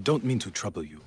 I don't mean to trouble you.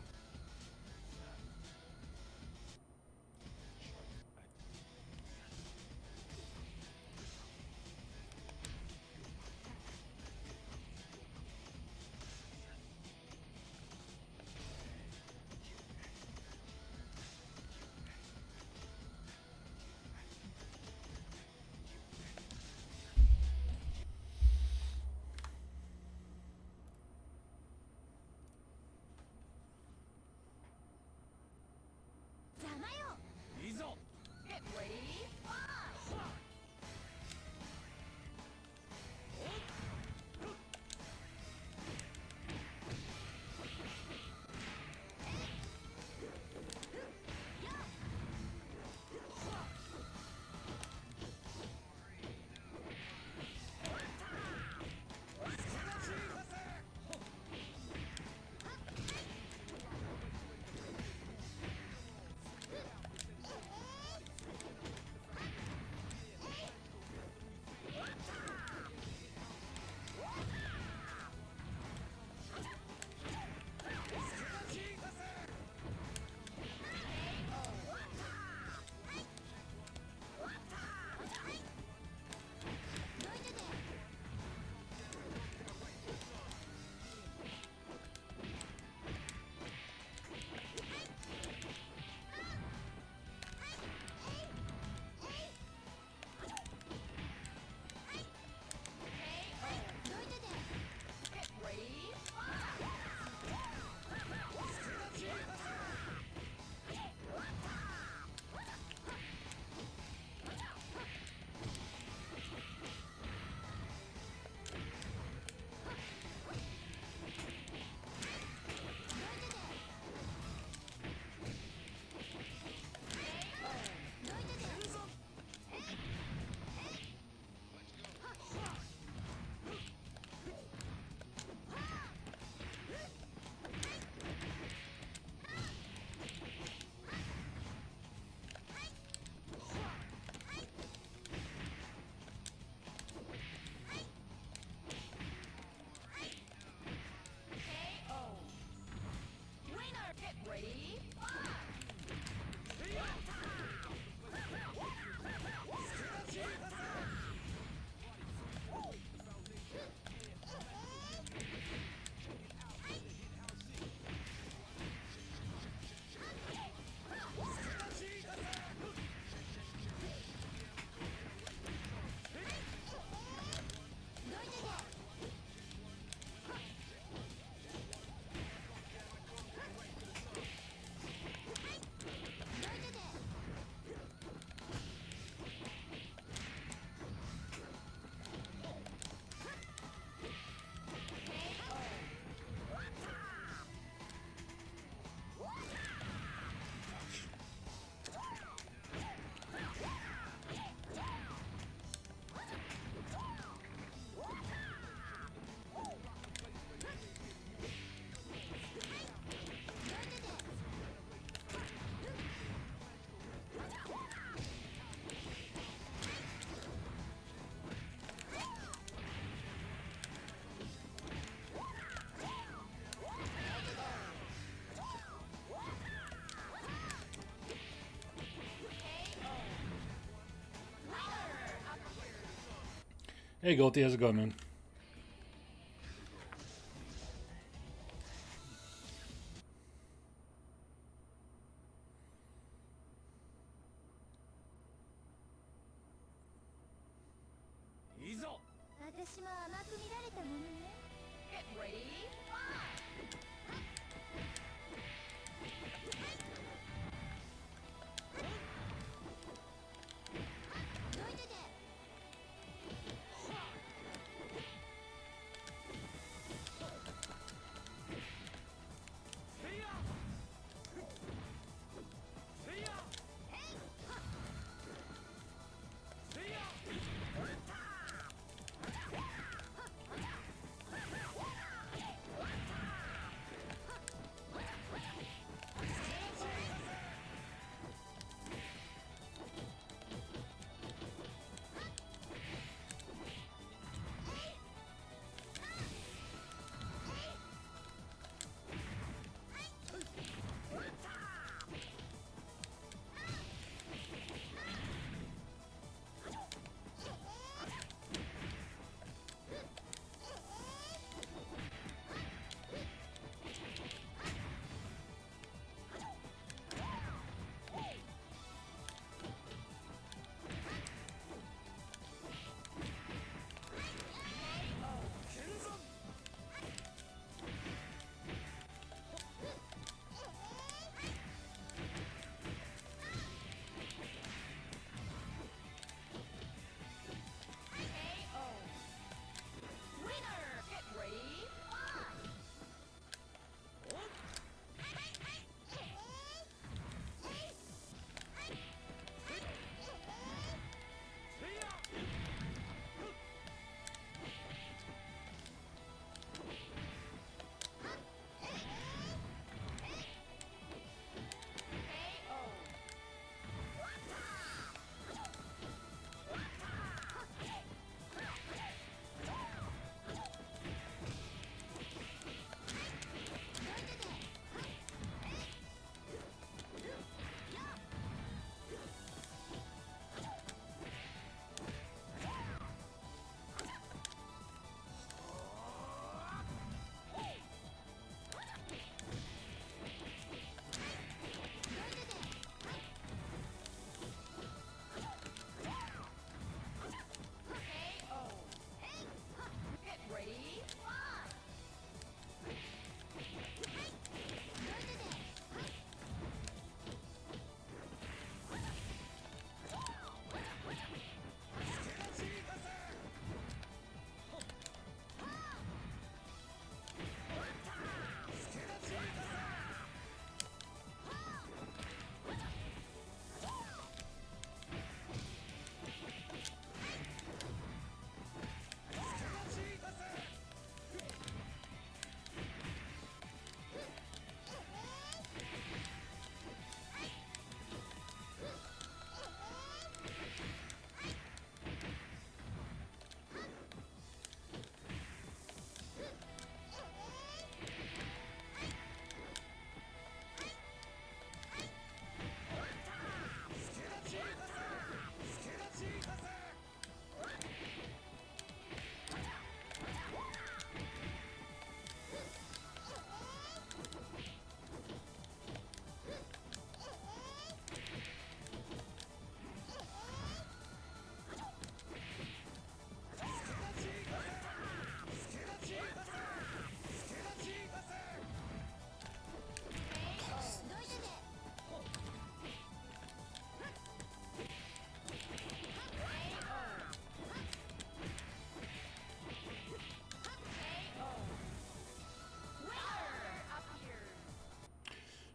Hey Goldie, how's it going, man?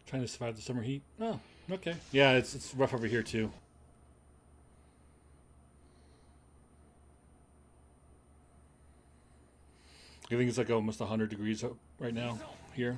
Trying to survive the summer heat. Oh, okay. Yeah, it's rough over here too. I think it's like almost 100 degrees right now here.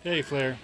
Hey, Flare.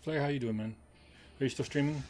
Flair, how you doing, man? Are you still streaming?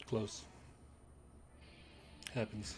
close. Happens.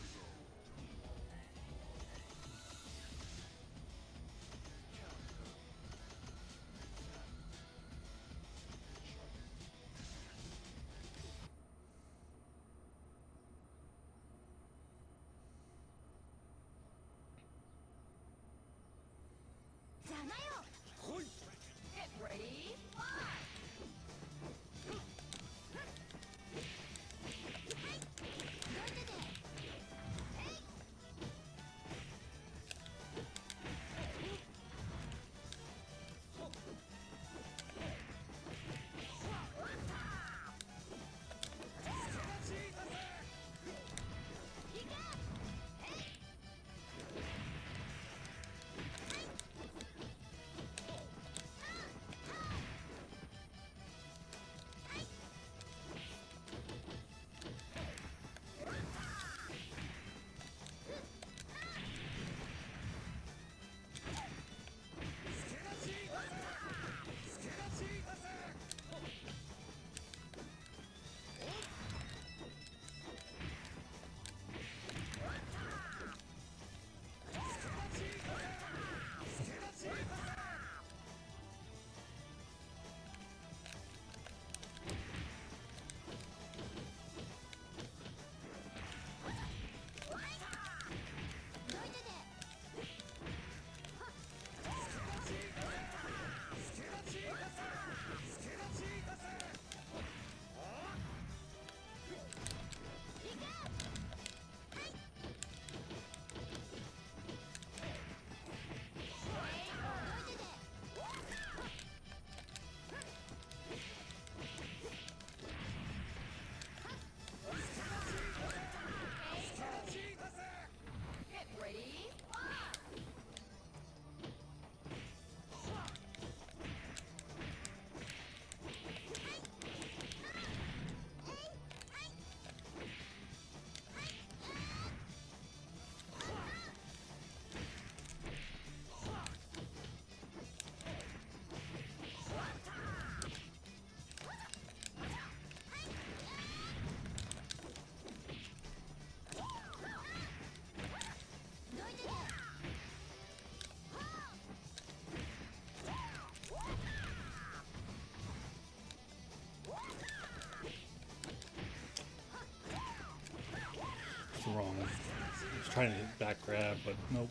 Wrong. I was trying to hit back grab, but nope.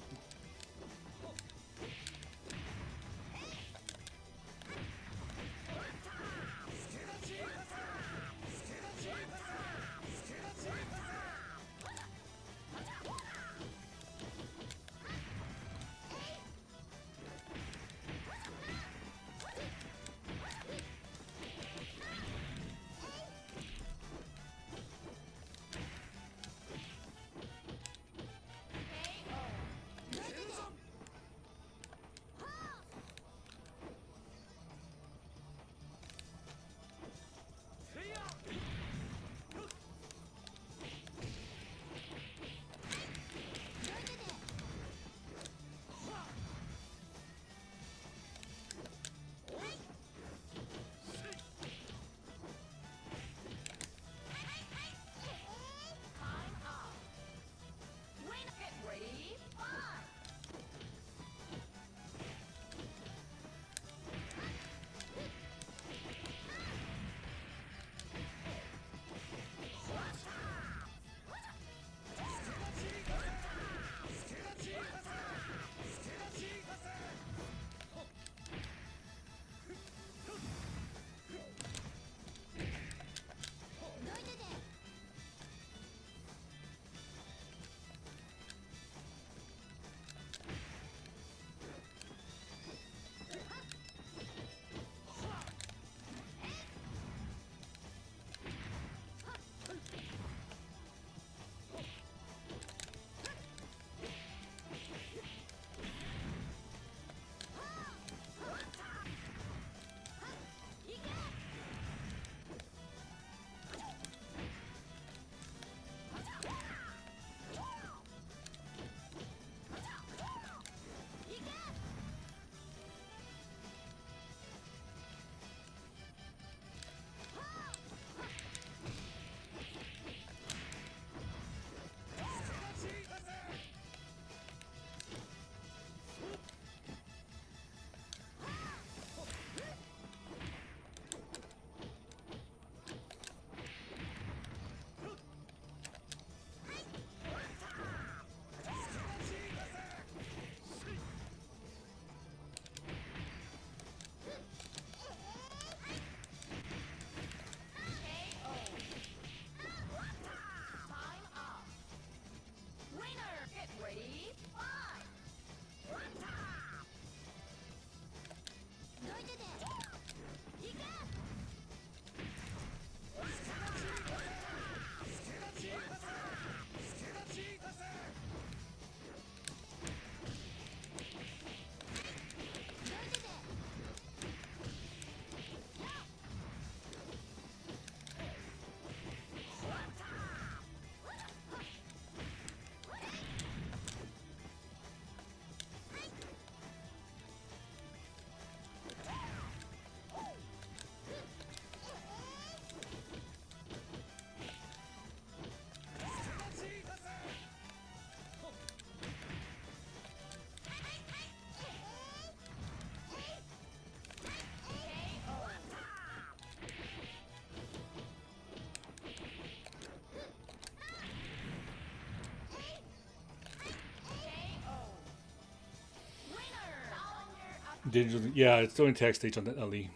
Digital, yeah, it's only tag stage on the LE.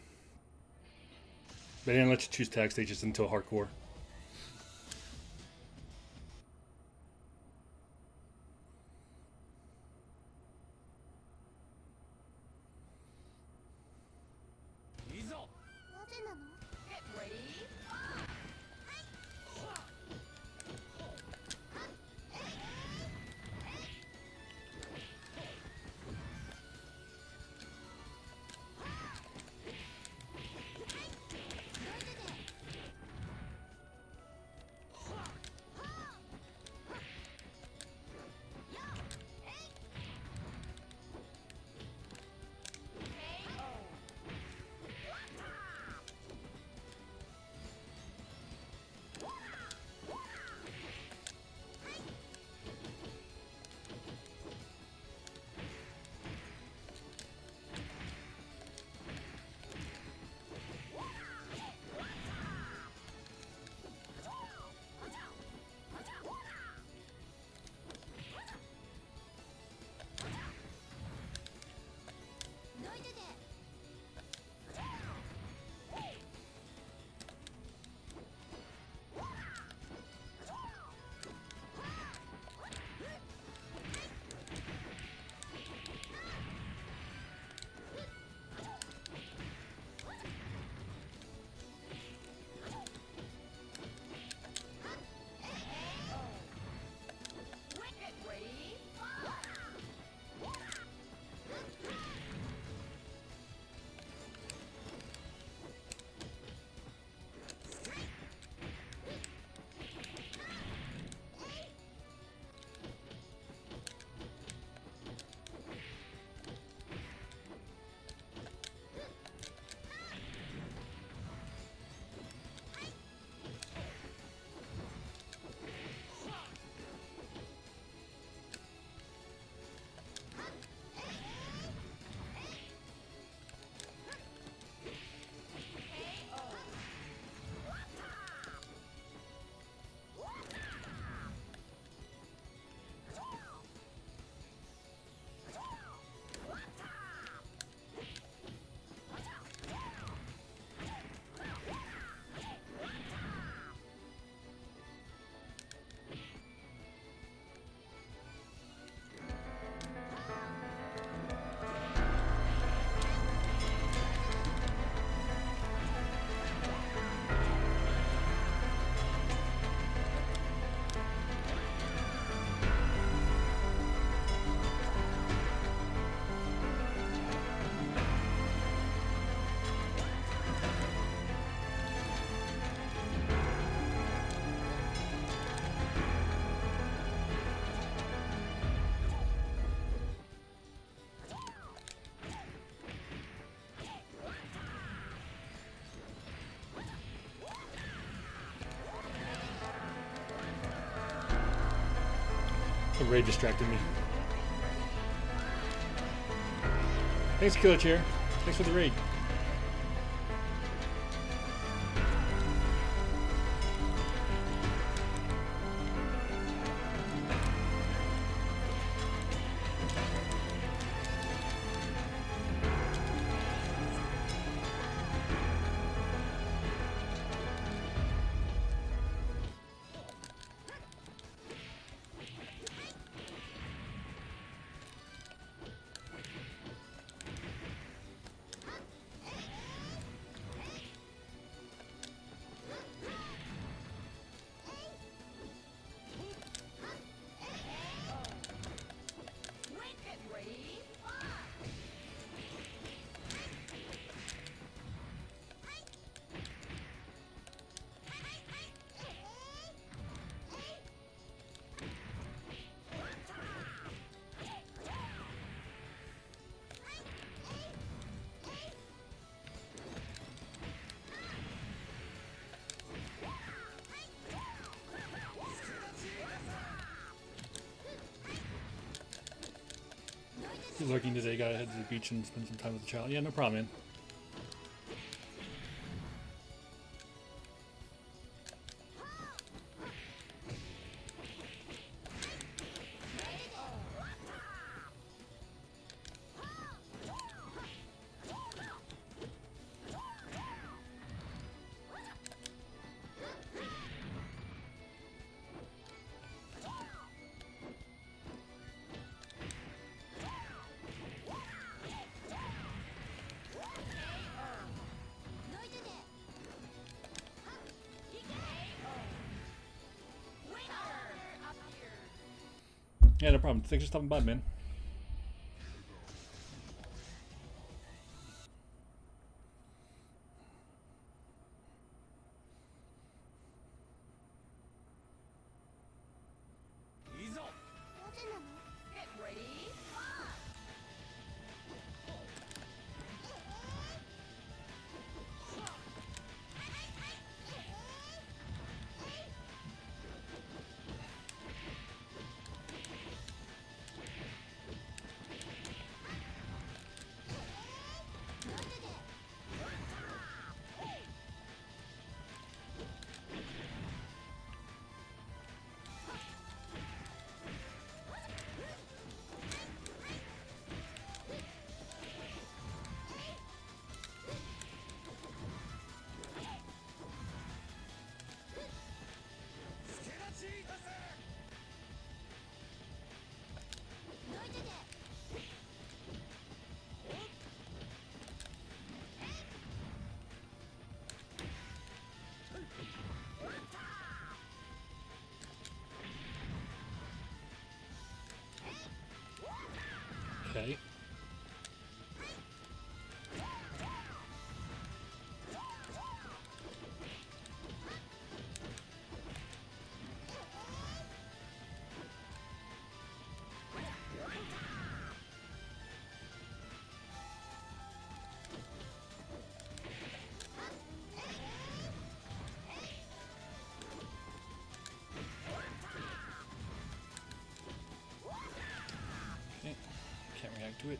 They didn't let you choose tag stages until hardcore. The raid distracted me. Thanks, Killer Chair. Thanks for the raid. He's working today. Gotta head to the beach and spend some time with the child. Yeah, no problem, man. Yeah, no problem. Thanks for stopping by, man. Okay. Can't react to it.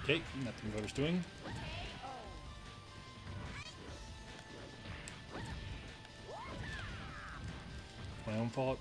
Okay, nothing what I was doing. My own fault.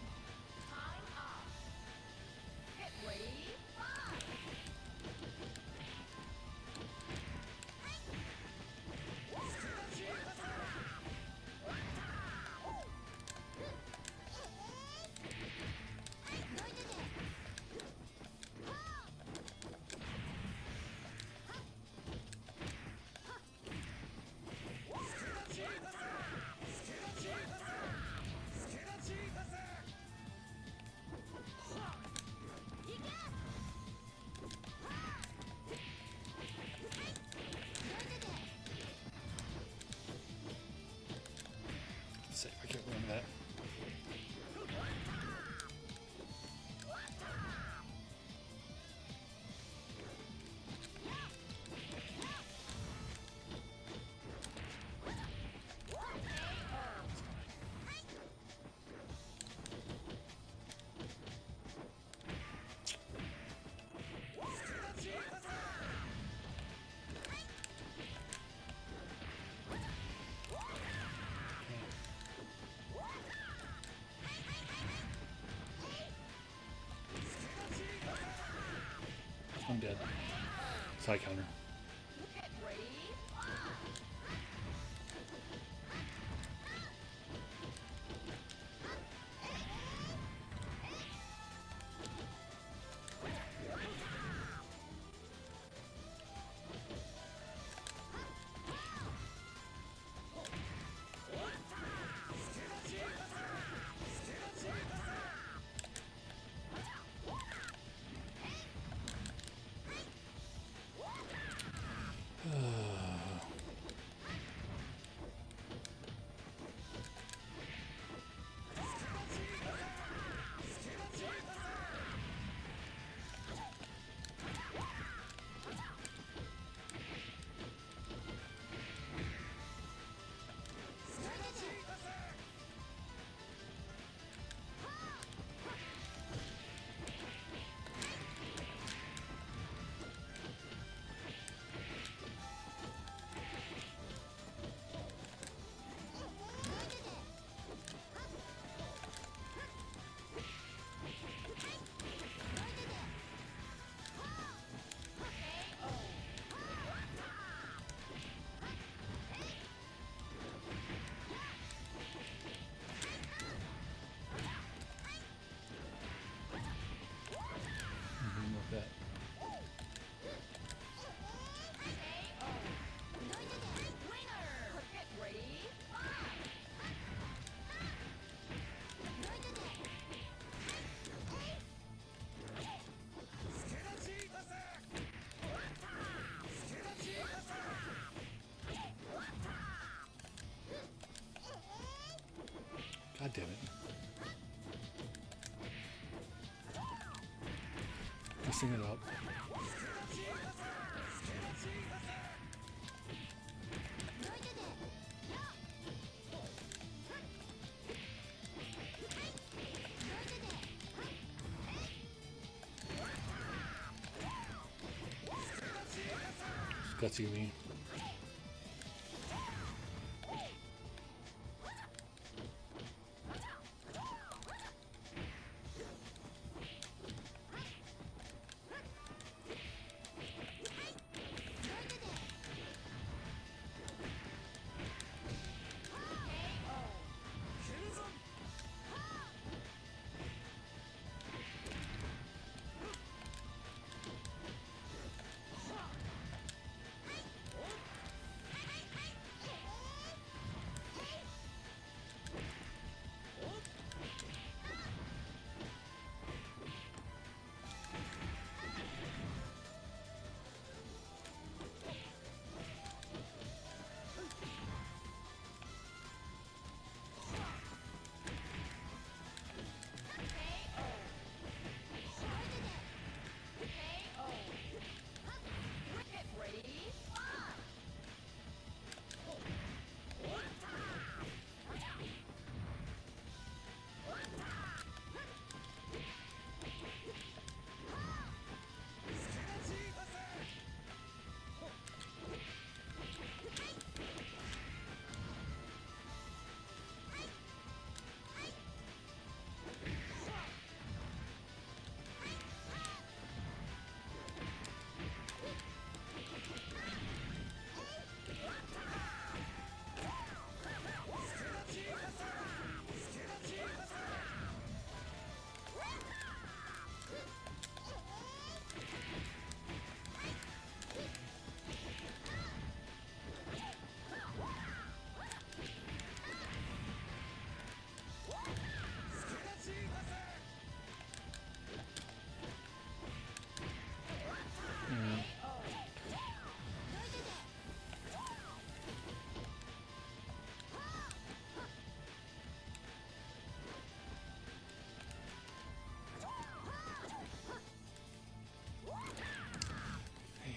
Let's see if I can remember that. I'm dead. Side counter. messing it up. Gutsy me.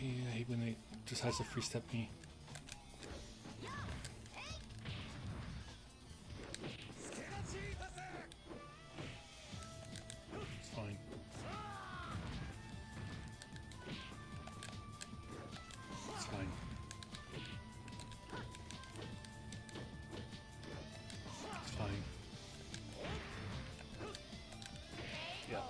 I hate when they decides to free step me. It's fine. It's fine. It's fine. Yeah.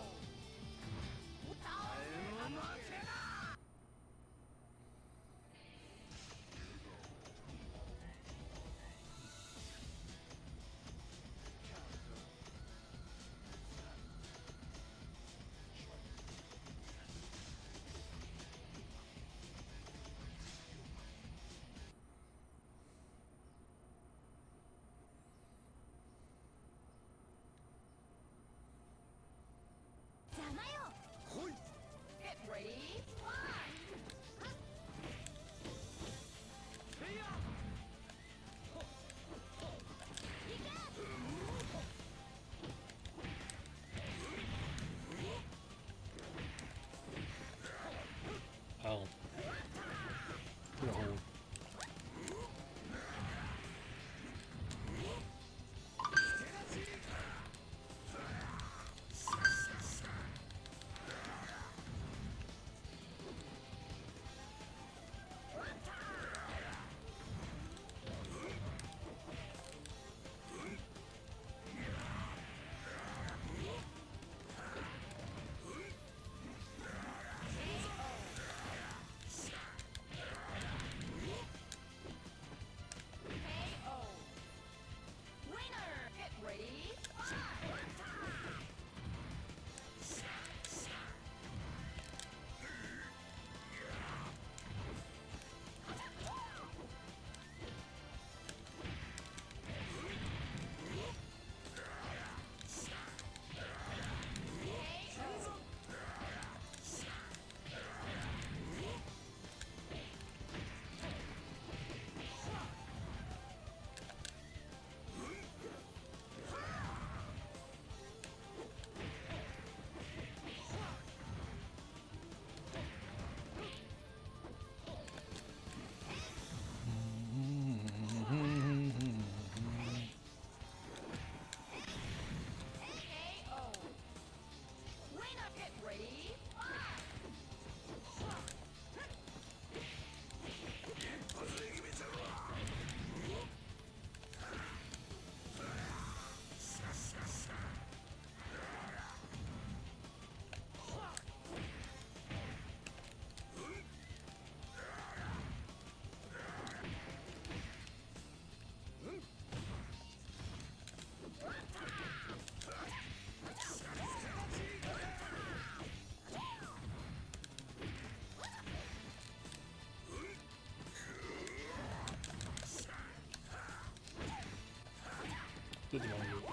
Did the wrong move.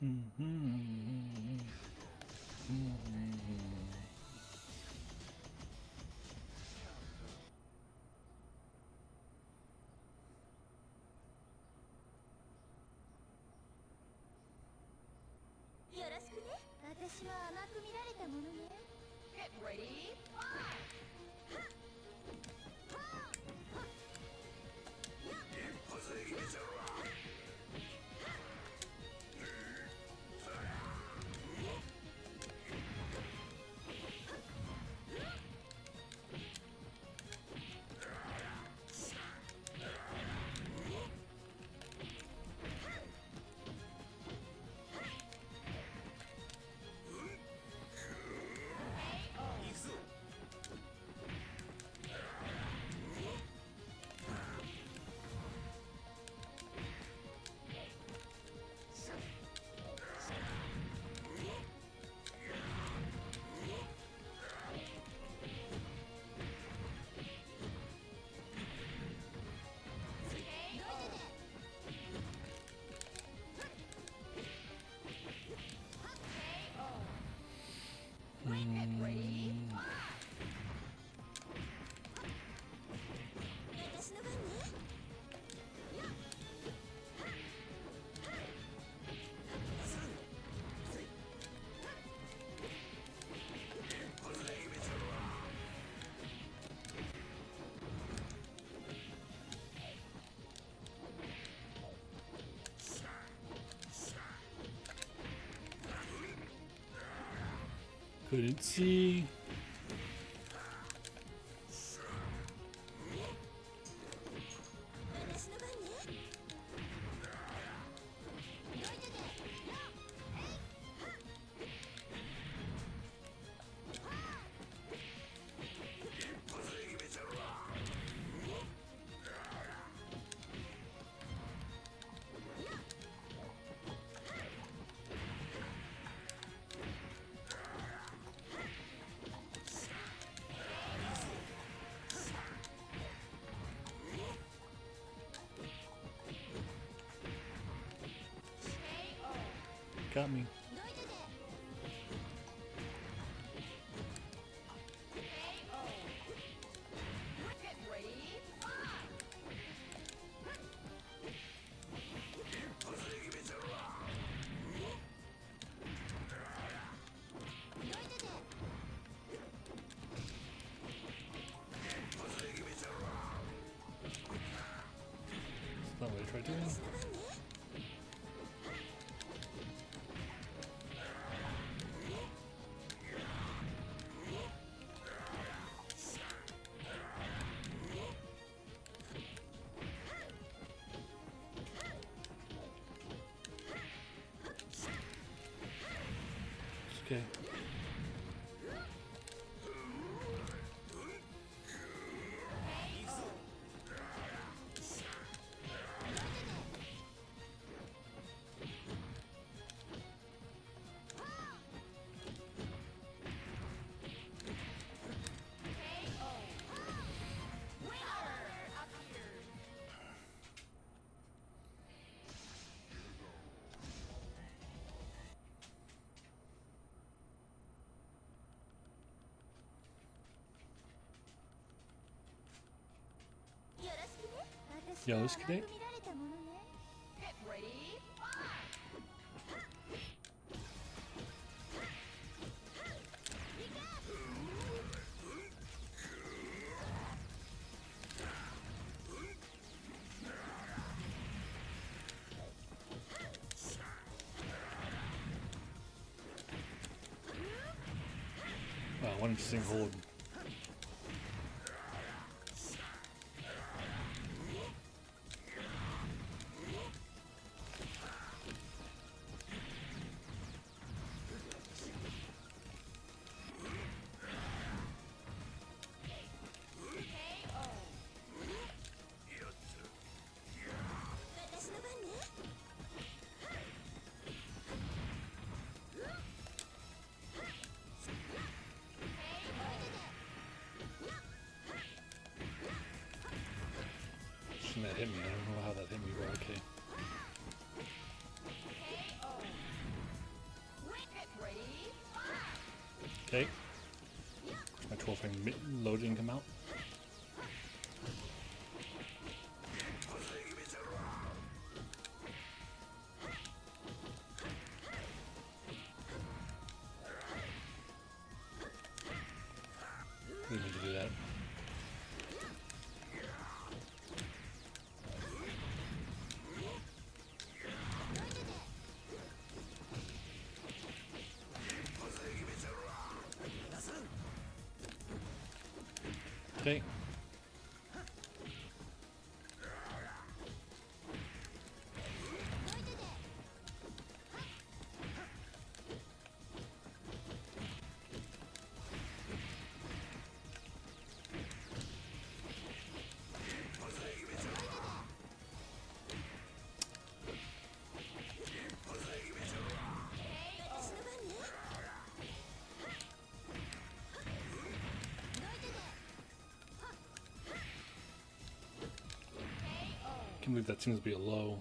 Mm-hmm. 私は甘く見られたものね。Get ready, fire! 一発で決めちゃうわ。Couldn't see. Got me. That's not what I tried doing. Okay. Yo, this today? Wow, one interesting hold. that hit me. I don't know how that hit me, but okay. Okay. My 12 frame load didn't come out. We need to do that. Okay. I can't believe that seems to be a low.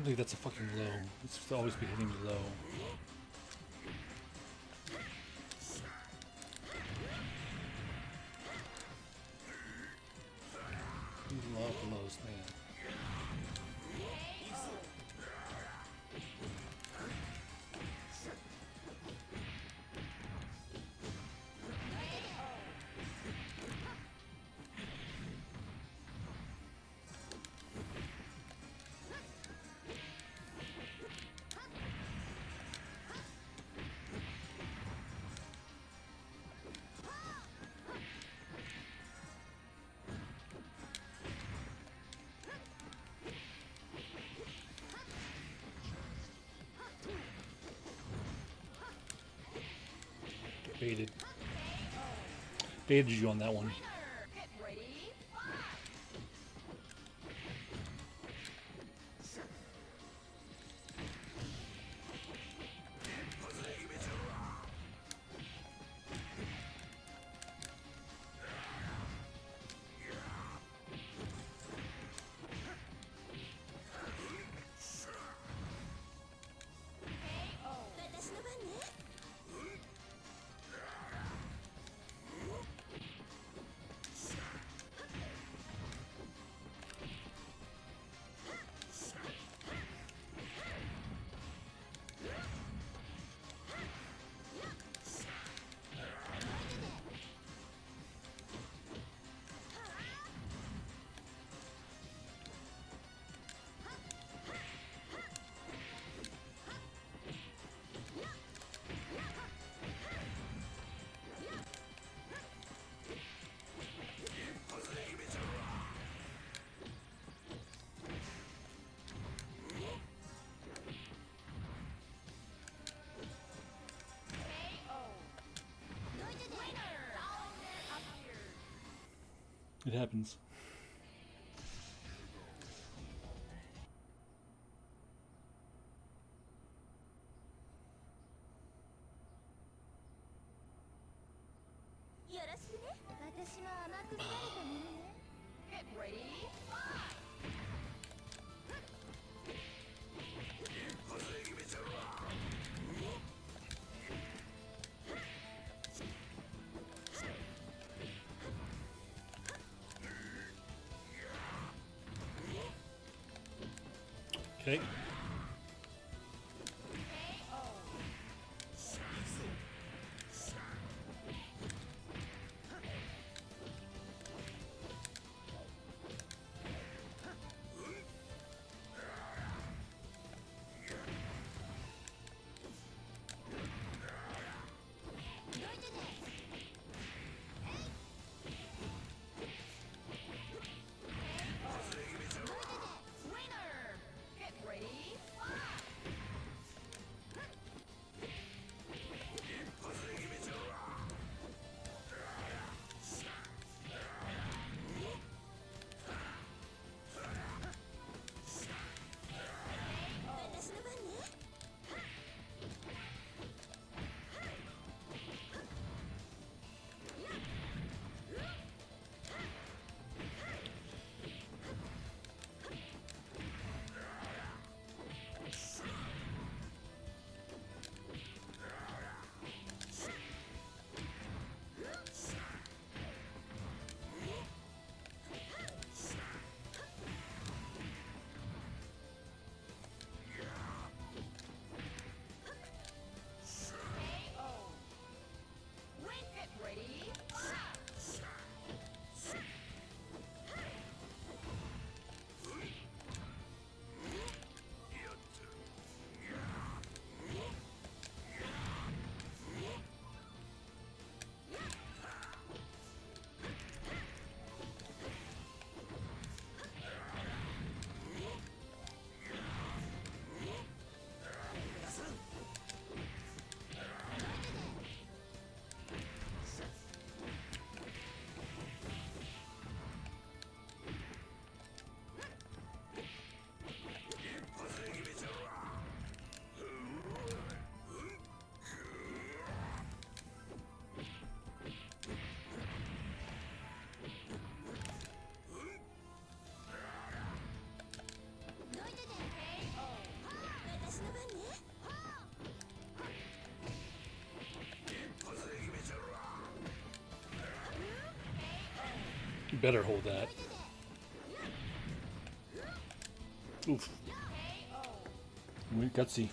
believe that's a fucking low. It's supposed to always be hitting me low. You love lows, man. Baited. Baited you on that one. It happens. Okay. Ready? You better hold that. Oof. Gutsy.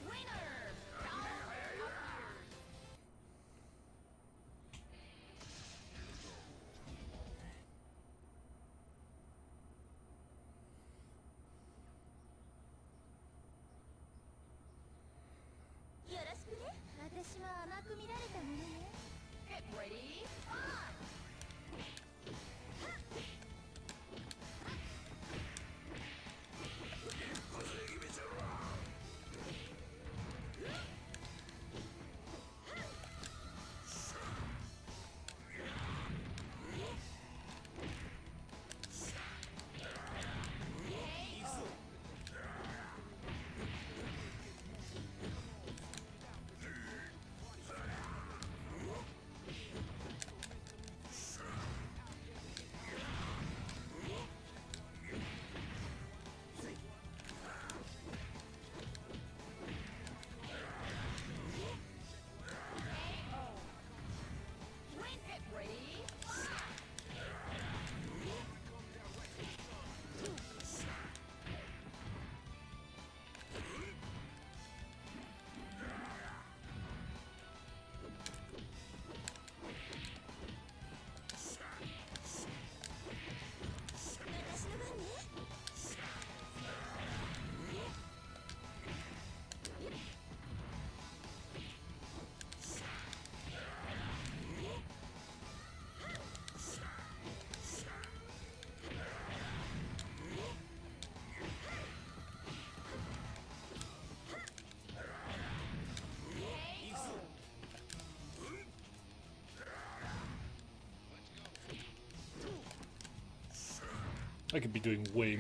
I could be doing way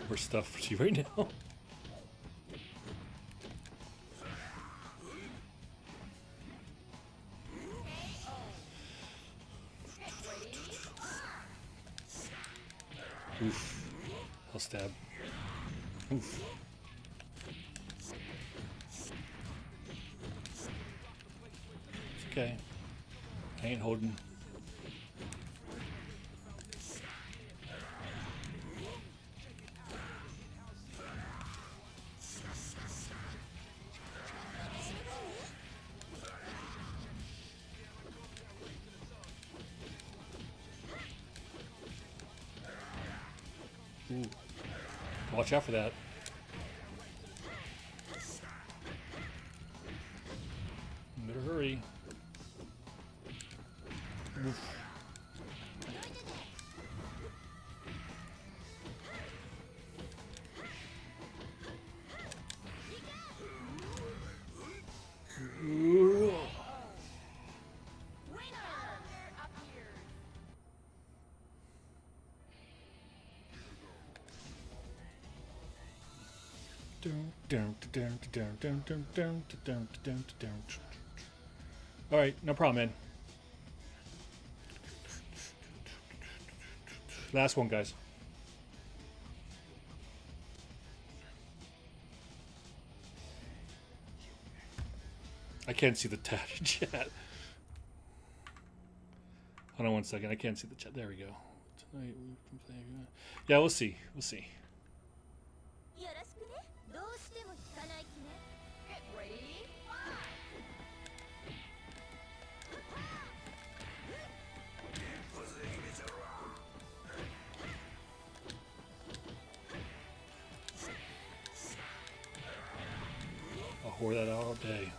more stuff for you right now. Oof. I'll stab. Oof. It's okay. I ain't holding. Ooh. Watch out for that. Better hurry. Oof. Ooh. All right, no problem, man. Last one, guys. I can't see the chat. Hold on one second. I can't see the chat. There we go. Tonight we can play. Yeah, we'll see. We'll see. I'll whore that out all day.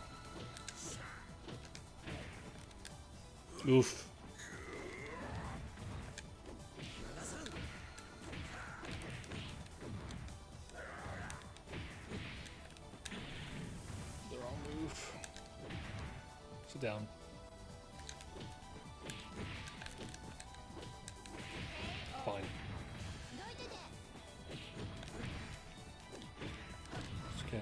Oof. They're all move. Sit down. Fine. It's okay.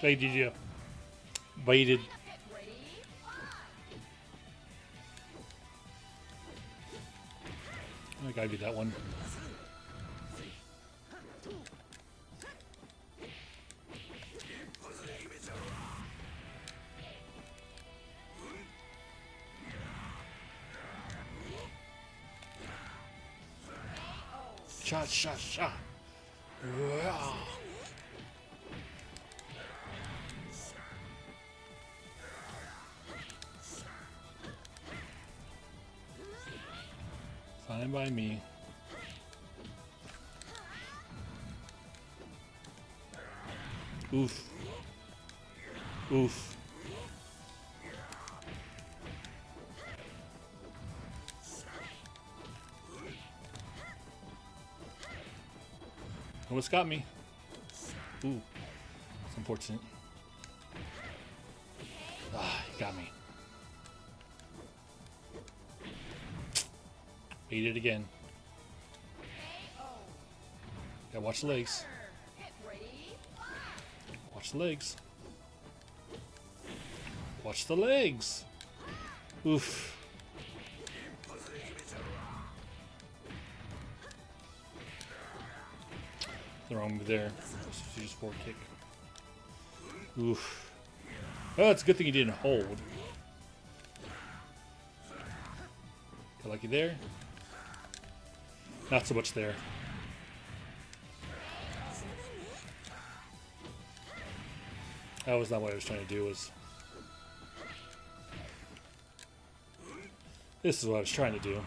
Baited you. Baited. I gotta be that one. Shot, shot, shot. Fine by me. Oof. Oof. Almost got me. Ooh. It's unfortunate. Ah, he got me. Ate it again. Gotta watch the legs. Watch the legs. Watch the legs. Oof. The wrong move there. Just forward kick. Oof. Oh, it's a good thing he didn't hold. Got lucky there. Not so much there. That was not what I was trying to do. This is what I was trying to do.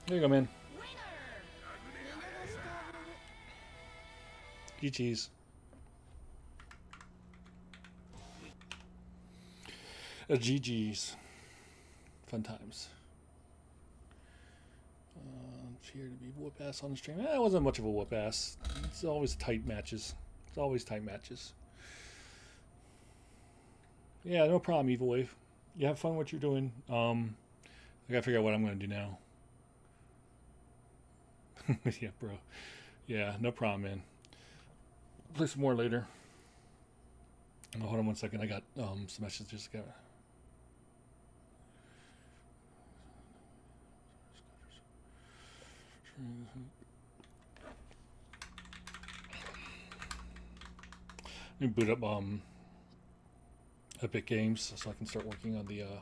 There you go, man. GG's. GG's. Fun times. Here to be whoop ass on the stream. It wasn't much of a whoop ass. It's always tight matches. It's always tight matches. Yeah, no problem, Evil Wave. You have fun what you're doing. I gotta figure out what I'm gonna do now. Yeah, bro. Yeah, no problem, man. Play some more later. Oh, hold on one second. I got some messages. Let me boot up Epic Games so I can start working on the God,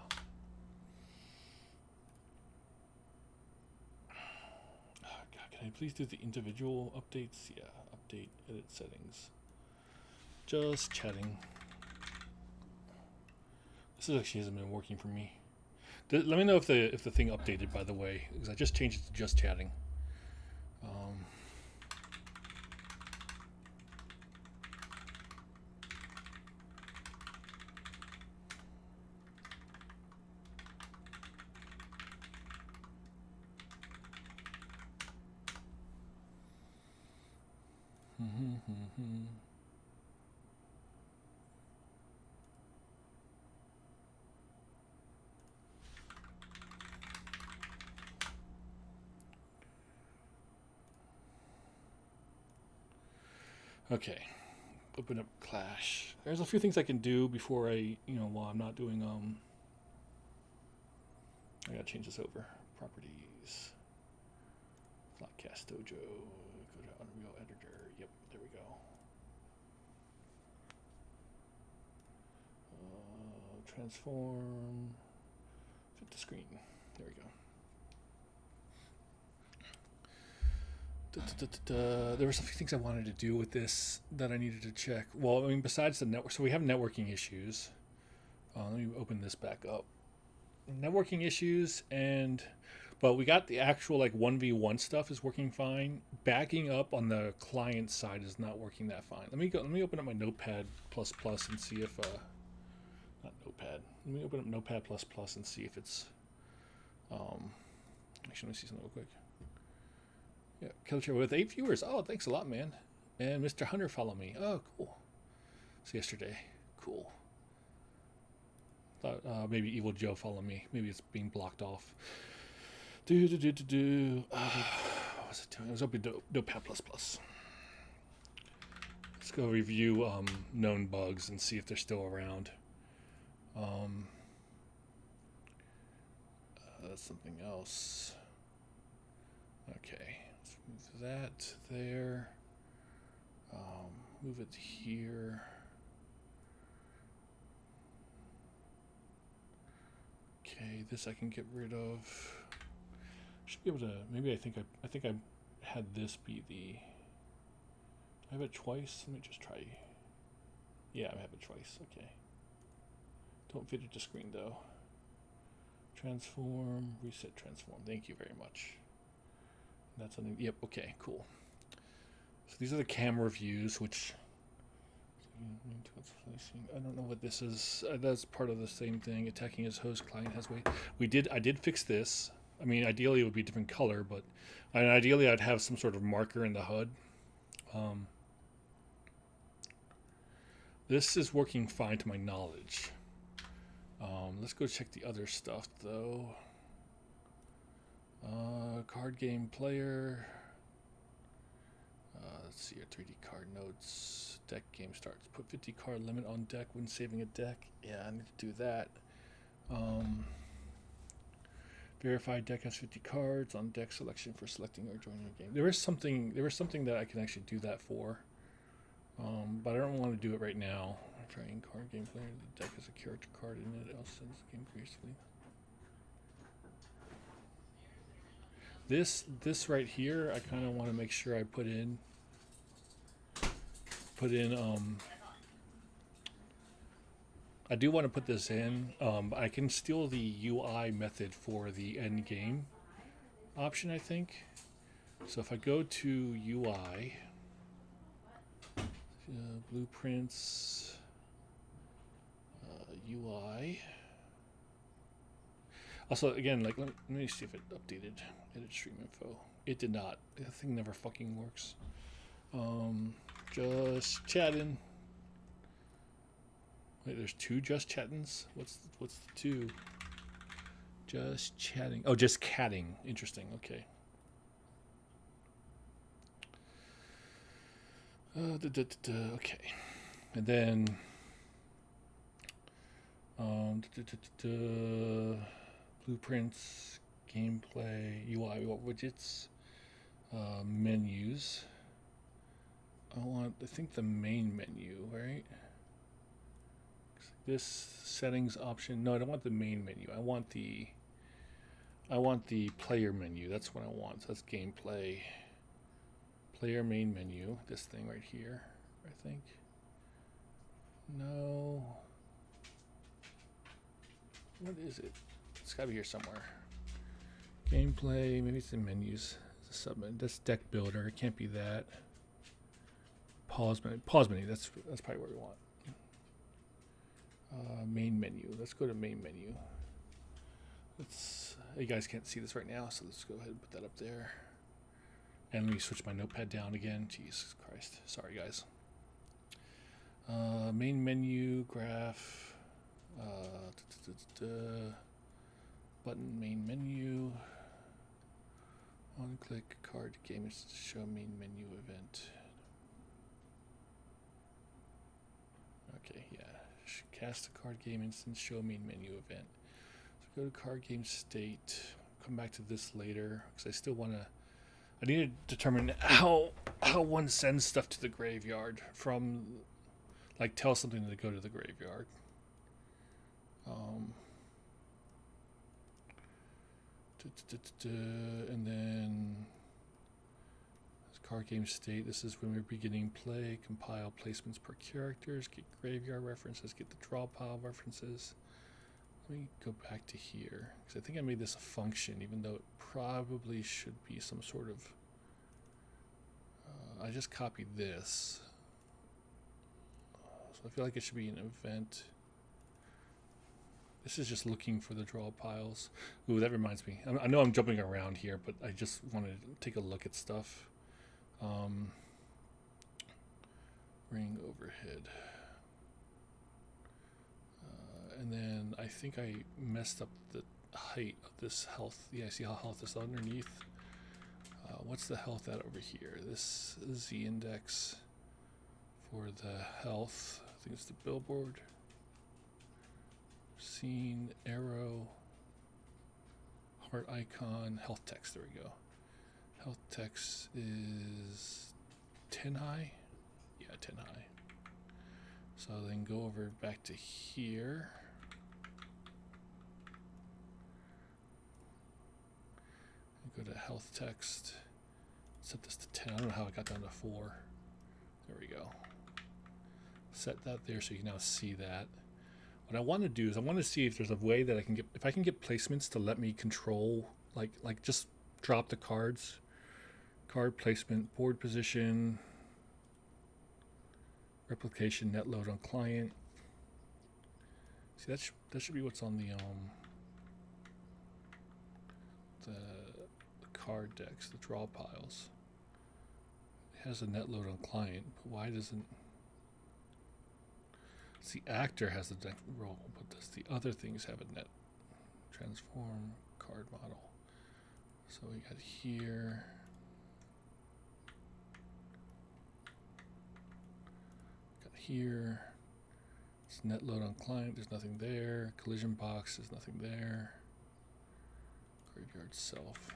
can I please do the individual updates? Yeah, update, edit settings. Just chatting. This actually hasn't been working for me. Let me know if the thing updated, by the way, because I just changed it to just chatting. Okay, open up Clash. There's a few things I can do before while I'm not doing, I gotta change this over. Properties. Floodcast Dojo. Go to Unreal Editor. Yep, there we go. Transform. Fit the screen. There we go. There were some things I wanted to do with this that I needed to check. Well, I mean, besides the network, so we have networking issues. Let me open this back up. Networking issues, but we got the actual 1v1 stuff is working fine. Backing up on the client side is not working that fine. Let me open up my Notepad++ and see if not Notepad. Let me open up Notepad++ and see if it's actually let me see something real quick. Yeah, Killchair with 8 viewers. Oh, thanks a lot, man. And Mr. Hunter follow me. Oh, cool. It's yesterday. Cool. Thought maybe Evil Joe follow me. Maybe it's being blocked off. What was it doing? It was open Notepad++. Let's go review known bugs and see if they're still around. That's something else. Okay, let's move that there. Move it here. Okay, this I can get rid of. Should be able to. Maybe I think I had this be the. I have it twice. Let me just try. Yeah, I have it twice. Okay. Don't fit it to screen though. Transform, reset, transform. Thank you very much. That's something. Yep. Okay. Cool. So these are the camera views, which I don't know what this is. That's part of the same thing. Attacking his host client has weight. I did fix this. I mean, ideally it would be a different color, but ideally I'd have some sort of marker in the HUD. This is working fine to my knowledge. Let's go check the other stuff though. Card game player. Let's see your 3D card notes. Deck game starts. Put 50 card limit on deck when saving a deck. Yeah, I need to do that. Verify deck has 50 cards on deck selection for selecting or joining a game. There was something that I can actually do that for. But I don't want to do it right now. I'm trying card game player. The deck has a character card in it. Else sends the game gracefully. This right here, I kind of want to make sure I put in. I do want to put this in. I can steal the UI method for the end game option, I think. So if I go to UI, blueprints, UI. Also, again, like let me see if it updated. Edit stream info. It did not. That thing never fucking works. Just chatting. Wait, there's two just chattins. What's the two? Just chatting. Oh, just catting. Interesting. Okay. Okay, and then blueprints, gameplay, UI, widgets, menus. I think the main menu, right? This settings option. No, I don't want the main menu. I want the player menu. That's what I want. So that's gameplay. Player main menu, this thing right here, I think. No. What is it? It's gotta be here somewhere. Gameplay, maybe it's in menus. It's a submenu. That's deck builder. It can't be that. Pause menu. That's probably what we want. Main menu. Let's go to main menu. You guys can't see this right now, so let's go ahead and put that up there. And let me switch my notepad down again. Jesus Christ. Sorry, guys. Main menu, graph, button, main menu. On click, card, game, show main menu event. Okay, yeah. Cast the card game instance, show main menu event. So go to card game state. Come back to this later because I still want to. I need to determine how one sends stuff to the graveyard from, like, tell something to go to the graveyard. And then card game state. This is when we're beginning play. Compile placements per characters. Get graveyard references. Get the draw pile references. Let me go back to here because I think I made this a function, even though it probably should be some sort of. I just copied this, so I feel like it should be an event. This is just looking for the draw piles. Ooh, that reminds me. I know I'm jumping around here, but I just wanted to take a look at stuff. Ring overhead. And then I think I messed up the height of this health. Yeah, see how health is underneath? What's the health at over here? This is the index For the health, I think it's the billboard. Scene, arrow, heart icon, health text. There we go. Health text is 10 high. Yeah, 10 high. So then go over back to here. And go to health text. Set this to 10. I don't know how it got down to 4. There we go. Set that there so you can now see that. What I want to do is I want to see if there's a way that I can get, if I can get placements to let me control, like just drop the cards, card placement, board position, replication, net load on client. See, that should be what's on the card decks, the draw piles. It has a net load on client, but why doesn't? The actor has the deck roll, but does the other things have a net? Transform card model. So we got here. Got here. It's net load on client. There's nothing there. Collision box. There's nothing there. Graveyard self.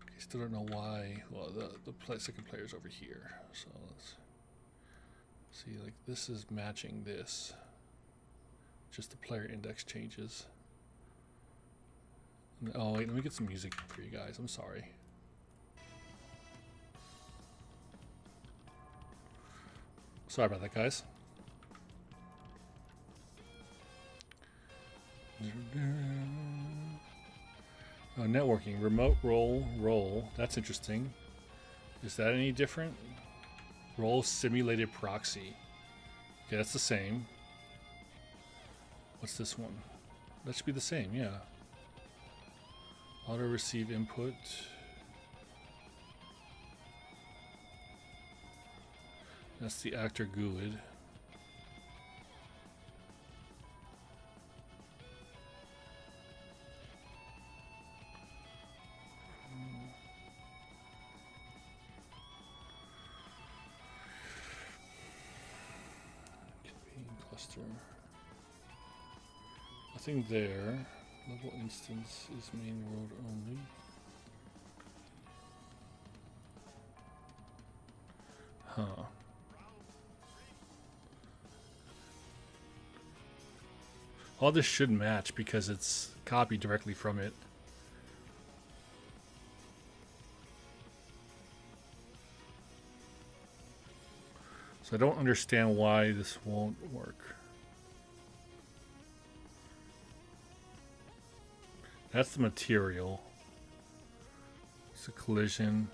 Okay, still don't know why. Well, the second player's over here. So let's. See, like this is matching this. Just the player index changes. Oh wait, let me get some music for you guys. I'm sorry. Sorry about that, guys. Oh, networking, remote role. That's interesting. Is that any different? Role simulated proxy. Okay, that's the same. What's this one? That should be the same, yeah. Auto receive input. That's the actor GUID. Nothing there. Level instance is main world only. Huh. All this should match because it's copied directly from it. So I don't understand why this won't work. That's the material. It's a collision.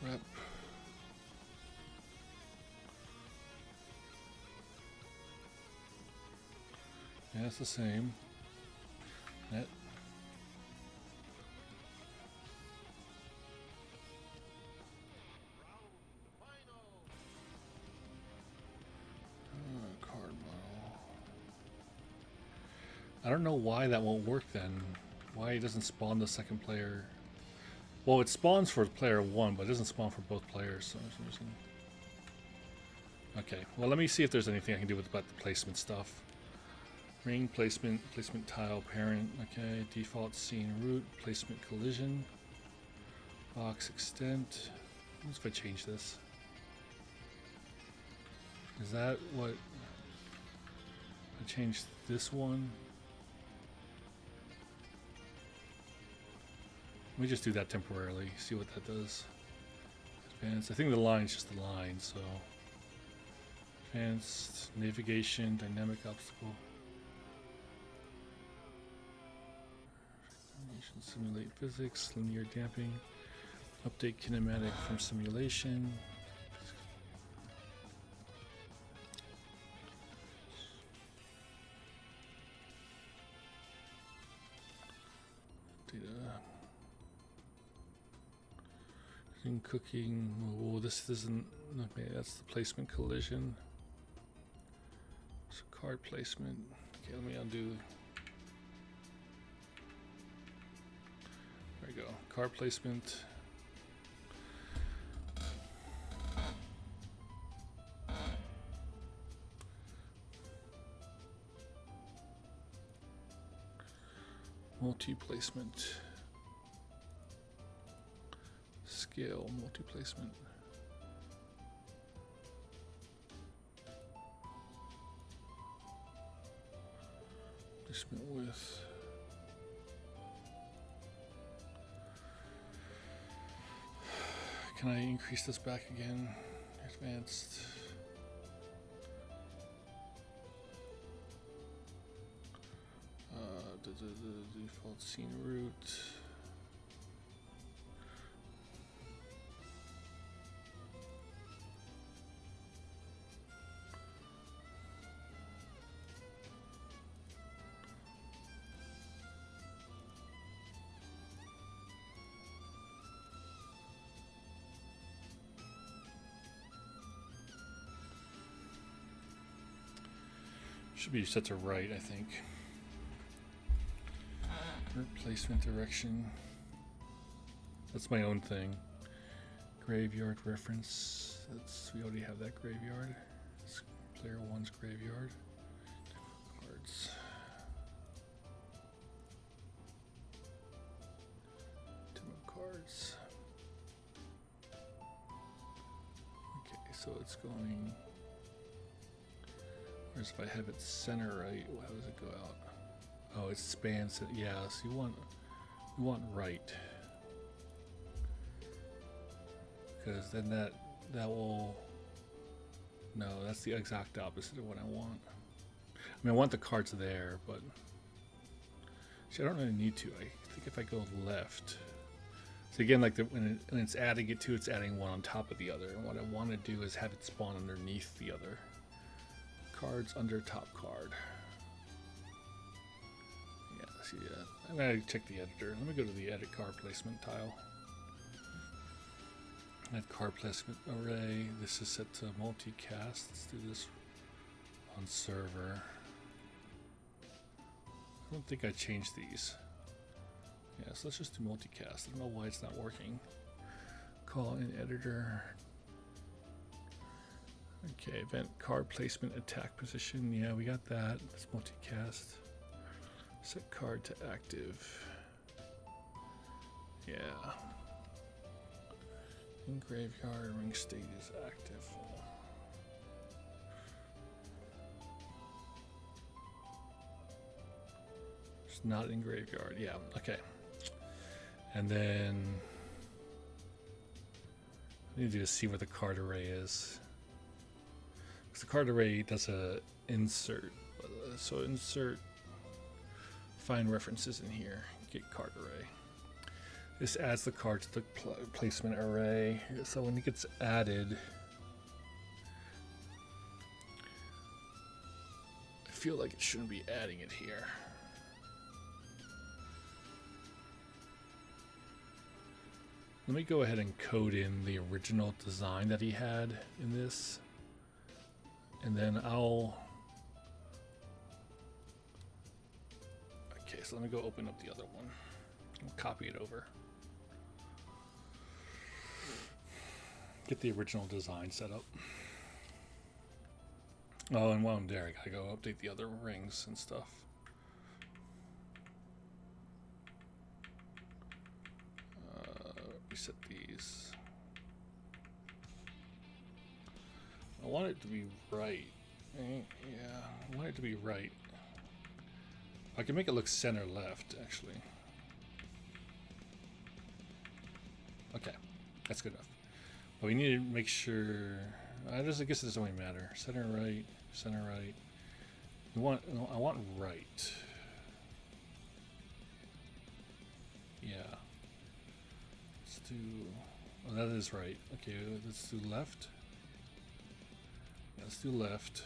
Rep. Yeah, it's the same. Net. I don't know why that won't work then. Why it doesn't spawn the second player. Well, it spawns for player 1, but it doesn't spawn for both players. So okay, well let me see if there's anything I can do with about the placement stuff. Ring, placement, placement tile, parent, okay, default scene root, placement collision, box extent. What if I change this? Is that what I changed this one? Let me just do that temporarily, see what that does. Advanced, I think the line's just the line, so. Advanced, navigation, dynamic obstacle. Simulate physics, linear damping. Update kinematic from simulation. Data. Cooking. Oh, this isn't. Okay, that's the placement collision. So card placement. Okay, let me undo. car placement. Multi-placement. Scale multi-placement. Placement width. Can I increase this back again? Advanced. The default scene route. Should be set to right, I think. Placement direction. That's my own thing. Graveyard reference. We already have that graveyard. It's player 1's graveyard. Cards. Demo cards. Okay, so it's going. Whereas if I have it center right, how does it go out? Oh, it spans it. Yeah, so you want right, because then that will. No, that's the exact opposite of what I want. I mean, I want the cards there, but see, I don't really need to. I think if I go left. So again, like when it's adding it to, it's adding one on top of the other. And what I want to do is have it spawn underneath the other. Cards under top card. See that. I'm gonna check the editor. Let me go to the edit card placement tile. Add card placement array. This is set to multicast. Let's do this on server. I don't think I changed these. Yeah, so let's just do multicast. I don't know why it's not working. Call in editor. Okay, event card placement attack position. Yeah, we got that. It's multicast. Set card to active. Yeah. In graveyard, ring state is active. It's not in graveyard. Yeah, okay. And then I need to just see where the card array is. Because the card array does a insert. So insert. Find references in here. Get card array. This adds the card to the placement array. So when it gets added, I feel like it shouldn't be adding it here. Let me go ahead and code in the original design that he had in this, and then I'll. Okay, so let me go open up the other one. I'll copy it over. Get the original design set up. Oh, and while I'm there, I gotta go update the other rings and stuff. Reset these. I want it to be right. Yeah, I want it to be right. I can make it look center left, actually. Okay, that's good enough. But we need to make sure. I guess it doesn't really matter. Center right, center right. I want right. Yeah. Let's do. Oh, that is right. Okay, let's do left. Yeah, let's do left.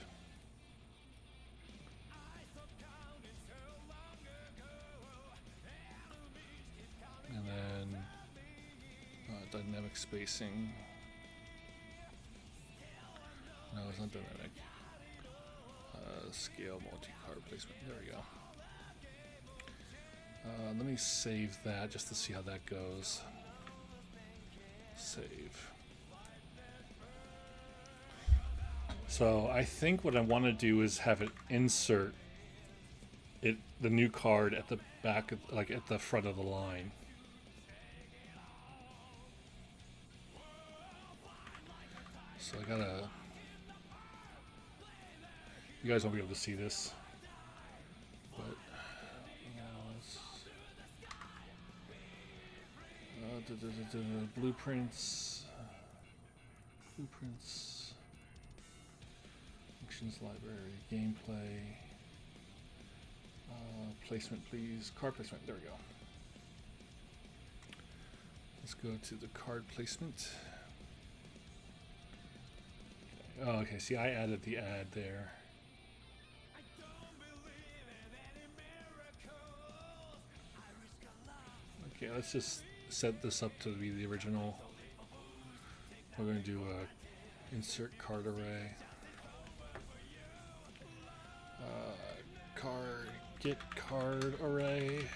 And then dynamic spacing. No, it's not dynamic. Scale multi-card placement. There we go. Let me save that just to see how that goes. Save. So I think what I want to do is have it insert the new card at the back, like at the front of the line. So I gotta. You guys won't be able to see this, but blueprints, functions library, gameplay, placement, please. Card placement. There we go. Let's go to the card placement. Oh, okay. See, I added the ad there. Okay, let's just set this up to be the original. We're going to do a insert card array. Get card array.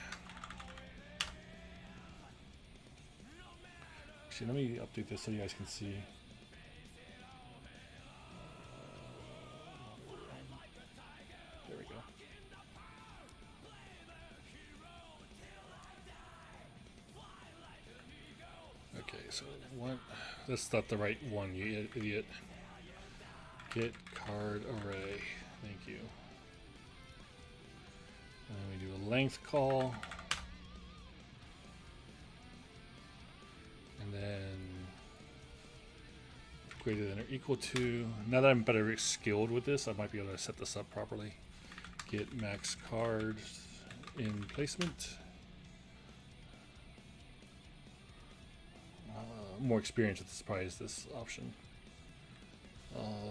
Actually, let me update this so you guys can see. There we go. Okay, so what? That's not the right one, you idiot. Get card array. Thank you. And then we do a length call. And then greater than or equal to. Now that I'm better skilled with this, I might be able to set this up properly. Get max card in placement. More experience with this probably is this option.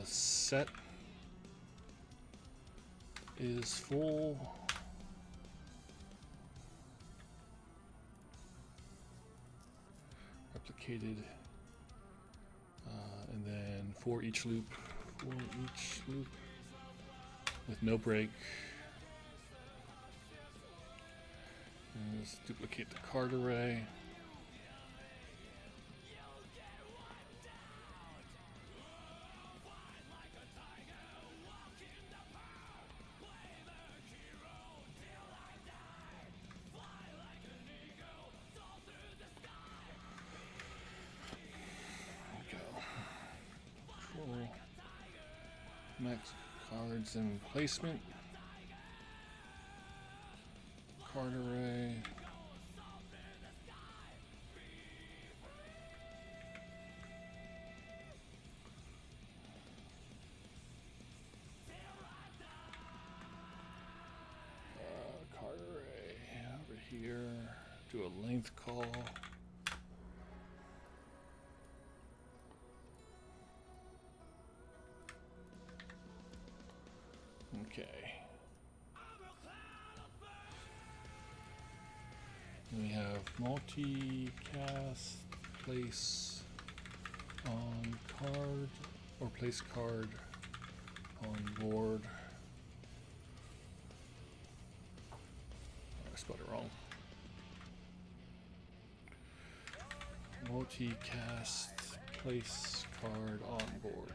Set is full. Replicated. And then for each loop with no break. And let's duplicate the card array. Max cards and placement. Card array. Card array over here. Do a length call. Okay. We have multicast, place on card, or place card on board. I spelled it wrong. Multicast, place card on board.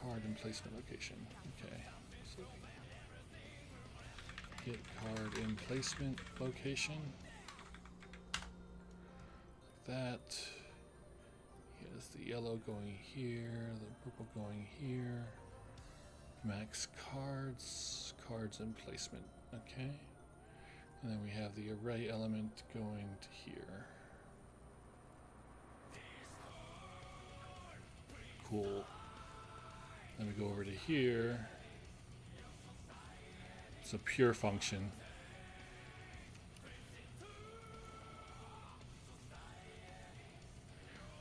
Card and placement location. Okay. So get card in placement location. That. Here's the yellow going here, the purple going here. Max cards, cards in placement. Okay. And then we have the array element going to here. Cool. Then we go over to here. It's a pure function.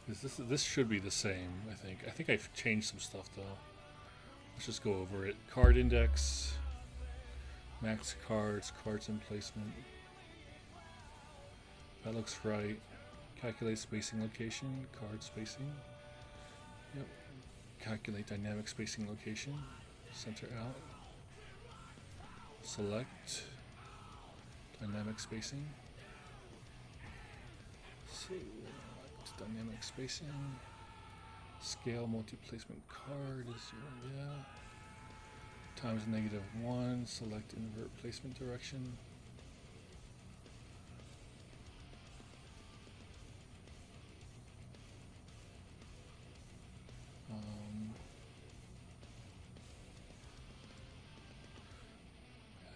This should be the same, I think. I think I've changed some stuff though. Let's just go over it. Card index, max cards, cards in placement. That looks right. Calculate spacing location, card spacing. Yep. Calculate dynamic spacing location. center out, select, dynamic spacing, select dynamic spacing, scale multi-placement card is 0, yeah, times -1, select invert placement direction.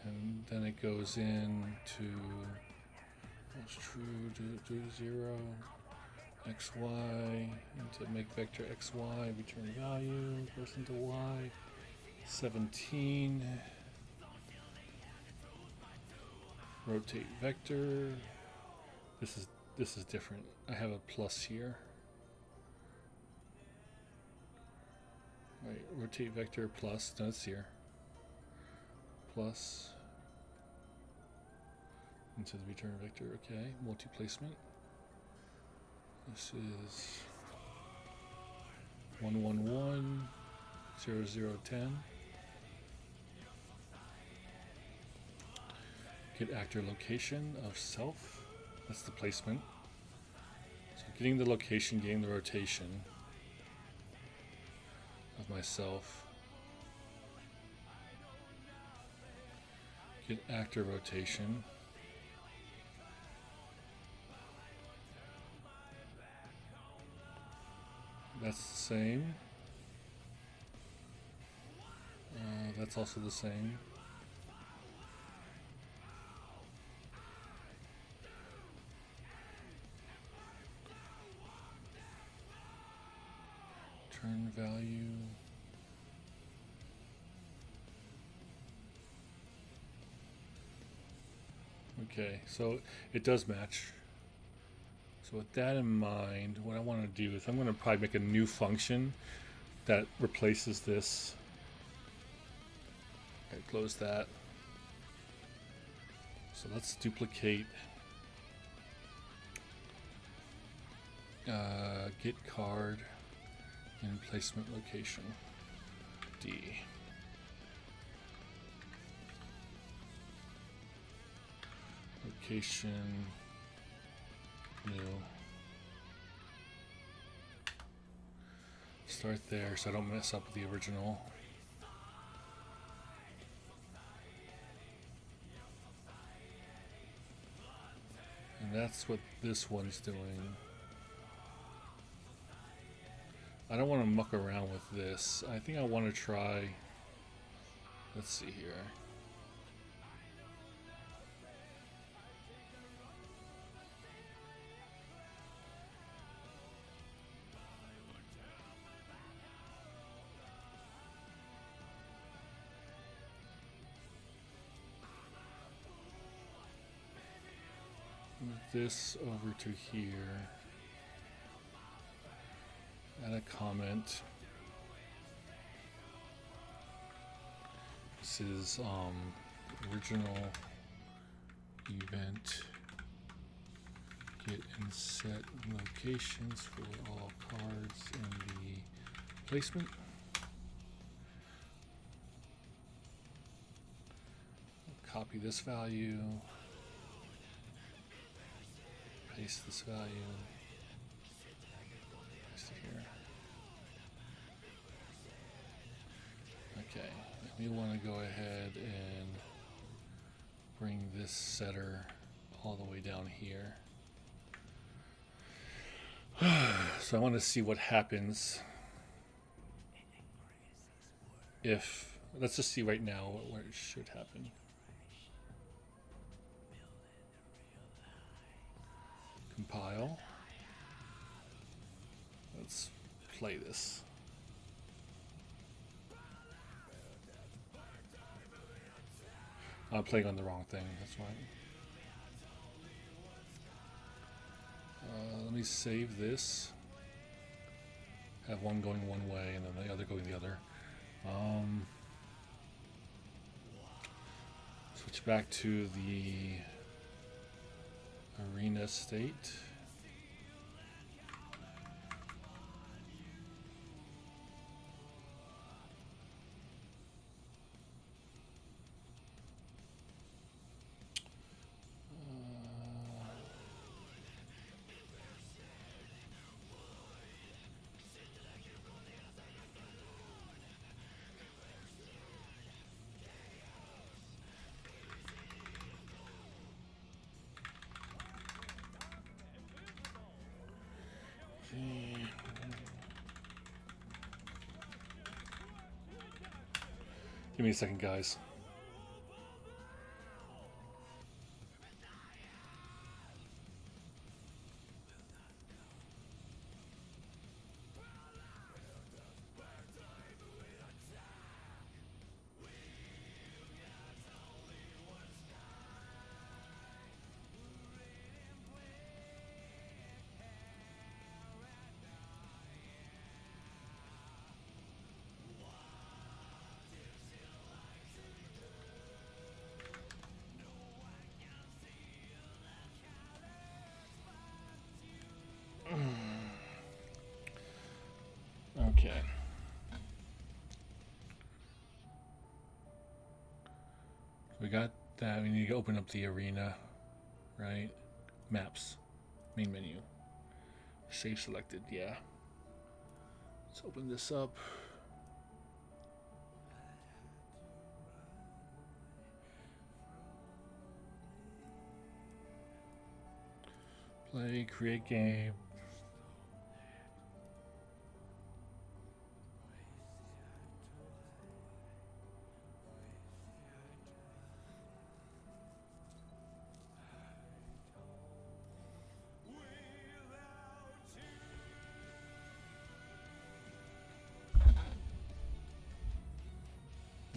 And then it goes into false true, do 0, xy, and to make vector xy, return value, goes into y, 17, rotate vector. This is different. I have a plus here. Right, rotate vector plus, no, it's here. Plus into the return vector, okay, multi-placement. This is 1, 1, 1, 0, 0, 10. Get actor location of self. That's the placement. So getting the location, getting the rotation of myself. Get actor rotation. That's the same. That's also the same. Turn value. Okay, so it does match. So with that in mind, what I want to do is I'm going to probably make a new function that replaces this. Okay, close that. So let's duplicate get card in placement location D. Location new. Start there so I don't mess up with the original. And that's what this one's doing. I don't want to muck around with this. I think I want to try, let's see here. Move this over to here. Add a comment. This is original event. Get and set locations for all cards in the placement. Copy this value. Paste this value. Paste it here. Okay, we want to go ahead and bring this setter all the way down here. So I want to see what happens if, let's just see right now what it should happen. Compile. Let's play this. I'm playing on the wrong thing, that's why. Let me save this. Have one going one way and then the other going the other. Switch back to the arena state. Give me a second, guys. Okay. We got that. We need to open up the arena, right? Maps, main menu. Save selected, yeah. Let's open this up. Play, create game.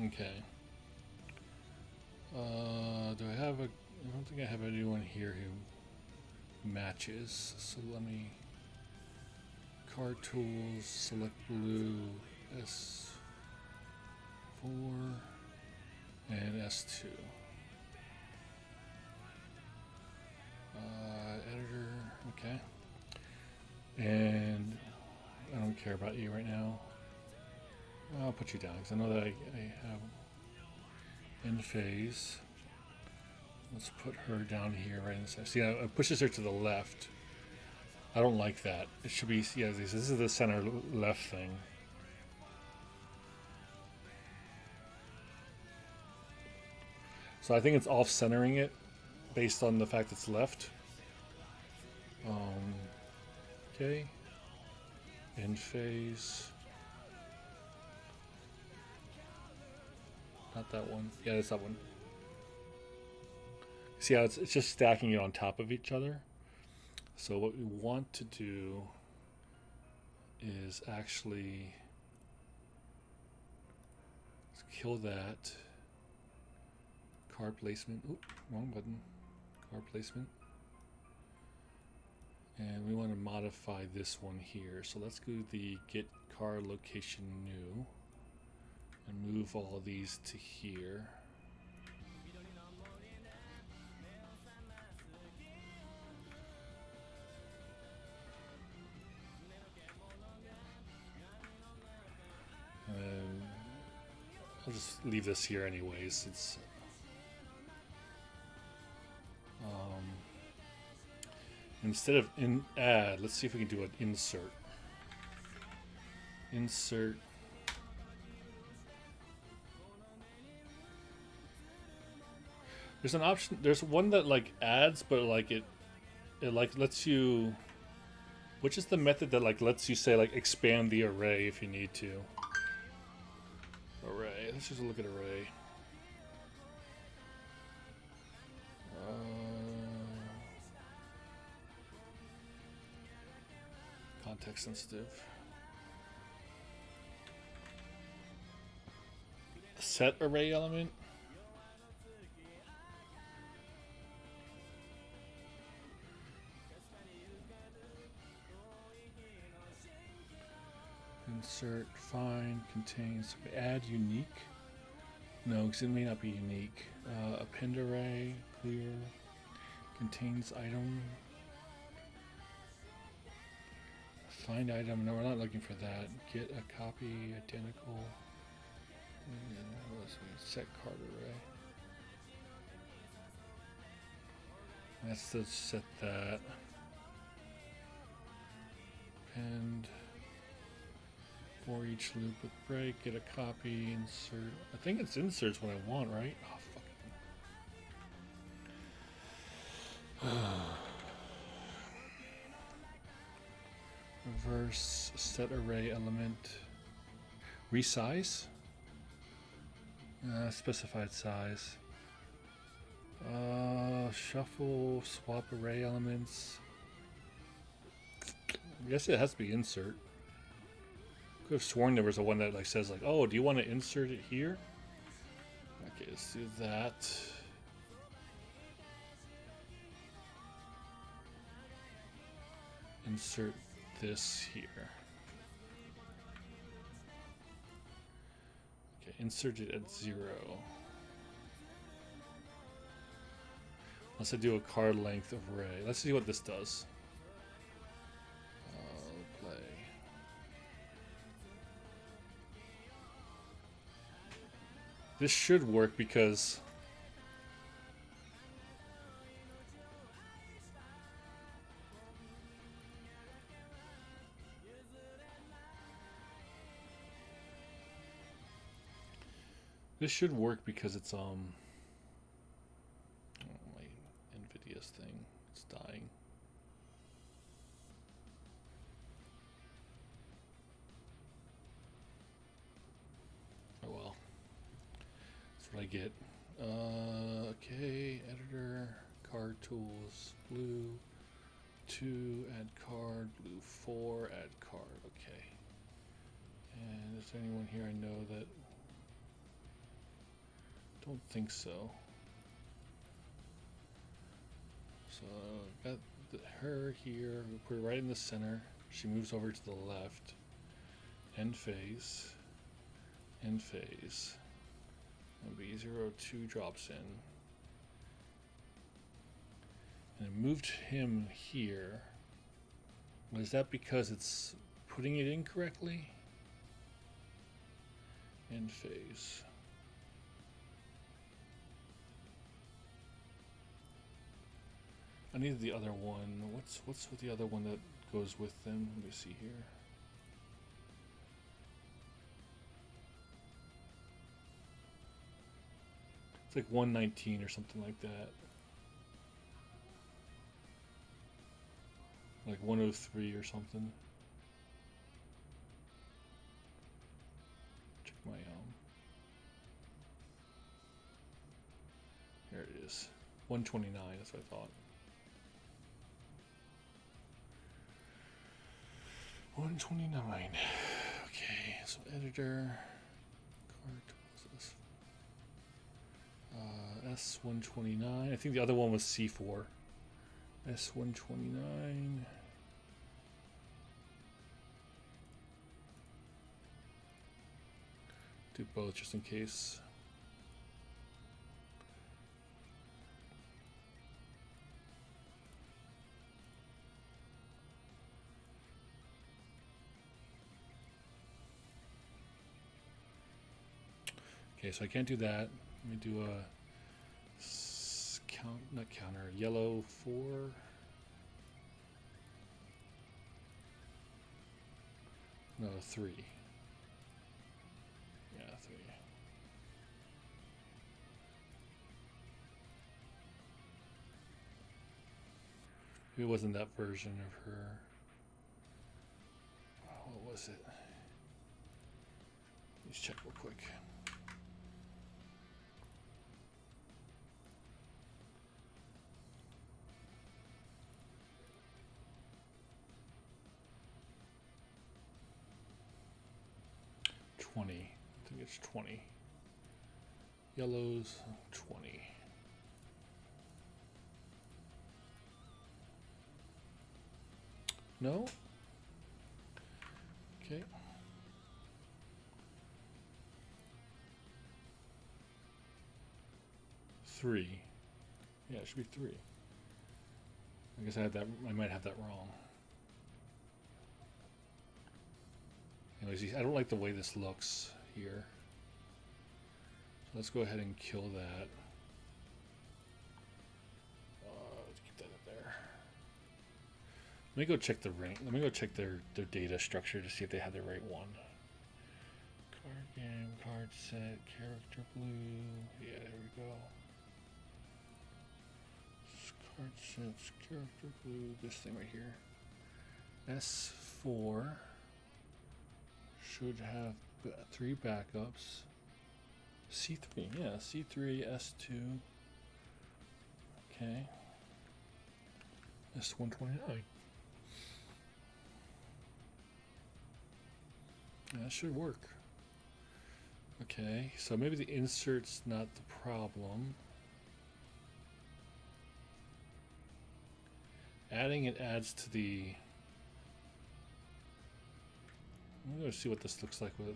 Okay. Do I have a... I don't think I have anyone here who matches. So let me... Card tools, select blue, S4, and S2. Editor, okay. And I don't care about you right now. I'll put you down because I know that I have in phase. Let's put her down here right in the center. See, it pushes her to the left. I don't like that. It should be, yeah, this is the center left thing. So I think it's off-centering it based on the fact it's left. Okay. In phase. Not that one. Yeah, it's that one. See how it's just stacking it on top of each other? So what we want to do is actually kill that. Card placement. Oop, wrong button. Card placement. And we want to modify this one here. So let's go to the get card location new and move all these to here. I'll just leave this here anyways. It's instead of add, let's see if we can do an insert. Insert. There's an option. There's one that like adds, but like it like lets you. Which is the method that like lets you say like expand the array if you need to. Array. Let's just look at array. Context sensitive. Set array element. Insert, find, contains, add unique. No, because it may not be unique. Append array, clear, contains item. Find item, no, we're not looking for that. Get a copy, identical. Let's see, set card array. Let's just set that. Append. For each loop with break, get a copy, insert. I think it's inserts what I want, right? Oh, fuck. Reverse set array element. Resize. Specified size. Shuffle, swap array elements. I guess it has to be insert. Could have sworn there was a one that like says like, oh, do you want to insert it here? Okay, let's do that. Insert this here. Okay, insert it at 0. Unless I do a card length array. Let's see what this does. Play. This should work because it's oh, my NVIDIA's thing, it's dying. Oh well, that's what I get. Okay, editor, card tools, blue 2, add card, blue 4, add card. Okay. And is there anyone here I know that? Don't think so. So got her here. We'll put her right in the center. She moves over to the left. End phase. End phase. And B02 drops in. And it moved him here. Was that because it's putting it in correctly? End phase. I need the other one. What's with the other one that goes with them? Let me see here. It's like 119 or something like that. Like 103 or something. Check my Here it is. 129, that's what I thought. 129. Okay, so editor, card tools, S129. I think the other one was C4. S129. Do both just in case. Okay, so I can't do that. Let me do a not counter, yellow 4. No, 3. Yeah, 3. It wasn't that version of her. What was it? Let's check real quick. I think it's 20. Yellows, 20. No? Okay. Three. Yeah, it should be 3. I guess I might have that wrong. Anyways, I don't like the way this looks here. So let's go ahead and kill that. Let's keep that up there. Let me go check the rank. Let me go check their data structure to see if they have the right one. Card game, card set, character blue. Yeah, there we go. Card sets, character blue. This thing right here. S4. Should have 3 backups. C3, yeah, C3, S2. Okay. S129. That should work. Okay, so maybe the insert's not the problem. Adding it adds to the... I'm going to see what this looks like with...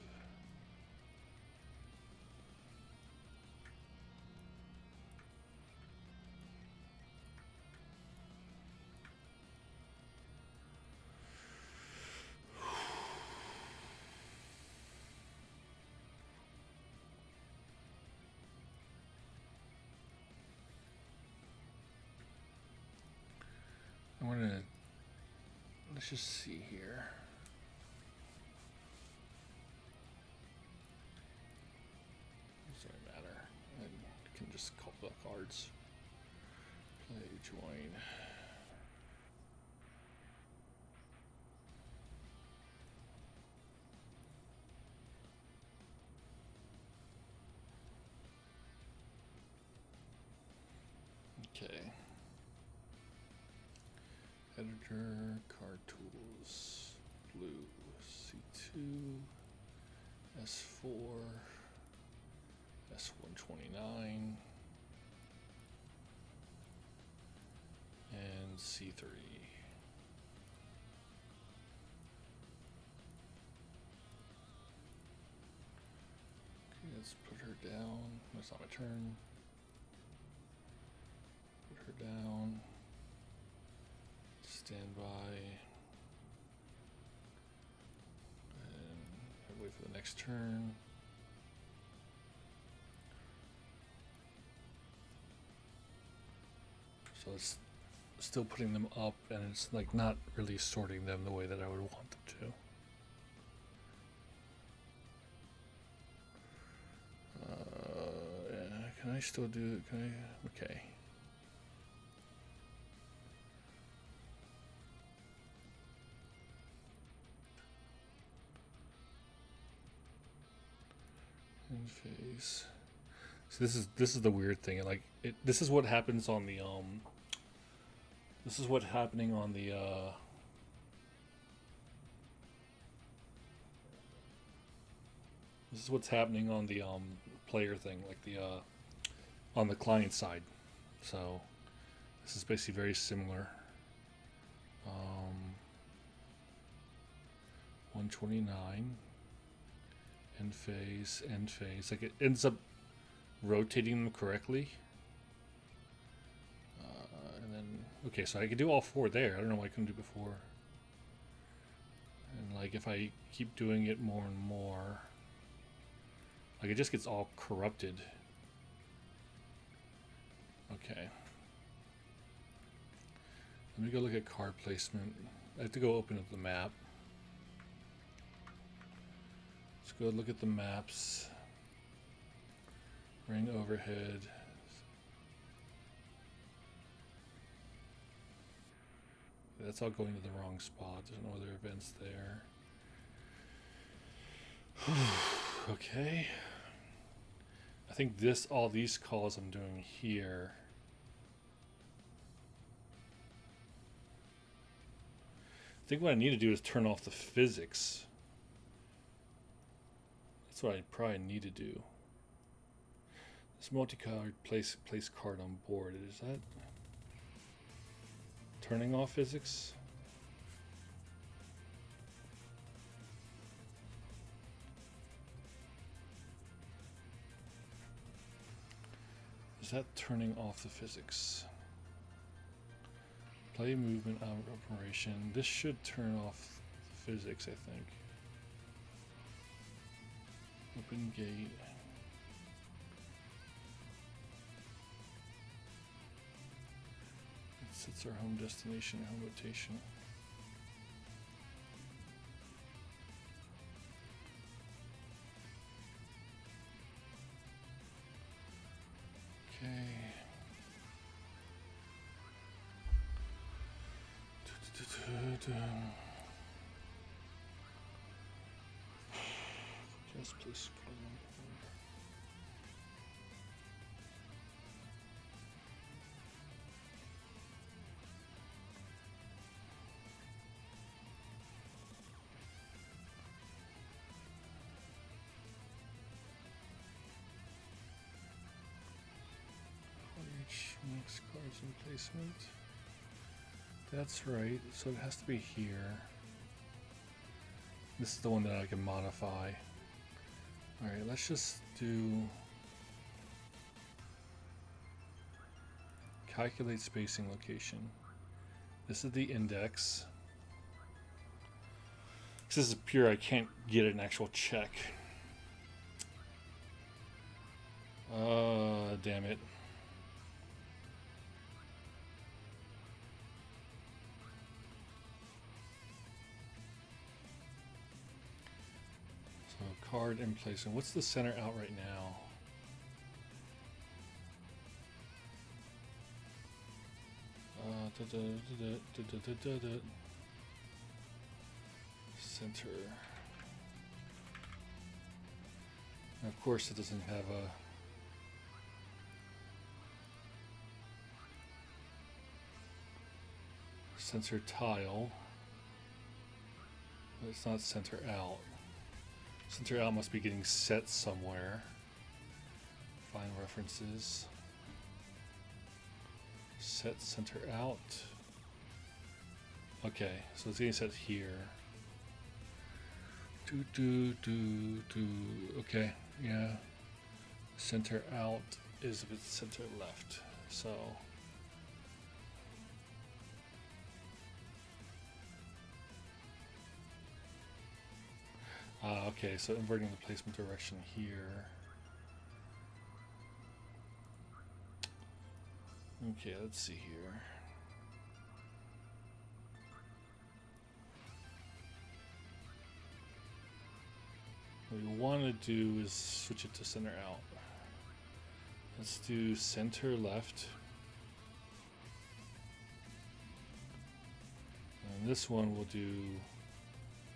I'm going to... Let's just see here. Doesn't really matter. I can just call the cards. Play, join. Okay. Editor, card tools, blue, C2, S4, S129, and C3. Okay, let's put her down. That's not my turn. Put her down. Stand by. And wait for the next turn. So it's still putting them up, and it's like not really sorting them the way that I would want them to. Can I still do it? Can I? Okay. In phase. So this is the weird thing. Like this is what happens on the This is what's happening on the This is what's happening on the player thing, like the on the client side. So this is basically very similar. 129. End phase, end phase. Like it ends up rotating them correctly. And then, okay, so I could do all four there. I don't know why I couldn't do before. And like if I keep doing it more and more, like it just gets all corrupted. Okay. Let me go look at card placement. I have to go open up the map. Let's go look at the maps. Ring overhead. That's all going to the wrong spot. There's no other events there. Okay. I think all these calls I'm doing here. I think what I need to do is turn off the physics. That's what I probably need to do. This multicolored place card on board. Is that turning off physics? Is that turning off the physics? Play movement operation. This should turn off the physics, I think. Open gate. It sets our home destination, home rotation. Okay. Just please. Origin placement. That's right. So it has to be here. This is the one that I can modify. Alright, let's just do calculate spacing location. This is the index. This is pure, I can't get an actual check. Damn it. So card in place. And what's the center out right now? Center. And of course, it doesn't have a center tile. But it's not center out. Center out must be getting set somewhere. Find references. Set center out. Okay, so it's getting set here. Okay, yeah. Center out is with center left. So okay, so inverting the placement direction here. Okay, let's see here. What we want to do is switch it to center out. Let's do center left. And this one we'll do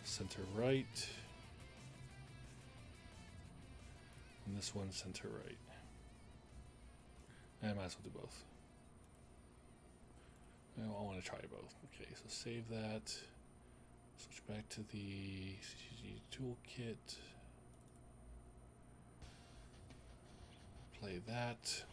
center right. And this one center right. And I might as well do both. I want to try both. Okay, so save that. Switch back to the CCG toolkit. Play that.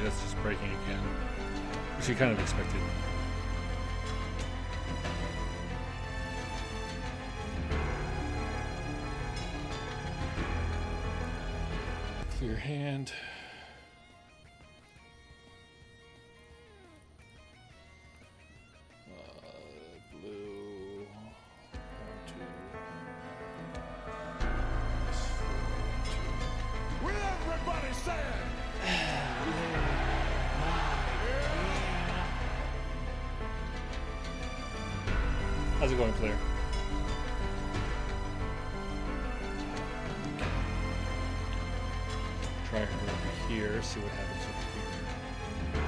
That's just breaking again, which you kind of expected. Clear hand. Blue. 1, 2. Will everybody say How's it going, Claire? Try her over here, see what happens over here.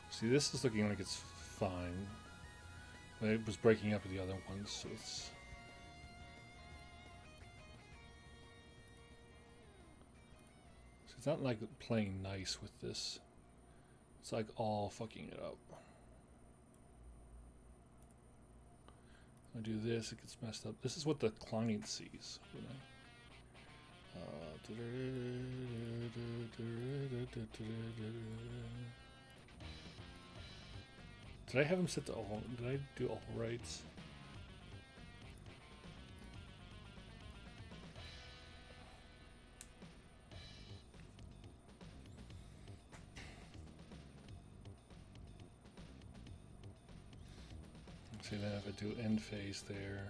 See, this is looking like it's fine. But it was breaking up with the other ones, so it's... It's not like playing nice with this. It's like all fucking it up. I do this, it gets messed up. This is what the client sees. Did I have him set to all? Did I do all rights? See, then if I do end phase there,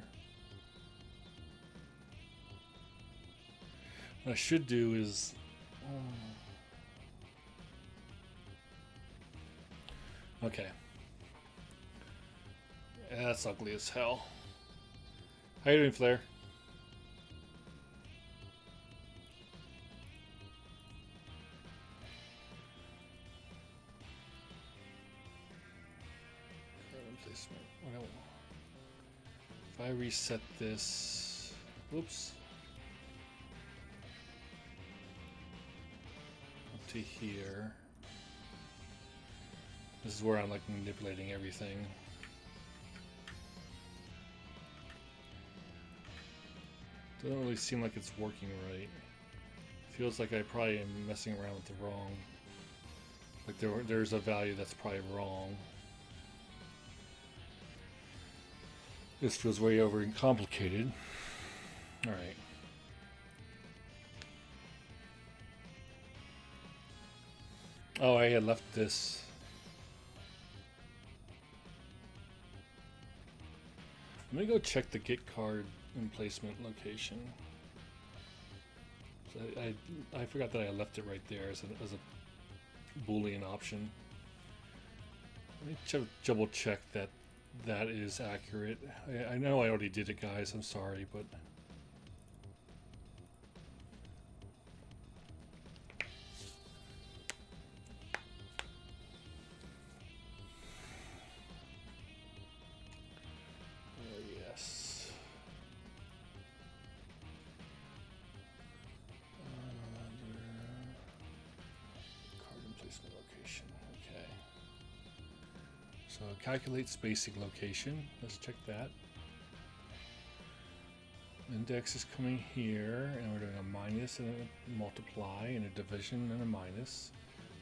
what I should do is, okay, yeah, that's ugly as hell. How you doing, Flair? If I reset this, whoops, up to here, this is where I'm like manipulating everything. Doesn't really seem like it's working right. Feels like I probably am messing around with the wrong, like there's a value that's probably wrong. This feels way over and complicated. All right. Oh, I had left this. Let me go check the get card emplacement location. So I forgot that I left it right there as a Boolean option. Let me double check that that is accurate. I know I already did it, guys. I'm sorry, but yes. Card emplacement location. Okay. So calculate spacing location. Let's check that. Index is coming here, and we're doing a minus and a multiply and a division and a minus.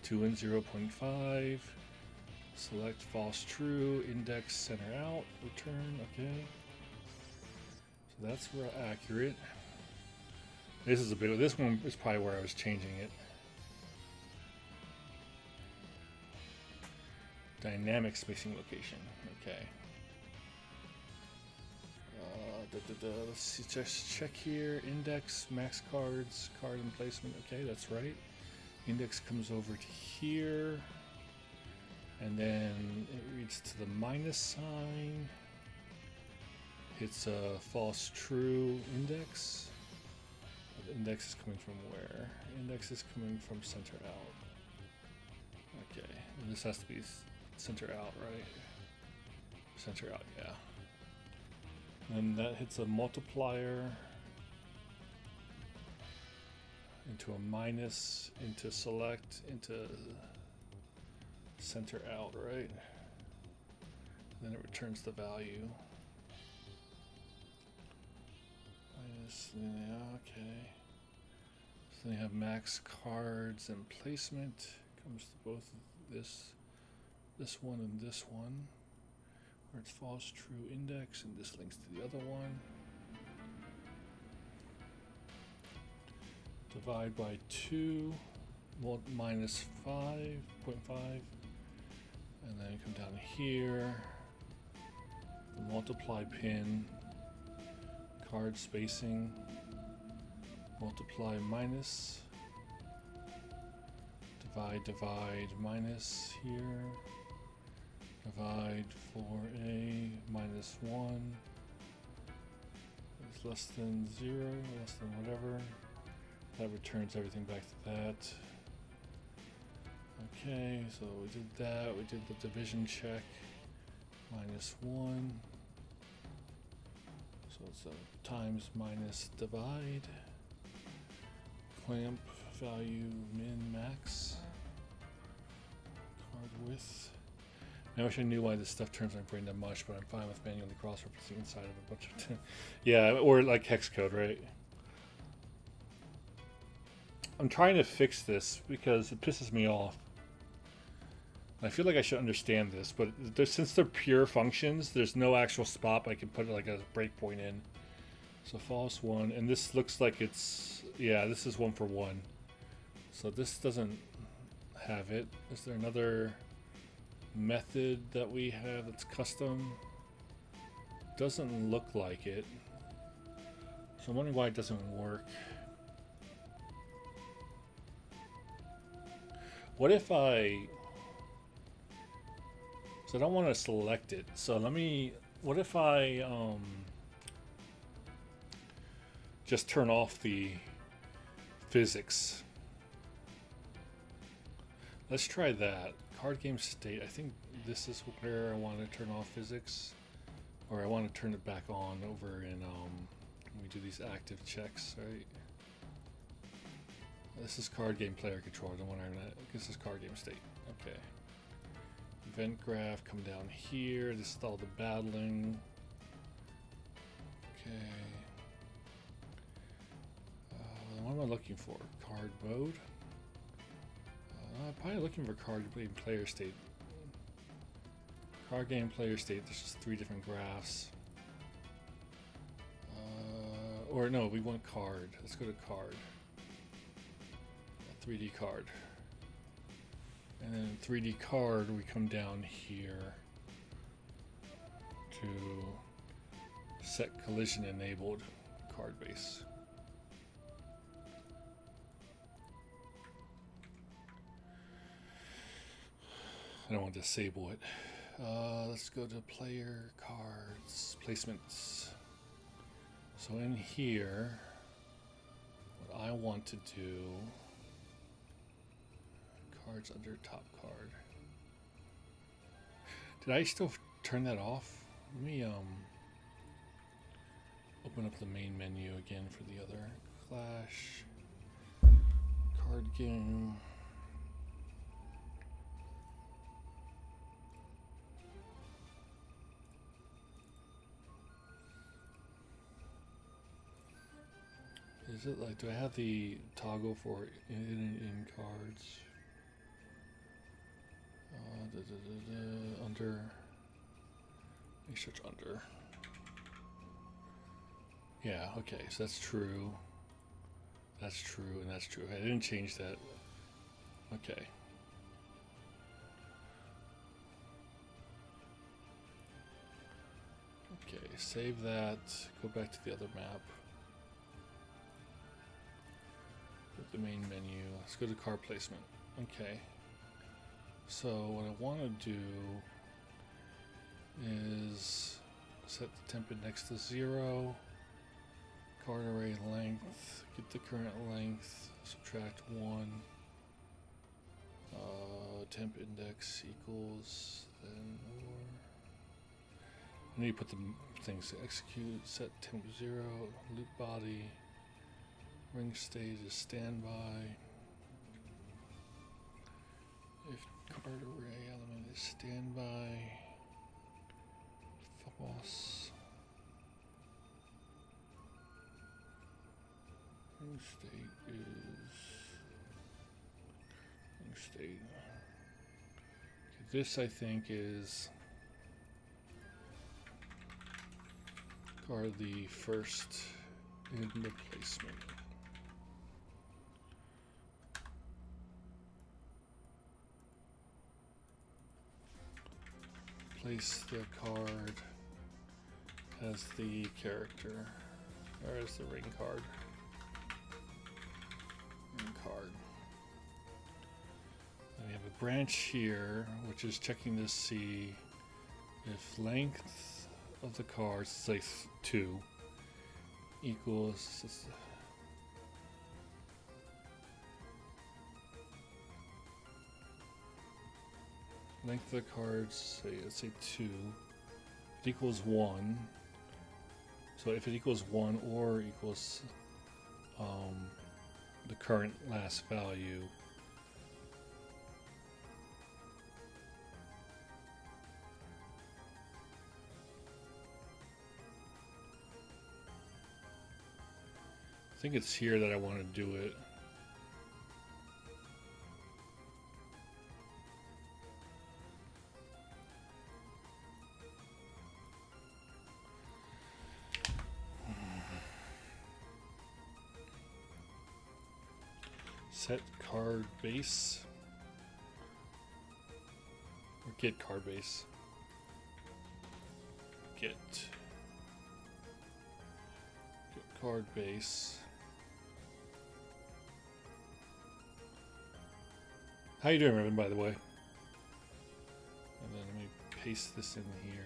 2 and 0.5. Select false true. Index center out. Return. Okay. So that's accurate. This is a bit. This one is probably where I was changing it. Dynamic spacing location. Okay. Let's see, just check here. Index, max cards, card emplacement. Okay, that's right. Index comes over to here, and then it reads to the minus sign. Hits a false true index. The index is coming from where? Index is coming from center out. Okay, and this has to be center out, right? Center out, yeah. And that hits a multiplier into a minus, into select, into center out, right? And then it returns the value. Minus, yeah, okay. So then you have max cards and placement. Comes to both this one and this one. Where it's false true index, and this links to the other one. Divide by 2, minus 5.5, and then come down here. The multiply pin, card spacing, multiply minus, divide minus here. Divide for a minus 1 is less than 0, less than whatever. That returns everything back to that. Okay, so we did that. We did the division check. Minus 1. So it's a times minus divide. Clamp value min max. Card width. I wish I knew why this stuff turns my brain that much, but I'm fine with manually cross-referencing inside of a bunch of... yeah, or like hex code, right? I'm trying to fix this because it pisses me off. I feel like I should understand this, but since they're pure functions, there's no actual spot I can put like a breakpoint in. So false 1, and this looks like it's... yeah, this is 1 for 1. So this doesn't have it. Is there another method that we have that's custom? Doesn't look like it. So I'm wondering why it doesn't work. What if I... so I don't want to select it. So let me... what if I just turn off the physics? Let's try that. Card game state. I think this is where I want to turn off physics. Or I want to turn it back on over in when we do these active checks, right? This is card game player control. I don't want to... this is card game state. Okay. Event graph, come down here. This is all the battling. Okay. What am I looking for? Card mode? I'm probably looking for card game player state. Card game player state, there's just 3 different graphs. Or no, we want card. Let's go to card. 3D card. And then 3D card, we come down here to set collision enabled card base. I don't want to disable it. Let's go to player cards, placements. So in here, what I want to do, cards under top card. Did I still turn that off? Let me open up the main menu again for the other Clash card game. Is it like, do I have the toggle for in cards? Under. Let me search under. Yeah, okay, so that's true. That's true, and that's true. I didn't change that. Okay. Okay, save that. Go back to the other map. The main menu. Let's go to card placement. Okay. So what I want to do is set the temp index to 0. Card array length. Get the current length. Subtract 1. Temp index equals then or. I need to put the things to execute. Set temp 0. Loop body. Ring state is standby. If card array element is standby, false. Ring state is ring state. Okay, this I think is card the first in the placement. Place the card as the character, or as the ring card. Ring card. And we have a branch here, which is checking to see if length of the card, say 2, equals. Length of the cards, let's say 2, it equals 1. So if it equals 1 or equals the current last value, think it's here that I want to do it. Set card base. Or get card base. Get card base. How you doing, Raven, by the way? And then let me paste this in here.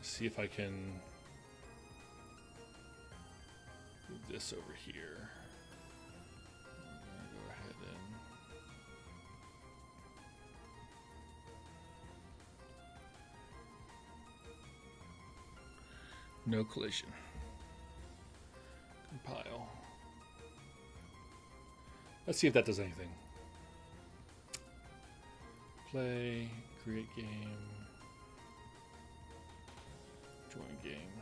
See if I can move this over here. I'm gonna go ahead and no collision. Compile. Let's see if that does anything. Play, create game, join game.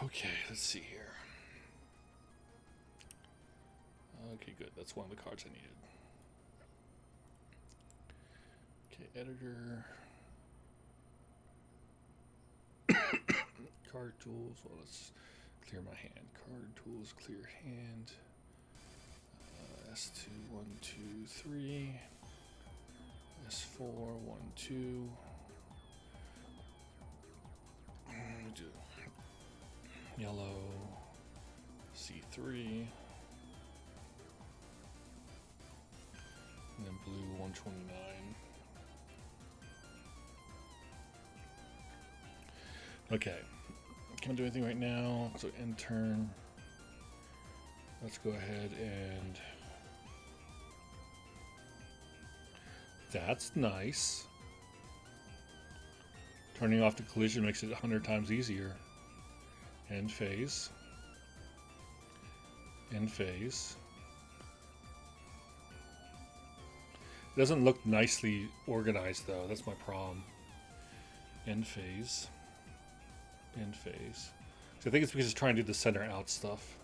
Okay, let's see here. Okay, good. That's one of the cards I needed. Okay, editor. Card tools. Well, let's clear my hand. Card tools, clear hand. S2, 1, 2, 3. S4, 1, 2. Do yellow, C3, and then blue 129. Okay, can't do anything right now, so end turn. Let's go ahead and that's nice. Turning off the collision makes it 100 times easier. End phase. End phase. It doesn't look nicely organized though, that's my problem. End phase. End phase. So I think it's because it's trying to do the center out stuff.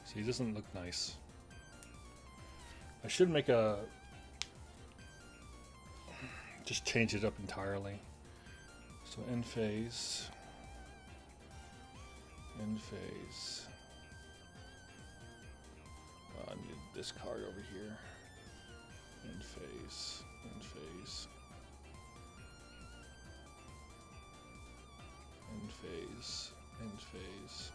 See, it doesn't look nice. I should make a... just change it up entirely. So end phase. End phase. I need this card over here. End phase. End phase. End phase. End phase.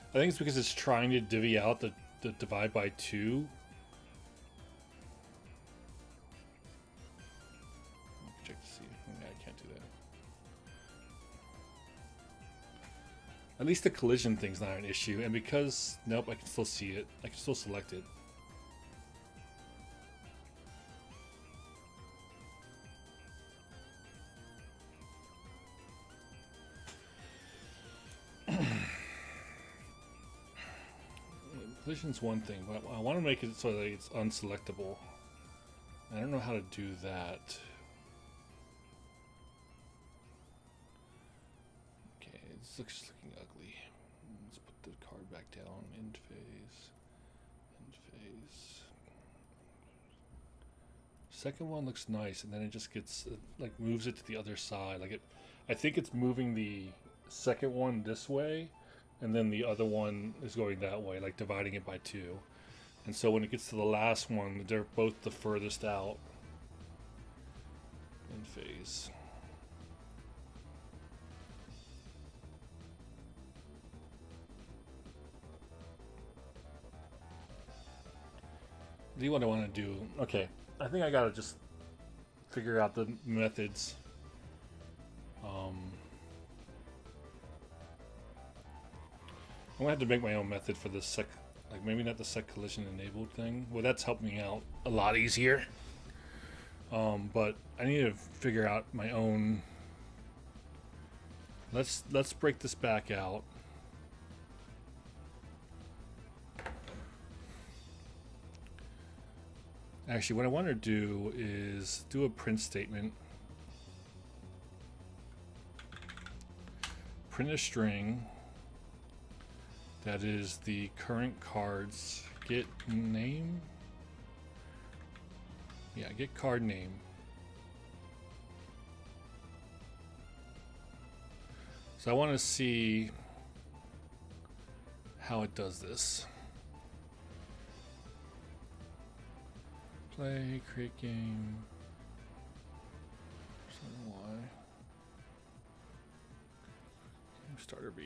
I think it's because it's trying to divvy out the divide by 2. Check to see. Yeah, I can't do that. At least the collision thing's not an issue, and because nope, I can still see it. I can still select it. Collision's one thing, but I want to make it so that it's unselectable. I don't know how to do that. Okay, it's looking ugly. Let's put the card back down. End phase. End phase. Second one looks nice, and then it just gets like moves it to the other side. Like it, I think it's moving the second one this way. And then the other one is going that way, like dividing it by 2. And so when it gets to the last one, they're both the furthest out in phase. See what I want to do. Okay, I think I gotta just figure out the methods. I'm gonna have to make my own method for this like maybe not the set collision enabled thing. Well, that's helped me out a lot easier. But I need to figure out my own Let's break this back out. Actually, what I want to do is do a print statement. Print a string that is the current card's get name. Yeah, get card name. So I want to see how it does this. Play, create game. Why? Starter B.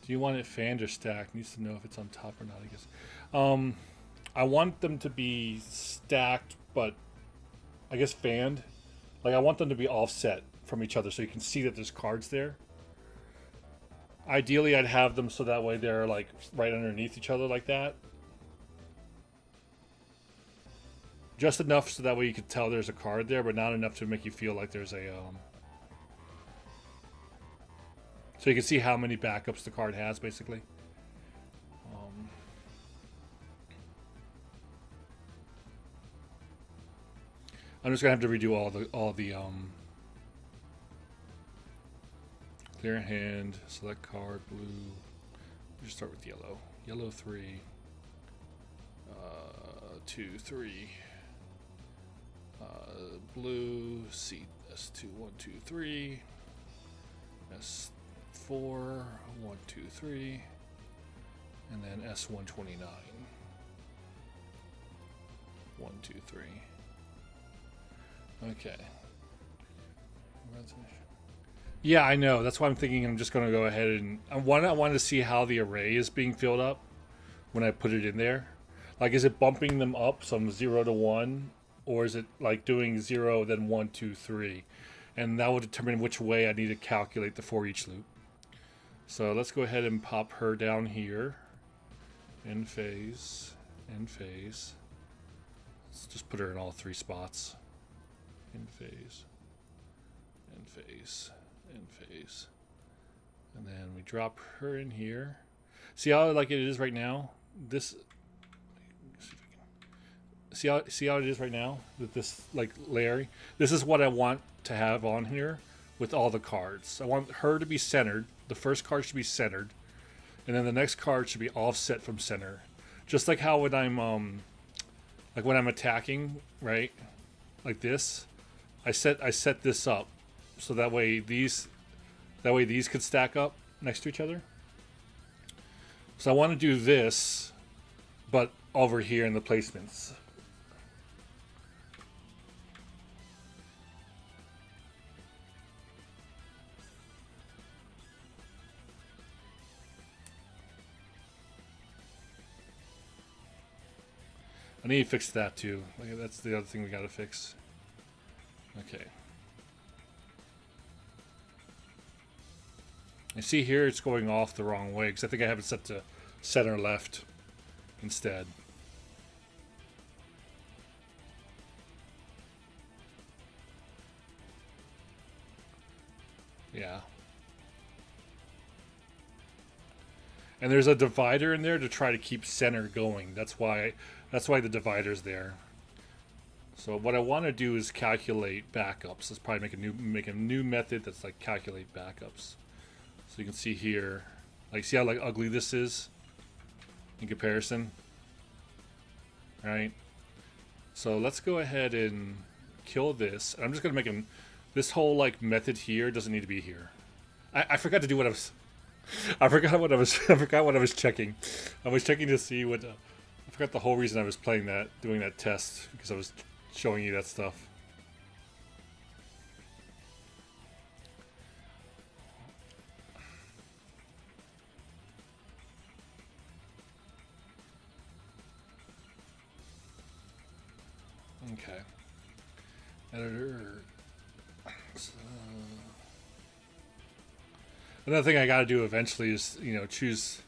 Do you want it fanned or stacked? Needs to know if it's on top or not, I guess. I want them to be stacked, but I guess fanned. Like I want them to be offset from each other so you can see that there's cards there. Ideally, I'd have them so that way they're like right underneath each other like that. Just enough so that way you can tell there's a card there, but not enough to make you feel like there's a... So you can see how many backups the card has, basically. I'm just gonna have to redo all the clear hand, select card, blue. Just start with yellow. Yellow 3, 2, 3. Blue, C, S2, 1, 2, 3. S4, 1, 2, 3. And then S129. 1, 2, 3. Okay. Yeah, I know. That's why I'm thinking I'm just going to go ahead and... I wanted to see how the array is being filled up when I put it in there. Like, is it bumping them up from 0 to 1? Or is it like doing 0, then 1, 2, 3? And that will determine which way I need to calculate the for each loop. So let's go ahead and pop her down here. In phase. In phase. Let's just put her in all 3 spots. In phase. In phase. In phase. And then we drop her in here. See how like it is right now? This... See how it is right now with this like layering? This is what I want to have on here with all the cards. I want her to be centered. The first card should be centered, and then the next card should be offset from center. Just like how when I'm attacking, right? Like this, I set this up so that way these could stack up next to each other. So I want to do this, but over here in the placements. I need to fix that too. Like, that's the other thing we gotta fix. Okay. You see here it's going off the wrong way because I think I have it set to center left instead. Yeah. And there's a divider in there to try to keep center going. That's why the divider's there. So what I want to do is calculate backups. Let's probably make a new method that's like calculate backups. So you can see here, like see how like ugly this is in comparison. All right. So let's go ahead and kill this. I'm just gonna make him. This whole like method here doesn't need to be here. I forgot to do what I was. I forgot what I was checking. I was checking to see what. I forgot the whole reason I was doing that test because I was showing you that stuff. Okay. Editor. So, another thing I got to do eventually is, choose.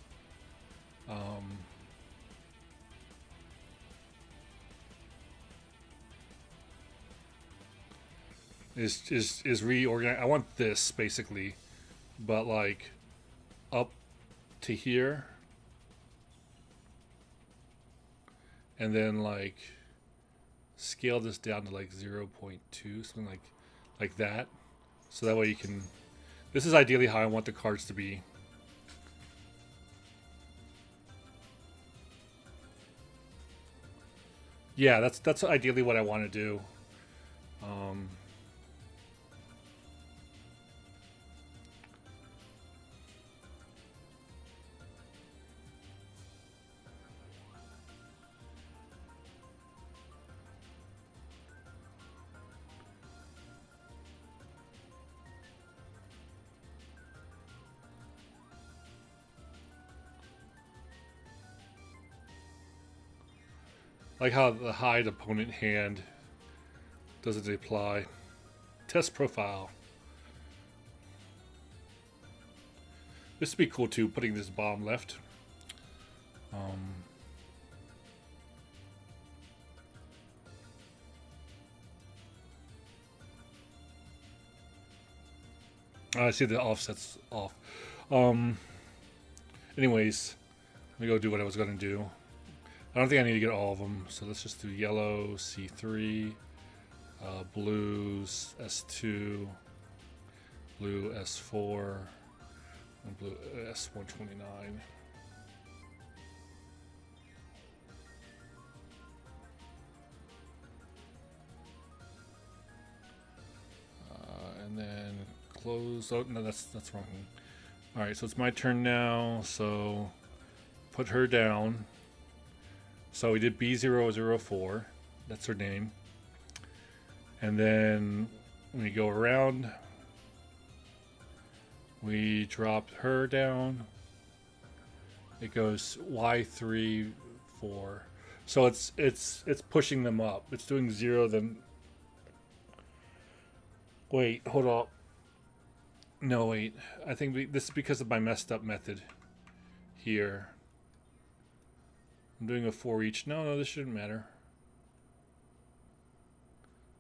is reorganized. I want this basically, but like up to here, and then like scale this down to like 0.2, something like that. So that way you can. This is ideally how I want the cards to be. Yeah, that's ideally what I want to do. Like how the hide opponent hand doesn't apply. Test profile. This would be cool too, putting this bomb left. I see the offset's off. Anyways, let me go do what I was going to do. I don't think I need to get all of them, so let's just do yellow, C3, blues, S2, blue, S4, and blue, S129. And then close. Oh no, that's wrong. All right, so it's my turn now. So put her down. So we did B004. That's her name. And then when we go around, we drop her down. It goes Y3, 4. So it's pushing them up. It's doing 0 then. Wait, hold up. No, wait. I think this is because of my messed up method here. I'm doing a 4 each. No, this shouldn't matter.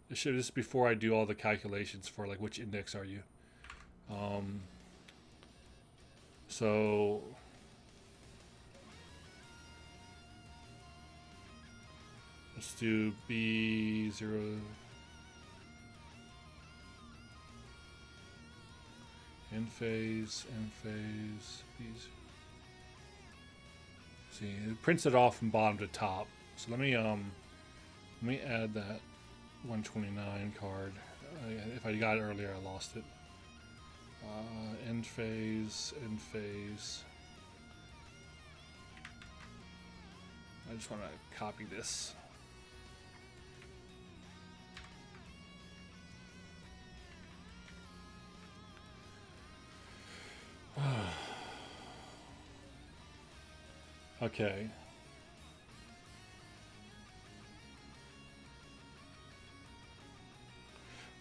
This is before I do all the calculations for like which index are you. So let's do B0. End phase, B's. See, it prints it off from bottom to top. So let me add that 129 card. If I got it earlier, I lost it. End phase. I just want to copy this. Okay.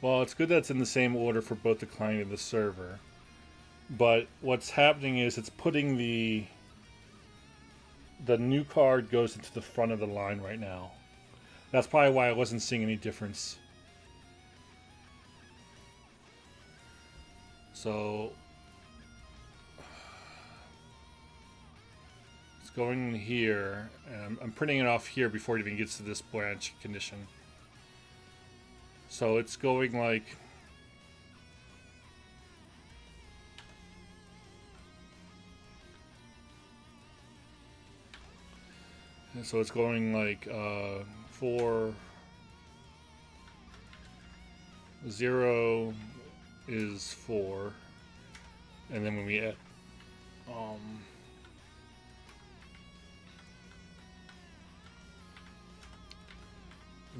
Well, it's good that it's in the same order for both the client and the server. But what's happening is it's putting the new card goes into the front of the line right now. That's probably why I wasn't seeing any difference. So it's going in here, and I'm printing it off here before it even gets to this branch condition. So it's going like so it's going like 4 0 is 4, and then when we add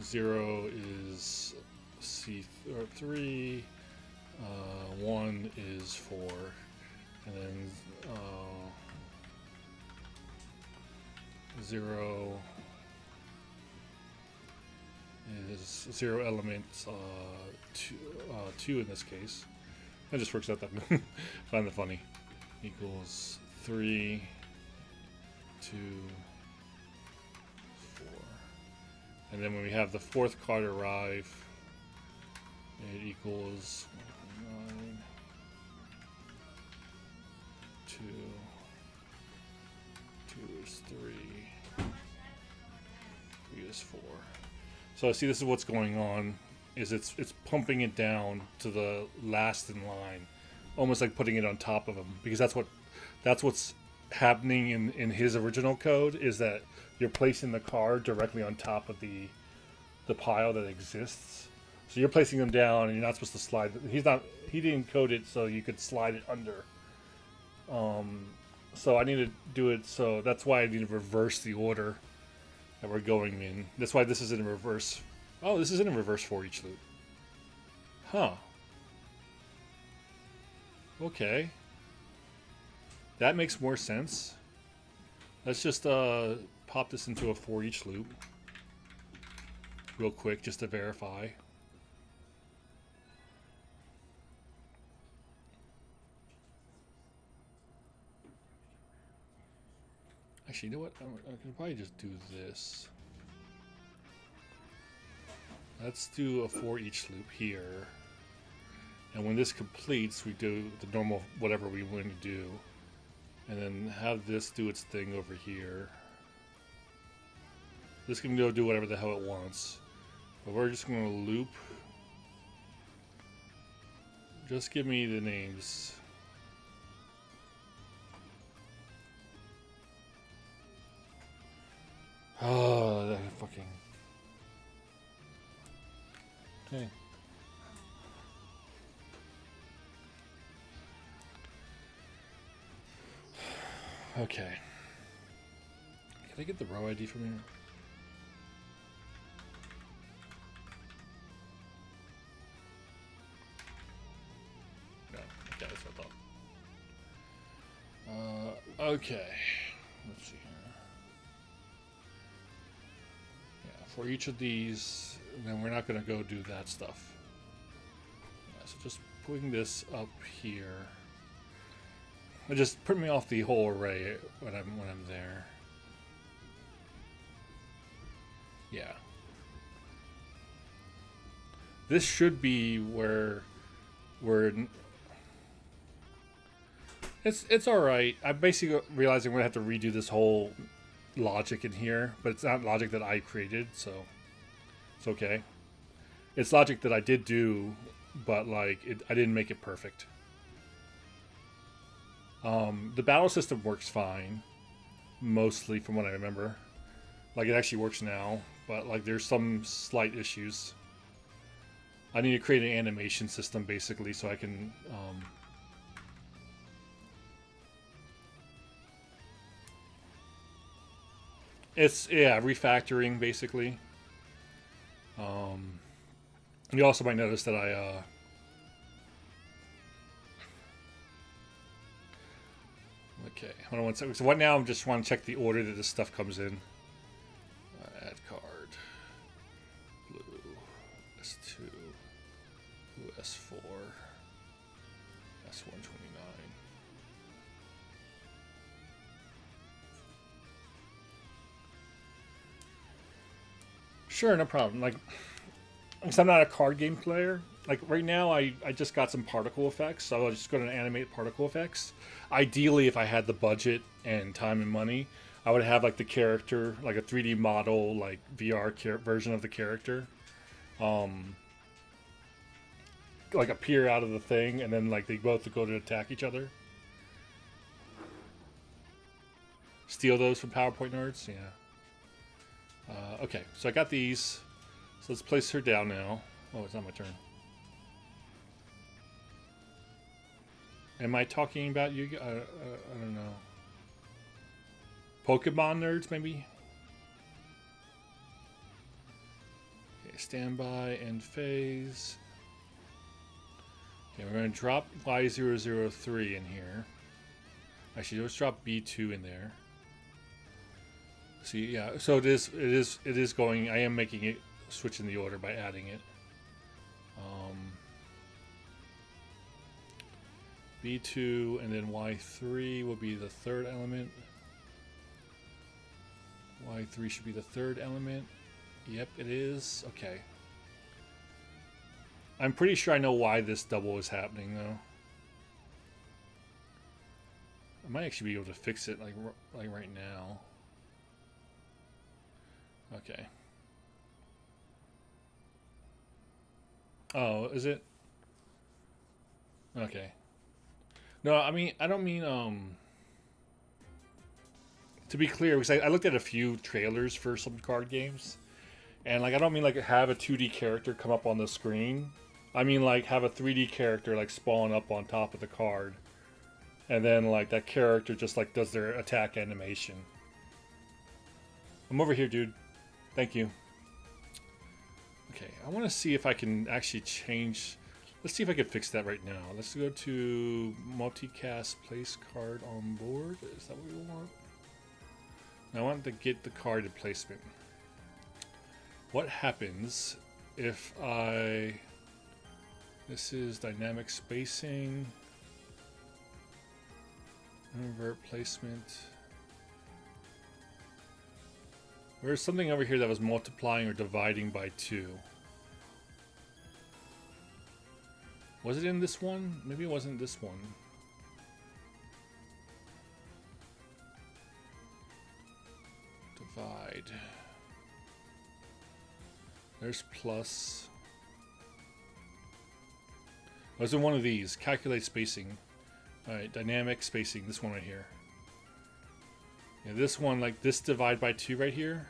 0 is C3, 1 is 4, and then 0 is 0 elements, 2 in this case. That just works out that find that funny. Equals 3, 2, 4. And then when we have the fourth card arrive, It equals 9, 2, 2 is 3, 3 is 4. So I see this is what's going on, is it's pumping it down to the last in line, almost like putting it on top of him, because that's what's happening in his original code, is that you're placing the card directly on top of the pile that exists. So you're placing them down, and you're not supposed to slide. He didn't code it so you could slide it under. So I need to do it, so that's why I need to reverse the order that we're going in. That's why this is in reverse. Oh, this is in reverse for each loop. Huh. Okay. That makes more sense. Let's just pop this into a for each loop real quick just to verify. Actually, you know what? I can probably just do this. Let's do a for each loop here. And when this completes, we do the normal whatever we want to do. And then have this do its thing over here. This can go do whatever the hell it wants. But we're just going to loop. Just give me the names. Oh, that fucking... Okay. Okay. Can I get the row ID from here? No. Okay, that's what I thought. Okay. Let's see here. Yeah, for each of these, then we're not going to go do that stuff. Yeah, so just putting this up here. It just put me off the whole array when I'm there. Yeah. This should be where it's all right. I'm basically realizing I'm gonna have to redo this whole logic in here, but it's not logic that I created, so it's okay. It's logic that I did do, but like I didn't make it perfect. The battle system works fine, mostly from what I remember. Like it actually works now, but like there's some slight issues. I need to create an animation system basically so I can it's refactoring basically. You also might notice that I okay, hold on one second. So what now? I'm just want to check the order that this stuff comes in. Add card. Blue. S2. Blue S4. S129. Sure, no problem. Like, because I'm not a card game player. Like right now, I just got some particle effects, so I'm just going to animate particle effects. Ideally, if I had the budget and time and money, I would have like the character, like a 3D model, like VR version of the character, like appear out of the thing, and then like they both go to attack each other. Steal those from PowerPoint nerds, yeah. Okay, so I got these. So let's place her down now. Oh, it's not my turn. Am I talking about you? I don't know. Pokemon nerds, maybe? Okay, standby and phase. Okay, we're going to drop Y003 in here. Actually, let's drop B2 in there. See, yeah, so it is going, I am making it switch in the order by adding it. B2 and then Y3 will be the third element. Y3 should be the third element. Yep, it is. Okay. I'm pretty sure I know why this double is happening, though. I might actually be able to fix it, like right now. Okay. Oh, is it? Okay. No, I mean, I don't mean, to be clear, because I looked at a few trailers for some card games, and like I don't mean like have a 2D character come up on the screen. I mean like have a 3D character like spawn up on top of the card, and then like that character just like does their attack animation. I'm over here, dude. Thank you. Okay, I want to see if I can actually change. Let's see if I can fix that right now. Let's go to multicast place card on board. Is that what we want? I want to get the card placement. What happens if I... This is dynamic spacing. Invert placement. There's something over here that was multiplying or dividing by 2. Was it in this one? Maybe it wasn't this one. Divide. There's plus. Was it one of these? Calculate spacing. Alright, dynamic spacing. This one right here. Yeah, this one, like this divide by 2 right here.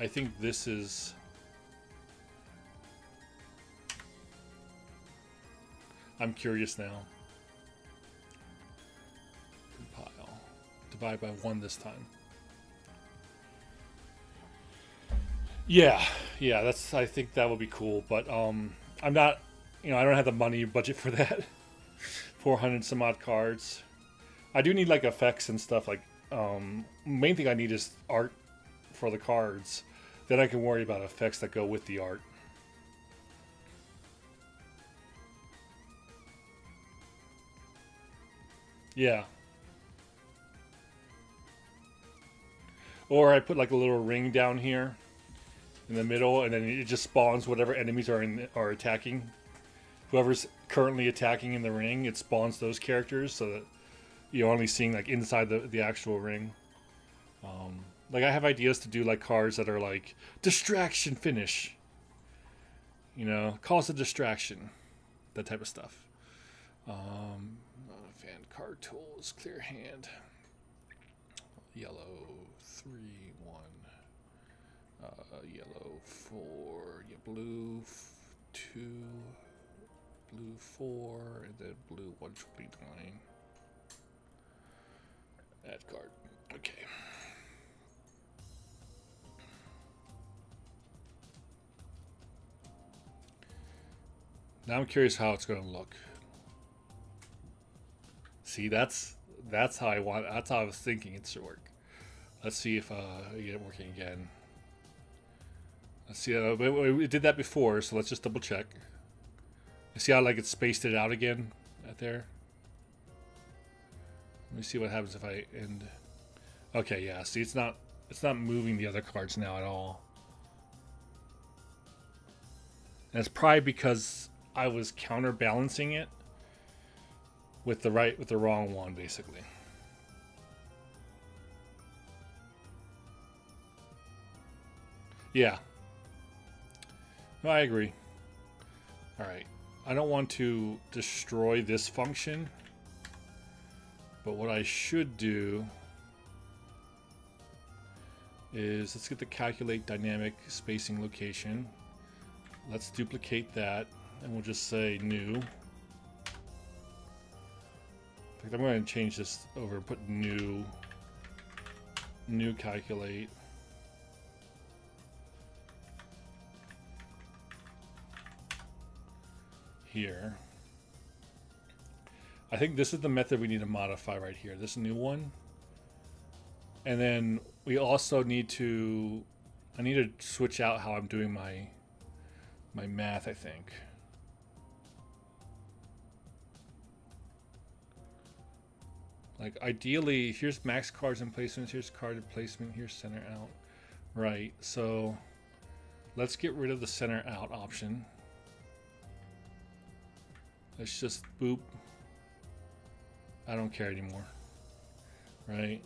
I think this is... I'm curious now. Compile. Divide by 1 this time. Yeah, that's. I think that would be cool, but I'm not. I don't have the money budget for that. 400 some odd cards. I do need like effects and stuff. Like, main thing I need is art for the cards. Then I can worry about effects that go with the art. Yeah. Or I put like a little ring down here in the middle, and then it just spawns whatever enemies are attacking. Whoever's currently attacking in the ring, it spawns those characters, so that you're only seeing like inside the actual ring. Like I have ideas to do like cards that are like distraction finish. Cause a distraction, that type of stuff. Fan card tools, clear hand. Yellow 3 1. Yellow 4. Yeah, blue 2. Blue 4, and then blue 129. Add card. Okay. Now I'm curious how it's going to look. See, that's how I want. That's how I was thinking it should work. Let's see if I get it working again. Let's see. We did that before, so let's just double check. You see how like it spaced it out again right there? Let me see what happens if I end. Okay, yeah. See, it's not moving the other cards now at all. And it's probably because I was counterbalancing it with the wrong one, basically. Yeah. No, I agree. All right. I don't want to destroy this function, but what I should do is let's get the calculate dynamic spacing location. Let's duplicate that, and we'll just say new. In fact, I'm going to change this over and put new calculate. Here. I think this is the method we need to modify right here, this new one. And then we also need to, I need to switch out how I'm doing my math, I think. Like ideally, here's max cards and placements, here's card placement, here's center out. Right, so let's get rid of the center out option. Let's just boop. I don't care anymore, right?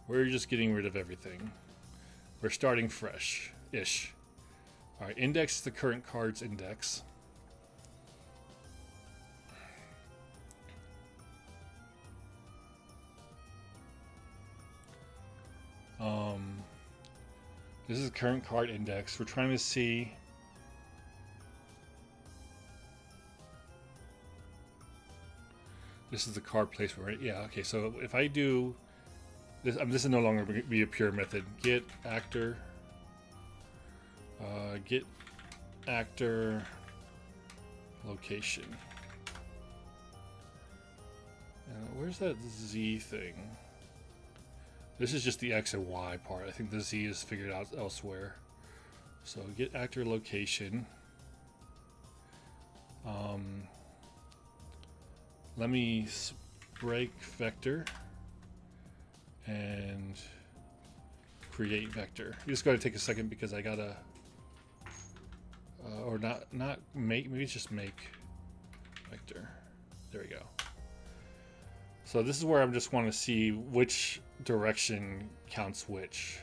We're just getting rid of everything. We're starting fresh-ish. All right, index is the current card's index. This is the current card index. We're trying to see. This is the card placement, right? Yeah. Okay. So if I do this, this is no longer be a pure method. Get actor. Get actor location. Where's that Z thing? This is just the X and Y part. I think the Z is figured out elsewhere. So get actor location. Let me break vector and create vector. You just got to take a second because I gotta, or not make. Maybe it's just make vector. There we go. So this is where I just want to see which direction counts which.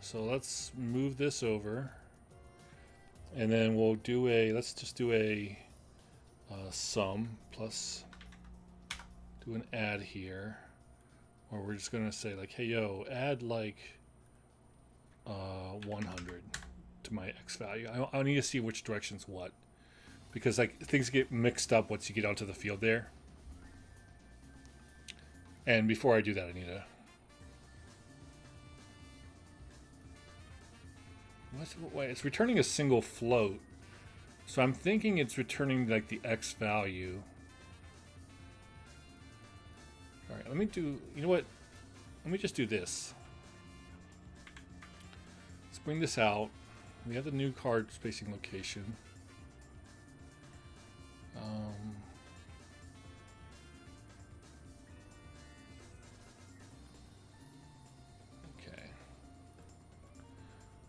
So let's move this over, and then we'll do a. Let's just do a sum plus. Do an add here, or we're just gonna say like, hey yo, add like 100 to my x value. I need to see which direction's what, because like things get mixed up once you get onto the field there. And before I do that, I need to. Wait, it's returning a single float, so I'm thinking it's returning like the x value. All right, let me do. You know what? Let me just do this. Let's bring this out. We have the new card spacing location. Okay.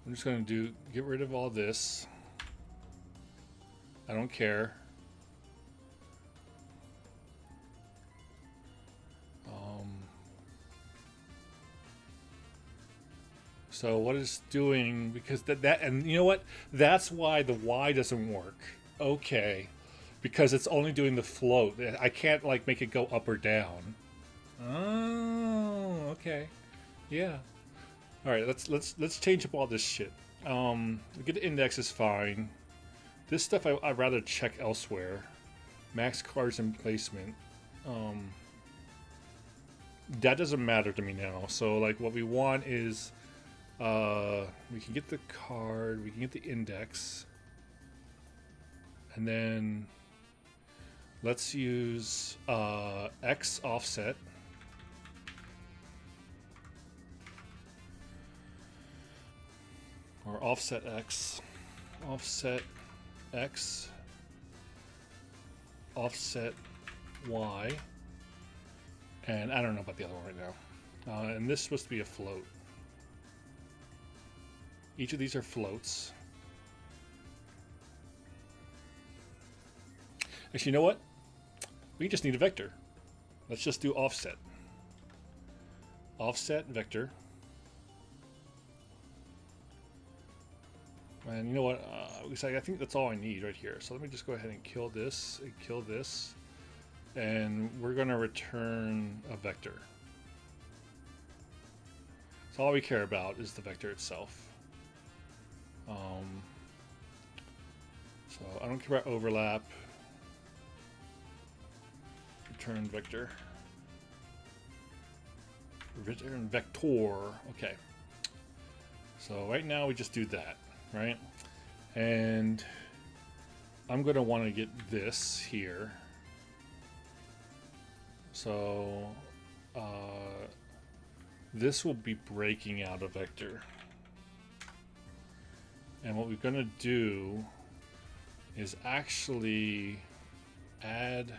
I'm just going to get rid of all this. I don't care. So what it's doing, because that and you know what? That's why the Y doesn't work. Okay. Because it's only doing the float. I can't like make it go up or down. Oh, okay. Yeah. All right, let's change up all this shit. Get index is fine. This stuff I'd rather check elsewhere. Max cards and placement. That doesn't matter to me now. So like what we want is we can get the card, we can get the index, and then let's use X offset. Or offset X, offset X, offset Y, and I don't know about the other one right now. And this is supposed to be a float. Each of these are floats. Actually, you know what? We just need a vector. Let's just do offset. Offset vector. And you know what? I think that's all I need right here. So let me just go ahead and kill this and kill this. And we're going to return a vector. So all we care about is the vector itself. So I don't care about overlap. Return vector. Return vector. Okay. So right now we just do that, right? And I'm going to want to get this here. So this will be breaking out a vector. And what we're going to do is actually add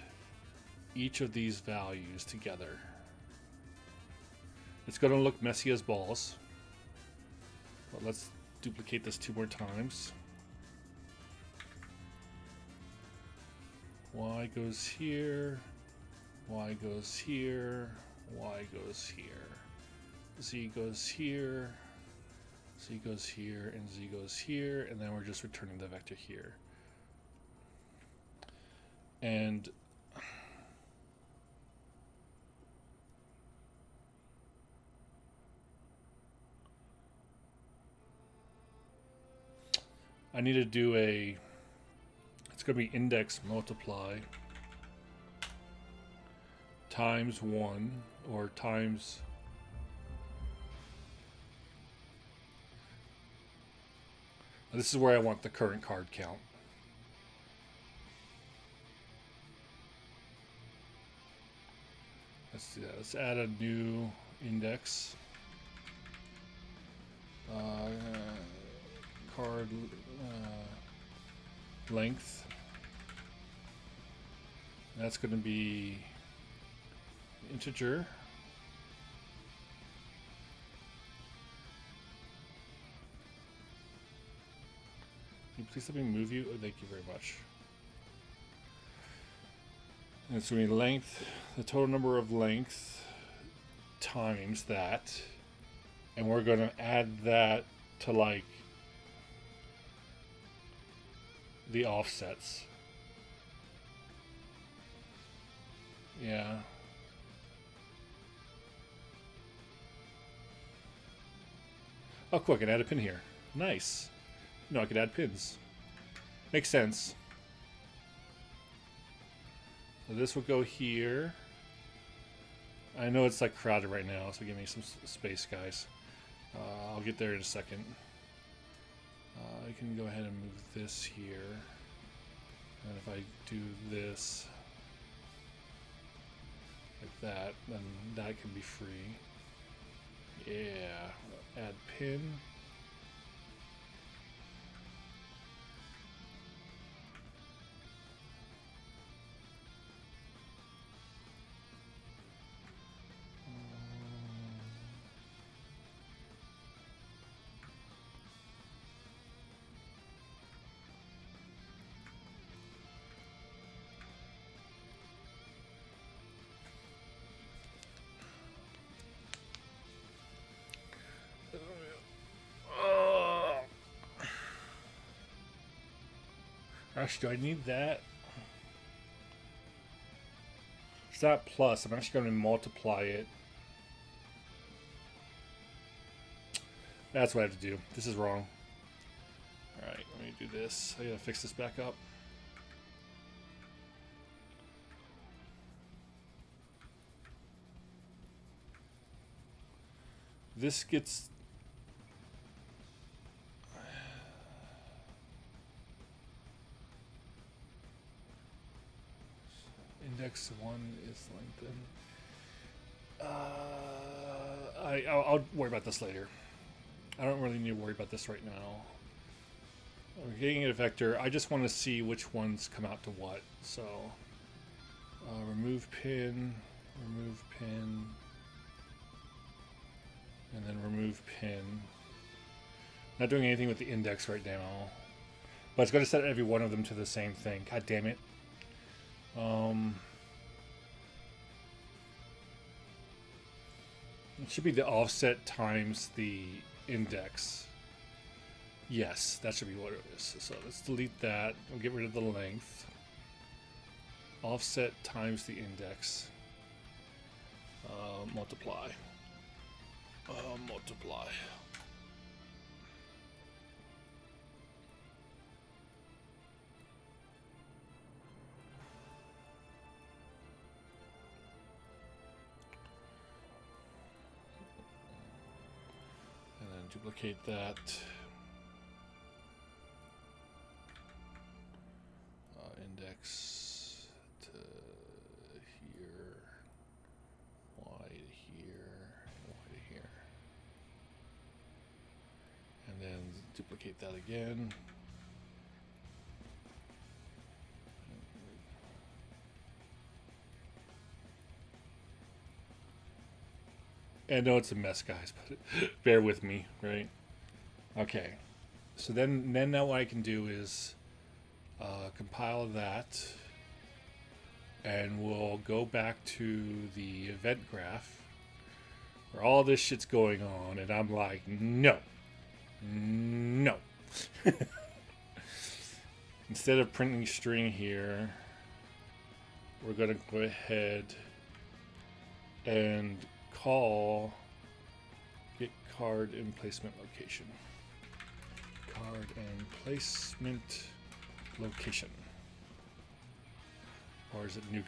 each of these values together. It's going to look messy as balls. But let's duplicate this 2 more times. Y goes here, Y goes here, Y goes here, Z goes here, Z goes here, and Z goes here, and then we're just returning the vector here. And I need to do it's going to be index multiply times 1 or times this is where I want the current card count. Let's do that. Let's add a new index. Card length. That's going to be integer. Can you please let me move you? Oh, thank you very much. And it's going to be length, the total number of length times that. And we're going to add that to like the offsets. Yeah. Oh, cool, I can add a pin here. Nice. No, I could add pins. Makes sense. So this will go here. I know it's like crowded right now, so give me some space, guys. I'll get there in a second. I can go ahead and move this here. And if I do this like that, then that can be free. Yeah. Add pin. Gosh, do I need that? It's not plus. I'm actually going to multiply it. That's what I have to do. This is wrong. Alright, let me do this. I gotta fix this back up. This gets... Index 1 is lengthened. I'll worry about this later. I don't really need to worry about this right now. We're getting a vector. I just want to see which ones come out to what. So remove pin, and then remove pin. Not doing anything with the index right now, but it's going to set every one of them to the same thing. God damn it. It should be the offset times the index. Yes, that should be what it is. So let's delete that. We'll get rid of the length. Offset times the index. Multiply. Multiply. Duplicate that. Index to here, Y to here, Y to here. And then duplicate that again. I know it's a mess, guys, but bear with me, right? Okay. So then now what I can do is compile that and we'll go back to the event graph where all this shit's going on, and I'm like, no. Instead of printing string here, we're going to go ahead and call get card and placement location. Card and placement location. Or is it new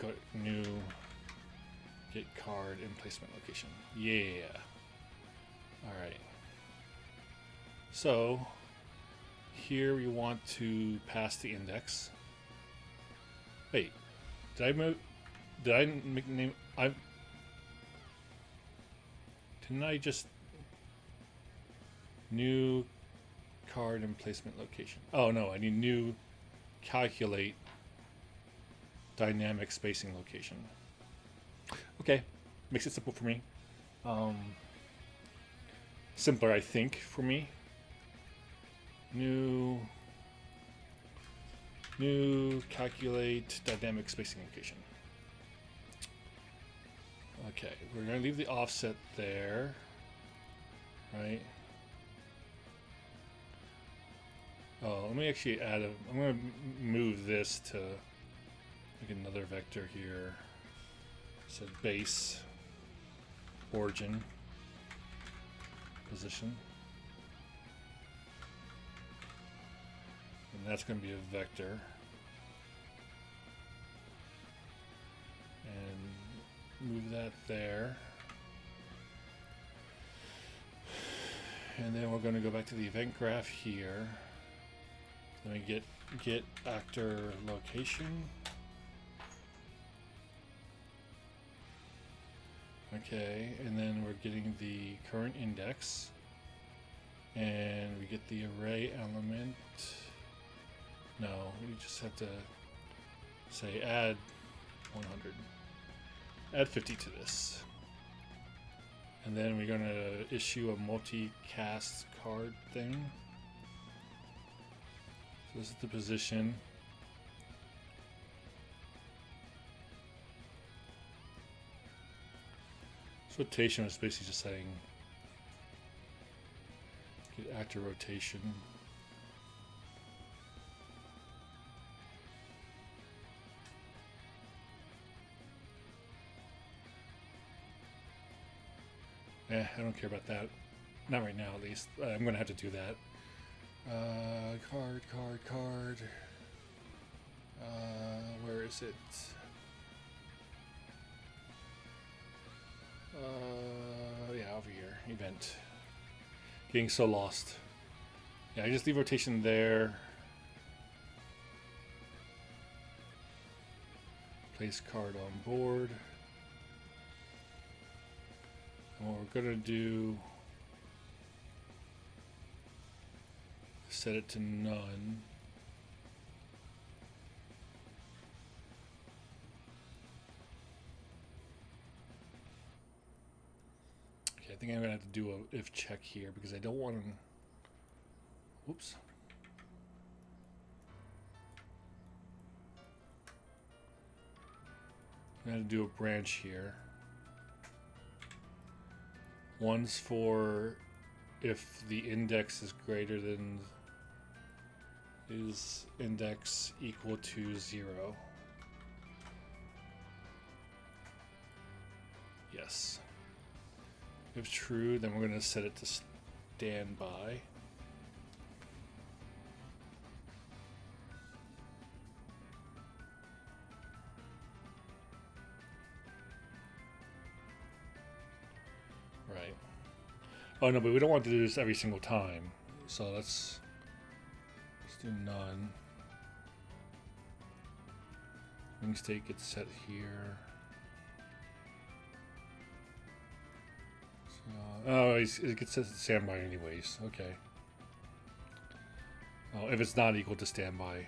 get card and placement location? Yeah. All right. So here we want to pass the index. Wait, did I move? Did I make name? Didn't I just new card and placement location? Oh no, I need new calculate dynamic spacing location. Okay, makes it simple for me. Simpler, I think, for me. New calculate dynamic spacing location. Okay, we're going to leave the offset there, right? Oh, let me actually add a, I'm going to move this to make another vector here. So base, origin, position. And that's going to be a vector. And move that there. And then we're going to go back to the event graph here. Then we get actor location. Okay, and then we're getting the current index. And we get the array element. No, we just have to say add 100. Add 50 to this. And then we're going to issue a multicast card thing. So this is the position. This rotation was basically just saying get actor rotation. I don't care about that. Not right now, at least. I'm going to have to do that. Card. Where is it? Yeah, over here. Event. Getting so lost. Yeah, I just leave rotation there. Place card on board. And what we're going to do, set it to none. Okay, I think I'm going to have to do a if check here because I don't want to. Whoops. I'm going to do a branch here. One's for if the index is greater than, is index equal to 0? Yes. If true, then we're going to set it to standby. Right. Oh no, but we don't want to do this every single time. So let's do none. Ring state gets set here. So, oh, it gets set to standby anyways. Okay. Oh, if it's not equal to standby.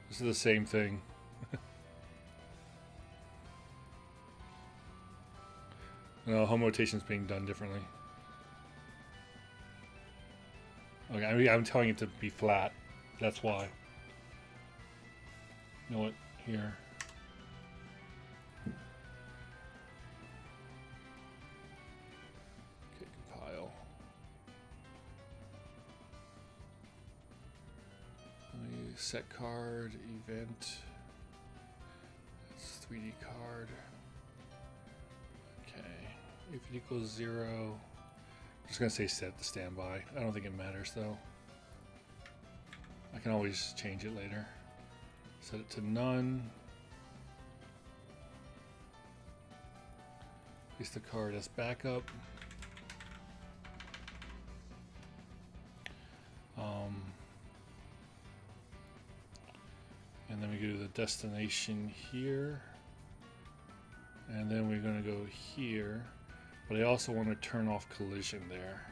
This is the same thing. No, home rotation is being done differently. Okay, I mean, I'm telling it to be flat. That's why. You know what? Here. Okay, compile. Let me set card, event. It's 3D card. Okay. If it equals 0, I'm just gonna say set to standby. I don't think it matters though. I can always change it later. Set it to none. Place the card as backup. And then we go to the destination here. And then we're going to go here. But I also want to turn off collision there.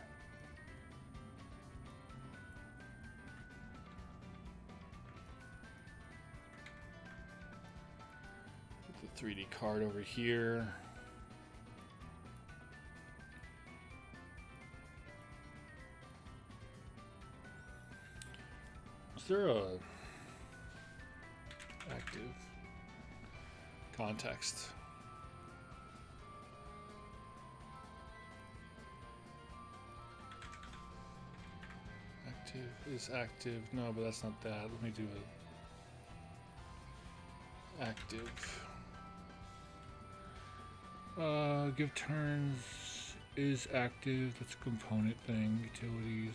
Put the 3D card over here. Is there a active context? Active is active. No, but that's not that. Let me do it. Active. Give turns is active. That's a component thing. Utilities.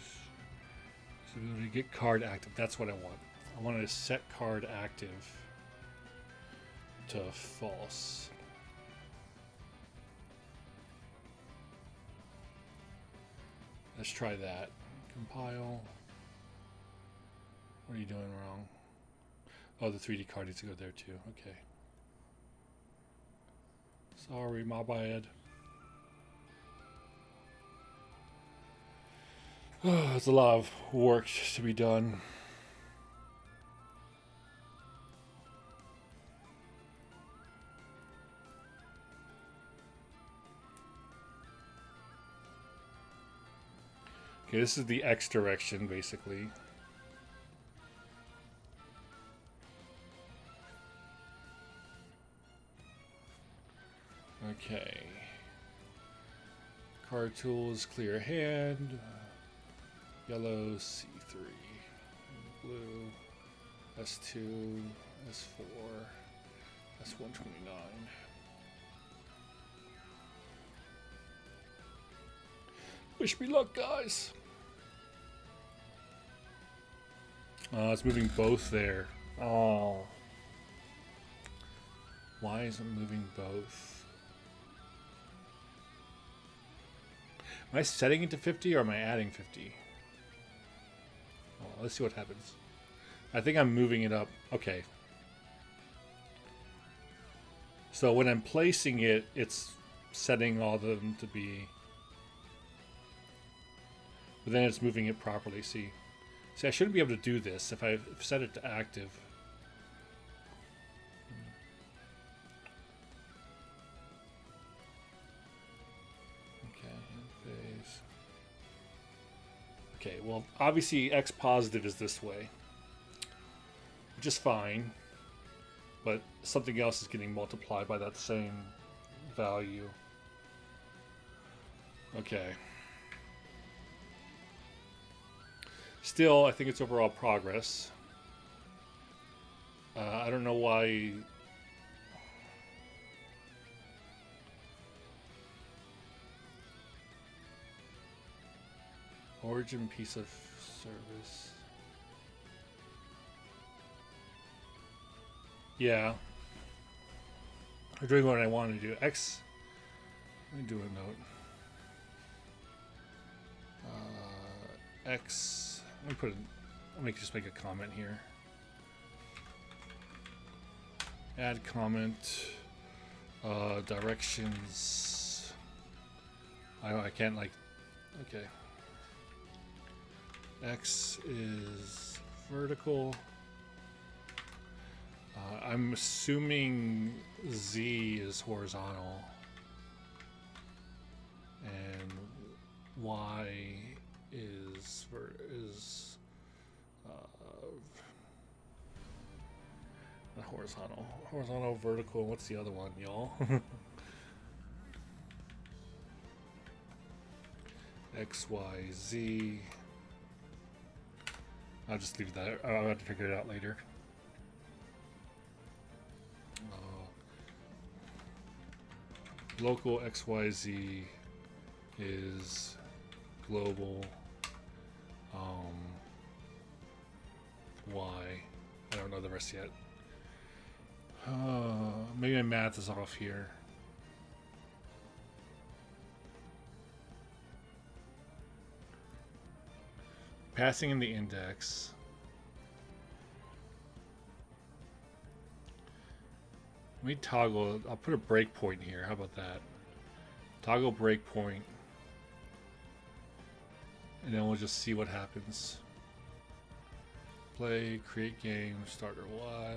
Ability to get card active. That's what I want. I want to set card active to false. Let's try that. Compile. What are you doing wrong? Oh, the 3D card needs to go there too. Okay. Sorry, my bad. It's a lot of work to be done. Okay, this is the X direction, basically. Okay. Card tools, clear hand. Yellow, C3. Blue, S2, S4, S129. Wish me luck, guys. It's moving both there. Oh. Why is it moving both? Am I setting it to 50 or am I adding 50? Oh, let's see what happens. I think I'm moving it up. Okay. So when I'm placing it, it's setting all of them to be... But then it's moving it properly. See, I shouldn't be able to do this if I set it to active. Okay, phase. Okay, well, obviously X positive is this way, which is fine, but something else is getting multiplied by that same value. Okay. Still, I think it's overall progress. I don't know why... Origin piece of service. Yeah. I'm doing what I want to do. X... Let me do a note. X... Let me just make a comment here. Add comment. Directions. I can't like... Okay. X is vertical. I'm assuming Z is horizontal. And Y is horizontal, vertical. What's the other one, y'all? X, Y, Z. I'll just leave that. I'll have to figure it out later. Local XYZ is global Y. I don't know the rest yet. Maybe my math is off here. Passing in the index. Let me toggle. I'll put a breakpoint here. How about that? Toggle breakpoint. And then we'll just see what happens. Play, create game, starter Y.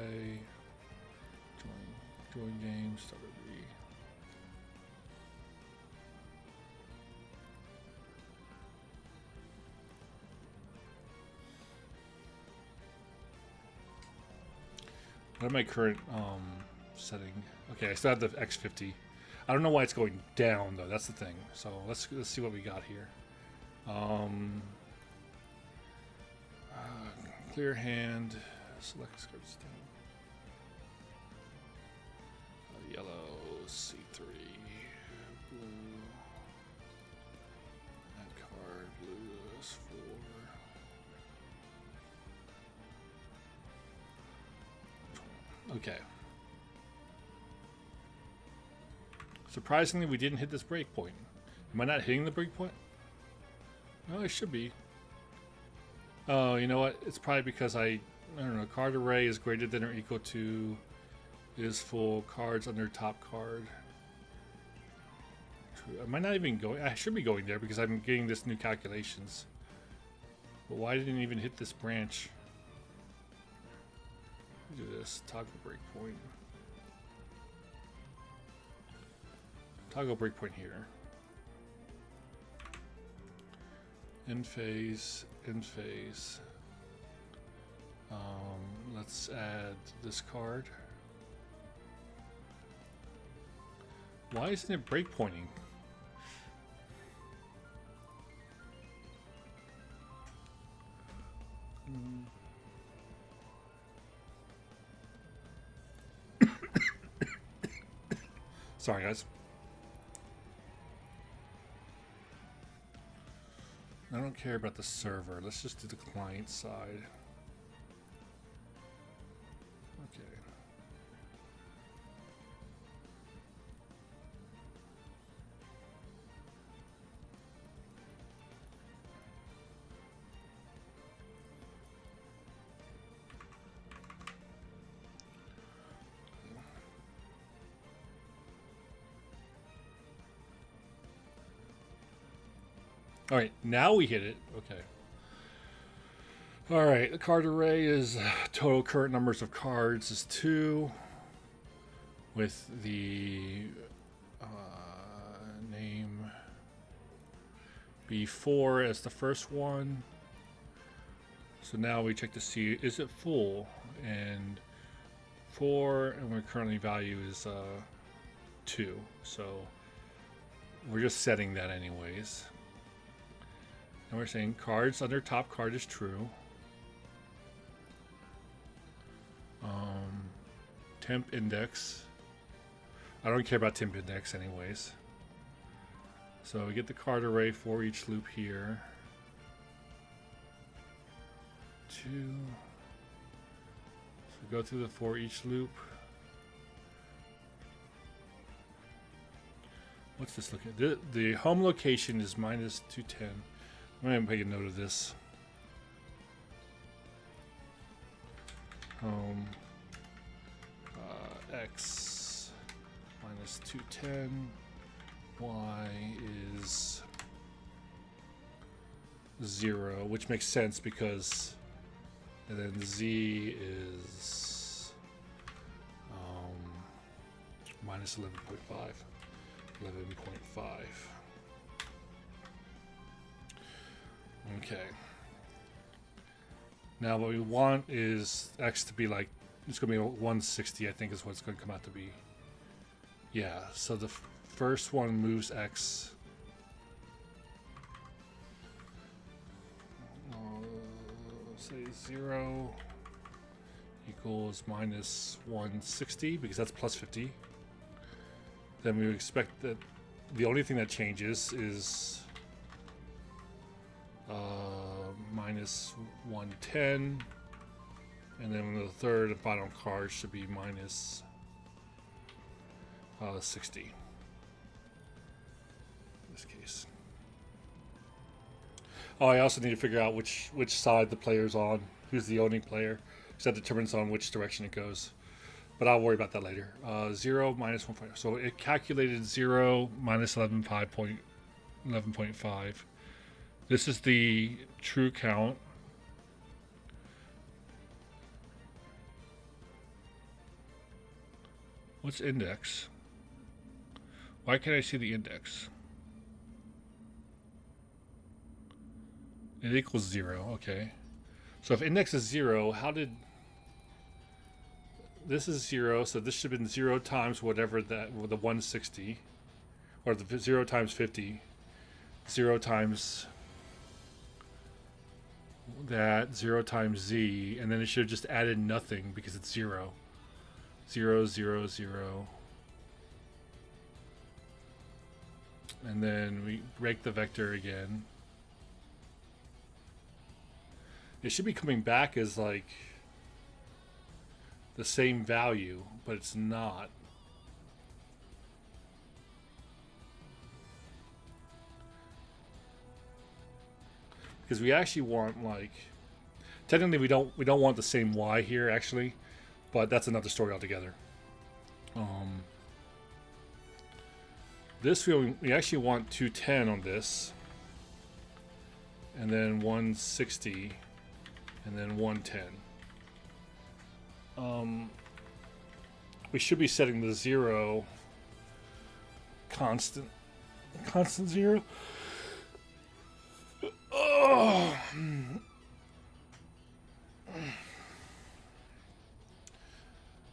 Join game, starter B. What am my current setting? Okay, I still have the X50. I don't know why it's going down though. That's the thing. So let's see what we got here. Clear hand. Select scripts. Yellow C3. Blue. Add card. Blue S4. Okay. Surprisingly, we didn't hit this breakpoint. Am I not hitting the breakpoint? No, I should be. Oh, you know what? It's probably because I don't know. Card array is greater than or equal to is full cards under top card. True. Am I not even going? I should be going there because I'm getting this new calculations. But why didn't it even hit this branch? Do this toggle breakpoint. Toggle breakpoint here. End phase, end phase. Let's add this card. Why isn't it breakpointing? Sorry, guys. I don't care about the server. Let's just do the client side. Okay. All right, now we hit it. Okay. All right, the card array is total current numbers of cards is 2, with the name B4 as the first one. So now we check to see, is it full? And 4, and our currently value is 2. So we're just setting that anyways. And we're saying cards under top card is true. Temp index. I don't care about temp index anyways. So we get the card array for each loop here. 2. So go through the for each loop. What's this looking at? The home location is minus 210. I'm going to make a note of this. Home X minus 210. Y is 0, which makes sense because, and then Z is minus 11.5. 11.5. Okay. Now what we want is X to be like, it's going to be 160, I think is what it's going to come out to be. Yeah, so the first one moves X. Say 0 equals minus 160, because that's plus 50. Then we would expect that the only thing that changes is minus 110, and then the third and final card should be minus 60 in this case. Oh, I also need to figure out which side the player's on, who's the owning player, because that determines on which direction it goes. But I'll worry about that later. 0 minus 1. So it calculated 0 minus 11.5. This is the true count. What's index? Why can't I see the index? It equals 0. Okay. So if index is 0, how did... This is 0, so this should have been 0 times whatever that, the 160. Or the 0 times 50. 0 times that, 0 times z, and then it should have just added nothing because it's 0. 0, 0, 0. And then we break the vector again. It should be coming back as like the same value, but it's not. Because we actually want, like, technically we don't want the same y here actually, but that's another story altogether. This we actually want 210 on this, and then 160, and then 110. We should be setting the 0 constant 0. Oh.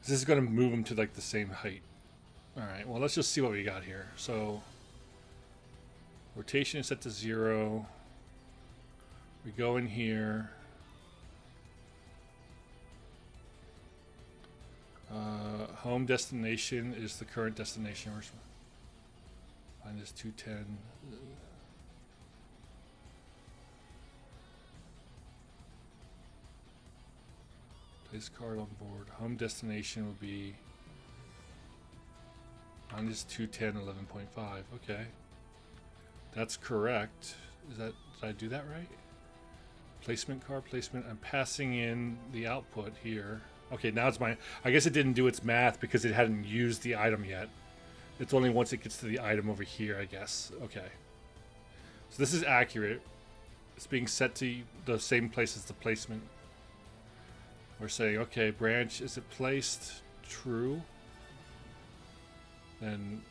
This is going to move them to like the same height. All right, well, let's just see what we got here. So rotation is set to 0. We go in here. Home destination is the current destination. Minus 210. Place card on board. Home destination will be minus 210, 11.5. Okay. That's correct. Did I do that right? Placement card placement. I'm passing in the output here. Okay, now it's I guess it didn't do its math because it hadn't used the item yet. It's only once it gets to the item over here, I guess. Okay. So this is accurate. It's being set to the same place as the placement. We're saying, okay, branch, is it placed true? Then,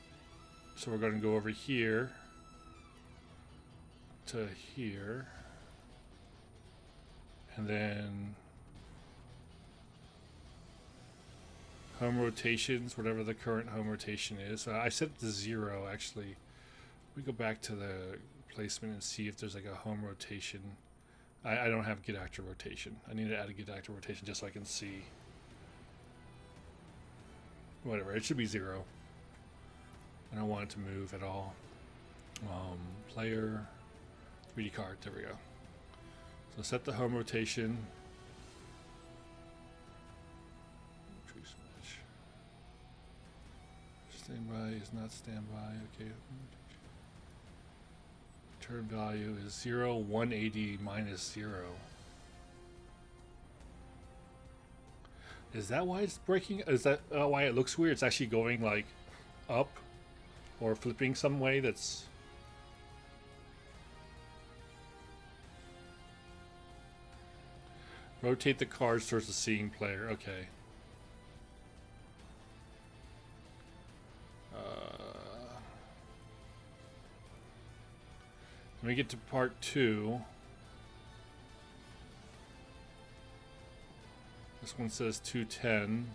so we're going to go over here to here. And then home rotations, whatever the current home rotation is. I set it to 0, actually. We go back to the placement and see if there's like a home rotation. I don't have get actor rotation. I need to add a get actor rotation just so I can see. Whatever, it should be 0. I don't want it to move at all. Player, 3D card, there we go. So set the home rotation. Standby is not standby. Okay. Return value is 0, 180 minus 0. Is that why it's breaking? Is that why it looks weird? It's actually going like up or flipping some way that's... Rotate the cards towards the seeing player. Okay. When we get to part 2, This one says 210.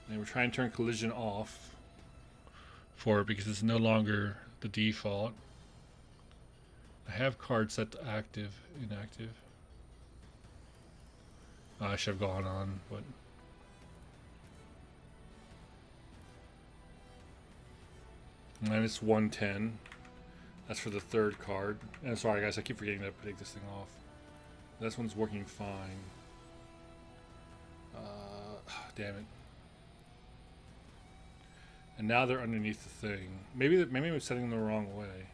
And we're trying to turn collision off for it because it's no longer the default. I have cards set to active, inactive. I should have gone on, but minus 110. That's for the third card. And sorry guys, I keep forgetting to take this thing off. This one's working fine. Damn it. And now they're underneath the thing. Maybe I'm setting them the wrong way.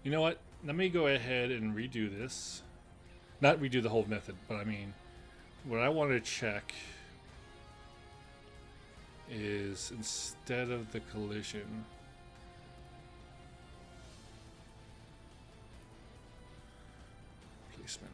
You know what? Let me go ahead and redo this. Not redo the whole method, but I mean, what I want to check is instead of the collision, placement.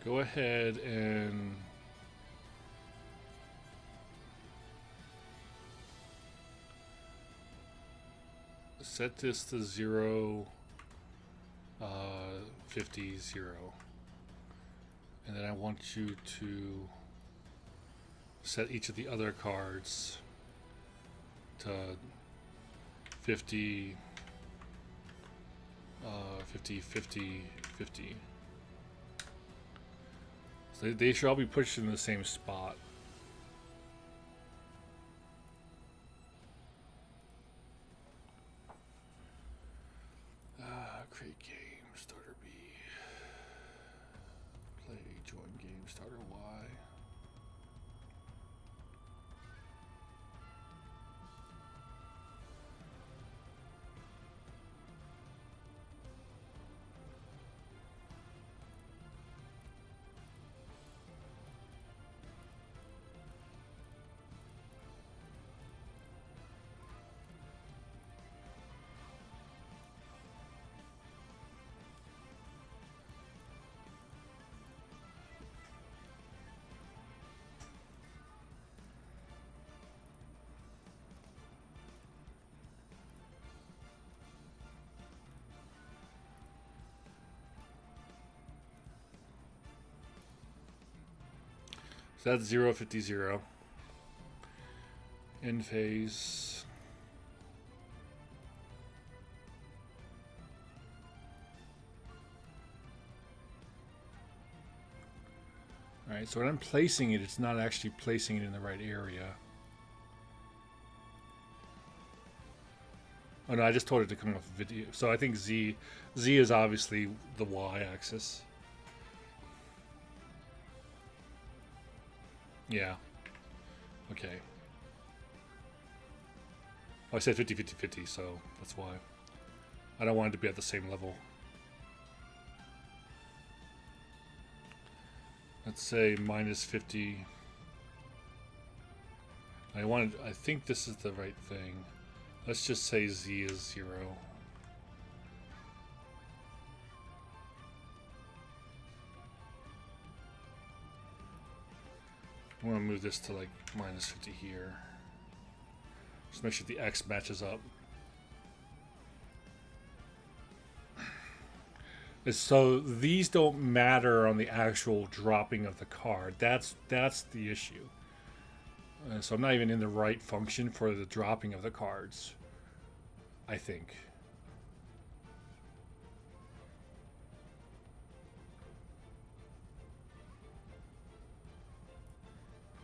Go ahead and set this to 0, 50, 0. And then I want you to set each of the other cards to 50, 50, 50, 50. So they should all be pushed in the same spot. Create game, starter B. Play, join game, starter Y. So that's 0, 50, 0. End phase. Alright, so when I'm placing it, it's not actually placing it in the right area. Oh no, I just told it to come off video. So I think Z is obviously the Y-axis. Yeah. Okay. Oh, I said 50, 50, 50, so that's why. I don't want it to be at the same level. Let's say minus 50. I think this is the right thing. Let's just say Z is 0. I want to move this to like minus 50 here. Just make sure the X matches up. So these don't matter on the actual dropping of the card. That's the issue. So I'm not even in the right function for the dropping of the cards, I think.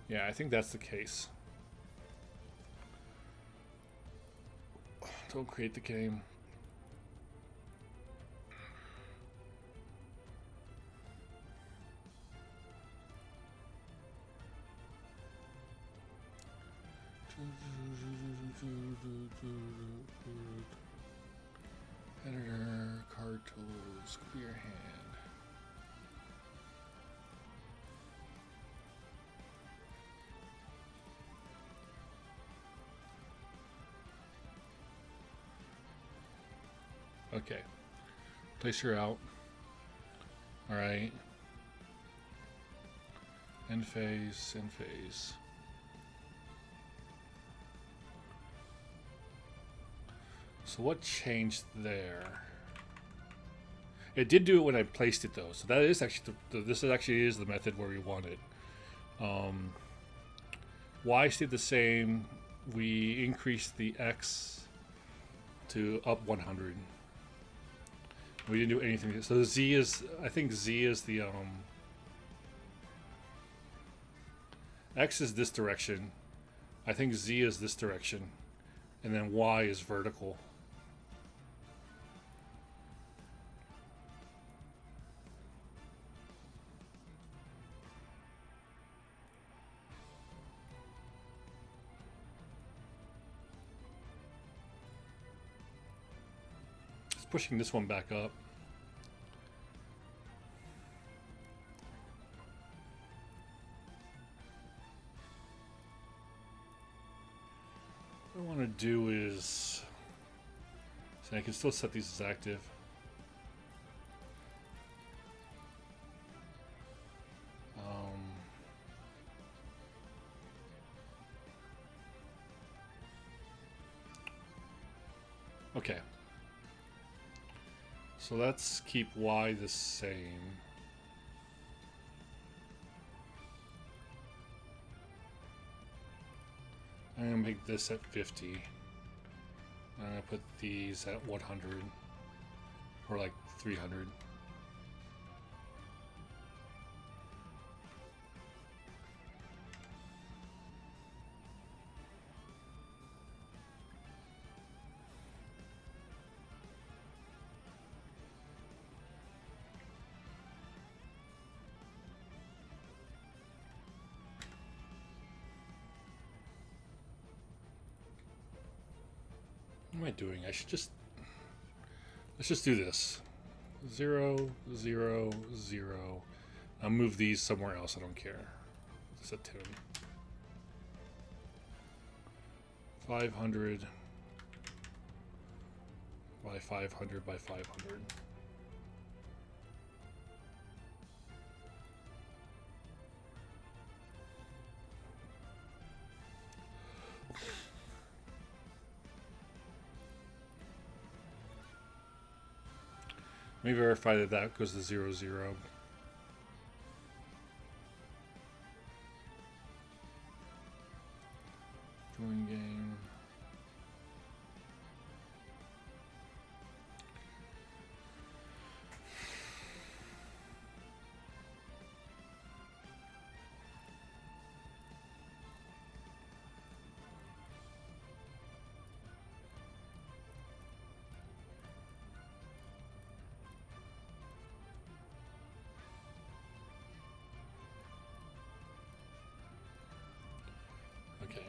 Yeah, I think that's the case. Don't create the game. Editor, card tools, clear hand. Okay. Place her out. Alright. End phase, end phase. So what changed there? It did do it when I placed it though, so that is actually this actually is the method where we want it. Y stayed the same. We increased the X to up 100. We didn't do anything. So Z is, I think Z is the X is this direction. I think Z is this direction, and then Y is vertical. Pushing this one back up. What I want to do is, so I can still set these as active. Okay. So let's keep Y the same. I'm going to make this at 50. I'm going to put these at 100. Or like 300. What am I doing? I should just... Let's just do this. 0, 0, 0. I'll move these somewhere else. I don't care. It's a 10. 500 by 500 by 500. Let me verify that that goes to 0, 0. Join game. Okay.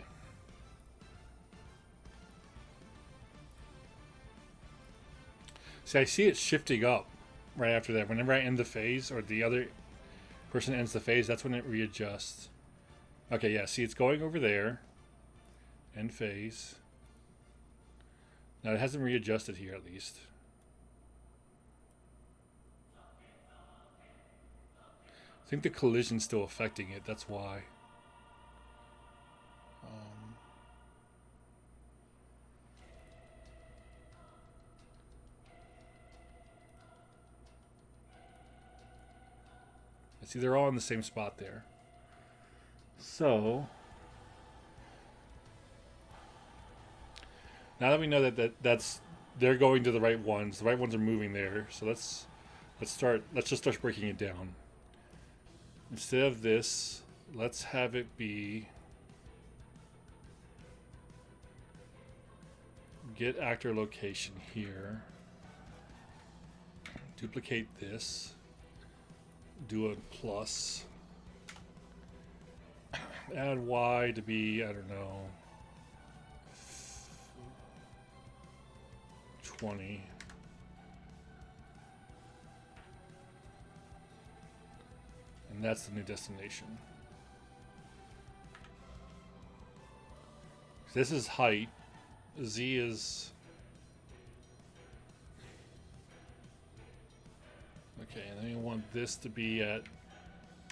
See, I see it shifting up right after that. Whenever I end the phase, or the other person ends the phase, that's when it readjusts. Okay, yeah, see, it's going over there. End phase. Now, it hasn't readjusted here, at least. I think the collision's still affecting it, that's why. See, they're all in the same spot there. So, now that we know that's they're going to the right ones are moving there. So let's just start breaking it down. Instead of this, let's have it be get actor location here. Duplicate this. Do a plus. Add Y to be, I don't know, 20. And that's the new destination. This is height. Z is... Okay, and then we want this to be at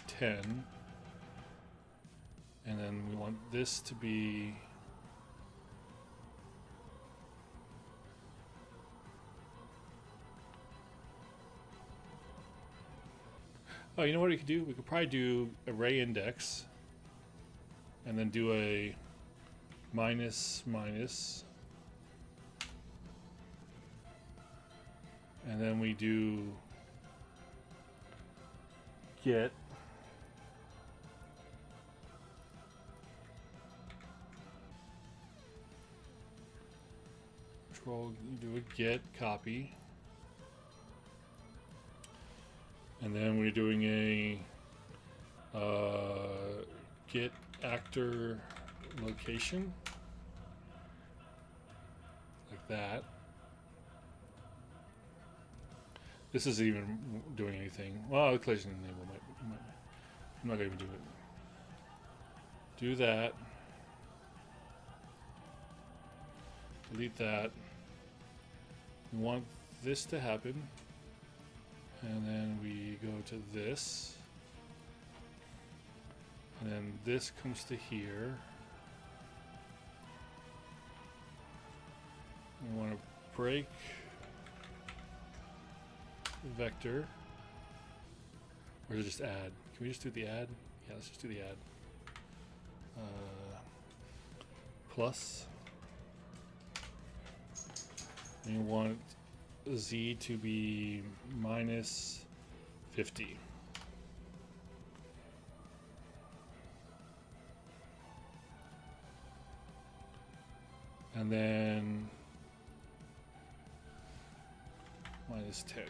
10. And then we want this to be... Oh, you know what we could do? We could probably do array index. And then do a minus, minus. And then we do get control, you do a get copy. And then we're doing a get actor location, like that. This isn't even doing anything. Well, the collision enable might. I'm not gonna even do it. Do that. Delete that. We want this to happen. And then we go to this. And then this comes to here. We want to break the vector. Or just add? Can we just do the add? Yeah, let's just do the add. Plus. And you want Z to be minus 50. And then minus 10.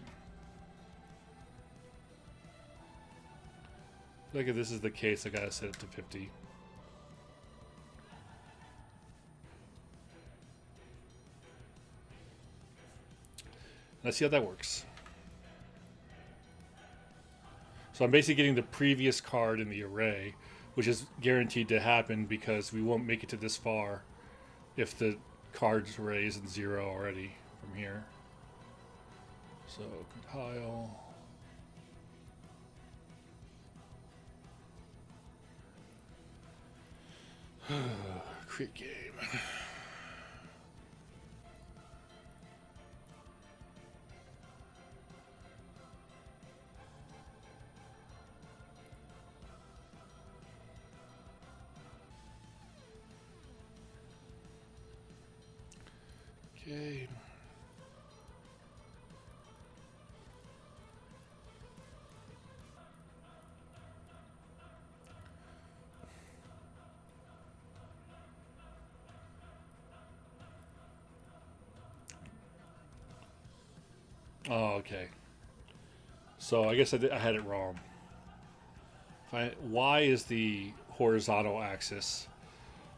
Like if this is the case, I gotta set it to 50. Let's see how that works. So I'm basically getting the previous card in the array, which is guaranteed to happen because we won't make it to this far if the card's array isn't 0 already from here. So compile. Create game. Okay. Oh, okay. So I guess I had it wrong. Y is the horizontal axis,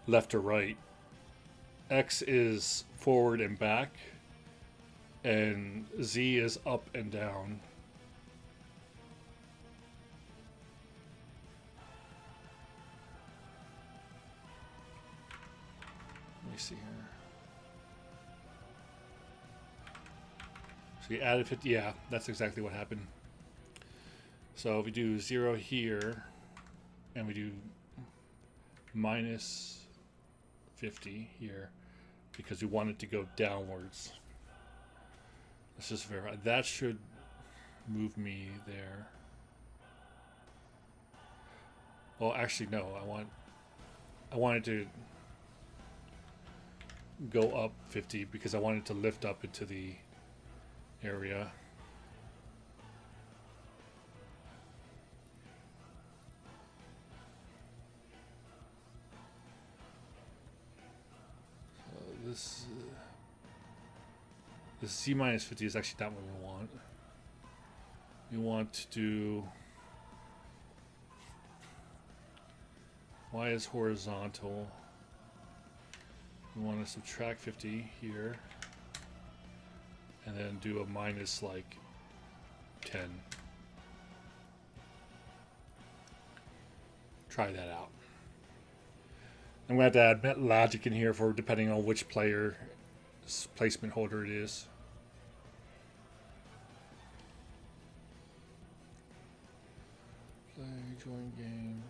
left to right. X is forward and back, and Z is up and down. Let me see here. So we added 50. Yeah, that's exactly what happened. So if we do 0 here, and we do minus 50 here, because we want it to go downwards. Let's just verify. That should move me there. Well, actually, no. I want it to go up 50 because I want it to lift up into the area. This Z minus 50 is actually not what we want. We want to do Y is horizontal. We want to subtract 50 here. And then do a minus like 10. Try that out. I'm going to have to add logic in here for depending on which player's placement holder it is. Join game.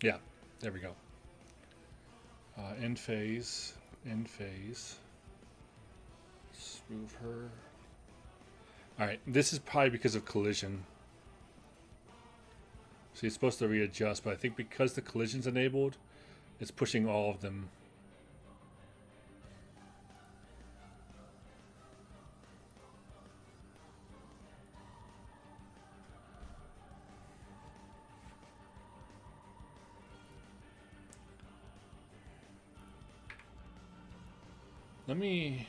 Yeah, there we go. End phase, end phase. Let's move her. All right, this is probably because of collision. So you're supposed to readjust, but I think because the collision's enabled, it's pushing all of them. Let me...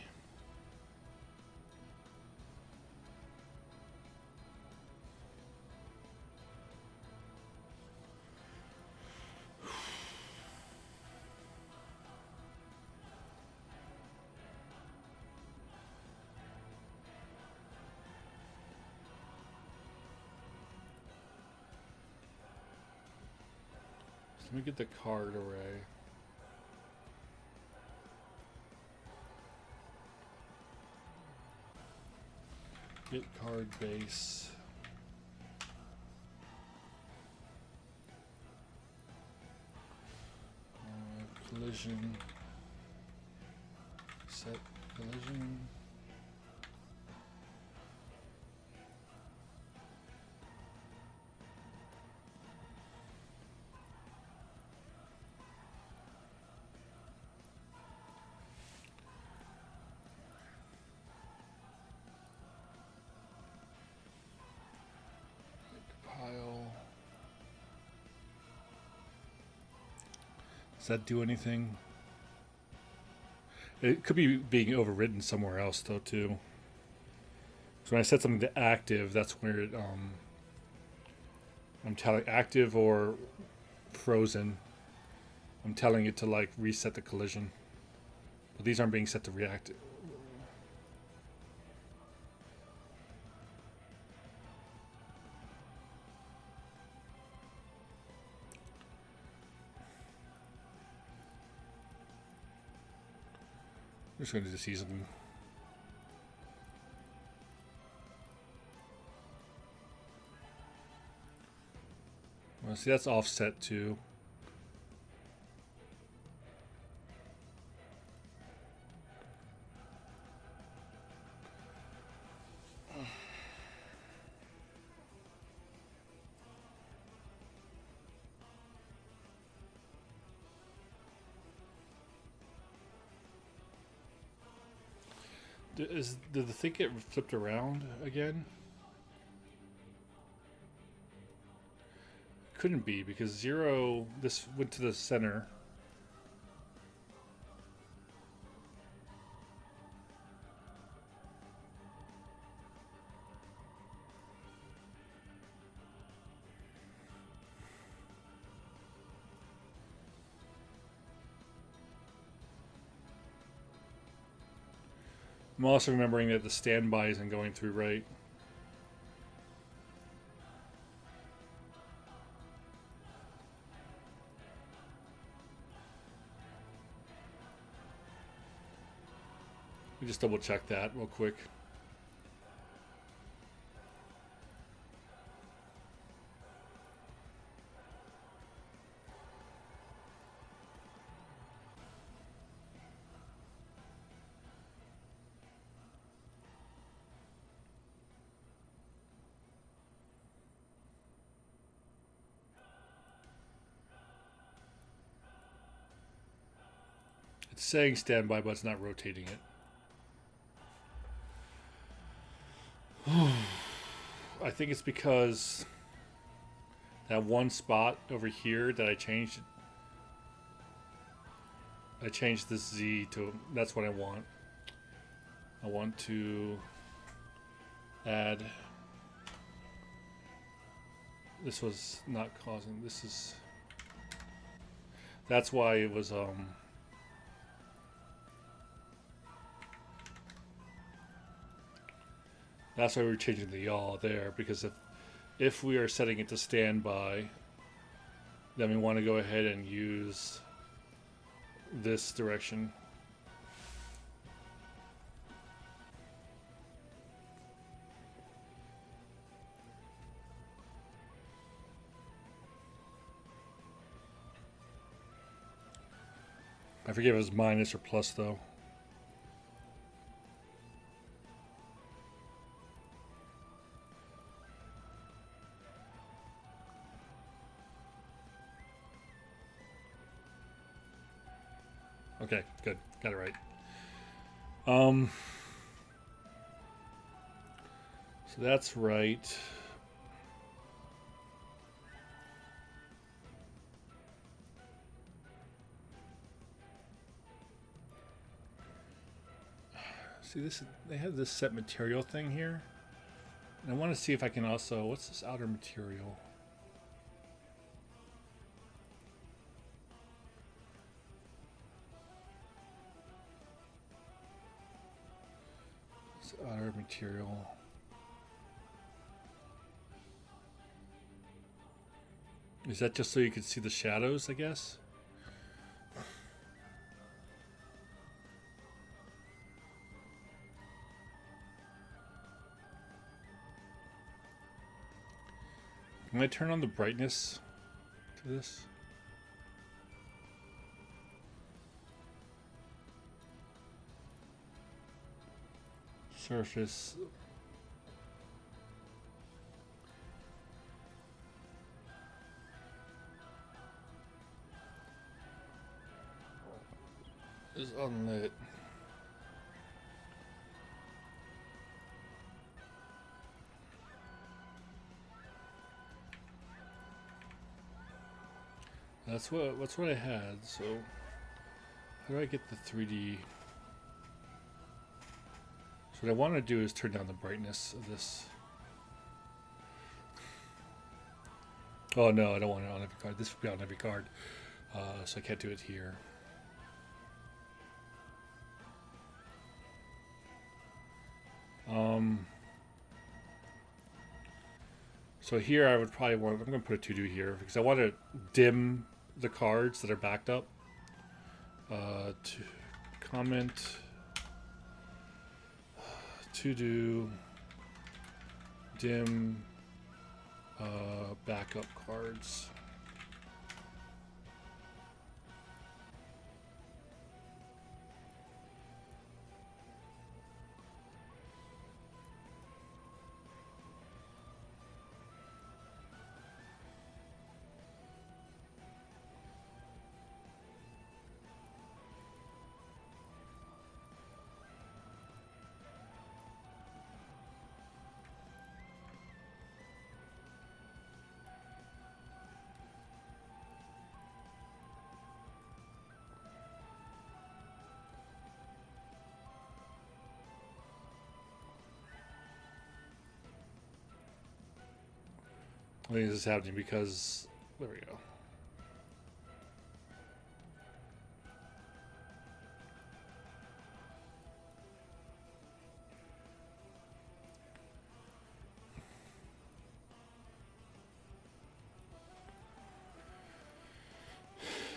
Let me get the card array. Get card base. Collision. Set collision. Does that do anything? It could be being overwritten somewhere else though too. So when I set something to active, that's where it I'm telling active or frozen. I'm telling it to like reset the collision. But these aren't being set to reactive. I'm just going to see something. Well, see, that's offset too. Did the thing get flipped around again? Couldn't be because 0, this went to the center. I'm also remembering that the standby isn't going through right. Let me just double check that real quick. It's saying standby, but it's not rotating it. I think it's because that one spot over here that I changed this Z to, that's what I want. I want to add this was not causing, this is, that's why it was, that's why we're changing the yaw there, because if we are setting it to standby, then we want to go ahead and use this direction. I forget if it was minus or plus though. Okay, good. Got it right. So that's right. See this, they have this set material thing here. And I want to see if I can also, what's this outer material? This outer material. Is that just so you can see the shadows, I guess? Can I turn on the brightness to this? Surface. Is unlit. That's what I had. So how do I get the 3D? So what I want to do is turn down the brightness of this. Oh no, I don't want it on every card. This would be on every card, so I can't do it here. So here I would probably want, I'm going to put a to-do here because I want to dim the cards that are backed up. To comment, to-do, dim, backup cards. I think this is happening because, there we go.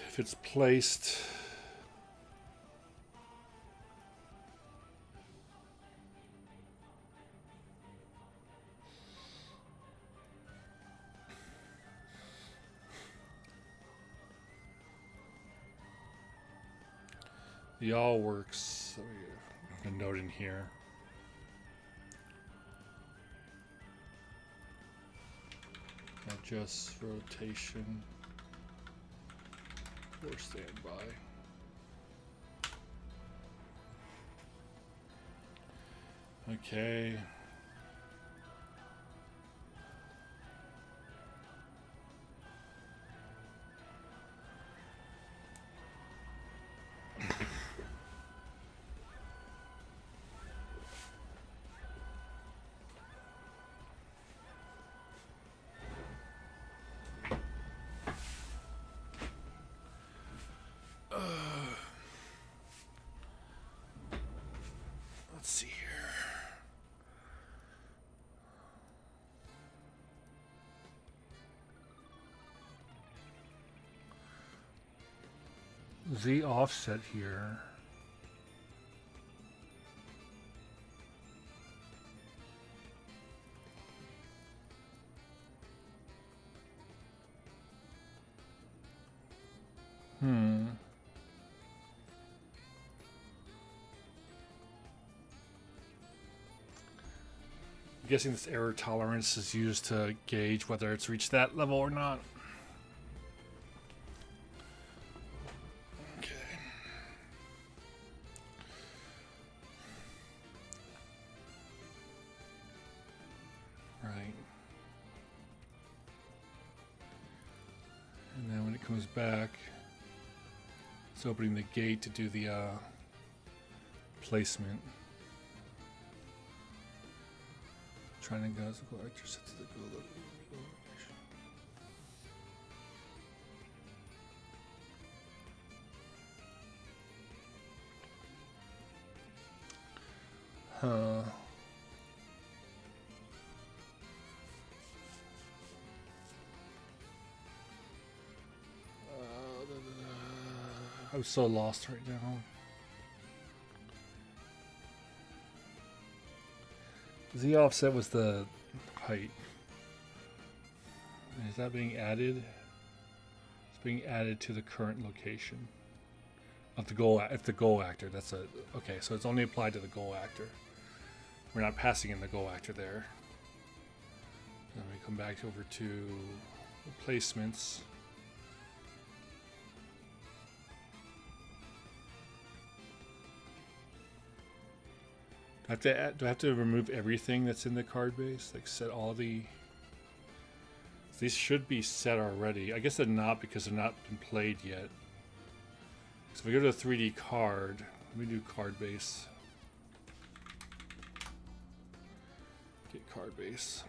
If it's placed the all works, a note in here. Adjust rotation for standby. Okay. Z offset here. I'm guessing this error tolerance is used to gauge whether it's reached that level or not. Okay. Right. And then when it comes back, it's opening the gate to do the placement. Trying to go set to the go location. I'm so lost right now. Z offset was the height. Is that being added? It's being added to the current location of the goal. If the goal actor, that's a okay. So it's only applied to the goal actor. We're not passing in the goal actor there. Then we come back over to replacements. Do I have to remove everything that's in the card base? Like set all the... These should be set already. I guess they're not because they're not been played yet. So if we go to the 3D card, let me do card base. Get card base.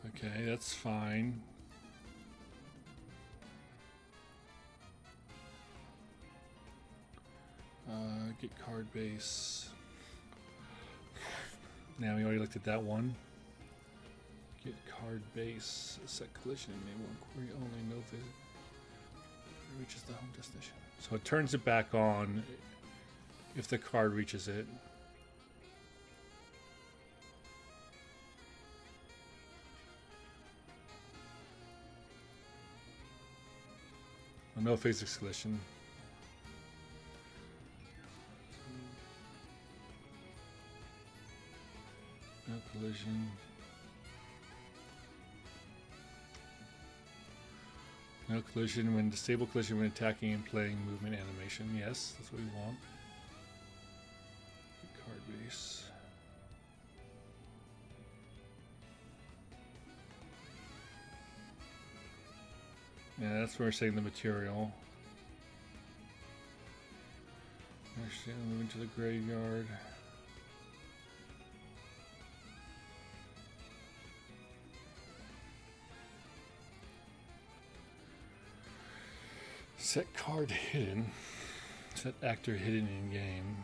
Okay, that's fine. Get card base. Now we already looked at that one. Get card base. Set collision enable inquiry only. No visit. It reaches the home destination. So it turns it back on if the card reaches it. No physics collision. No collision. No collision when disable collision when attacking and playing movement animation. Yes, that's what we want. Card base. Yeah, that's where we're saying the material. Actually, I'm moving to the graveyard. Set card hidden. Set actor hidden in game.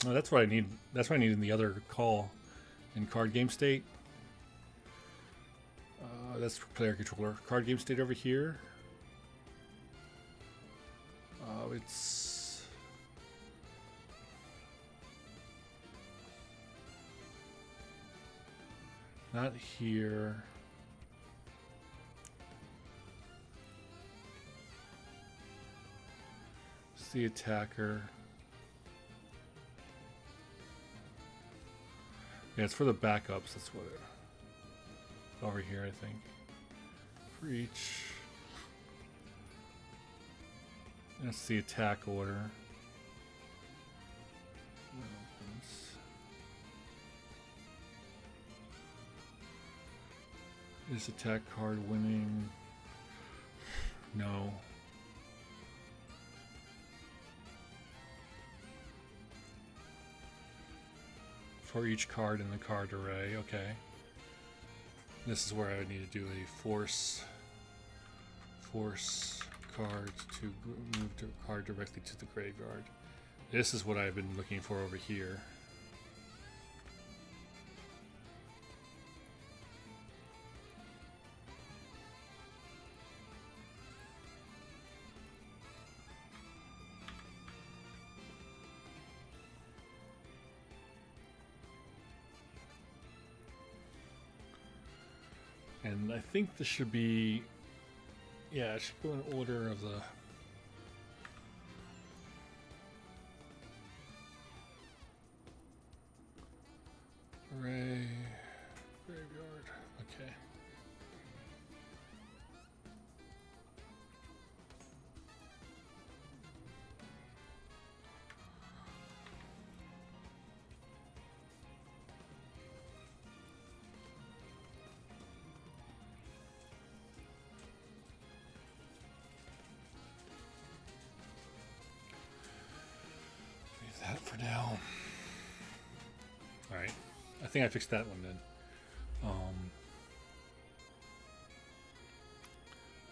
Oh, that's what I need. That's what I need in the other call in card game state. That's for player controller. Card game state over here. It's not here. It's the attacker. Yeah, it's for the backups. That's what it. Over here, I think. For each. That's the attack order. Is attack card winning? No. For each card in the card array, okay. This is where I need to do a force card to move the card directly to the graveyard. This is what I've been looking for over here. And I think this should be, yeah, it should go in order of the array, graveyard, okay. That for now. All right, I think I fixed that one then.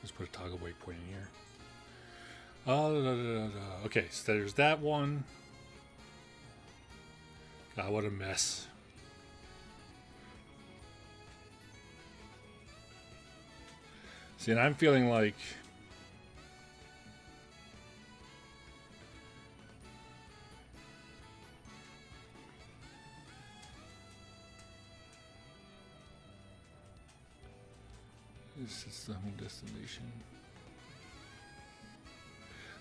Let's put a toggle waypoint in here. Okay, so there's that one. God, what a mess. See, and I'm feeling like this is the home destination.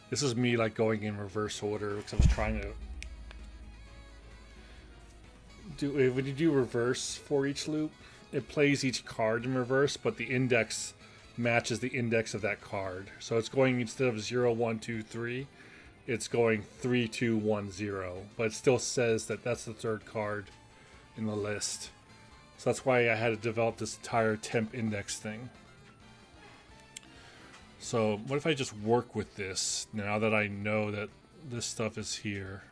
This is me like going in reverse order because I was trying to do, when you do reverse for each loop, it plays each card in reverse, but the index matches the index of that card. So it's going, instead of 0, 1, 2, 3, it's going 3, 2, 1, 0, but it still says that that's the third card in the list. So that's why I had to develop this entire temp index thing. So what if I just work with this now that I know that this stuff is here?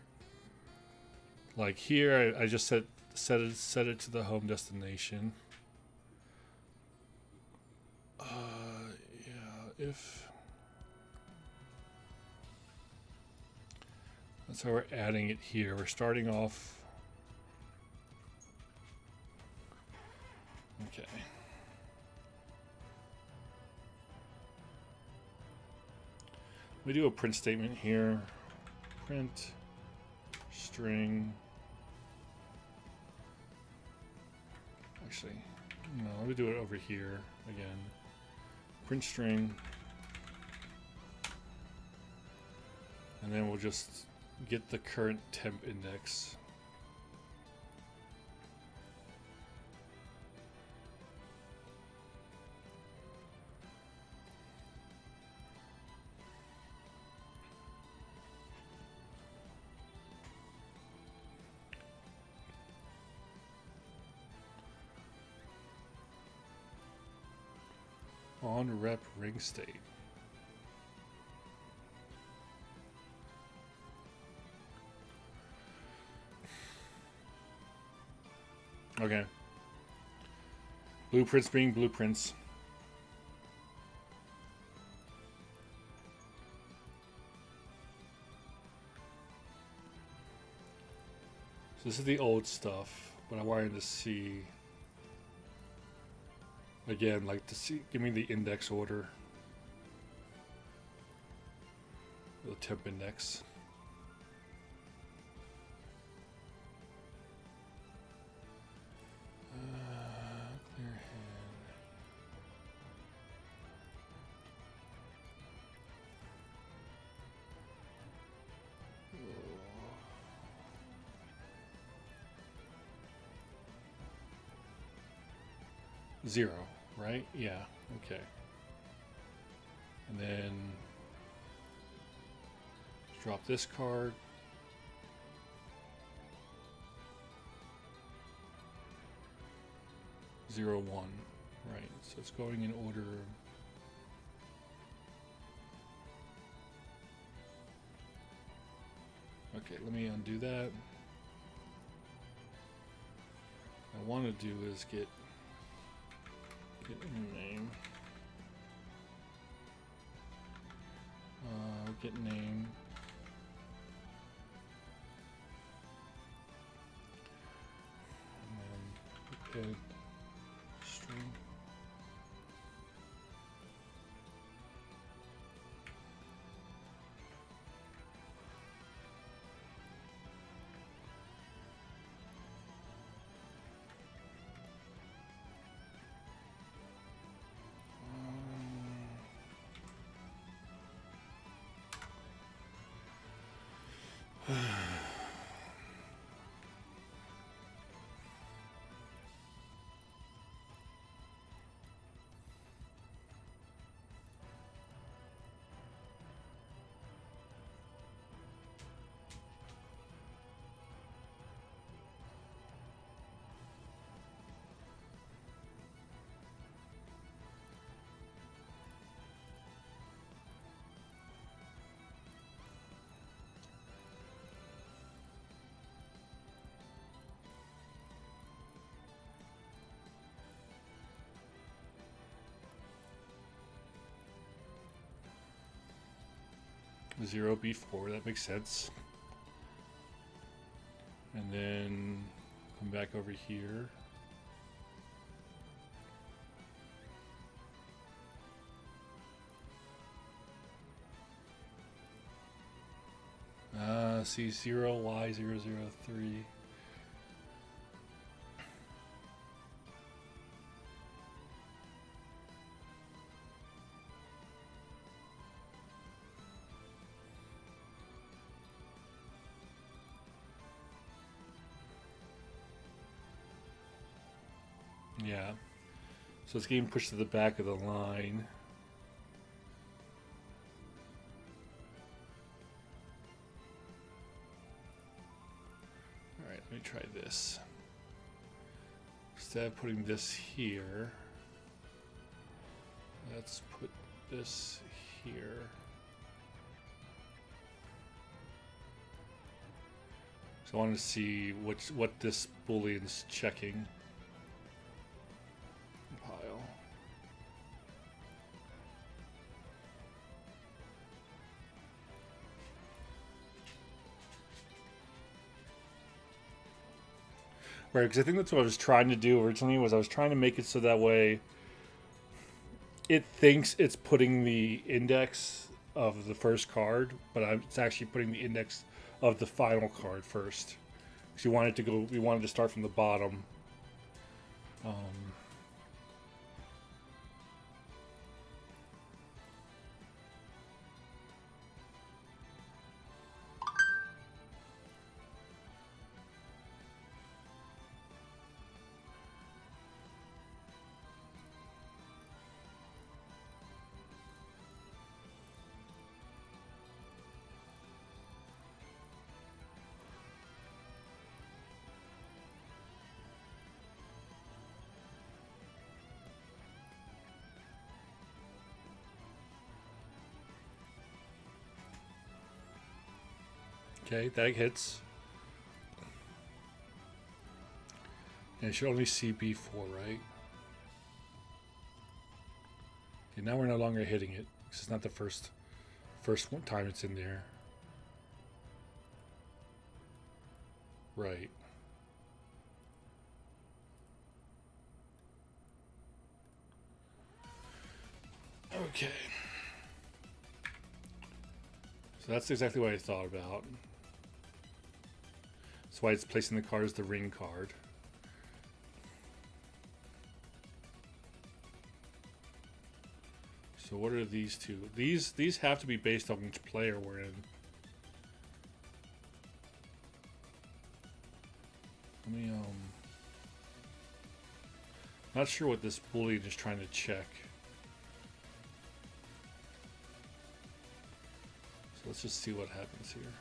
Like here, I just set it to the home destination. Yeah, if that's how we're adding it here. We're starting off. Okay. We do a print statement here. Print string. Actually, no, let me do it over here again. Print string. And then we'll just get the current temp index. On rep ring state. Okay. Blueprints being blueprints. So this is the old stuff, but I wanted to see again, like to see, give me the index order, the temp index. Clear hand. Zero, right? Yeah, okay. And then drop this card. Zero, one, right? So it's going in order. Okay, let me undo that. What I want to do is get Get name. Get name. And then string. Zero B4, that makes sense. And then come back over here. C0, Y003. Yeah, so it's getting pushed to the back of the line. All right, let me try this. Instead of putting this here, let's put this here. So I want to see what this boolean's checking. Right, because I think that's what I was trying to do originally, was I was trying to make it so that way it thinks it's putting the index of the first card, but it's actually putting the index of the final card first. Because we wanted to start from the bottom. Okay, that hits. And it should only see B4, right? Okay, now we're no longer hitting it. This is not the first time it's in there. Right. Okay. So that's exactly what I thought about. That's why it's placing the card as the ring card. So what are these two? These have to be based on which player we're in. Let me not sure what this boolean is trying to check. So let's just see what happens here.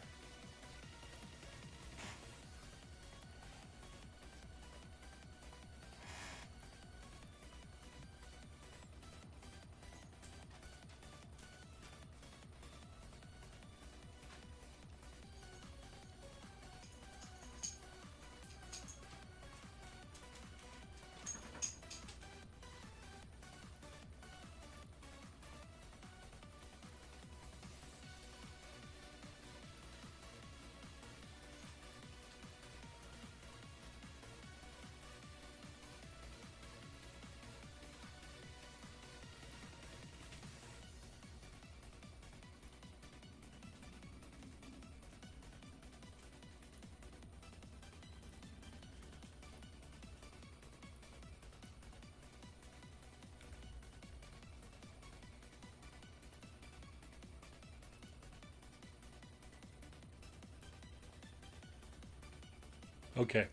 Okay.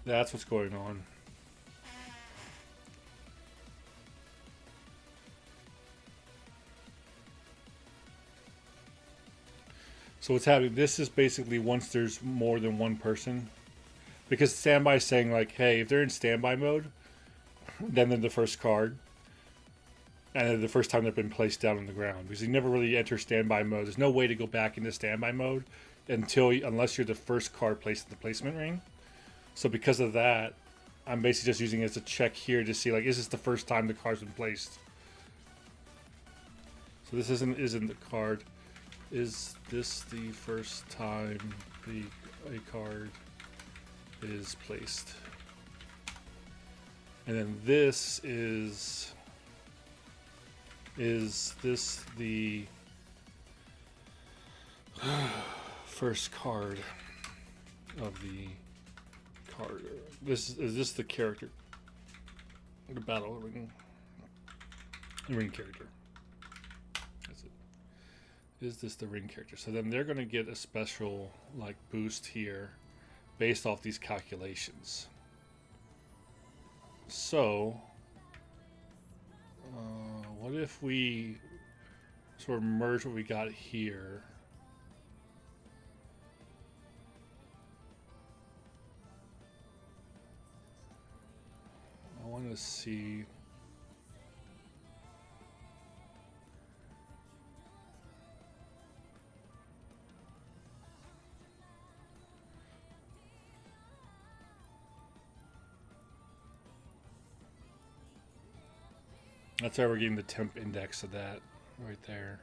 That's what's going on. So what's happening, this is basically once there's more than one person. Because standby is saying like, hey, if they're in standby mode, then they're the first card. And then the first time they've been placed down on the ground. Because you never really enter standby mode. There's no way to go back into standby mode unless you're the first card placed in the placement ring. So because of that, I'm basically just using it as a check here to see like, is this the first time the card's been placed? So this isn't the card. Is this the first time a card is placed? And then this is this the first card of the card? Is this the character? The battle ring. The ring character. That's it. Is this the ring character? So then they're going to get a special like boost here based off these calculations. So what if we sort of merge what we got here? I want to see. That's why we're getting the temp index of that right there.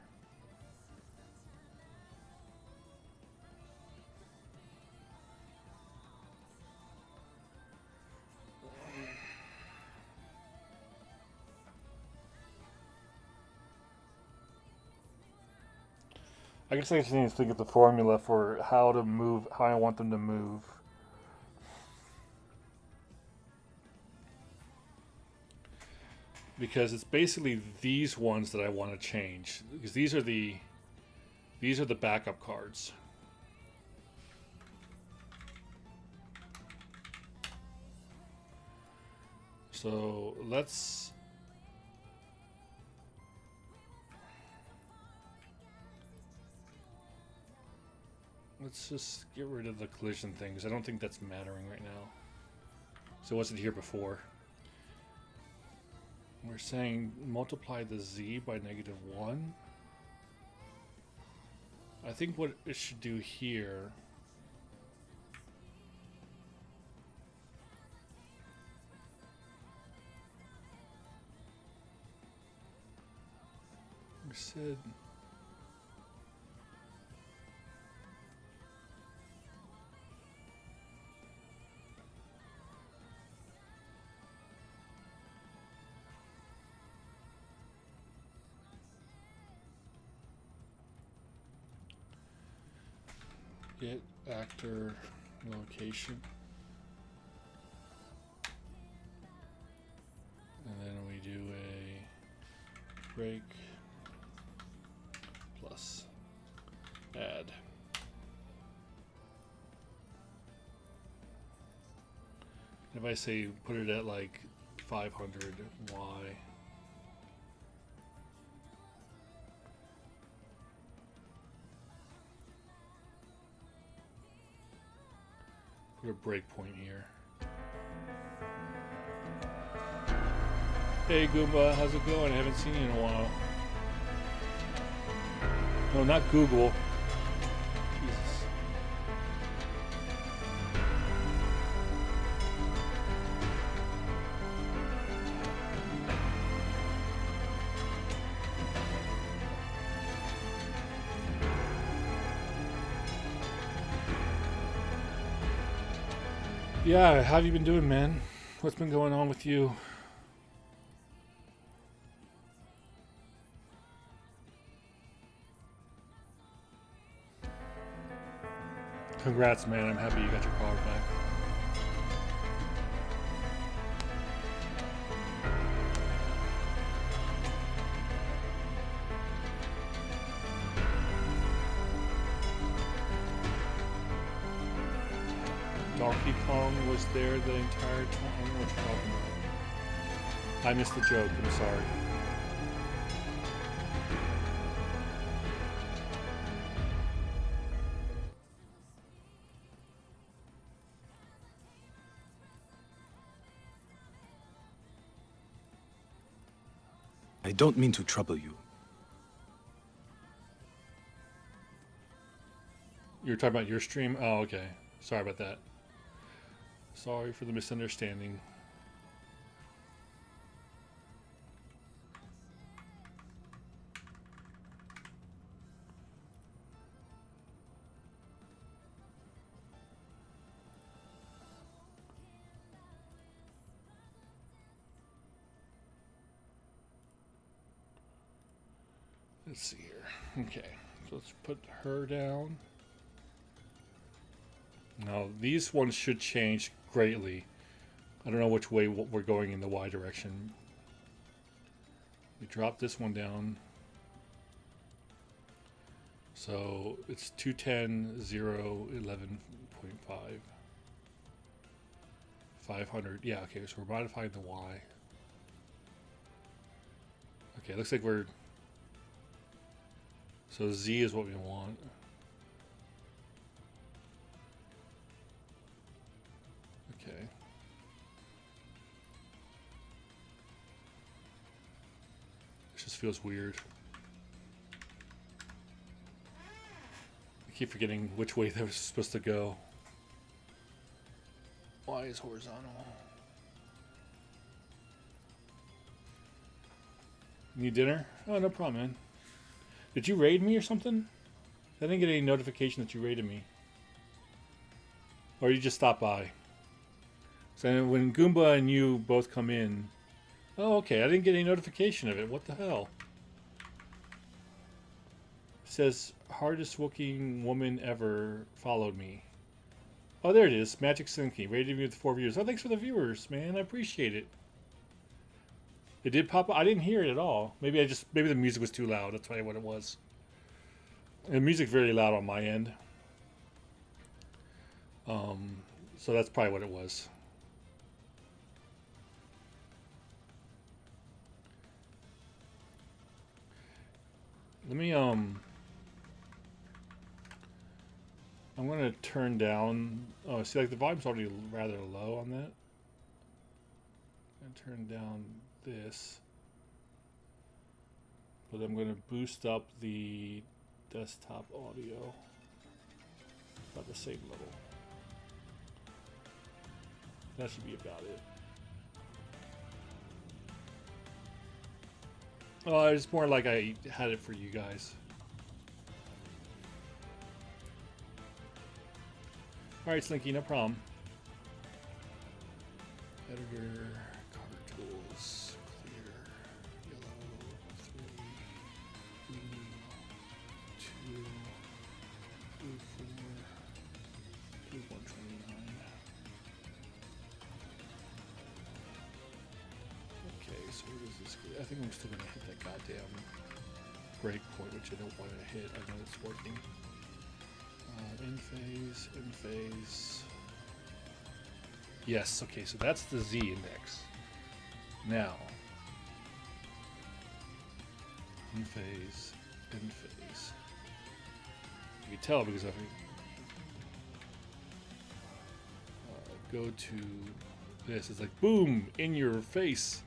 I guess I just need to think of the formula for how to move, how I want them to move. Because it's basically these ones that I want to change. Because these are the backup cards. So let's just get rid of the collision thing, because I don't think that's mattering right now. So it wasn't here before. We're saying multiply the z by -1. I think what it should do here we said get actor location, and then we do a break plus add. If I say put it at like 500 Y, put a breakpoint here. Hey Goomba, how's it going? I haven't seen you in a while. No, not Google. Jesus. Yeah, how have you been doing, man? What's been going on with you? Congrats, man. I'm happy you got your card back. Donkey Kong was there the entire time. I don't know what you're talking about. I missed the joke. I'm sorry. I don't mean to trouble you. You were talking about your stream? Oh, okay. Sorry about that. Sorry for the misunderstanding. Let's see here. Okay, so let's put her down. Now, these ones should change greatly. I don't know which way we're going in the Y direction. We drop this one down. So it's 210, 0, 11.5. 500. Yeah, okay, so we're modifying the Y. Okay, looks like we're... So Z is what we want. Okay. This just feels weird. I keep forgetting which way that was supposed to go. Y is horizontal. Need dinner? Oh, no problem, man. Did you raid me or something? I didn't get any notification that you raided me. Or you just stopped by. So when Goomba and you both come in... Oh, okay. I didn't get any notification of it. What the hell? It says, hardest working woman ever followed me. Oh, there it is. Magic Sinky. Rated me with 4 viewers. Oh, thanks for the viewers, man. I appreciate it. It did pop up. I didn't hear it at all. Maybe the music was too loud. That's probably what it was. And the music's very loud on my end. So that's probably what it was. Let me I'm gonna turn down. Oh, see, like the volume's already rather low on that. And turn down this, but I'm going to boost up the desktop audio about the same level. That should be about it. Oh, it's more like I had it for you guys. Alright, Slinky, no problem. Editor. Tools, clear, yellow, 3, blue, 2, blue 4, blue 129. Okay, so where does this go? I think I'm still going to hit that goddamn breakpoint, which I don't want to hit. I know it's working. In phase, in phase. Yes, okay, so that's the Z index. Now, in phase, in phase. You can tell because if I go to this, it's like boom, in your face.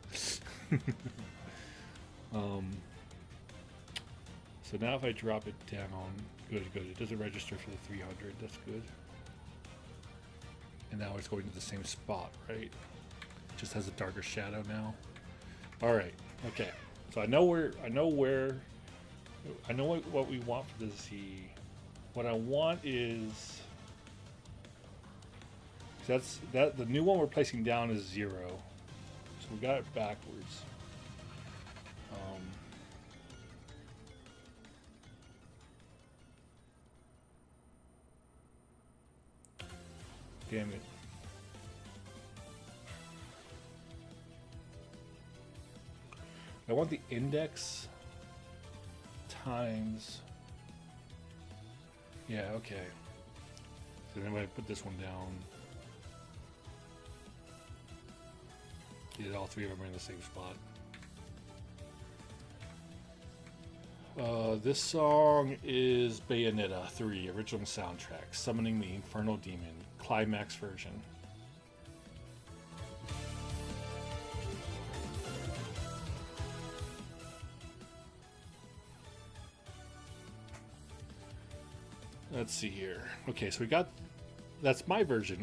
So now if I drop it down, good, it doesn't register for the 300, that's good. And now it's going to the same spot, right? It just has a darker shadow now. All right, okay. So I know what we want for the Z. What I want is the new one we're placing down is 0. So we got it backwards. Damn it. I want the index times. Yeah, okay. So then when I put this one down, Get all three of them in the same spot. This song is Bayonetta 3, original soundtrack, Summoning the Infernal Demon, climax version. Let's see here. Okay, so we got, that's my version.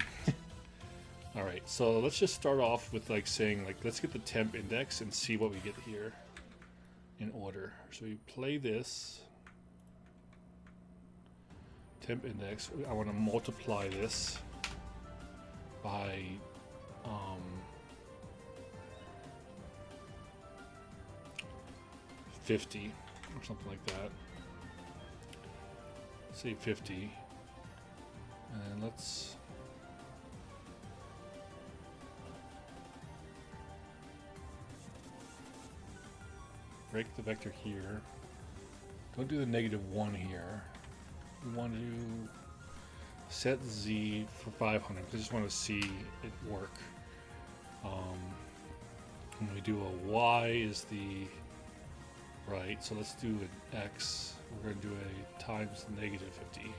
All right, so let's just start off with like saying like, let's get the temp index and see what we get here in order. So we play this temp index. I want to multiply this by 50 or something like that. Say 50, and let's break the vector here. Don't do the -1 here. We want to set Z for 500. I just want to see it work. When we do a Y is the right, so let's do an X. We're going to do a times -50.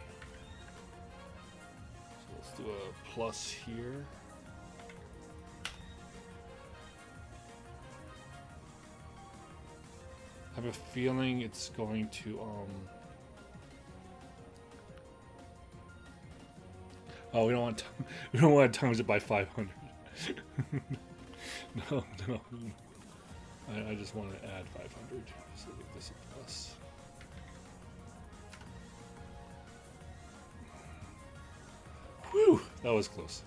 So let's do a plus here. I have a feeling it's going to oh, we don't want to times it by 500. no. I just want to add 500. So make this a plus. Whew, that was close.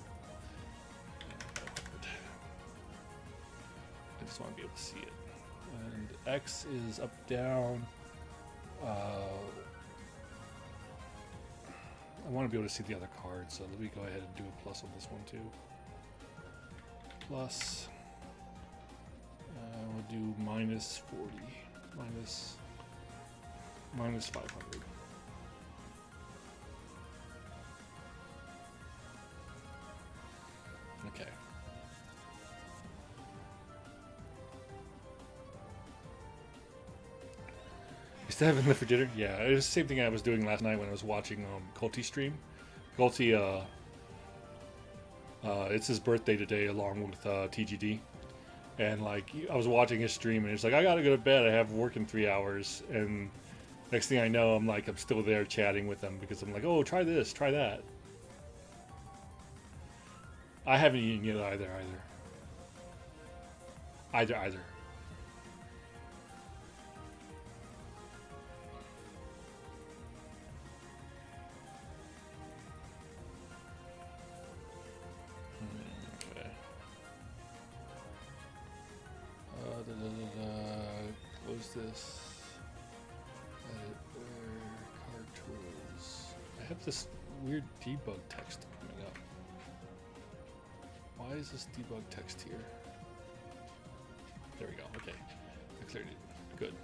I just want to be able to see it. And X is up, down. I want to be able to see the other card, so let me go ahead and do a plus on this one too. Plus. We'll do -40. Minus 500. Okay. You still having left for dinner? Yeah, it was the same thing I was doing last night when I was watching Culty stream. Culty, it's his birthday today along with TGD. And like, I was watching his stream and it's like, I gotta go to bed, I have work in 3 hours. And next thing I know, I'm still there chatting with them because I'm like, oh, try this, try that. I haven't eaten yet either. Okay. Close this. Edit where card tools. I have this weird debug text coming up. Why is this debug text here? There we go. Okay. I cleared it. Good.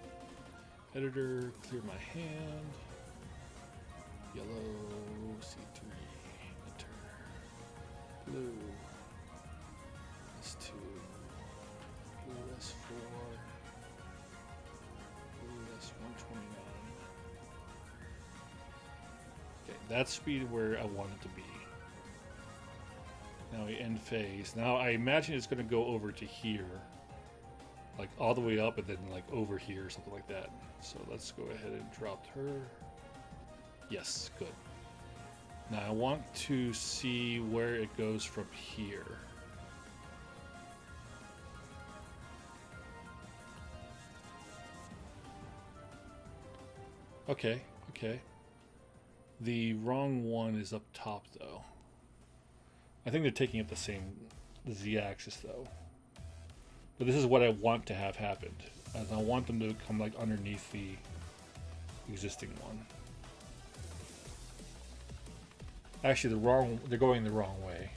Editor, clear my hand. Yellow, C3, enter. Blue, S2, blue S4, blue S129. Okay, that's speed where I want it to be. Now we end phase. Now I imagine it's going to go over to here. Like all the way up and then like over here or something like that. So let's go ahead and drop her. Yes, good. Now I want to see where it goes from here. Okay, okay. The wrong one is up top though. I think they're taking up the same z-axis though. But this is what I want to have happened. And I want them to come like underneath the existing one. Actually, they're going the wrong way.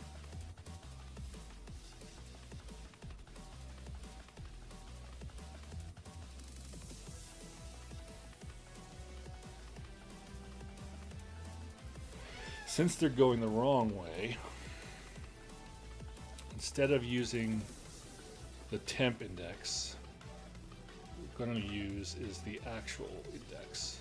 Since they're going the wrong way, instead of using the temp index. What I'm going to use is the actual index.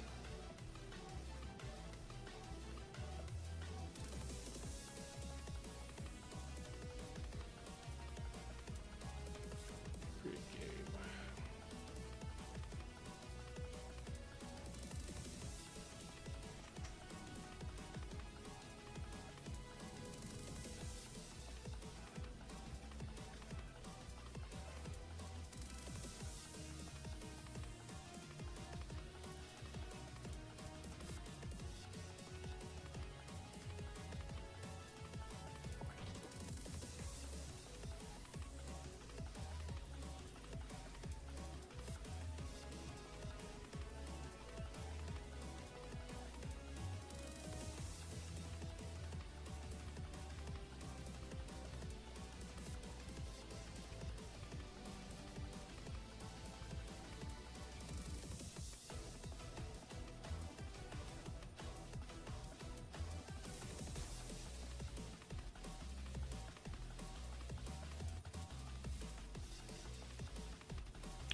Create game.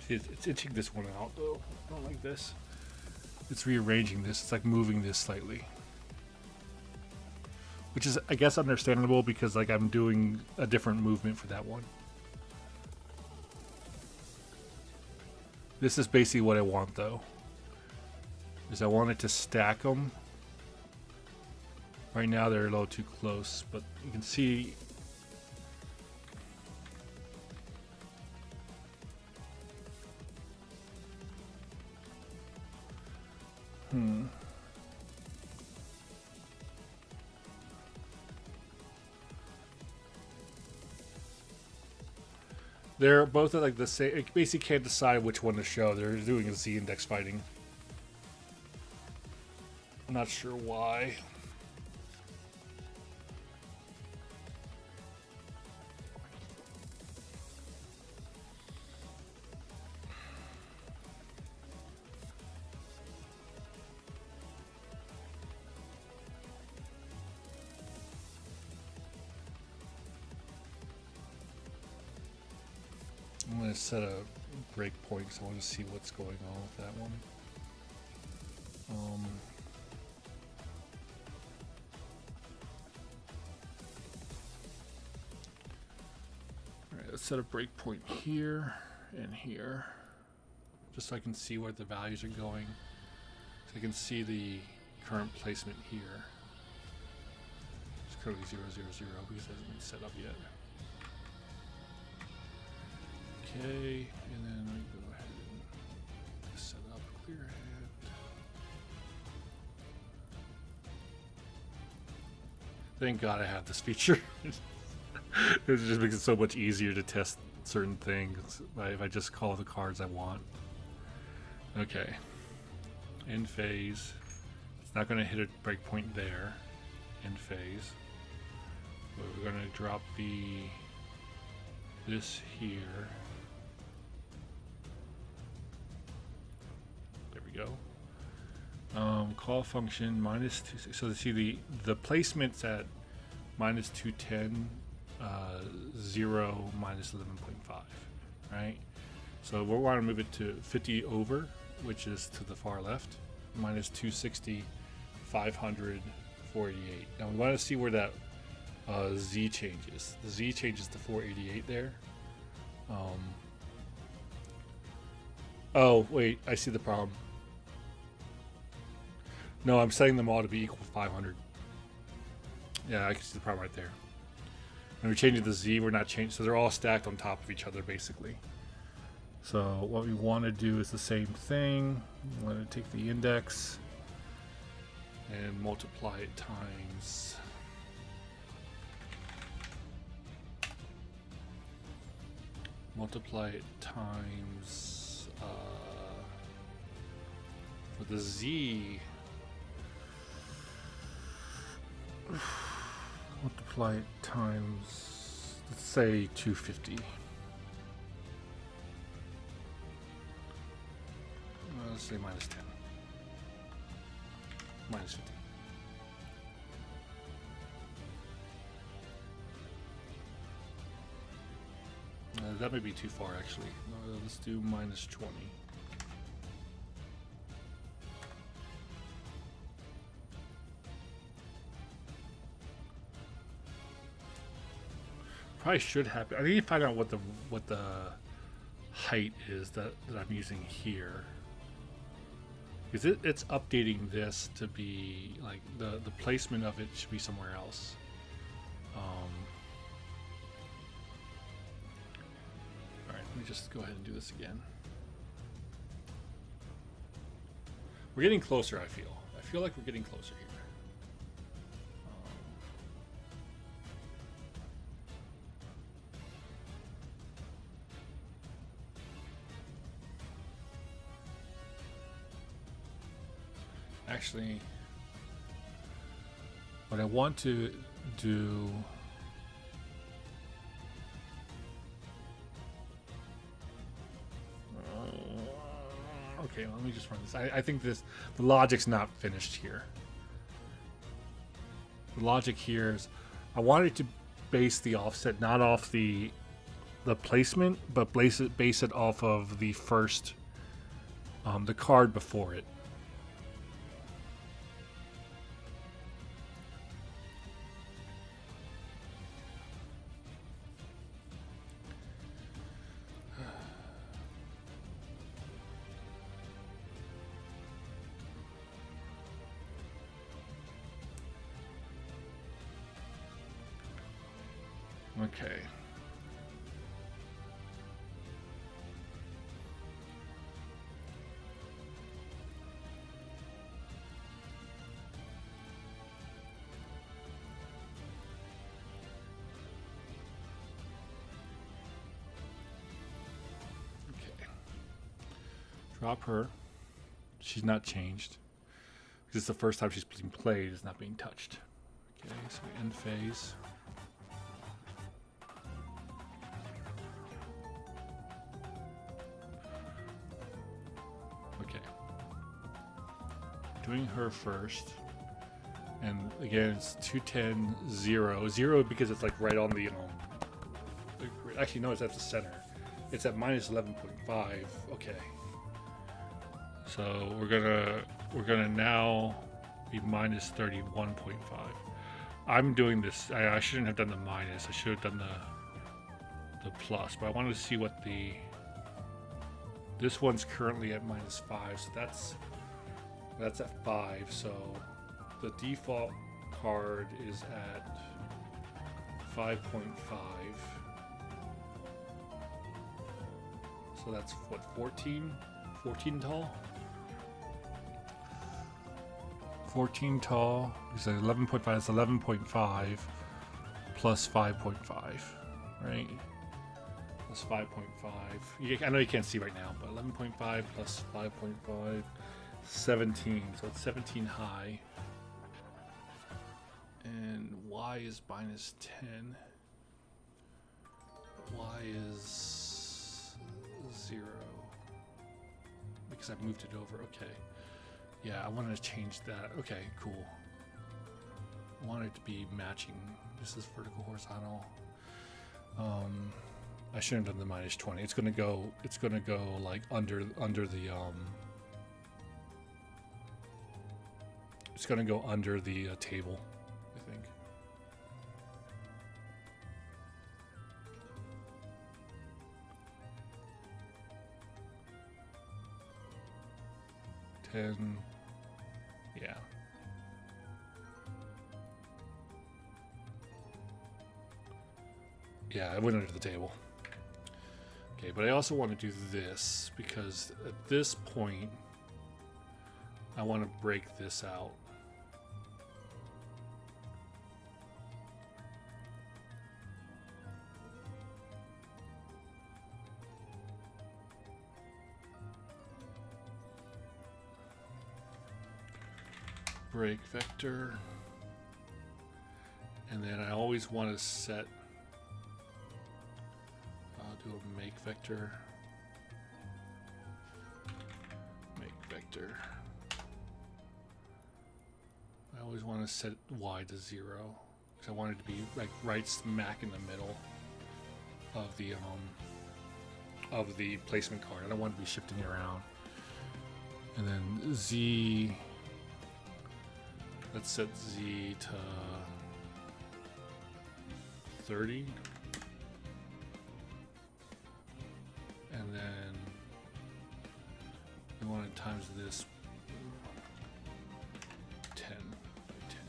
It's itching this one out though. I don't like this. It's rearranging this. It's like moving this slightly. Which is, I guess, understandable because like I'm doing a different movement for that one. This is basically what I want though. Is I want it to stack them. Right now they're a little too close, but you can see they're both at like the same. It basically can't decide which one to show. They're doing a Z index fighting. I'm not sure why. I'm going to set a breakpoint because I want to see what's going on with that one. Alright, let's set a breakpoint here and here. Just so I can see where the values are going. So I can see the current placement here. It's currently 0, 0, 0 because it hasn't been set up yet. Okay, and then we go ahead and set up clear head. Thank God I have this feature. It just makes it so much easier to test certain things if I just call the cards I want. Okay, end phase. It's not going to hit a breakpoint there. End phase. But we're going to drop this here. Go. Call function -2. So see the placement's at -210, 0 -11.5, right? So we want to move it to 50 over, which is to the far left, -260, 500, 488. Now we want to see where that Z changes. The Z changes to 488 there. Oh wait, I see the problem. No, I'm setting them all to be equal 500. Yeah, I can see the problem right there. When we're changing the Z, we're not changing, so they're all stacked on top of each other basically. So what we want to do is the same thing. We want to take the index and multiply it times for the Z. Multiply it times, let's say 250. Let's say -10. -50. that may be too far actually. Let's do minus 20. Probably should happen. I need to find out what the height is that I'm using here. Because it's updating this to be like the placement of it should be somewhere else. Alright, let me just go ahead and do this again. We're getting closer, I feel. I feel like we're getting closer here. Actually, what I want to do okay, well, let me just run this. I think the logic's not finished here. The logic here is I wanted to base the offset not off the placement, but base it off of the first the card before it. Okay. Okay. Drop her. She's not changed. This is the first time she's being played. It's not being touched. Okay, so we end phase. Doing her first, and again it's 210 0 0 because it's like right on the actually no, it's at the center. It's at minus 11.5. Okay, so we're gonna now be minus 31.5. I'm doing this. I shouldn't have done the minus. I should have done the plus, but I wanted to see what this one's currently at minus 5, so that's at 5, so the default card is at 5.5. So that's what, 14 tall? 14 tall, is 11.5, it's 11.5 plus 5.5, right? Plus 5.5. I know you can't see right now, but 11.5 plus 5.5. 17, so it's 17 high, and y is minus 10, y is 0 because I've moved it over. Okay, yeah, I wanted to change that. Okay, cool. I want it to be matching. This is vertical, horizontal. I shouldn't have done the minus 20. It's gonna go like under the it's going to go under the table, I think. $10. Yeah. Yeah, I went under the table. Okay, but I also want to do this because at this point, I want to break this out. Break vector, and then I always want to set do a make vector, I always want to set y to 0 because I want it to be like right smack in the middle of the of the placement card. I don't want to be shifting it around. And then Z, let's set Z to 30. And then we want to times this 10 by 10.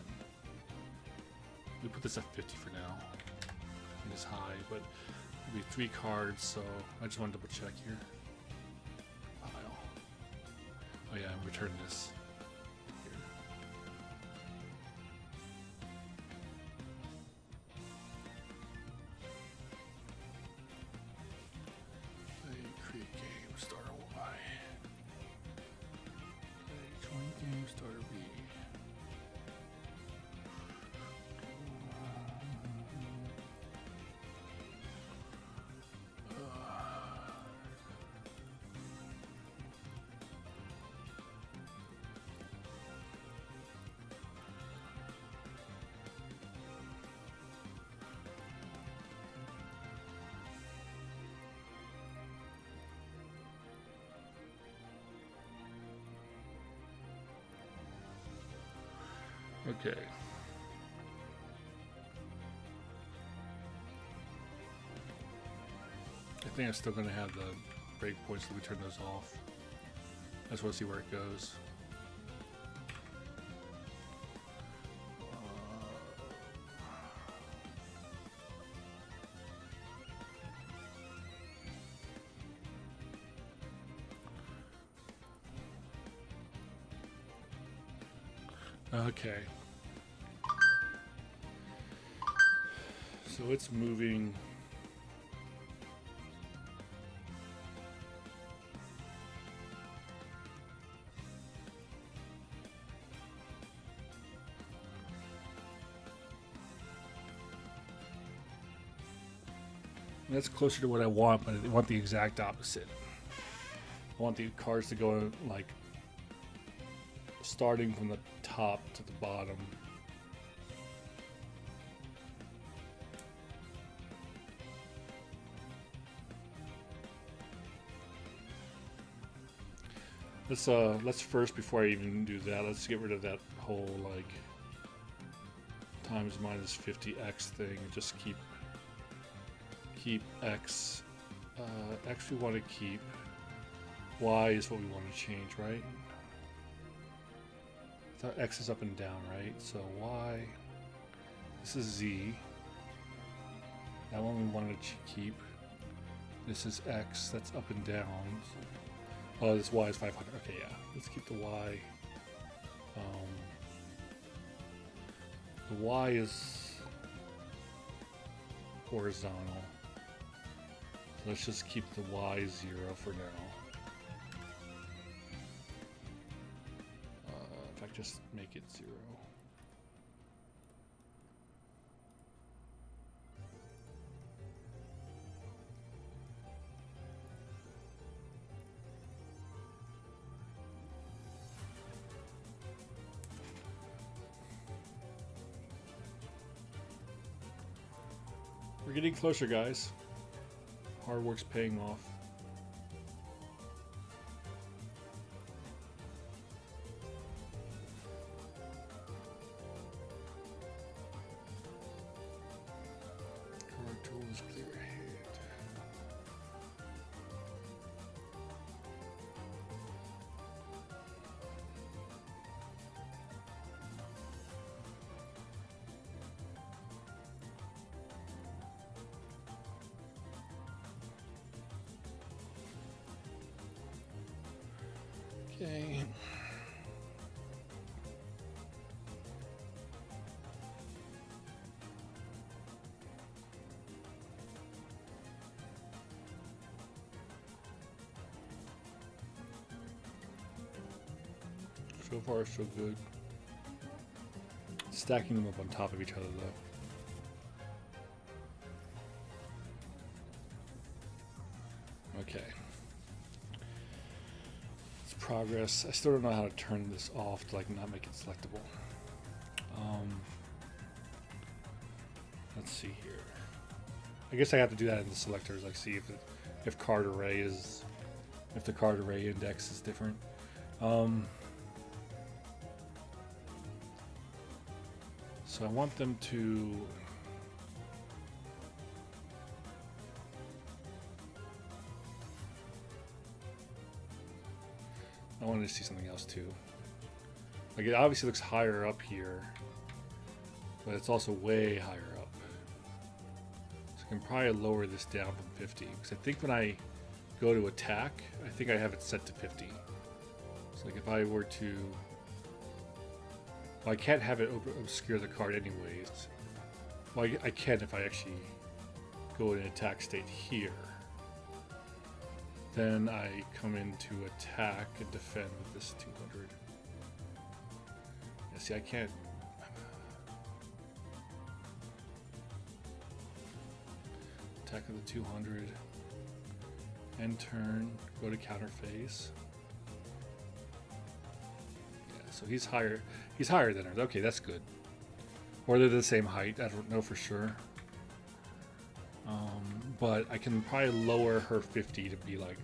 We put this at 50 for now. It's high, but it'll be 3 cards, so I just want to double check here. Pile. Oh yeah, and return this here. Create game, starter Y. Join game, starter B. Okay. I think I'm still going to have the breakpoints so we turn those off. I just want to see where it goes. Okay. So it's moving. That's closer to what I want, but I want the exact opposite. I want the cards to go like starting from the top to the bottom. Let's first, before I even do that, let's get rid of that whole like times minus 50x thing and just keep x. X we want to keep. Y is what we want to change, right? I thought X is up and down, right? So Y, this is Z. That one we wanted to keep. This is X, that's up and down. Oh, this Y is 500. Okay, yeah. Let's keep the Y. The Y is horizontal. So let's just keep the Y 0 for now. In fact, just make it 0. We're getting closer, guys. Hard work's paying off. Color tools, clear ahead. Okay. So far, so good. Stacking them up on top of each other, though. Okay. It's progress. I still don't know how to turn this off to like not make it selectable. Let's see here. I guess I have to do that in the selectors, like see if if card array is, if the card array index is different. So I want them to I wanted to see something else too. Like it obviously looks higher up here, but it's also way higher up. So I can probably lower this down from 50 because I think when I go to attack, I think I have it set to 50. So like if I were to, well, I can't have it obscure the card anyways. Well, I can if I actually go in attack state here. Then I come into attack and defend with this 200. Yeah, see, I can't. Attack of the 200. End turn, go to counter phase. Yeah, so he's higher. He's higher than her. Okay, that's good. Or they're the same height. I don't know for sure. But I can probably lower her 50 to be like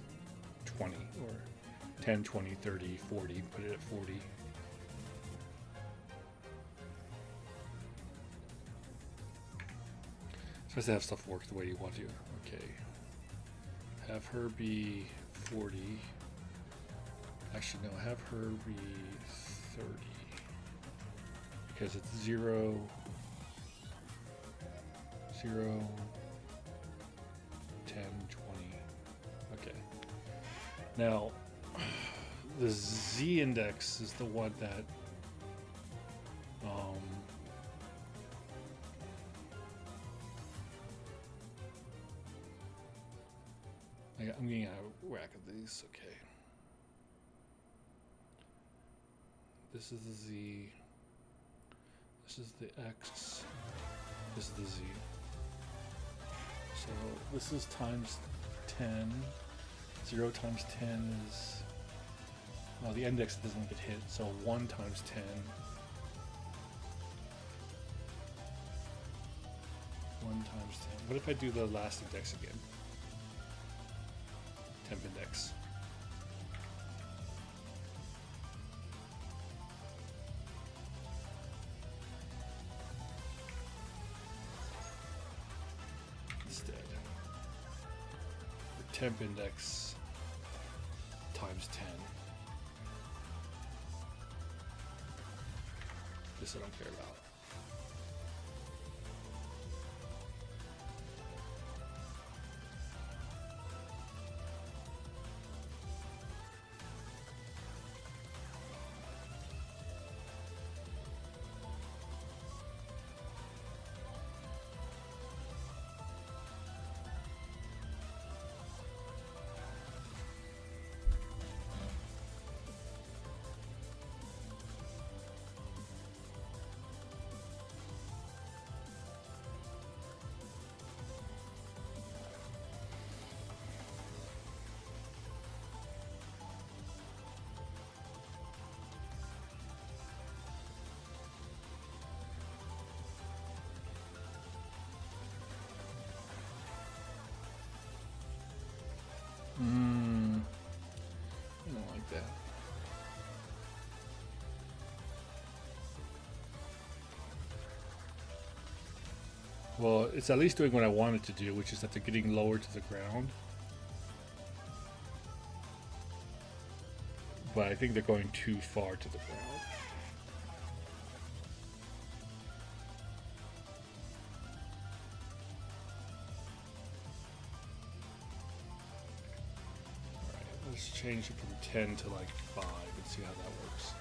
20 or 10, 20, 30, 40. Put it at 40. So has to have stuff work the way you want to. Okay. Have her be 40. Actually, no, have her be 30. Because it's 0, 0, 10, 20. Okay. Now, the Z index is the one that I'm getting a whack of these. Okay. This is the Z. This is the X. This is the Z. So this is times 10. 0 times 10 is, well, the index doesn't get hit, so 1 times 10. 1 times 10. What if I do the last index again? Temp index. Instead, the temp index times 10. This I don't care about. I don't like that. Well, it's at least doing what I want it to do, which is that they're getting lower to the ground. But I think they're going too far to the ground. Let's change it from 10 to like 5 and see how that works.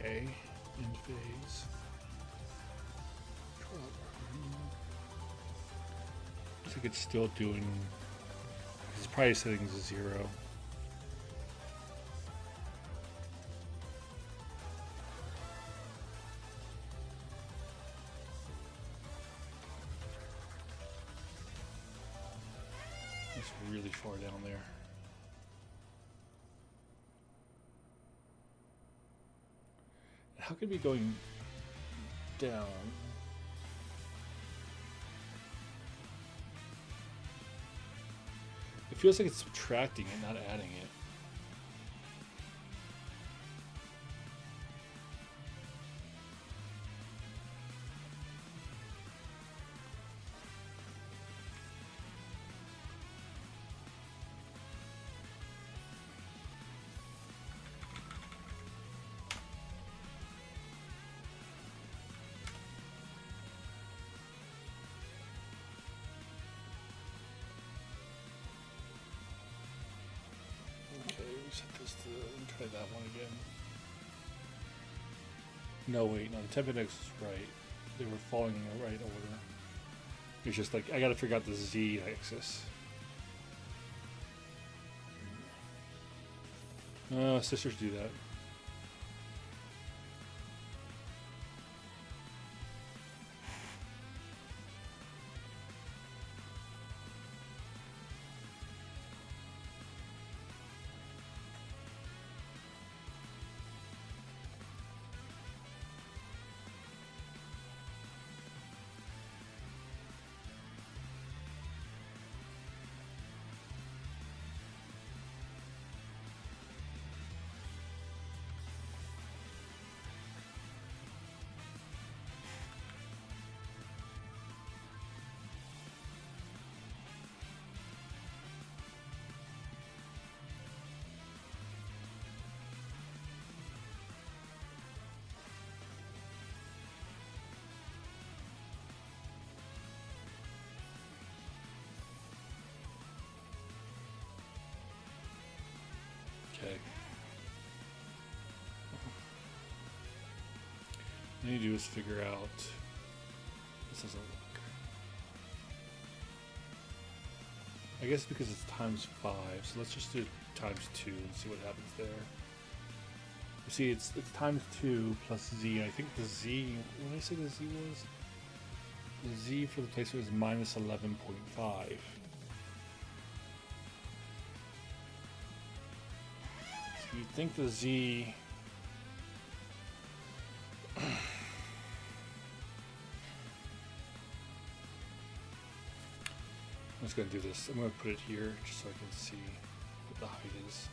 Okay, in phase. Looks like it's still doing. It's probably setting to 0. It's really far down there. How could it be going down? It feels like it's subtracting it, not adding it. Set this to, let me try that one again. No, wait, no, the temp index is right. They were falling in the right order. It's just like, I gotta figure out the Z axis. Sisters do that. Okay. What I need to do is figure out. This doesn't work. I guess because it's times 5, so let's just do times 2 and see what happens there. You see, it's times 2 plus Z. I think the Z. What did I say the Z was? The Z for the placement is minus 11.5. You'd think the Z. I'm just going to do this. I'm going to put it here just so I can see what the height is.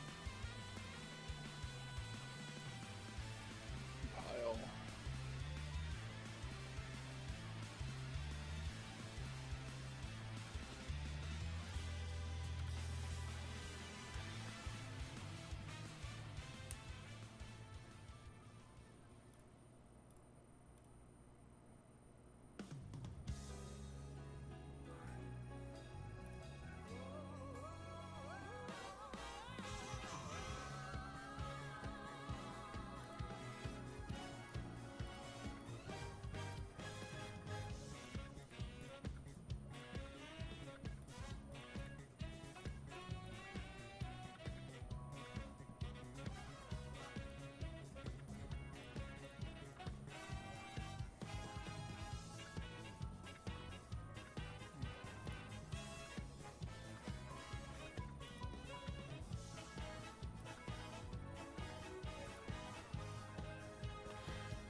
Compile.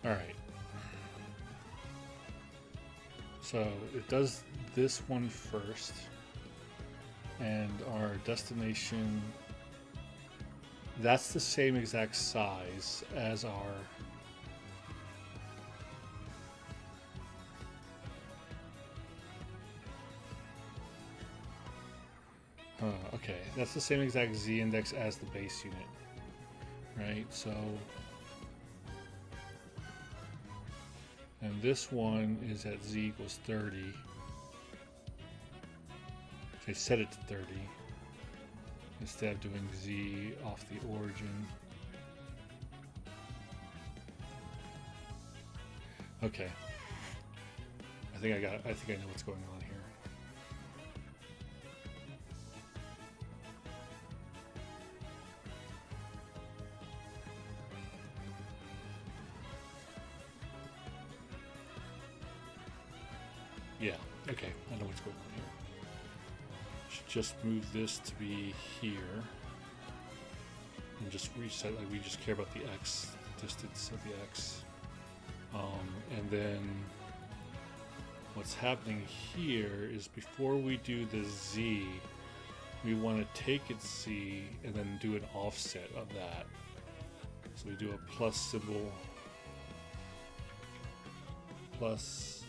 All right. So it does this one first, and our destination, that's the same exact size as our okay, that's the same exact Z index as the base unit, right? So and this one is at Z equals 30. So I set it to 30 instead of doing Z off the origin. Okay. I think I know what's going on here. Yeah, okay, I know what's going on here. Should just move this to be here. And just reset, like we just care about the X, distance of the X. And then what's happening here is before we do the Z, we want to take its Z and then do an offset of that. So we do a plus symbol, plus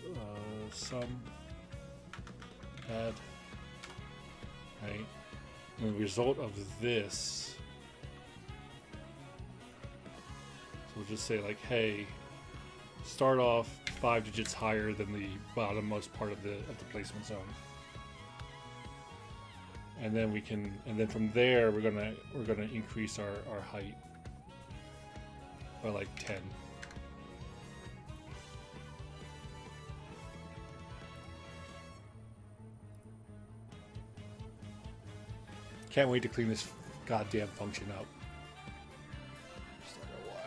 sum, add, right? And the result of this, so we'll just say like, hey, start off 5 digits higher than the bottommost part of the placement zone, and then we can, and then from there we're gonna increase our height by like 10. Can't wait to clean this goddamn function up. Just don't know why.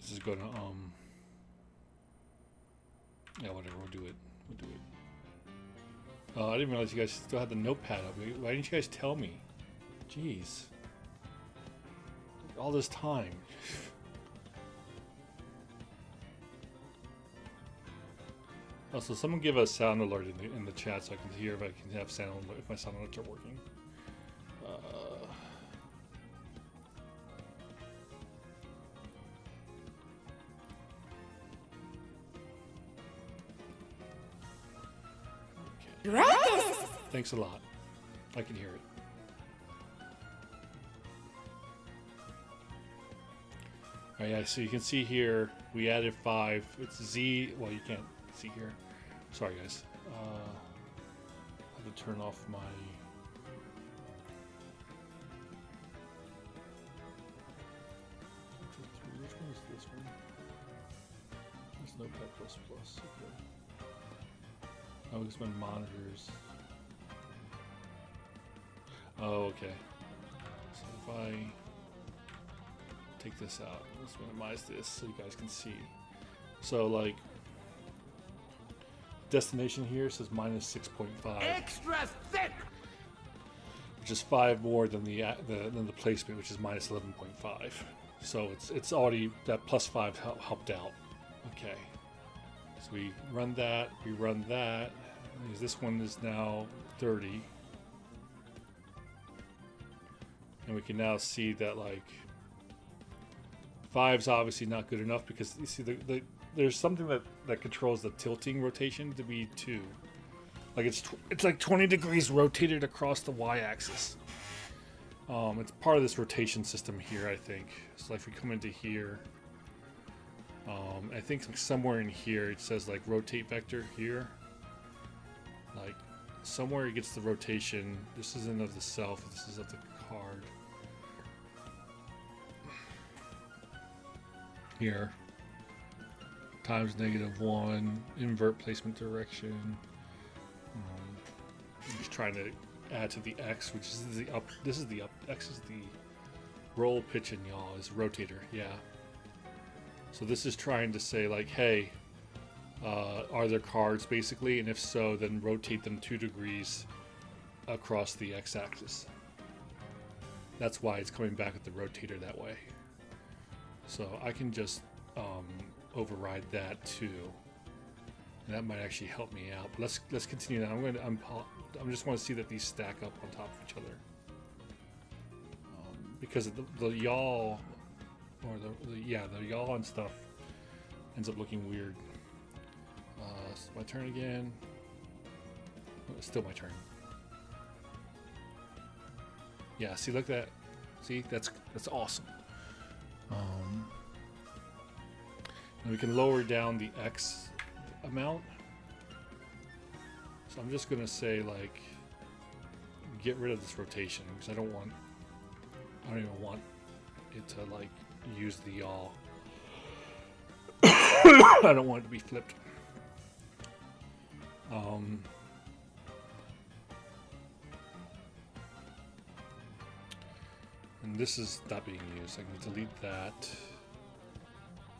This is gonna yeah, whatever, we'll do it. I didn't realize you guys still had the notepad up. Why didn't you guys tell me? Jeez. All this time. Also, someone give a sound alert in the chat so I can hear if I can have sound alert, if my sound alerts are working. Thanks a lot. I can hear it. Alright, yeah, so you can see here, we added 5. It's Z, well, you can't see here. Sorry, guys. I have to turn off my... Which one is this one? It's Notepad++. Okay. Oh, it's my monitors. Oh, okay. So if I take this out, let's minimize this so you guys can see. So like, destination here says minus 6.5. Extra thick. Which is 5 more than the placement, which is minus 11.5. So it's already, that plus 5 helped out. Okay. So we run that, this one is now 30. And we can now see that like 5's obviously not good enough because you see there's something that controls the tilting rotation to be 2. Like it's like 20 degrees rotated across the y-axis. It's part of this rotation system here, I think. So like if we come into here, I think like somewhere in here it says like rotate vector here. Like somewhere it gets the rotation. This isn't of the self, this is of the card. Here. Times -1, invert placement direction. I'm just trying to add to the X, which is the up. This is the up. X is the roll, pitch, and yaw is rotator. Yeah. So this is trying to say like, hey, are there cards basically, and if so, then rotate them 2 degrees across the X-axis. That's why it's coming back with the rotator that way. So I can just override that too, and that might actually help me out. But let's continue that. I'm going to I just want to see that these stack up on top of each other. Because the yaw, or the yaw and stuff ends up looking weird. It's my turn again. Oh, it's still my turn. Yeah, see, look at that. See, that's awesome. And we can lower down the X amount. So I'm just gonna say, like, get rid of this rotation because I don't even want it to like use the yaw. I don't want it to be flipped. And this is not being used. I can delete that.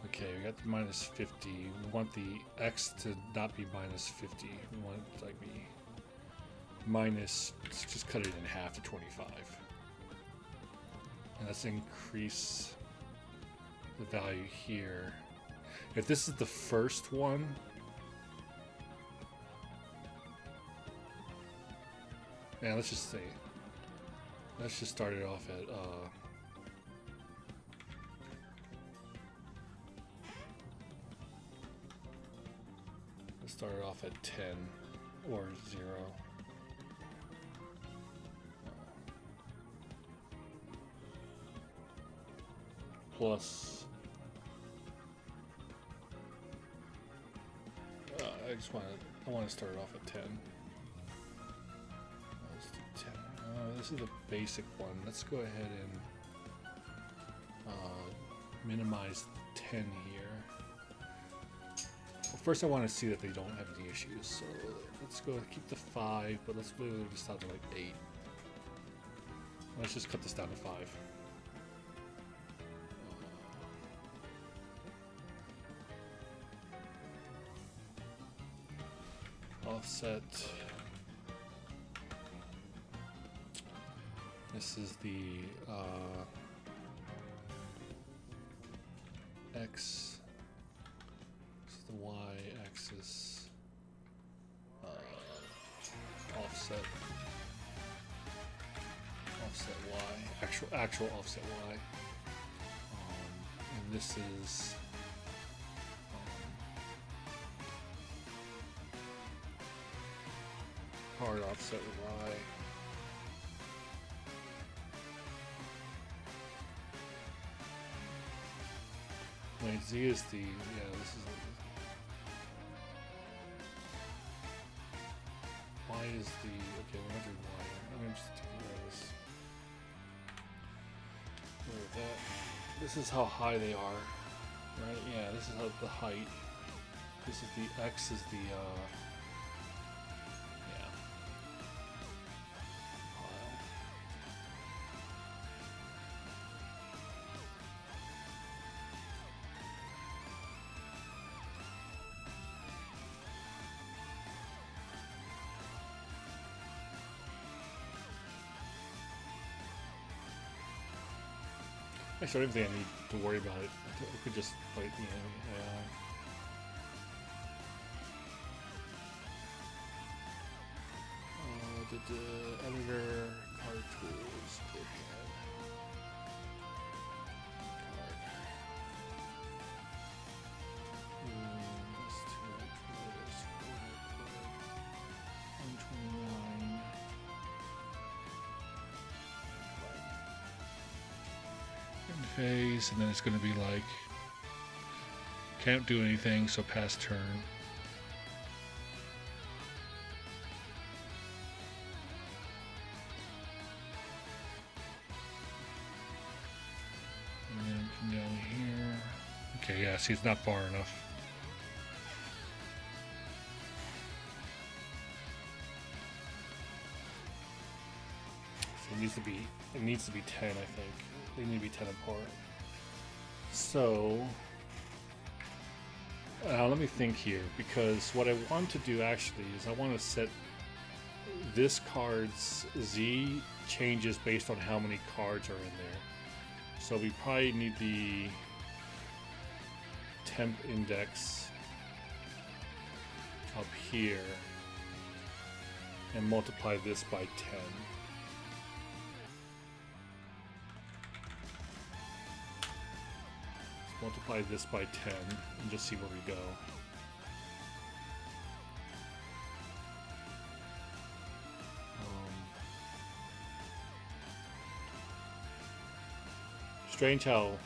Okay, we got the minus 50. We want the X to not be minus 50. We want it to like be minus, let's just cut it in half to 25. And let's increase the value here. If this is the first one, yeah, let's just say, let's just start it off at let's start it off at 10 or 0. Plus, I want to start it off at 10. Let's do 10. This is the basic one. Let's go ahead and minimize 10 here. Well, first I want to see that they don't have any issues. So let's go keep the 5, but let's literally just stop to like 8. Let's just cut this down to 5. Offset. This is the X. This is the Y axis. Offset. Offset Y. Actual offset Y. And this is. Hard offset with Y. Wait, Z is the, this is Y is the, okay, we're gonna do Y. I'm gonna just take care of this. Look at that. This is how high they are, right? Yeah, this is how the height. This is the X is the, Actually, I don't think I need to worry about it. I could just, like, the editor, card tools, click add. Let's do 129. Phase, and then it's going to be like can't do anything, so pass turn. And then come down here. Okay, yeah, see, it's not far enough. So it needs to be 10, I think. They need to be 10 apart. So, let me think here, because what I want to do actually is I want to set this card's Z changes based on how many cards are in there. So we probably need the temp index up here. and multiply this by 10. Let's multiply this by 10 and just see where we go. Strange how oh,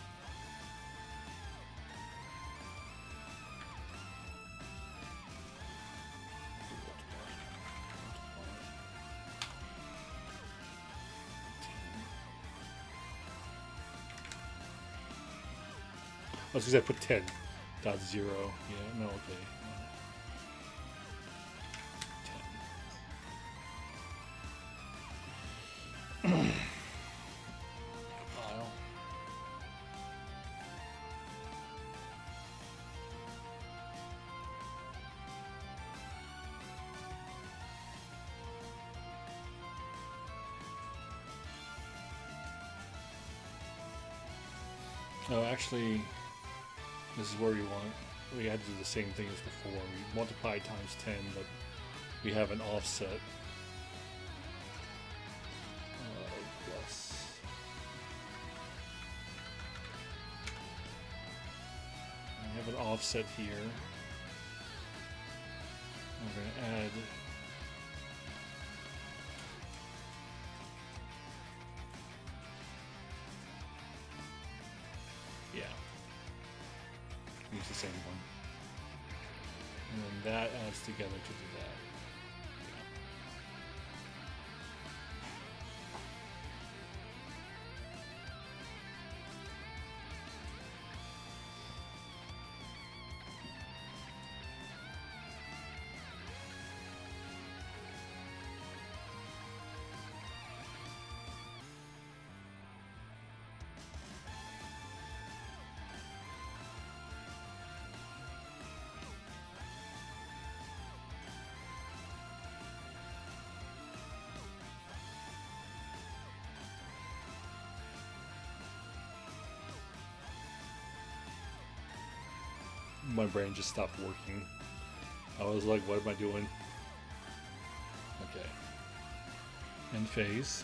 because I put 10.0. Yeah, no, okay. 10. Compile. Oh, actually, this is where we want. We had to do the same thing as before. We multiply times 10, but we have an offset. Plus. We have an offset here. We're going to add. Yeah. Use the same one. And then that adds together to do that. My brain just stopped working. I was like, what am I doing? Okay. End phase.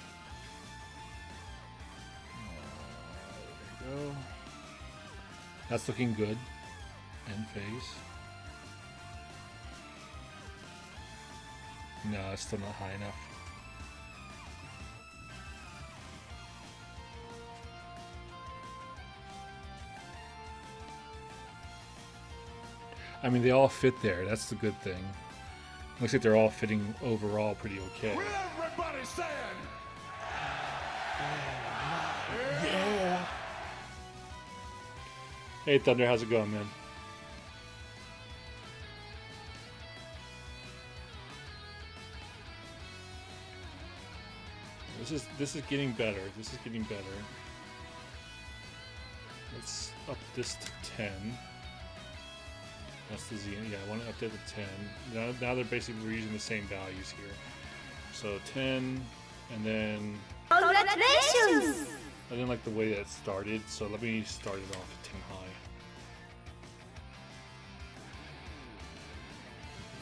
There we go. That's looking good. End phase. No, it's still not high enough. I mean, they all fit there. That's the good thing. Looks like they're all fitting overall pretty okay. Will everybody stand? Yeah. Hey, Thunder, how's it going, man? This is getting better. This is getting better. Let's up this to 10. That's the Z. Yeah, I want to update to 10. Now they're basically reusing the same values here. So 10, and then Congratulations! I didn't like the way that started, so let me start it off at 10 high.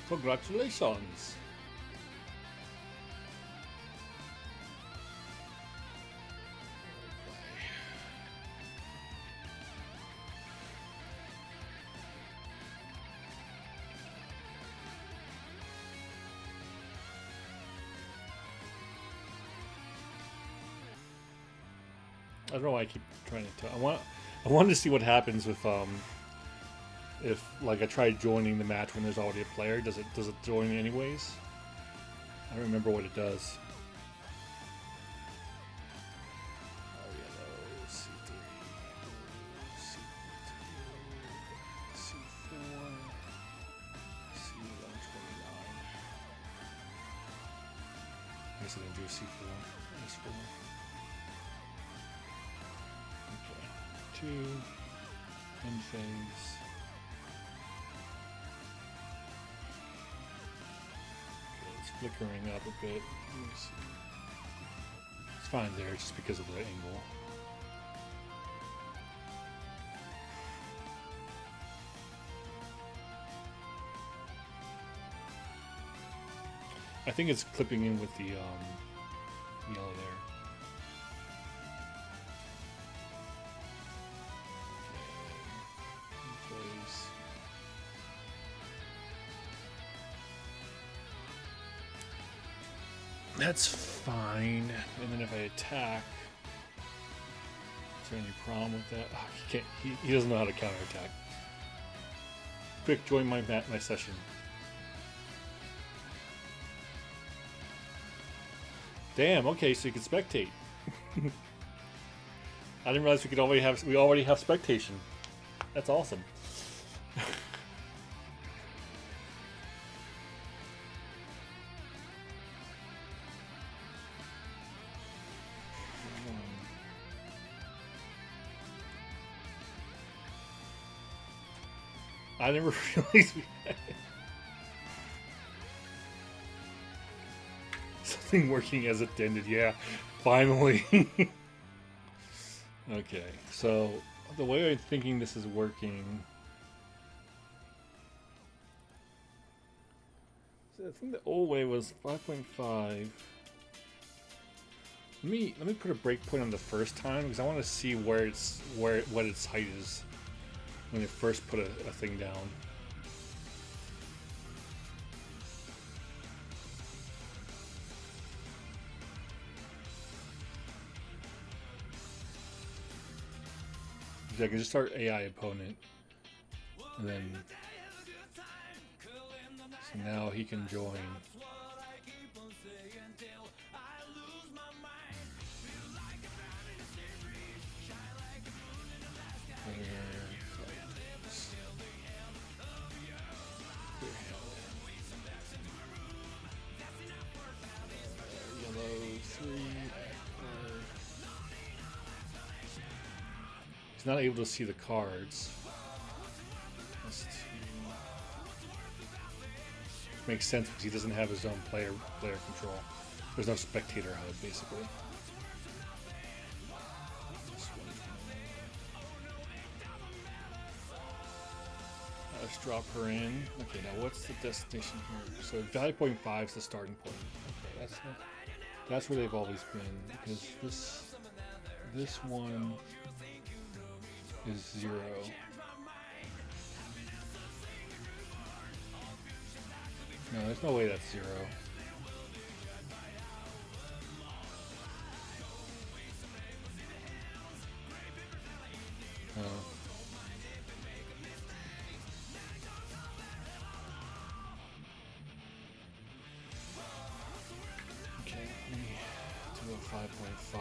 Congratulations! I don't know why I keep trying to tell. I wanted to see what happens with if like I try joining the match when there's already a player. Does it join anyways? I don't remember what it does. Oh yellow, C3, C2, C4, C129. I guess I didn't do a C4. S4. 2, end phase. Okay, it's flickering up a bit. Let me see. It's fine there, just because of the angle. I think it's clipping in with the yellow there. Place. That's fine. And then if I attack, is there any problem with that? Oh, he can't. He doesn't know how to counterattack. Quick, join my session. Damn. Okay, so you can spectate. I didn't realize we already have spectation. That's awesome. I never realized we had something working as intended. Yeah, finally. Okay, so the way I'm thinking this is working, so I think the old way was 5.5. Let me put a breakpoint on the first time because I want to see what its height is when it first put a thing down. I can just start AI opponent, and then so now he can join. Yellow 3. He's not able to see the cards. Makes sense because he doesn't have his own player control. There's no spectator HUD basically. Let's drop her in. Okay, now what's the destination here? So value point 5 is the starting point. Okay, that's where they've always been because this one is 0. No, there's no way that's 0. No. Okay, let me do a 5.5.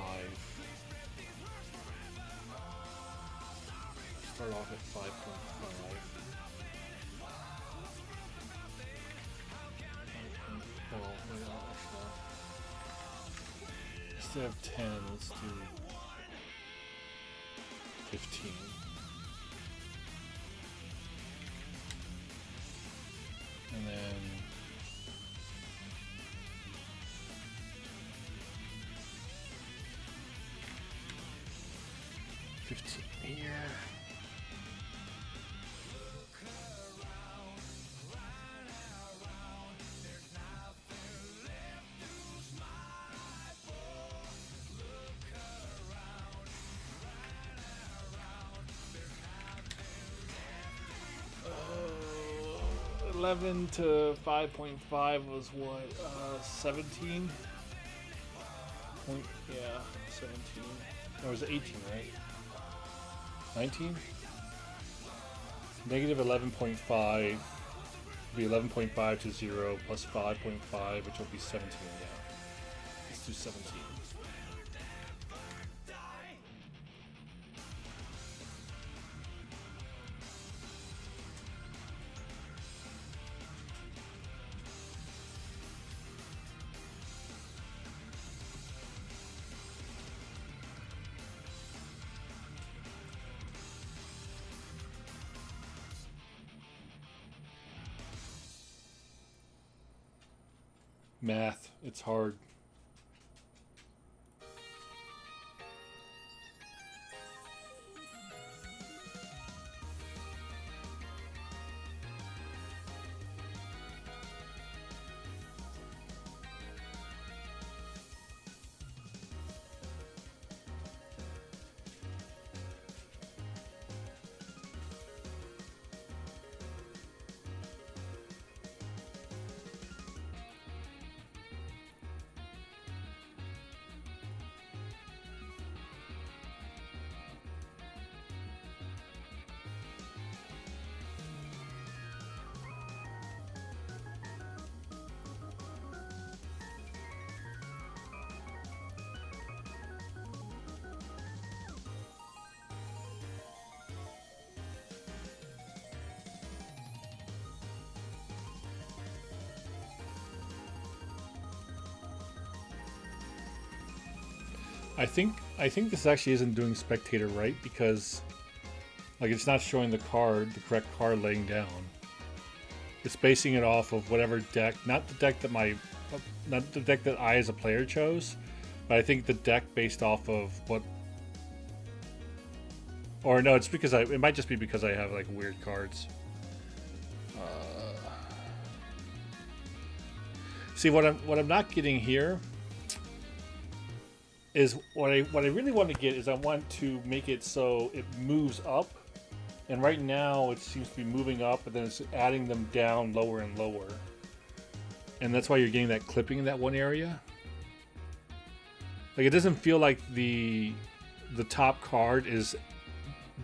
Start off at 5.5. Well, wait, actually, instead of 10, let's do 15. And then 15 here. Uh, 11 to 5.5 was what? 17? Yeah, 17. That was 18, right? 19? Negative 11.5 will be 11.5 to 0 plus 5.5, which will be 17, yeah. Let's do 17. Math, it's hard. I think this actually isn't doing spectator right, because like it's not showing the correct card laying down. It's basing it off of whatever deck, not the deck that I as a player chose, but I think the deck based off of what. Or no, it's because it might just be because I have like weird cards. See, what I'm not getting here is what I really want to get is I want to make it so it moves up, and right now it seems to be moving up, but then it's adding them down lower and lower, and that's why you're getting that clipping in that one area. Like it doesn't feel like the top card is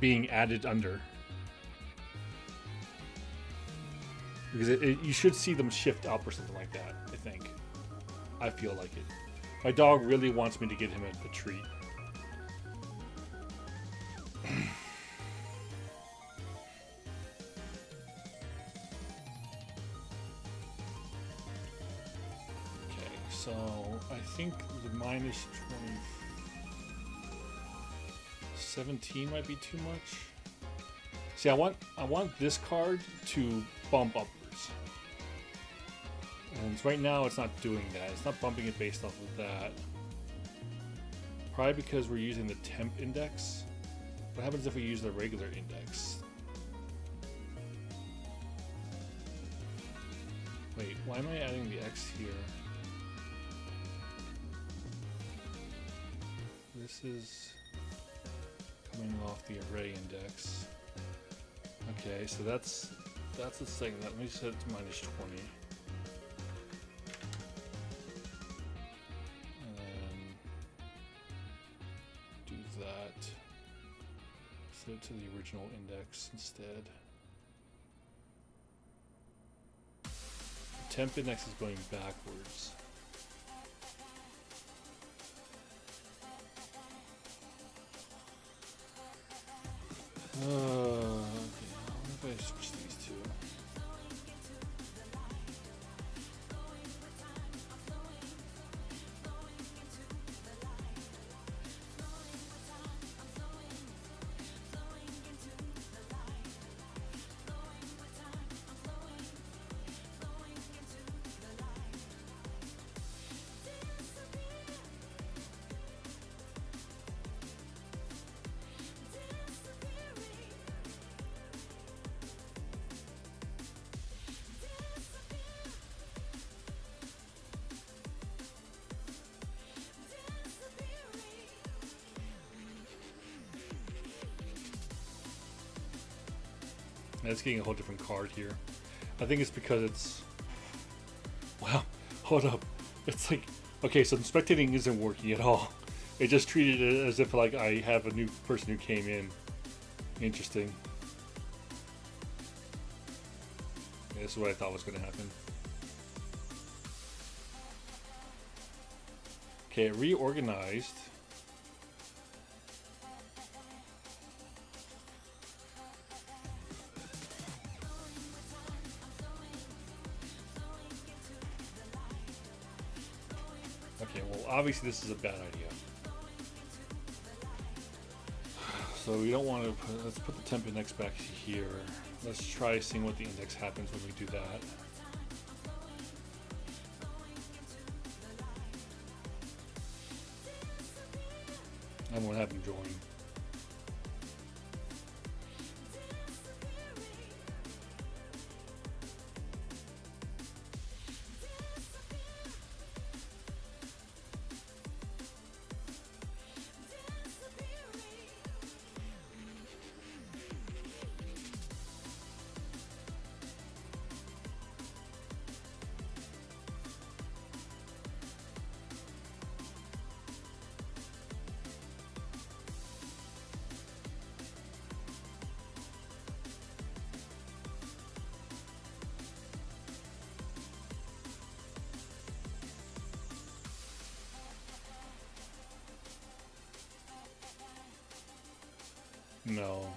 being added under, because you should see them shift up or something like that. I feel like it. My dog really wants me to get him a treat. Okay, so I think the minus 20. 17 might be too much. See, I want this card to bump upwards. And right now it's not doing that. It's not bumping it based off of that. Probably because we're using the temp index. What happens if we use the regular index? Wait, why am I adding the X here? This is coming off the array index. Okay, so that's the thing. Let me set it to minus 20. And then do that. Set it to the original index instead. The temp index is going backwards. Okay, what if I switch these two? It's getting a whole different card here. I think it's because it's... Wow, hold up. It's like... Okay, so the spectating isn't working at all. It just treated it as if like I have a new person who came in. Interesting. Yeah, this is what I thought was going to happen. Okay, it reorganized. Okay, well, obviously this is a bad idea. So we don't want to put, let's put the temp index back here. Let's try seeing what the index happens when we do that. I'm going to have him join. No.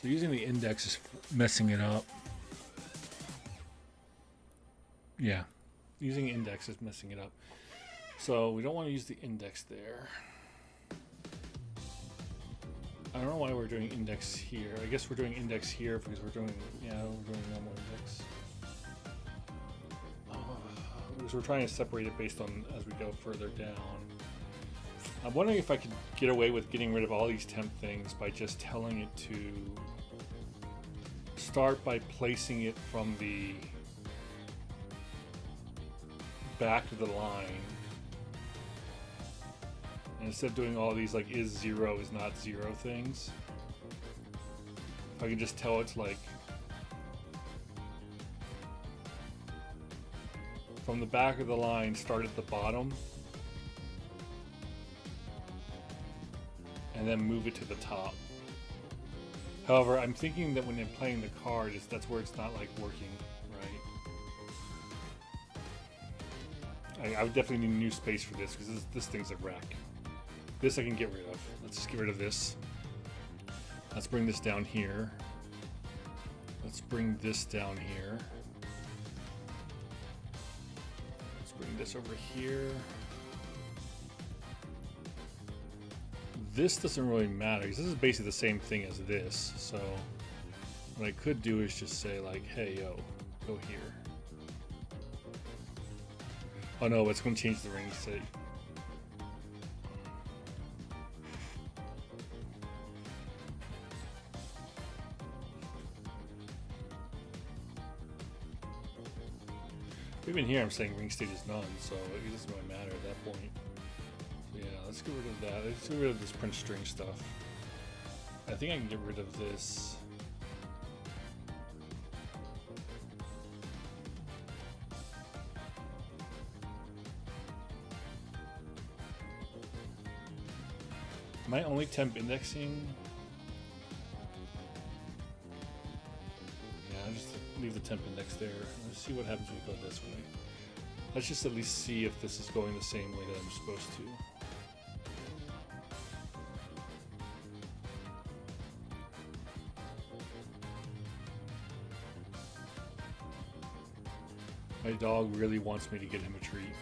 So using the index is messing it up. Yeah. Using index is messing it up. So we don't want to use the index there. I don't know why we're doing index here. I guess we're doing index here because we're doing, yeah, we're doing normal index. Because we're trying to separate it based on as we go further down. I'm wondering if I could get away with getting rid of all these temp things by just telling it to start by placing it from the back of the line. And instead of doing all these like is 0 is not 0 things, if I can just tell it's like from the back of the line, start at the bottom, and then move it to the top. However, I'm thinking that when I'm playing the card, that's where it's not like working right. I would definitely need a new space for this because this thing's a wreck. This I can get rid of. Let's just get rid of this. Let's bring this down here. Let's bring this down here. Let's bring this over here. This doesn't really matter because this is basically the same thing as this. So what I could do is just say like, hey, yo, go here. Oh no, it's going to change the ring state. Even here I'm saying ring state is none, so it doesn't really matter at that point. So yeah, let's get rid of that. Let's get rid of this print string stuff. I think I can get rid of this. Am I only temp indexing? Yeah, I'll just leave the temp index there. Let's see what happens when we go this way. Let's just at least see if this is going the same way that I'm supposed to. My dog really wants me to get him a treat.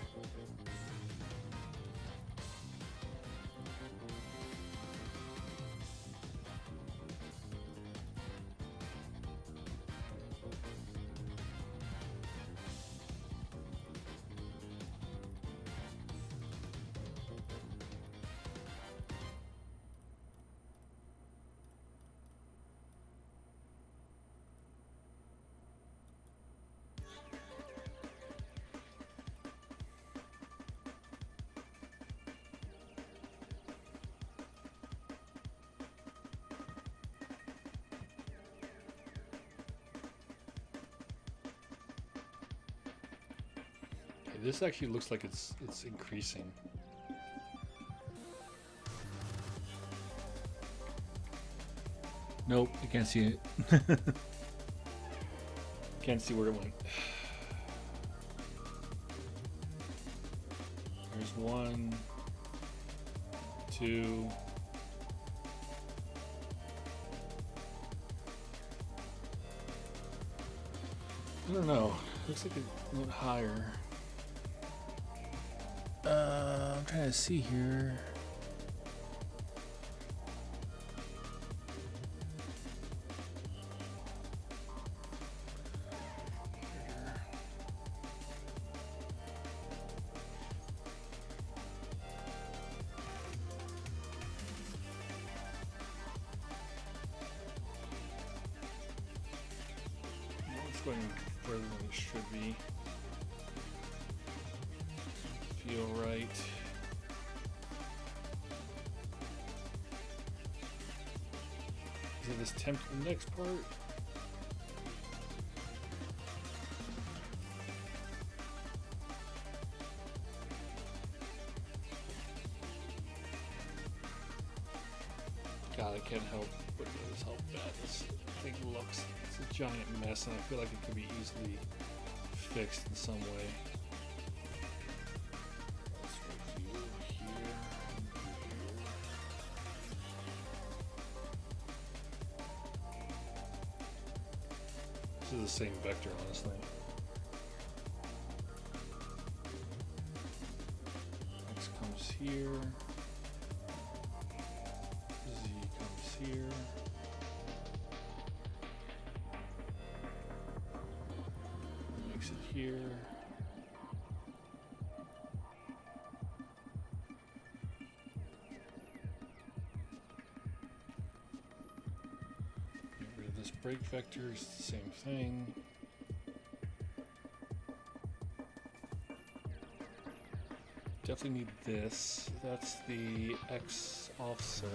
This actually looks like it's increasing. Nope, I can't see it. Can't see where it went. There's 1, 2. I don't know. Looks like it went higher. I'm trying to see here. It's going further than it should be. Feel right. Is it this temp index part? God, I can't help but notice how bad this thing looks. It's a giant mess, and I feel like it could be easily fixed in some way. This is the same vector, honestly. X comes here. Z comes here. Get rid of this break vector, it's the same thing. Definitely need this. That's the X offset.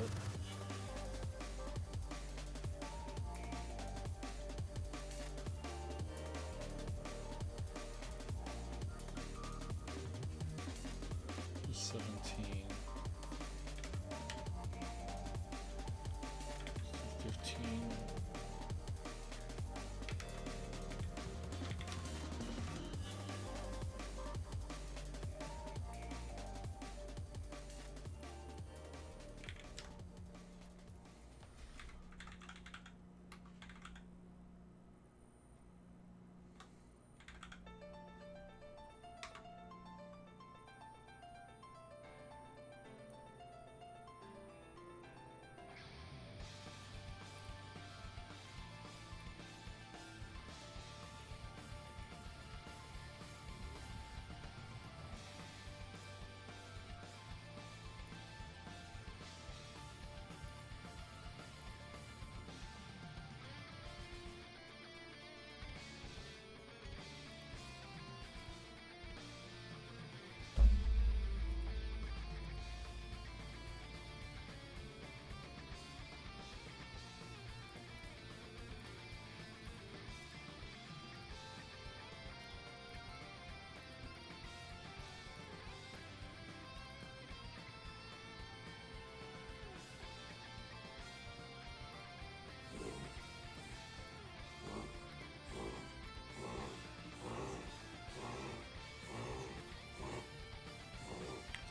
Just 17. 15.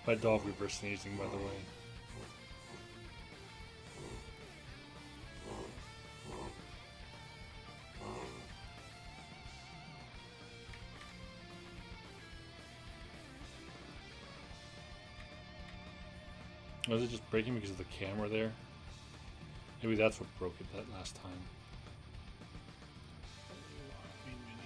My dog reverse sneezing, by the way. Was it just breaking because of the camera there? Maybe that's what broke it that last time. Main menu.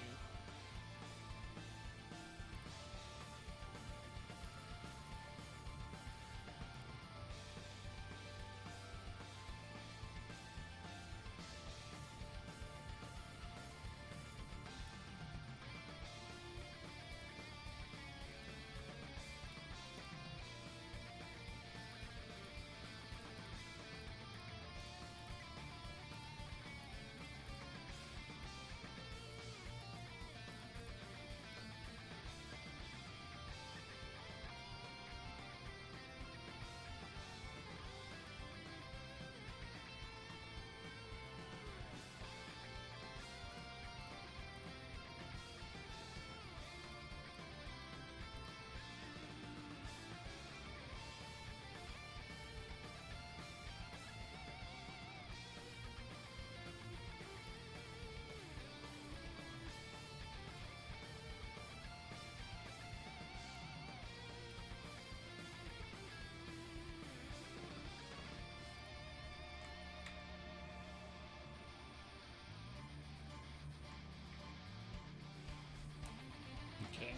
Okay.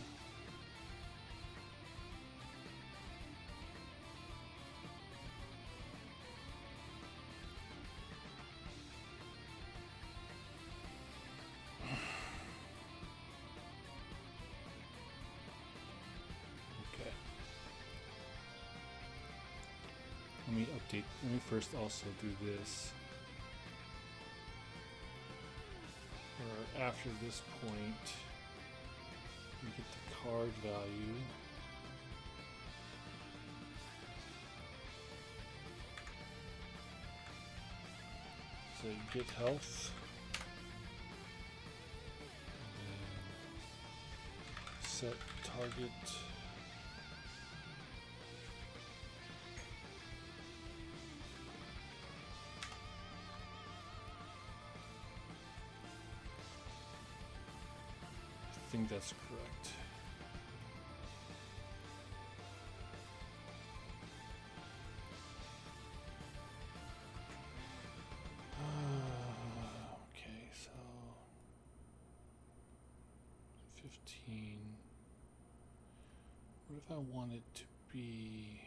Okay. Let me update. Let me first also do this. Or after this point, we get the card value. So get health. And then set target. I think that's correct. Okay, so 15. What if I want it to be?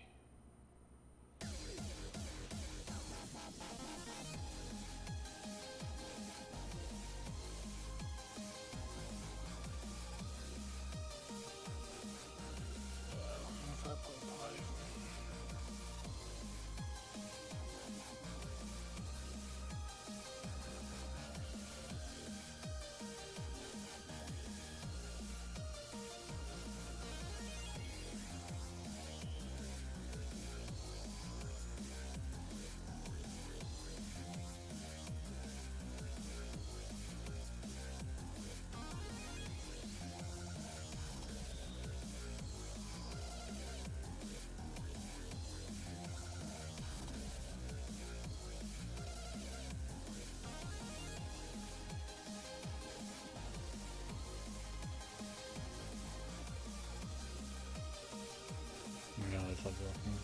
No, it's not working.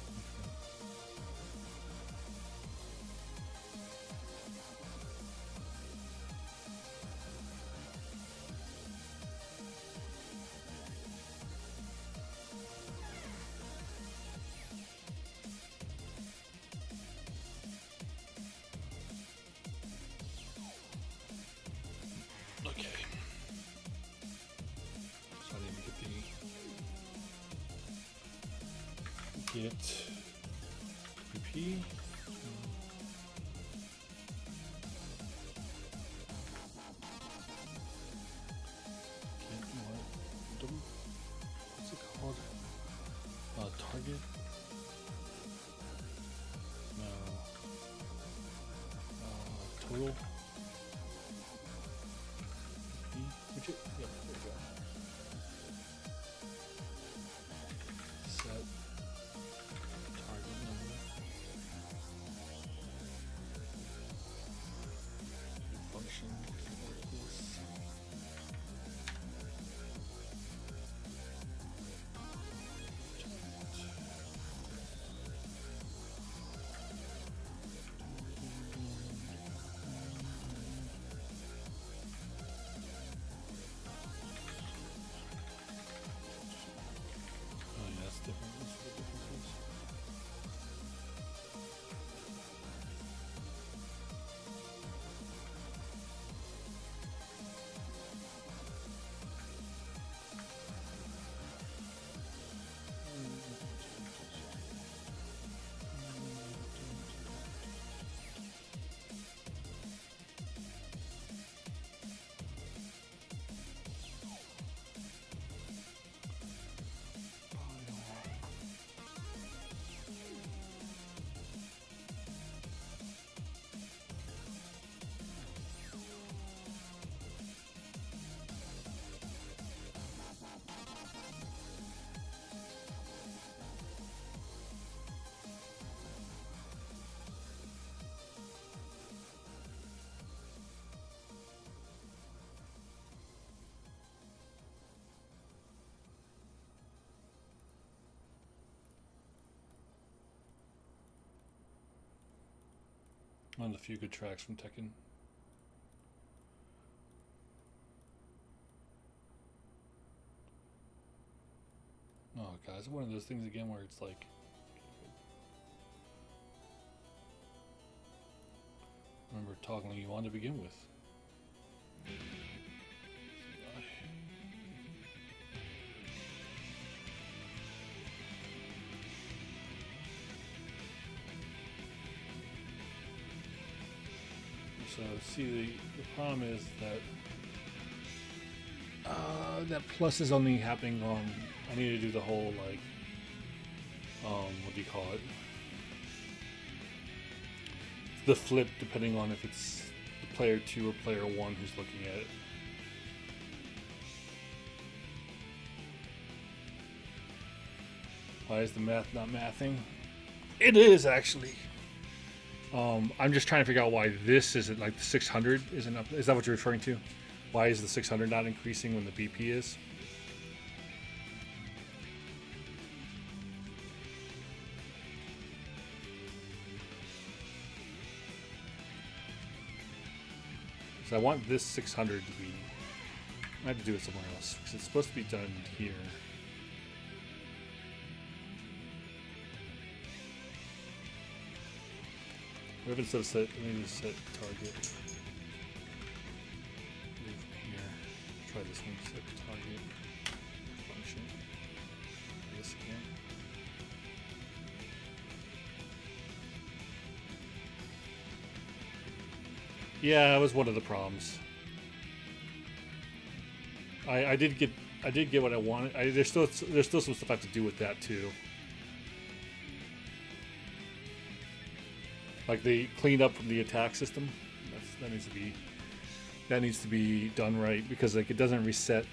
Okay. So I need to get PP. What's it called? Target? No. Total? PP? Which it? Yep, there we go. Set. Target number. Function. Like this. Oh yeah, that's different. That's what the difference is. One of the few good tracks from Tekken. Oh, guys, it's one of those things again where it's like, remember toggling you on to begin with. So see, the problem is that that plus is only happening on. I need to do the whole like, what do you call it? The flip, depending on if it's the player 2 or player 1 who's looking at it. Why is the math not mathing? It is actually. I'm just trying to figure out why this isn't like the 600 isn't up. Is that what you're referring to? Why is the 600 not increasing when the BP is? So I want this 600 to be I have to do it somewhere else because it's supposed to be done here. What if instead of set, let me just set target. Move here. Try this one. Set target function. This again. Yeah, that was one of the problems. I did get what I wanted. There's still some stuff I have to do with that too. Like they cleaned up the attack system. That needs to be done right because like it doesn't reset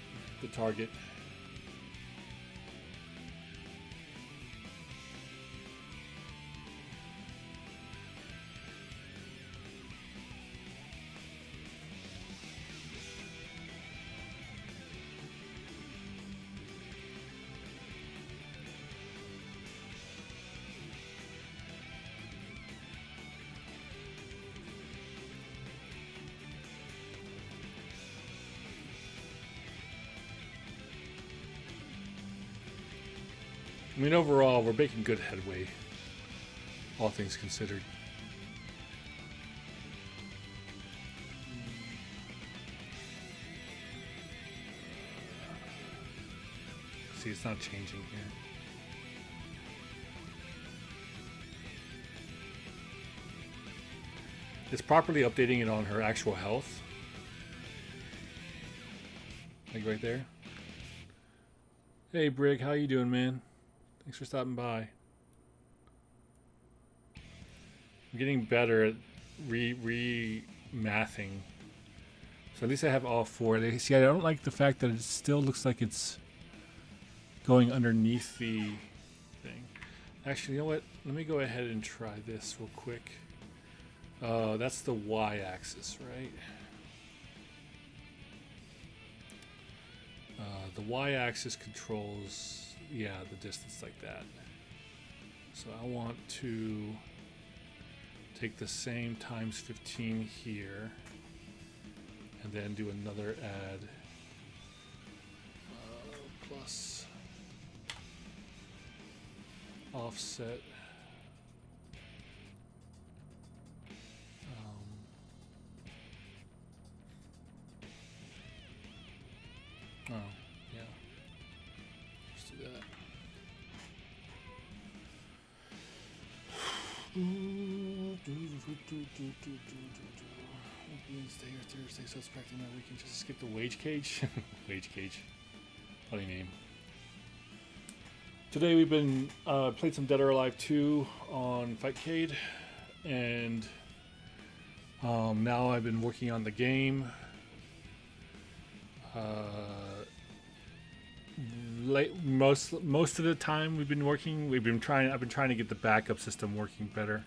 the target. I mean, overall, we're making good headway, all things considered. See, it's not changing here. It's properly updating it on her actual health. Like right there. Hey, Brig, how you doing, man? Thanks for stopping by. I'm getting better at re-mathing. So at least I have all four. See, I don't like the fact that it still looks like it's going underneath the thing. Actually, you know what? Let me go ahead and try this real quick. That's the y-axis, right? The y-axis controls... yeah, the distance like that. So I want to take the same times 15 here and then do another add plus offset oh yeah, let's do that. Wednesday or Thursday, so it's practically my weekend. Just skip the wage cage. Wage cage. Funny name. Today we've been played some Dead or Alive 2 on Fightcade, and now I've been working on the game. Most of the time I've been trying to get the backup system working better,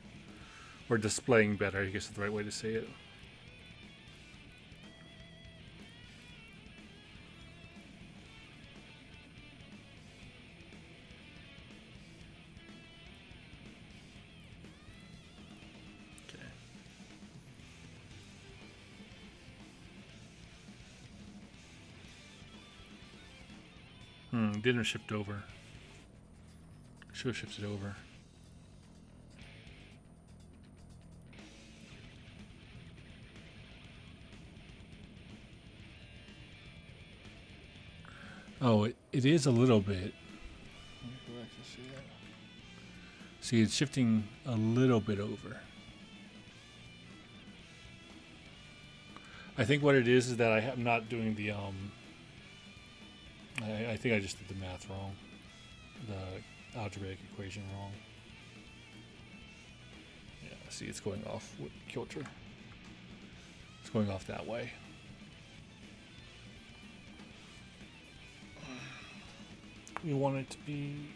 or displaying better, I guess is the right way to say it. Didn't shift over. Should have shifted over. Oh, it is a little bit. See, it's shifting a little bit over. I think what it is that I'm not doing the I think I just did the math wrong. The algebraic equation wrong. Yeah, see, it's going off with kilter. It's going off that way. We want it to be...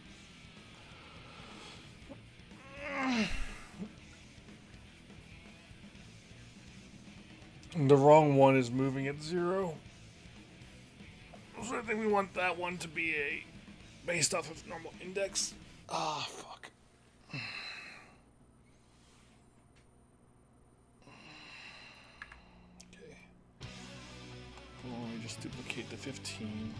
The wrong one is moving at 0. So I think we want that one to be based off of normal index. Ah, fuck. Okay. Well, let me just duplicate the 15.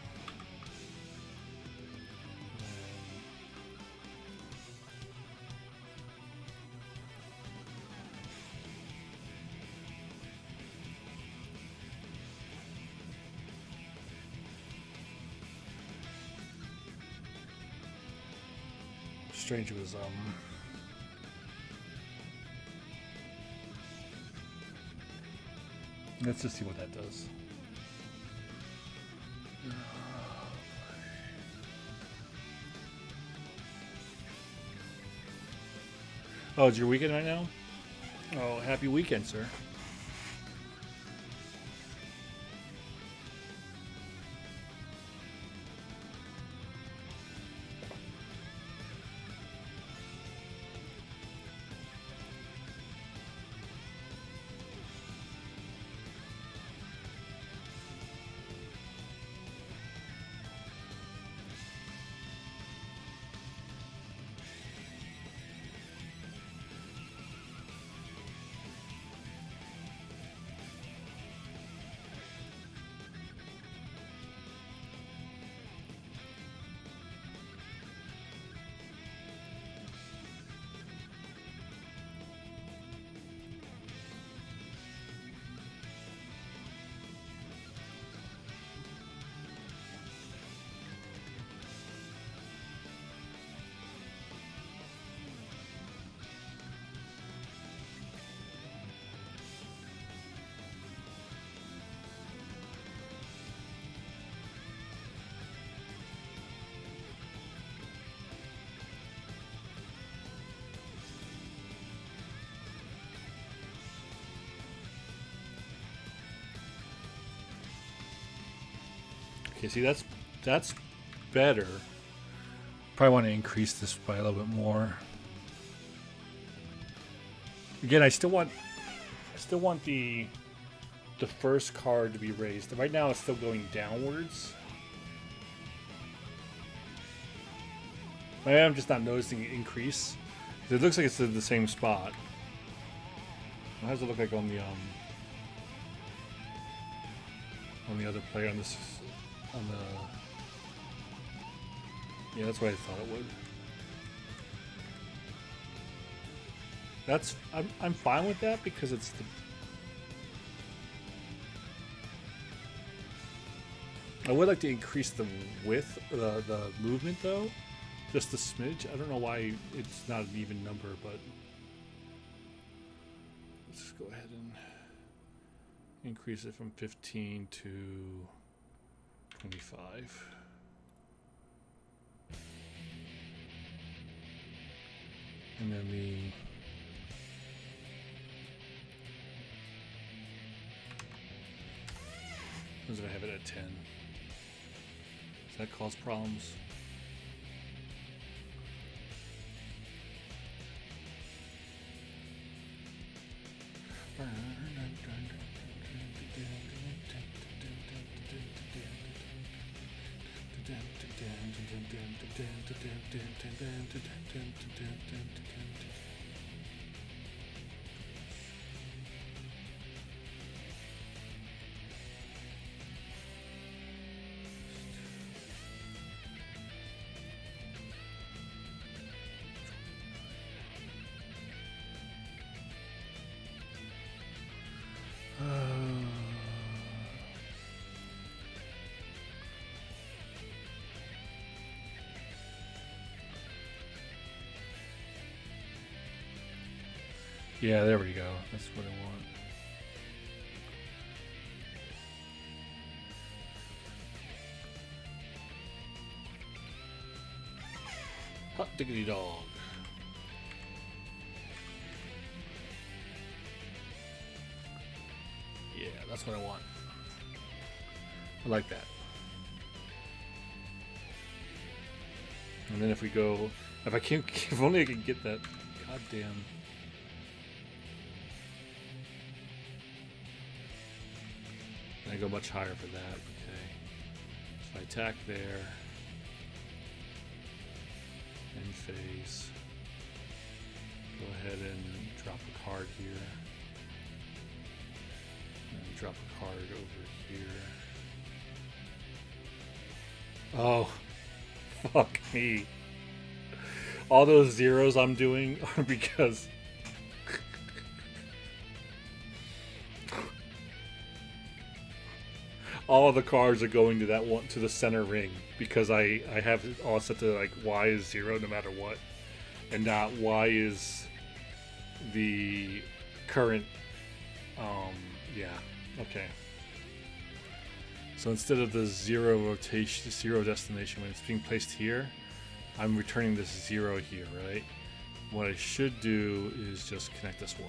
Strange was let's just see what that does. Oh, it's your weekend right now? Oh, happy weekend, sir. Okay, see that's better. Probably want to increase this by a little bit more. Again, I still want the first card to be raised. Right now it's still going downwards. Maybe I'm just not noticing an increase. It looks like it's in the same spot. How does it look like on the other player on this? Yeah, that's what I thought it would. I'm fine with that because it's I would like to increase the width, the movement though, just a smidge. I don't know why it's not an even number, but let's just go ahead and increase it from 15 to 25. And then I was gonna have it at 10. Does that cause problems? Yeah, there we go. That's what I want. Hot diggity dog. Yeah, that's what I want. I like that. And then if we go, if I can, if only I can get that goddamn. I go much higher for that. Okay. So I attack there. End phase. Go ahead and drop a card here. And drop a card over here. Oh, fuck me. All those zeros I'm doing are because all of the cars are going to that one, to the center ring, because I have it all set to like Y is 0 no matter what, and not Y is the current. Yeah, okay. So instead of the 0 rotation, 0 destination, when it's being placed here, I'm returning this 0 here, right? What I should do is just connect this Y.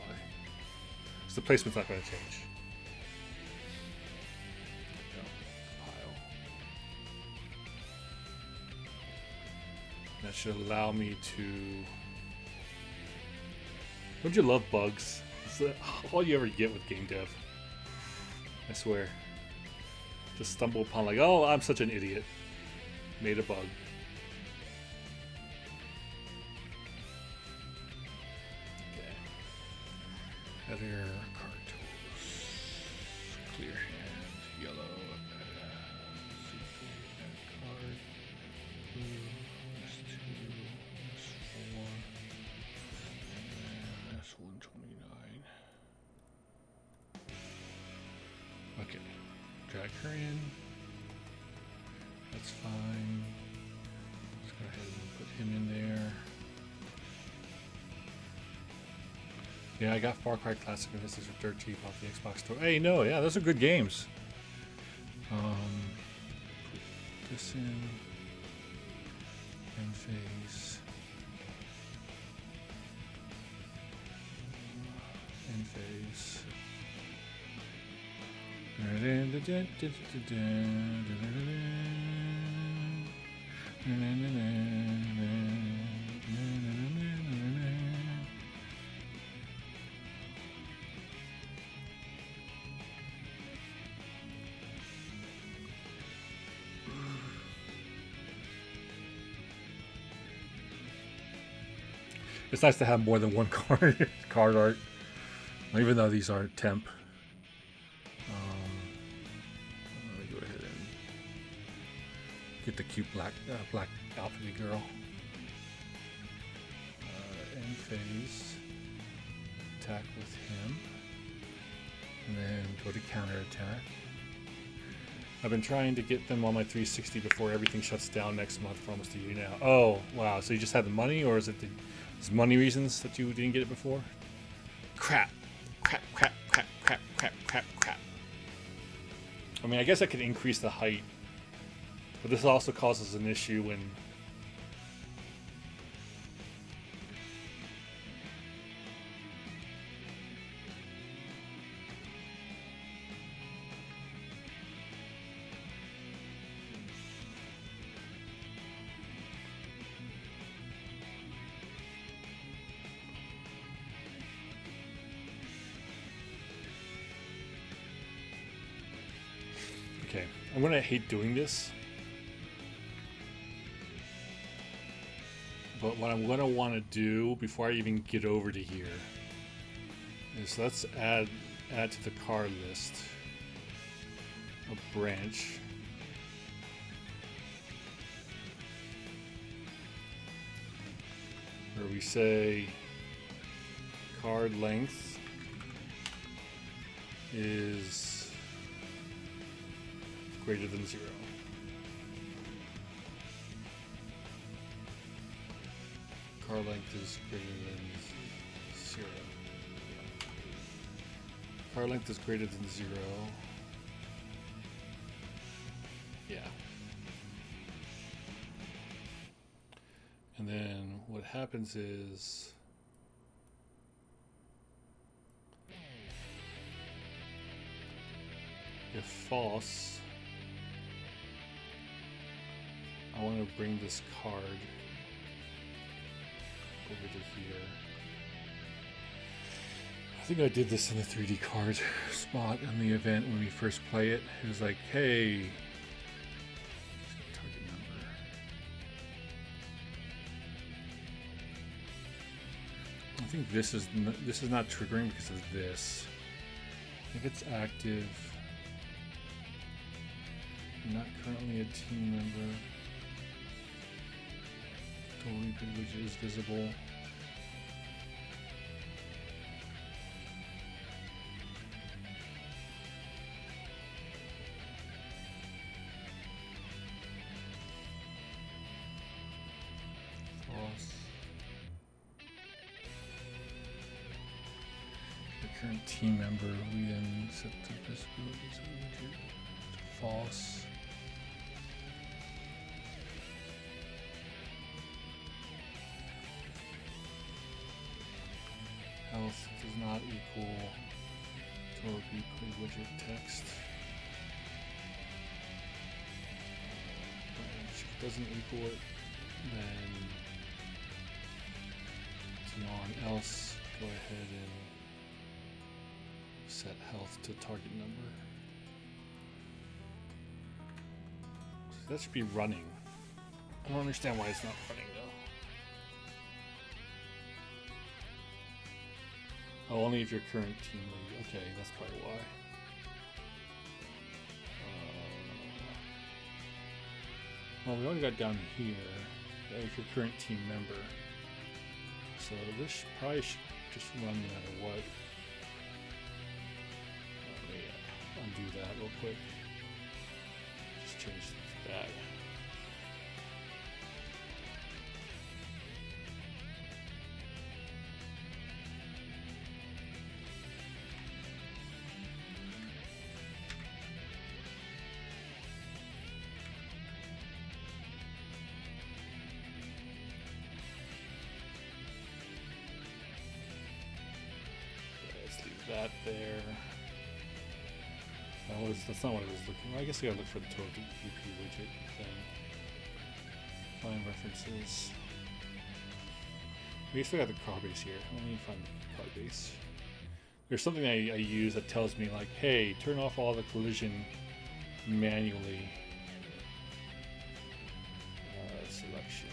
So the placement's not going to change. Pile. That should allow me to... Don't you love bugs? It's all you ever get with game dev. I swear. Just stumble upon like, oh, I'm such an idiot. Made a bug. Okay. Editor, card tools, clear hand, yellow, card, blue, S2, S4, and S129. Okay. Drag her in. That's fine. Let's go ahead and put him in there. Yeah, I got Far Cry Classic and this is dirt cheap off the Xbox store. Hey, no, yeah, those are good games. Put this in. End phase. End phase. It's nice to have more than one card art, even though these are temp. Let me go ahead and get the cute black outfitty girl. End phase. Attack with him, and then go to counter attack. I've been trying to get them on my 360 before everything shuts down next month for almost a year now. Oh wow! So you just had the money, or is it is money reasons that you didn't get it before? Crap! Crap! Crap! Crap! Crap! Crap! Crap! Crap! I mean, I guess I could increase the height, but this also causes an issue when. Okay, I'm gonna hate doing this, but what I'm gonna want to do before I even get over to here is let's add to the card list a branch. Where we say card length is greater than 0. Card length is greater than 0. Card length is greater than 0. Yeah. And then what happens is if false, I want to bring this card over to here. I think I did this in the 3D card spot in the event when we first play it. It was like, hey, target number. I think this is not triggering because of this. If it's active, not currently a team member. Totally good widget is visible. False. The current team member, we then set the visibility of the widget to false. Health does not equal total weekly widget text. If it doesn't equal it, then it's on. Else, go ahead and set health to target number. So that should be running. I don't understand why it's not running though. Oh, only if you're current team lead. Okay, that's probably why. Well, we already got down here. If you're current team member. So this probably should just run no matter what. Let me undo that real quick. Just change that. That there. That's not what I was looking for. I guess I gotta look for the total DP widget then. Find references. We still got the car base here. Let me find the car base. There's something I use that tells me like, hey, turn off all the collision manually. Selection.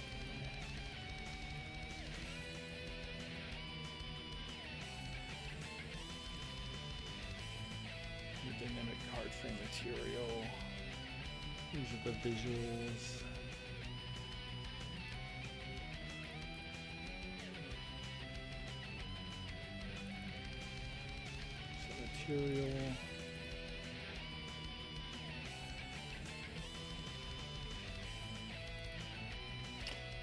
Dynamic card frame material. These are the visuals. So material.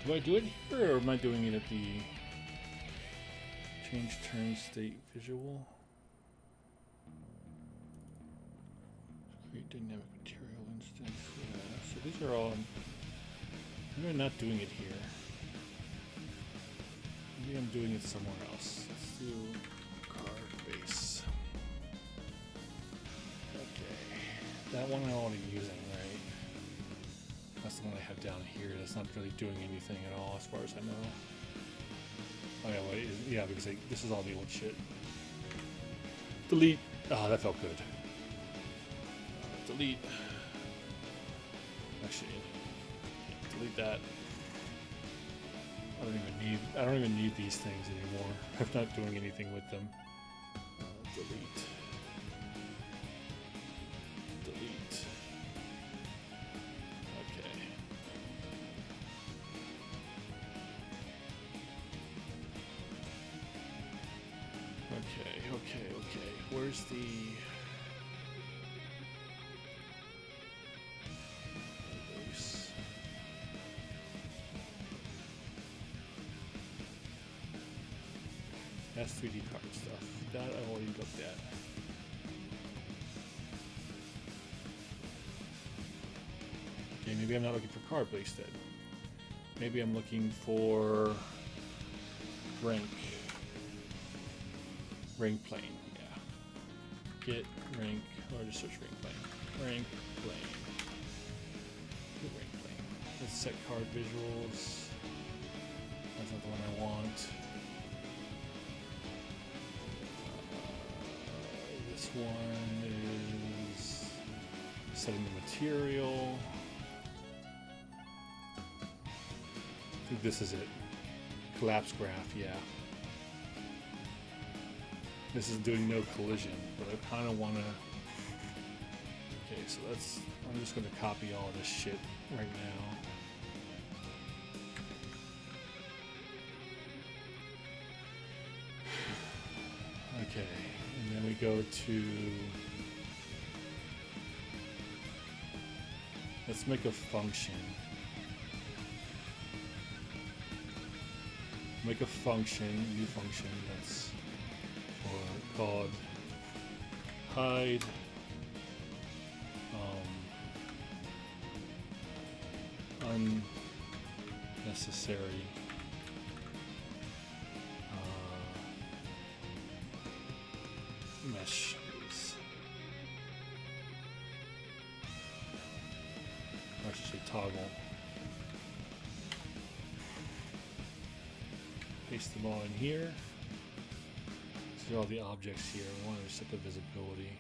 Do I do it here or am I doing it at the change turn state visual? Dynamic material instance. Yeah. So these are all. Maybe I'm not doing it here. Maybe I'm doing it somewhere else. Let's do card base. Okay. That one I'm already using, right? That's the one I have down here. That's not really doing anything at all, as far as I know. Oh yeah, wait. Yeah, because this is all the old shit. Delete. Ah, that felt good. Delete. Actually, delete that. I don't even need these things anymore. I'm not doing anything with them. Delete. Delete. Okay. Okay. Where's the That's 3D card stuff. That I already looked at. Okay, maybe I'm not looking for card base then. Maybe I'm looking for rank plane. Yeah. Get rank, or just search rank plane. Rank plane. Get rank plane. Let's set card visuals. That's not the one I want. This one is setting the material. I think this is it. Collapse graph, yeah. This is doing no collision, but I kind of want to. Okay, so I'm just going to copy all this shit right now. go to, let's make a function. Make a function, new function that's called hide unnecessary meshes. Or I should say toggle. Paste them all in here. See all the objects here. We want to set the visibility.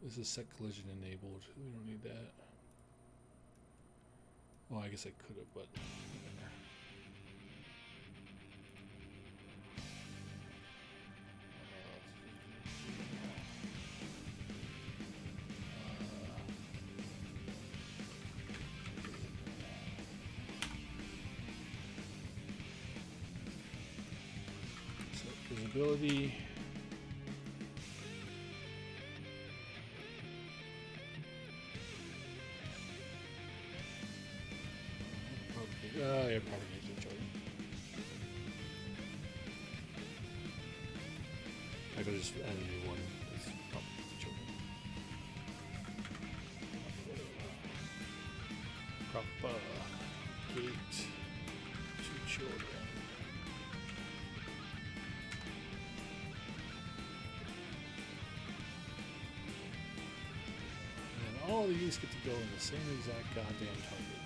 This is set collision enabled. We don't need that. Well, I guess I could have, but set visibility. Yeah, probably needs to join. I could just add a new one. It's probably needs to join. Propagate to children. And then all of these get to go in the same exact goddamn target.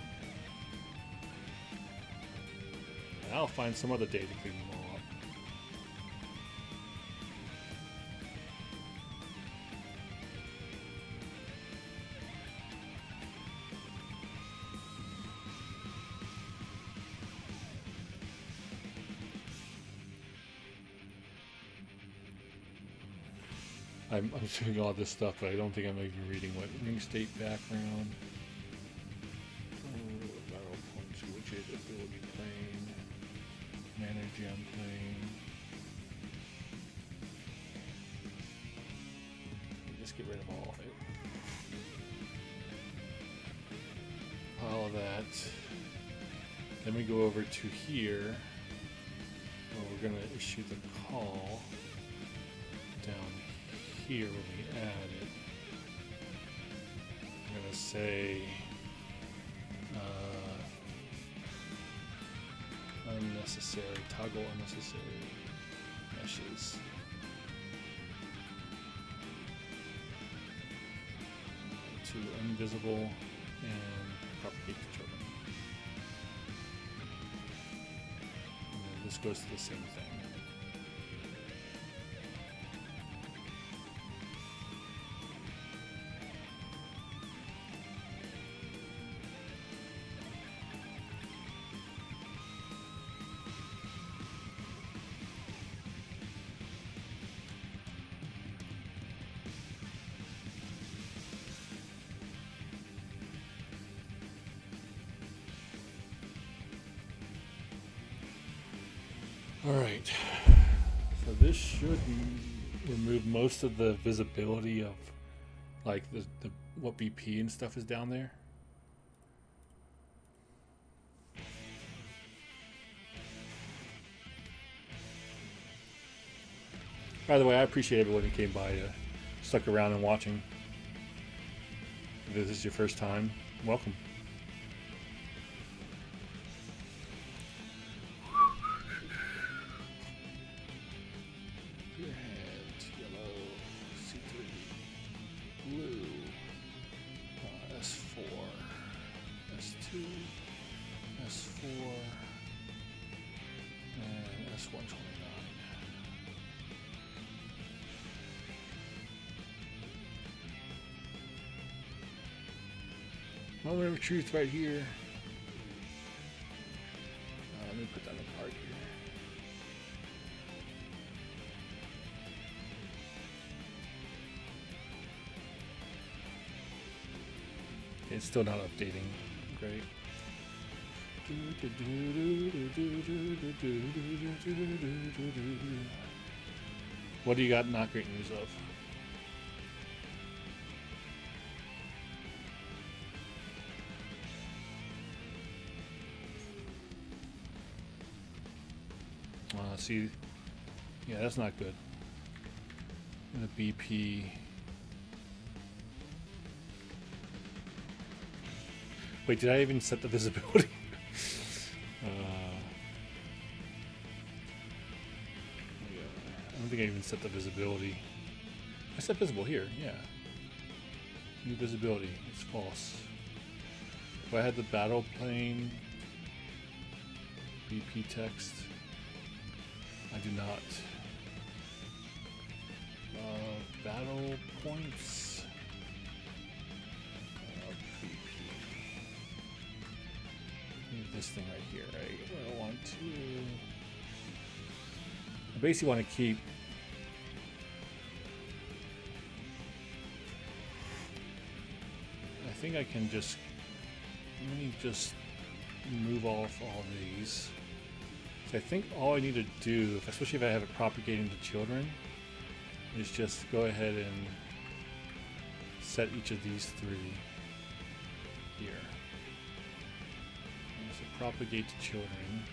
I'll find some other day to clean them all up. I'm doing all this stuff, but I don't think I'm even reading what ring state background. Barrel point switch ability plane. Manage gem plane. Just get rid of all of it. All of that. Then we go over to here. Where we're going to issue the call down here when we add it. I'm going to say unnecessary, toggle unnecessary meshes. To invisible and propagate to children. And then this goes to the same thing. All right, so this should remove most of the visibility of like the what BP and stuff is down there. By the way, I appreciate everyone who came by, stuck around and watching. If this is your first time, welcome. Moment of truth right here. Let me put down a card here. Okay, it's still not updating. Great. What do you got not great news of? See, yeah, that's not good. And the BP. Wait, did I even set the visibility? Yeah, I don't think I even set the visibility. I set visible here, yeah. New visibility, it's false. If I had the battle plane BP text, I do not. Battle points. BP. Need this thing right here, right? I want to. I basically want to keep. I think I can just. Let me just move off all these. So I think all I need to do, especially if I have it propagating to children, is just go ahead and set each of these three here. So propagate to children.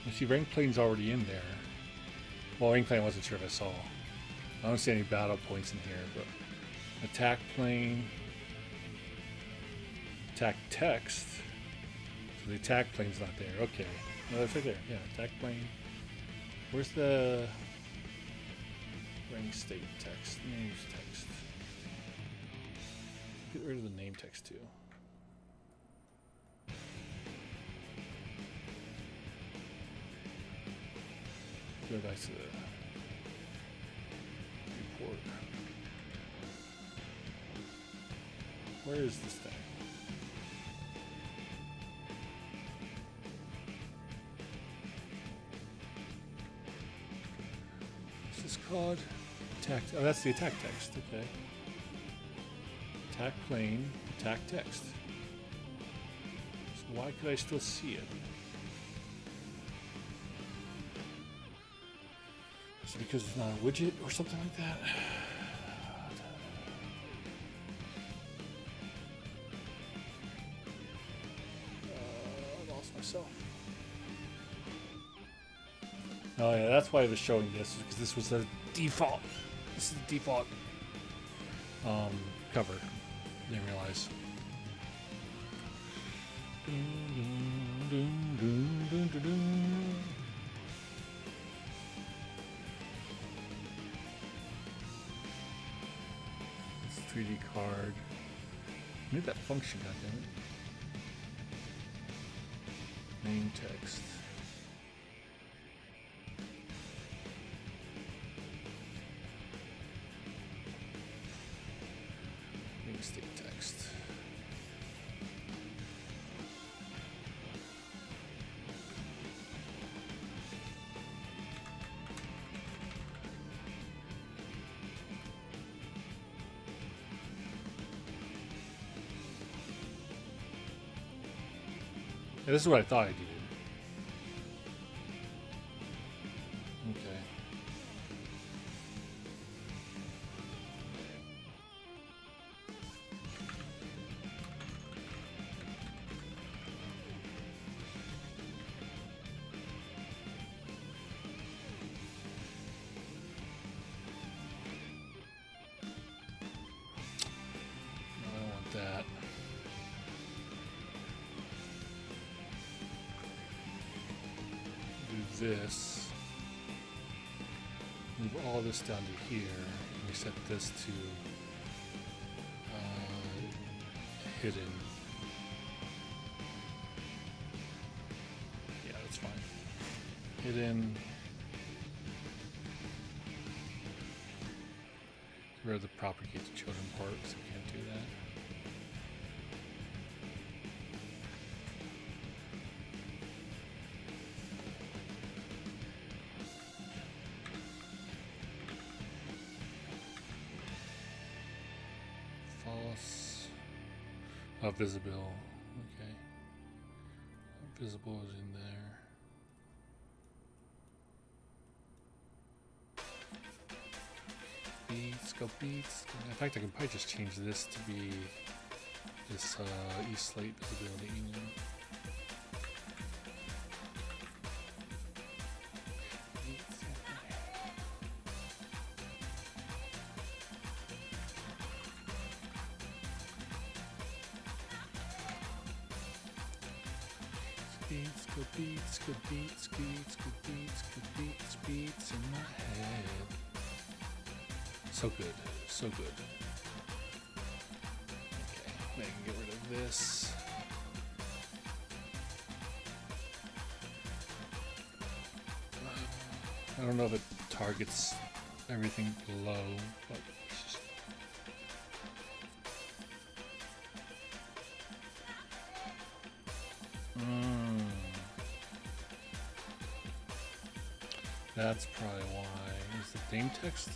You see, rank plane's already in there. Well, rank plane I wasn't sure if I saw. I don't see any battle points in here, but attack plane, attack text. So the attack plane's not there. Okay, no, that's right there. Yeah, attack plane. Where's the rank state text? Names text. Get rid of the name text too. Go back to the report. Where is this thing? What's this called? Attack. Oh, that's the attack text. Okay. Attack plane, attack text. So why could I still see it? Is it because it's not a widget or something like that? I lost myself. Oh yeah, that's why I was showing this, because this was the default. This is the default cover. Didn't realize. It's 3D card. I need that function, goddammit. Name text. Name state text. Yeah, this is what I thought I did. Okay. No, I don't want that. This, move all this down to here, and we set this to hidden. Yeah, that's fine. Hidden. Get rid of the propagate to children part, so we can't do that. Oh, visible. Okay. Visible is in there. Beats, go beats. In fact, I can probably just change this to be this E-slate visibility. Beats, good beats, good beats, beats, good beats, good beats, beats in my head. So good, so good. Okay, now I can get rid of this. I don't know if it targets everything below, but it's just... That's probably why. Is the name text?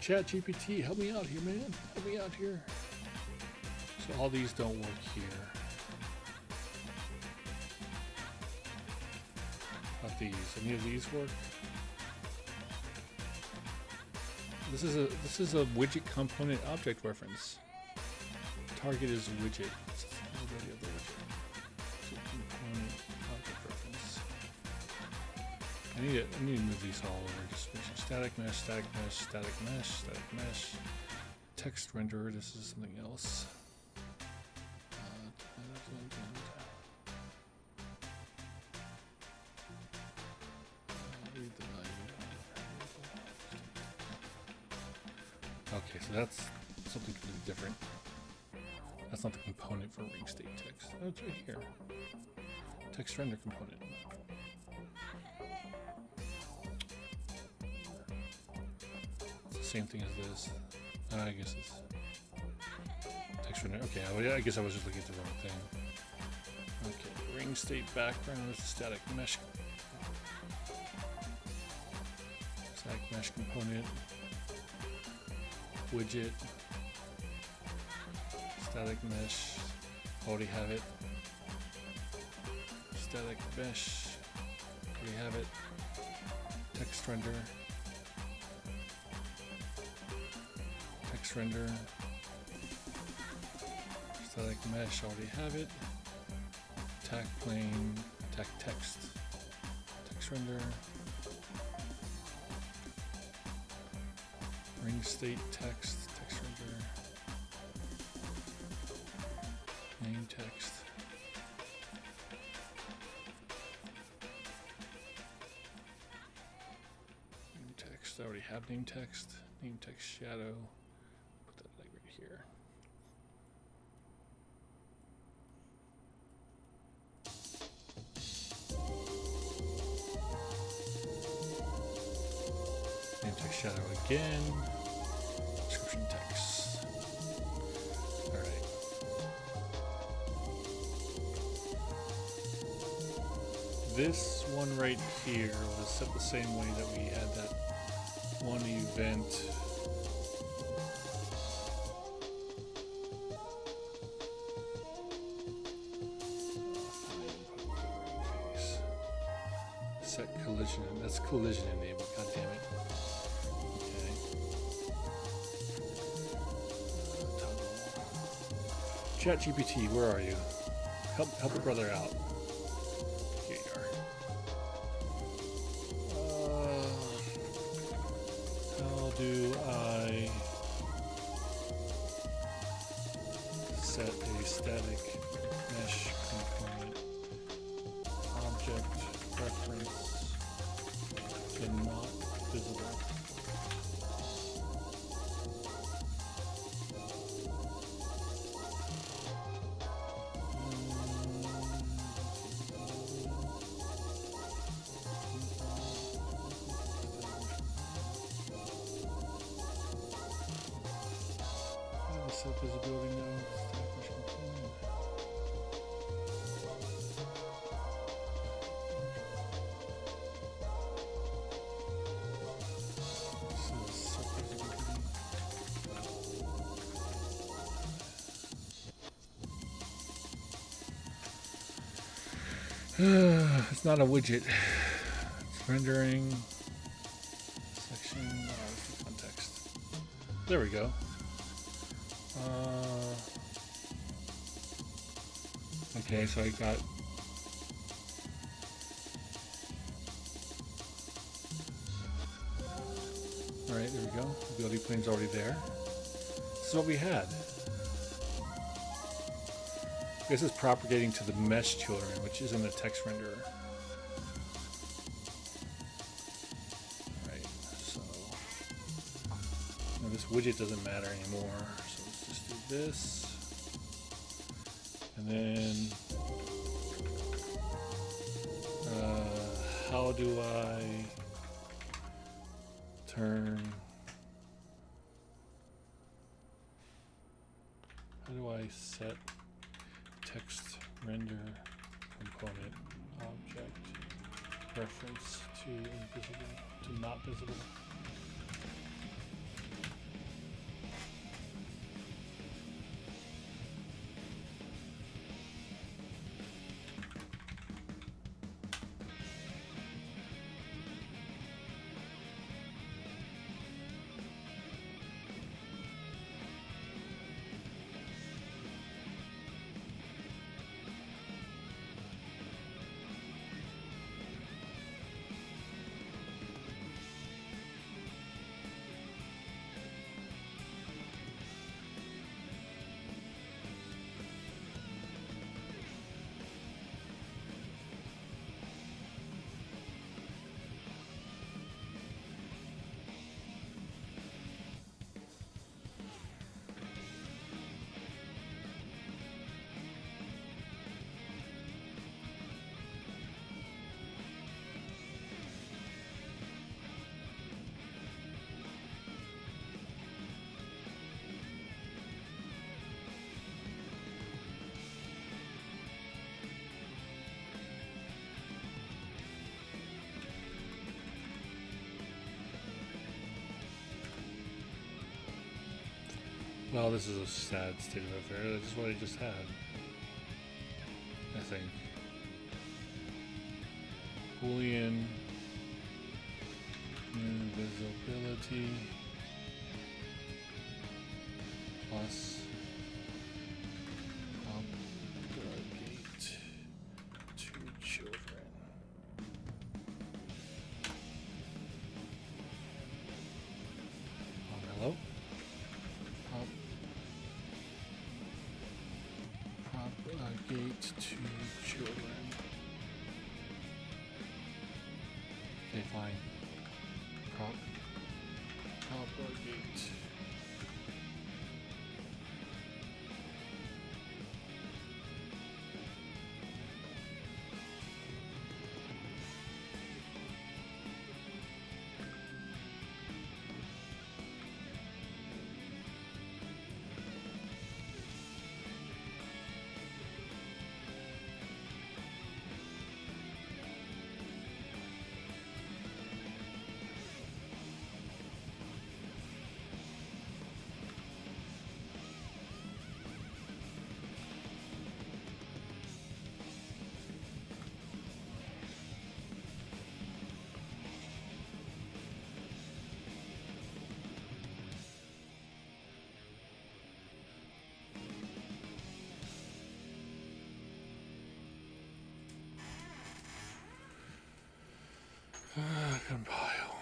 Chat GPT, help me out here, man. Help me out here. So all these don't work here. Not these. Any of these work? This is a widget component object reference. Target is widget. It's already of the widget. So component object reference. I need to move these all over. Just static mesh, static mesh, static mesh, static mesh. Text renderer. This is something else. Read the value. Okay, so that's something completely different. That's not the component for ring state text. Oh, it's right here. Text render component. It's the same thing as this. I guess it's text render. Okay, I guess I was just looking at the wrong thing. Okay, ring state background is the static mesh. Static mesh component. Widget, static mesh, already have it. Static mesh, already have it. Text render, text render, static mesh, already have it. Tag plane, tag text, text render. Ring state text, text render, name text. Name text, I already have name text. Name text shadow, put that like right here. Name text shadow again. Description text. Alright. This one right here was set the same way that we had that one event. Set collision. That's collision enabled. God damn it. Chat GPT, where are you? Help a brother out. Here you are. How do I set a static mesh component object reference to not visible? Visibility now. It's not a widget. It's rendering section. Oh, context. There we go. Okay, so I got. All right, there we go. The ability plane's already there. This is what we had. This is propagating to the mesh children, which isn't a text renderer. Alright, so now this widget doesn't matter anymore. So let's just do this. And then how do I turn, how do I set text render component object reference to invisible to not visible? Well, this is a sad state of affairs. That's just what I just had, I think. Boolean invisibility plus propagate to children. Hello? Propagate to children. Okay, fine. Propagate. Compile.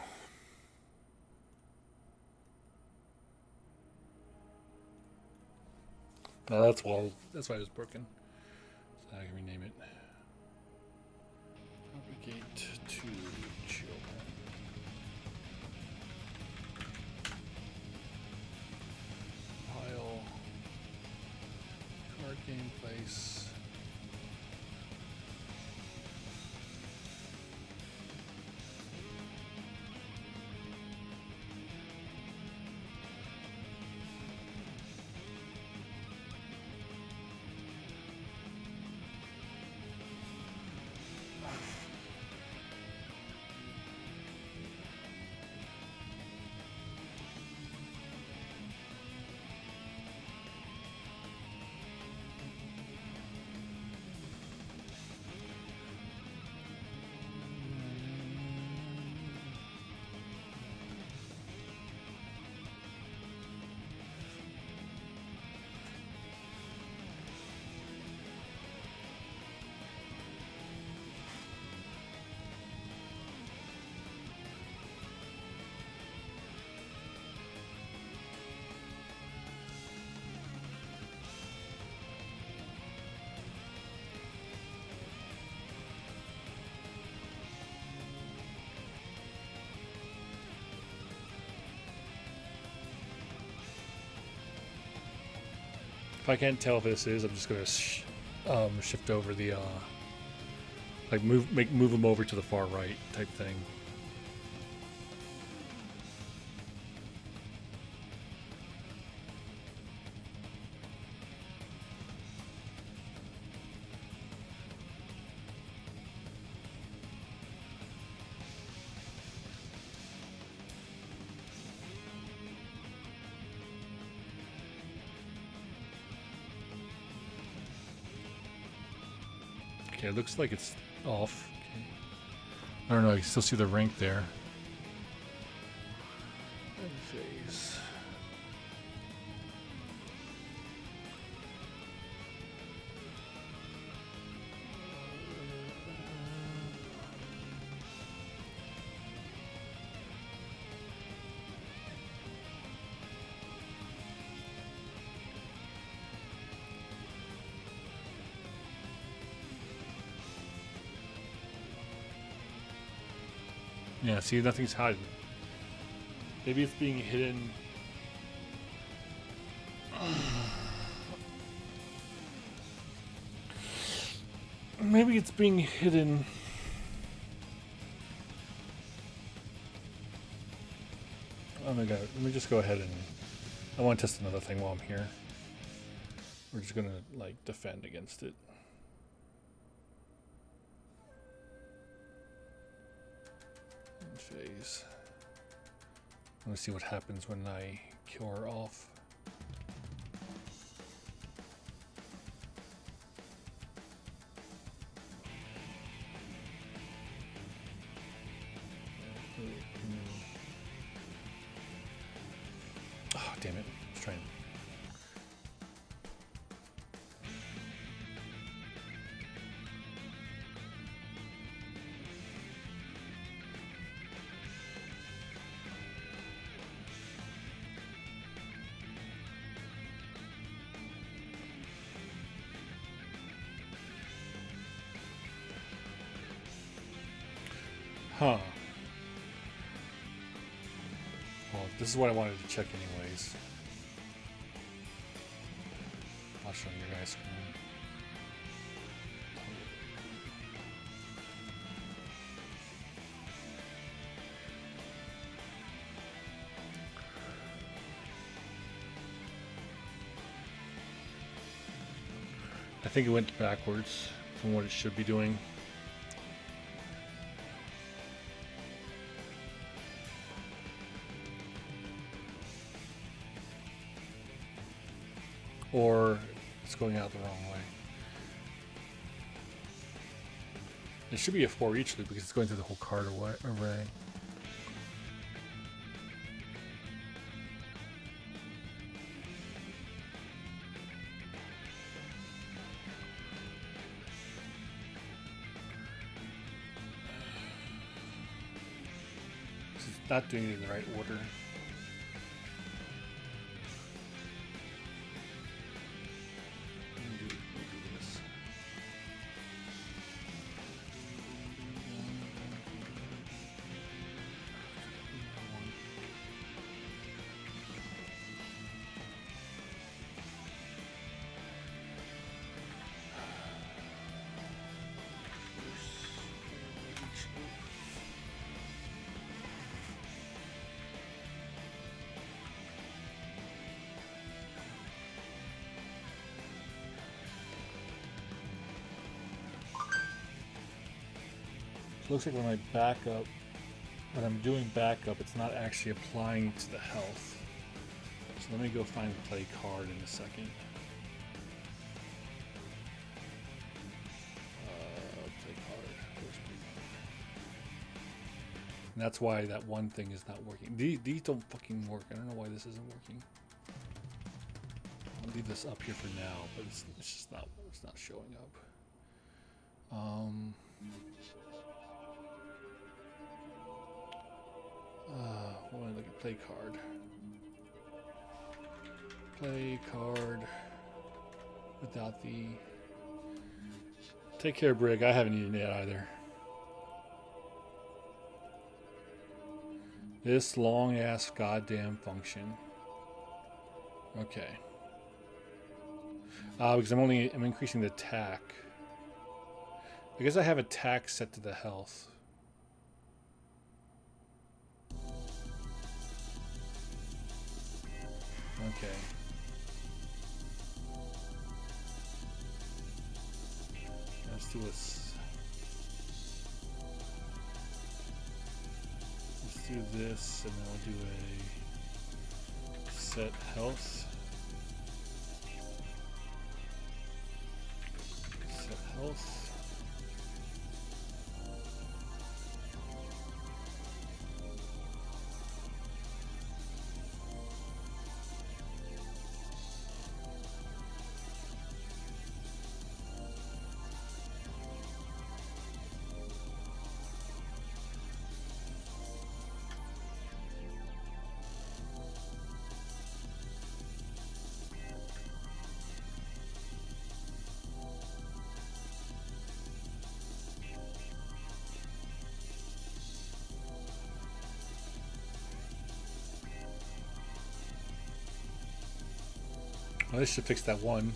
No, that's why it was broken. So I can rename it. Propagate to children. Compile. Card game place. If I can't tell if this is, I'm just gonna shift over the like move them over to the far right type thing. Okay, it looks like it's off. Okay. I don't know, you can still see the rank there. Phase. Yeah, see, nothing's hiding. Maybe it's being hidden. Maybe it's being hidden. Oh my god, let me just go ahead and... I want to test another thing while I'm here. We're just gonna, like, defend against it. Phase. Let me see what happens when I kill her off. Oh, damn it. Let's try and... Huh. Well, this is what I wanted to check anyways. I'll show you guys. I think it went backwards from what it should be doing. Or it's going out the wrong way. It should be a for each loop because it's going through the whole card array. It's not doing it in the right order. So it looks like when I back up, when I'm doing backup, it's not actually applying to the health. So let me go find the play card in a second. Play card. Where's play card? And that's why that one thing is not working. These don't fucking work. I don't know why this isn't working. I'll leave this up here for now, but it's just not. It's not showing up. I want to look at play card. Play card without the... Take care, Brig. I haven't eaten yet either. This long-ass goddamn function. Okay. Because I'm increasing the attack. I guess I have attack set to the health. Okay. Let's do this. Let's do this, and then we'll do a set health. Set health. Well, this should fix that one.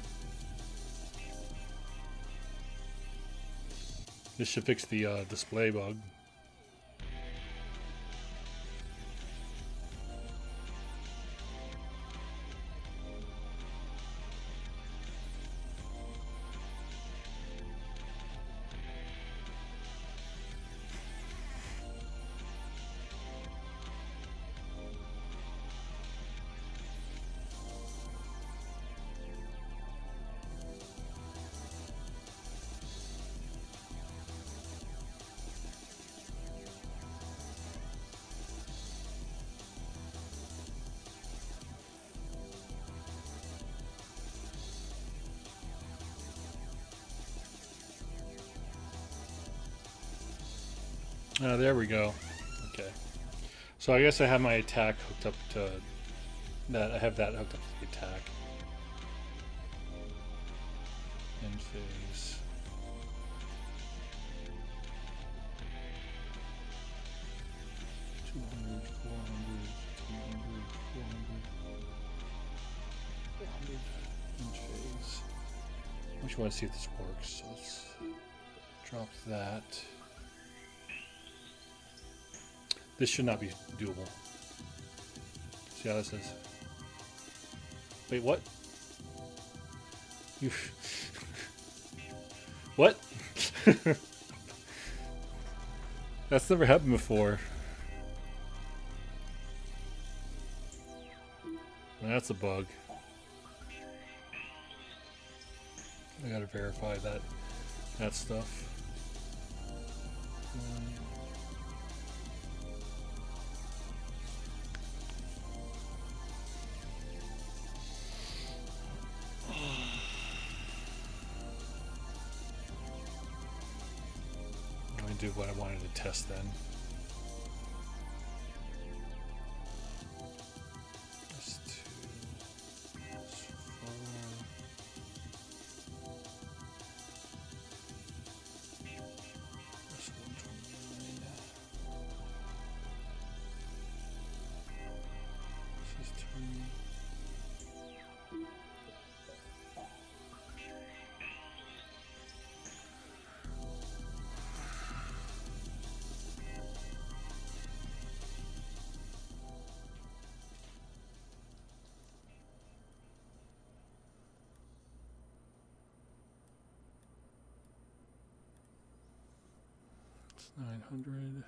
This should fix the display bug. There we go. Okay. So I guess I have my attack hooked up to that. I have that hooked up to the attack. End phase. I just want to see if this works. So let's drop that. This should not be doable. See how this is? Wait, what? You what? That's never happened before. That's a bug. I gotta verify that stuff. Do what I wanted to test then. Plus 2, plus 4. Plus 129. This is turn. It's 900.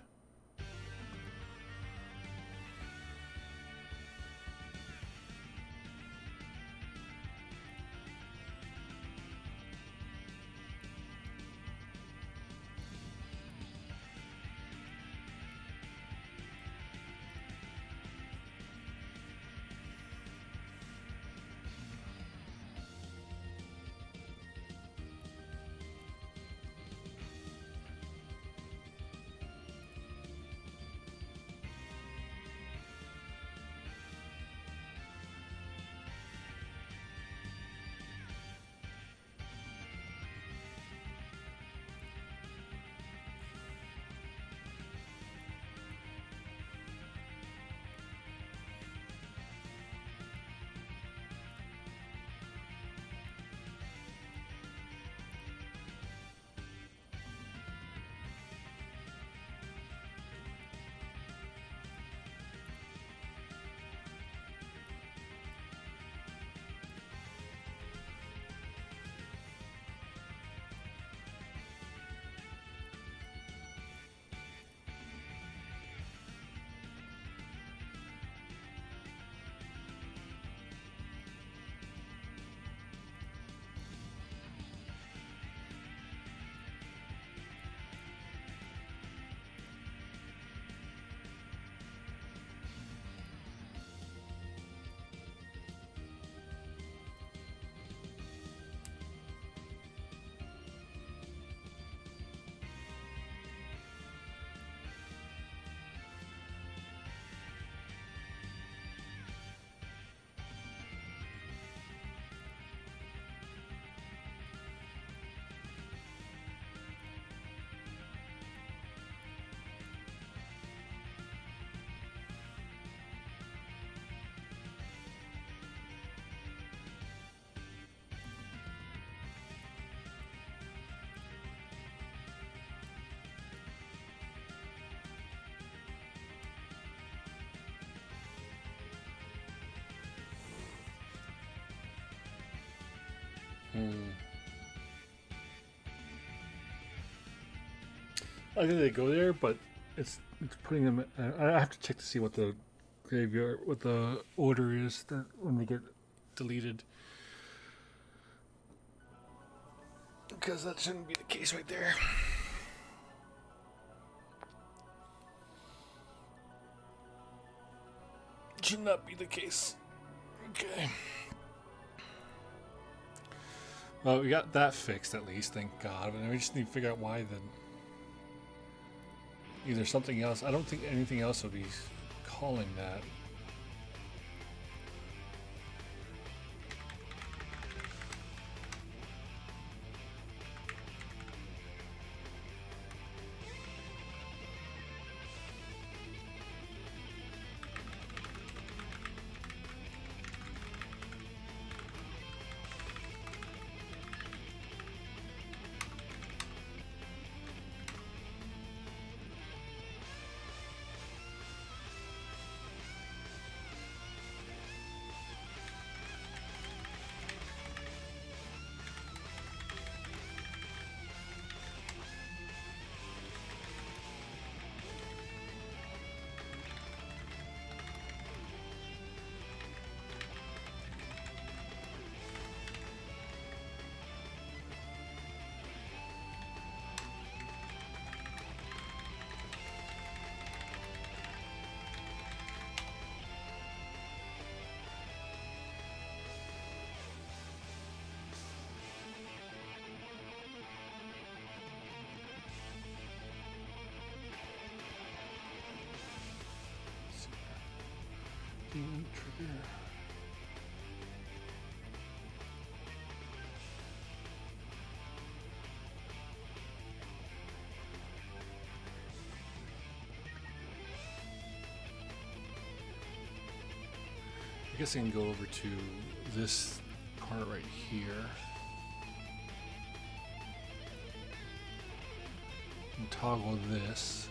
I think they go there, but it's putting them. I have to check to see what the graveyard, what the order is that when they get deleted, because that shouldn't be the case right there. Should not be the case. Okay. Well, we got that fixed at least, thank God. But we just need to figure out why the. Either something else. I don't think anything else will be calling that. Trigger. I guess I can go over to this part right here and toggle this.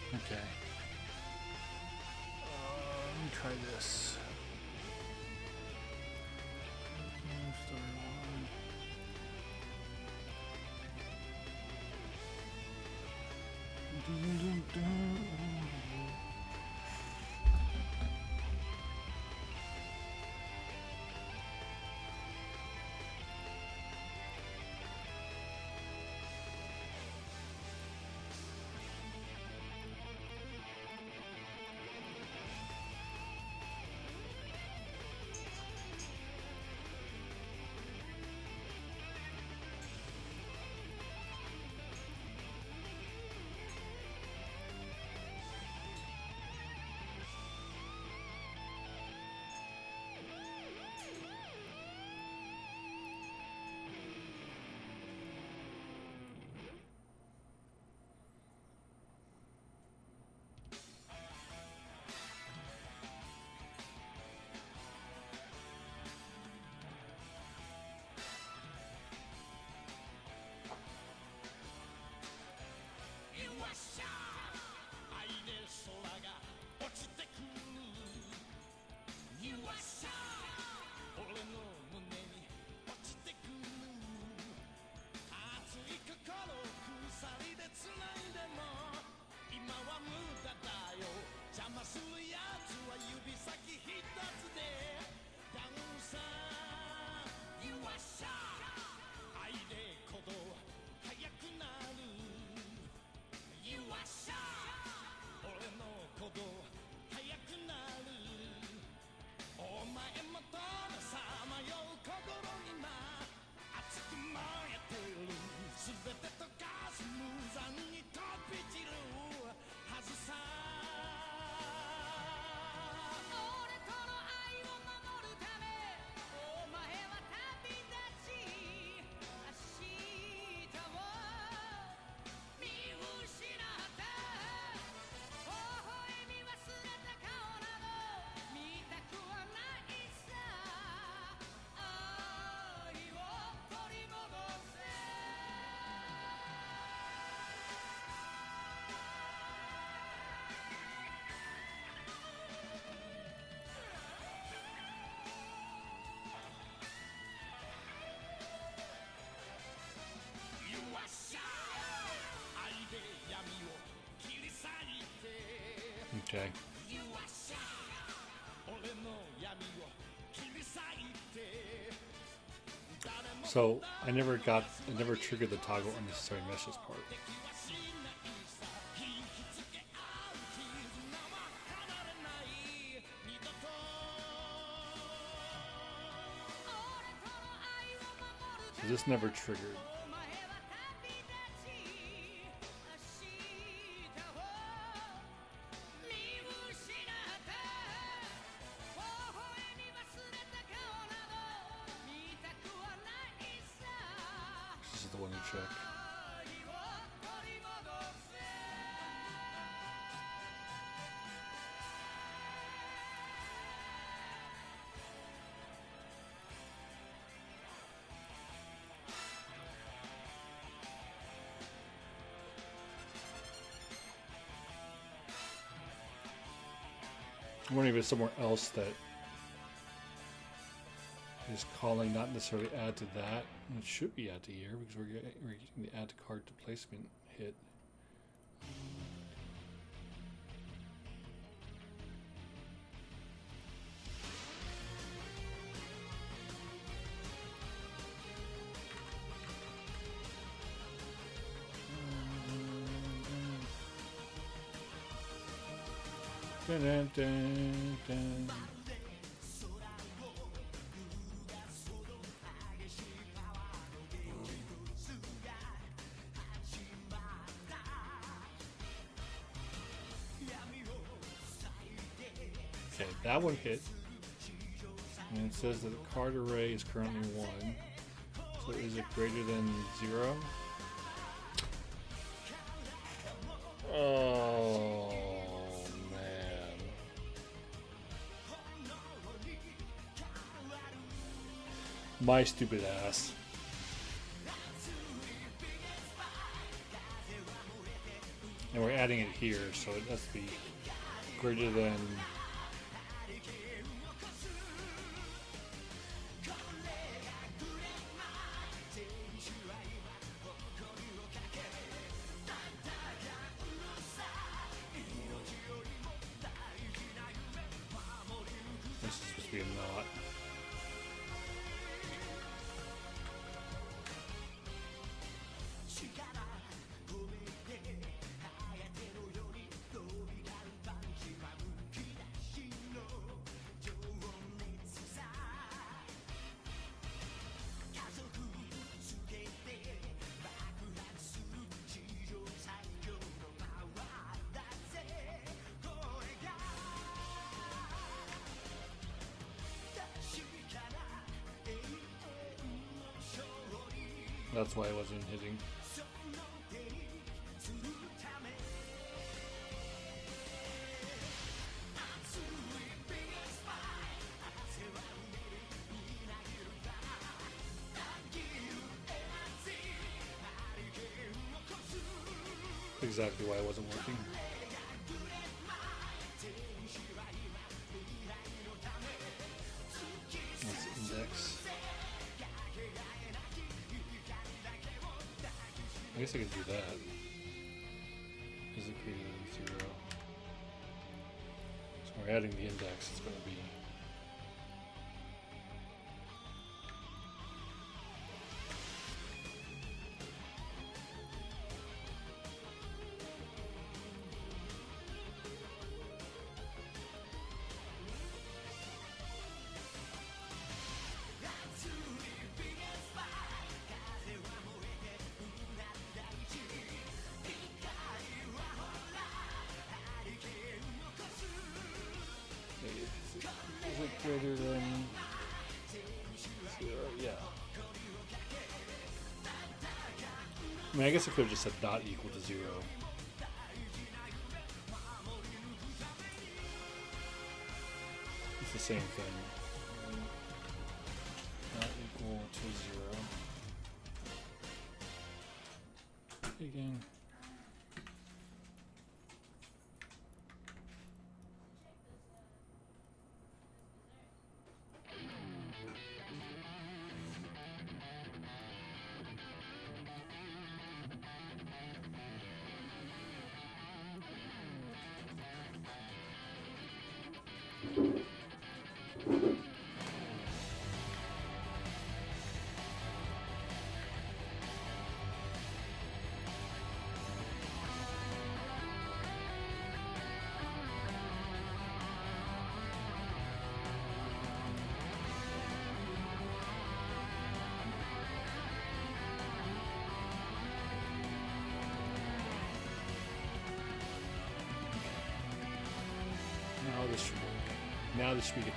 Okay. Let me try this. Okay. So I never triggered the toggle unnecessary meshes part. So this never triggered. This is the one to check. I'm wondering if it's somewhere else that is calling, not necessarily add to that. It should be add to here because we're getting the add to cart to placement hit. Dun, dun, dun, dun. Okay, that one hit. And it says that the card array is currently 1. So is it greater than 0? Oh man. My stupid ass. And we're adding it here, so it has to be greater than. This is supposed to be a knot. That's why I wasn't hitting. Exactly why it wasn't working. That's index. I guess I could do that. Is it greater than 0? So we're adding the index, it's going to be. Is it greater than 0? Yeah. I mean, I guess I could have just said not equal to 0. It's the same thing. Not equal to 0. Again. now the speaking again.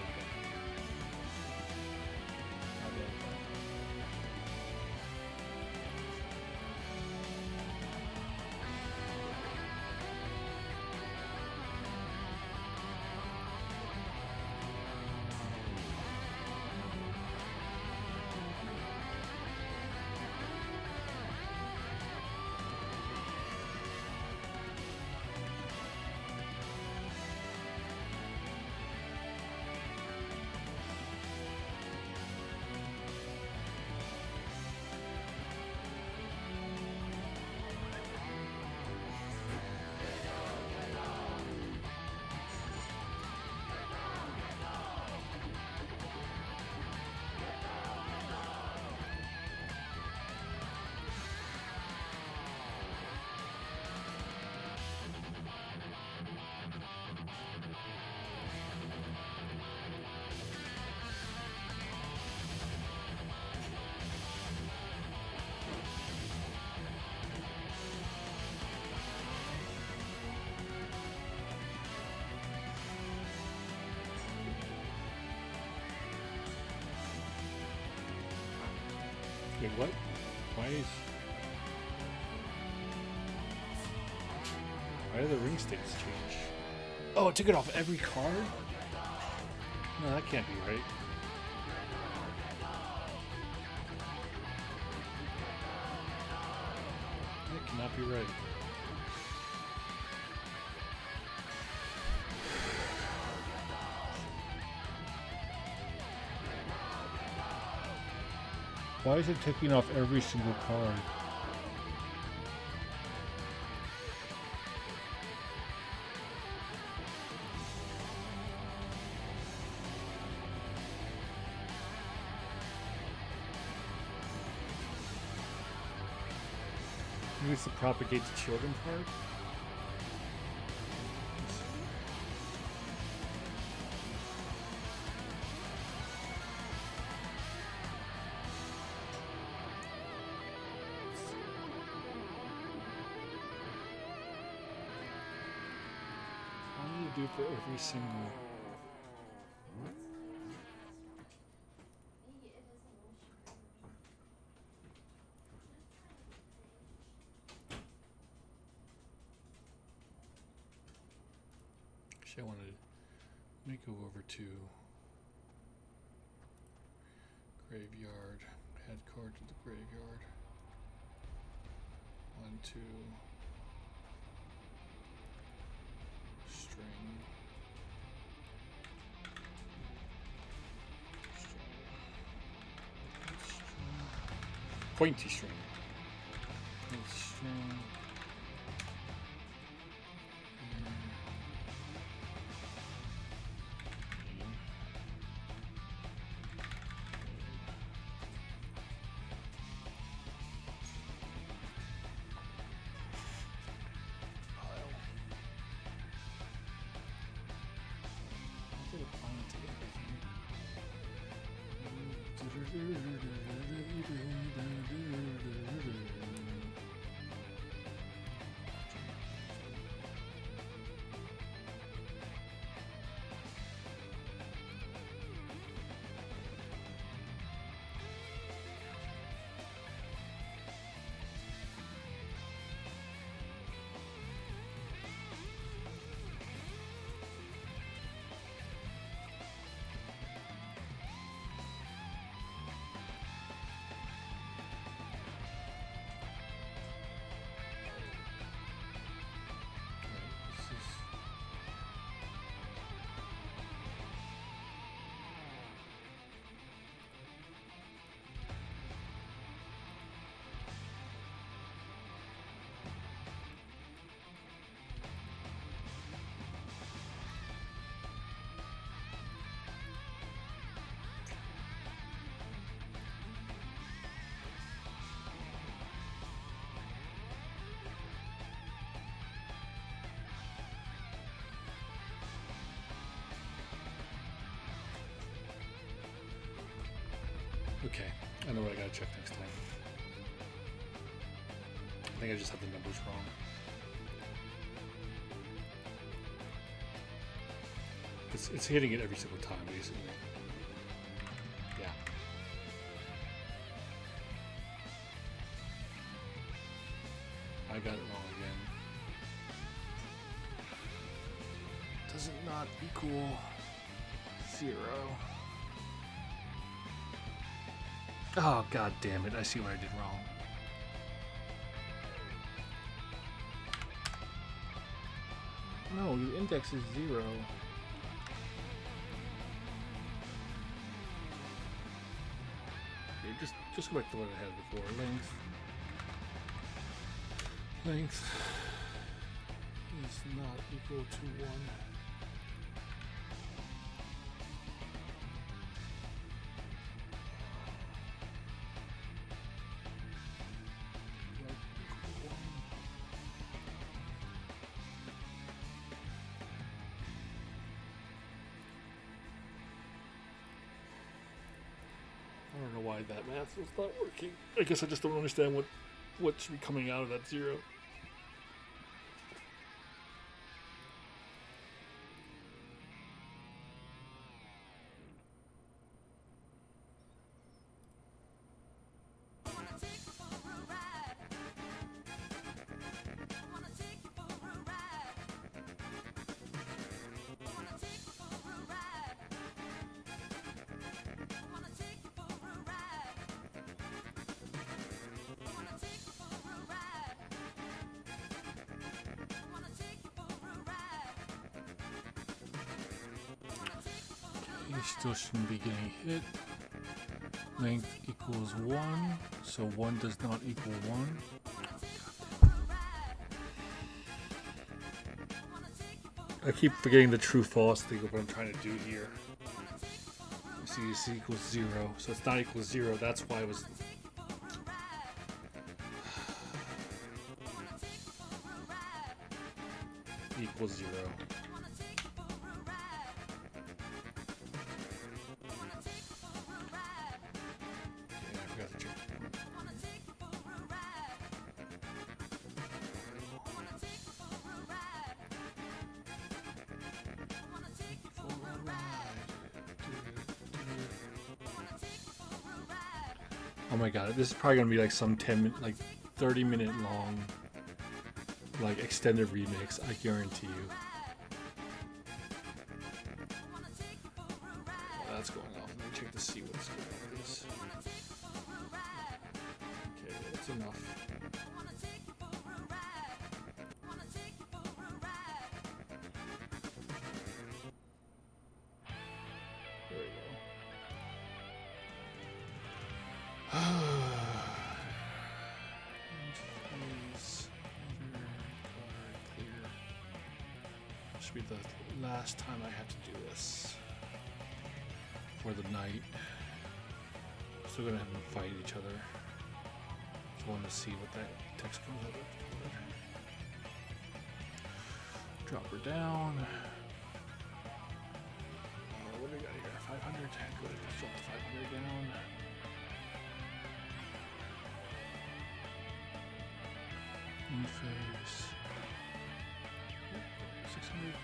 Wait, what? Why do the ring states change? Oh, it took it off every card? No, that can't be right. That cannot be right. Why is it taking off every single card? Maybe it's the propagate to children card? Do for every single. Actually, I wanted to make go over to graveyard. Add card to the graveyard. 1, 2. String. Pointy string. String. Okay, I know what I gotta check next time. I think I just have the numbers wrong. It's hitting it every single time, basically. Yeah. I got it wrong again. Does it not equal 0? Oh, god damn it. I see what I did wrong. No, your index is 0. Okay, just go back to what I had before. Length is not equal to 1. I don't know why that math was not working. I guess I just don't understand what should be coming out of that 0. You still shouldn't be getting hit. Length equals 1, so 1 does not equal 1. I keep forgetting the true-false thing of what I'm trying to do here. You see, this equals 0, so it's not equal to 0. That's why it was. Equals 0. Oh my god, this is probably gonna be like some 30-minute long, like extended remix, I guarantee you. Well, that's going off. Let me check to see what's going on with this. Okay, that's enough. There we go. Should be the last time I have to do this for the night. Still gonna have them fight each other. Just wanted to see what that text comes up with. Drop her down. What do we got here? 500. Go ahead, let's drop the 500 down. Face 600.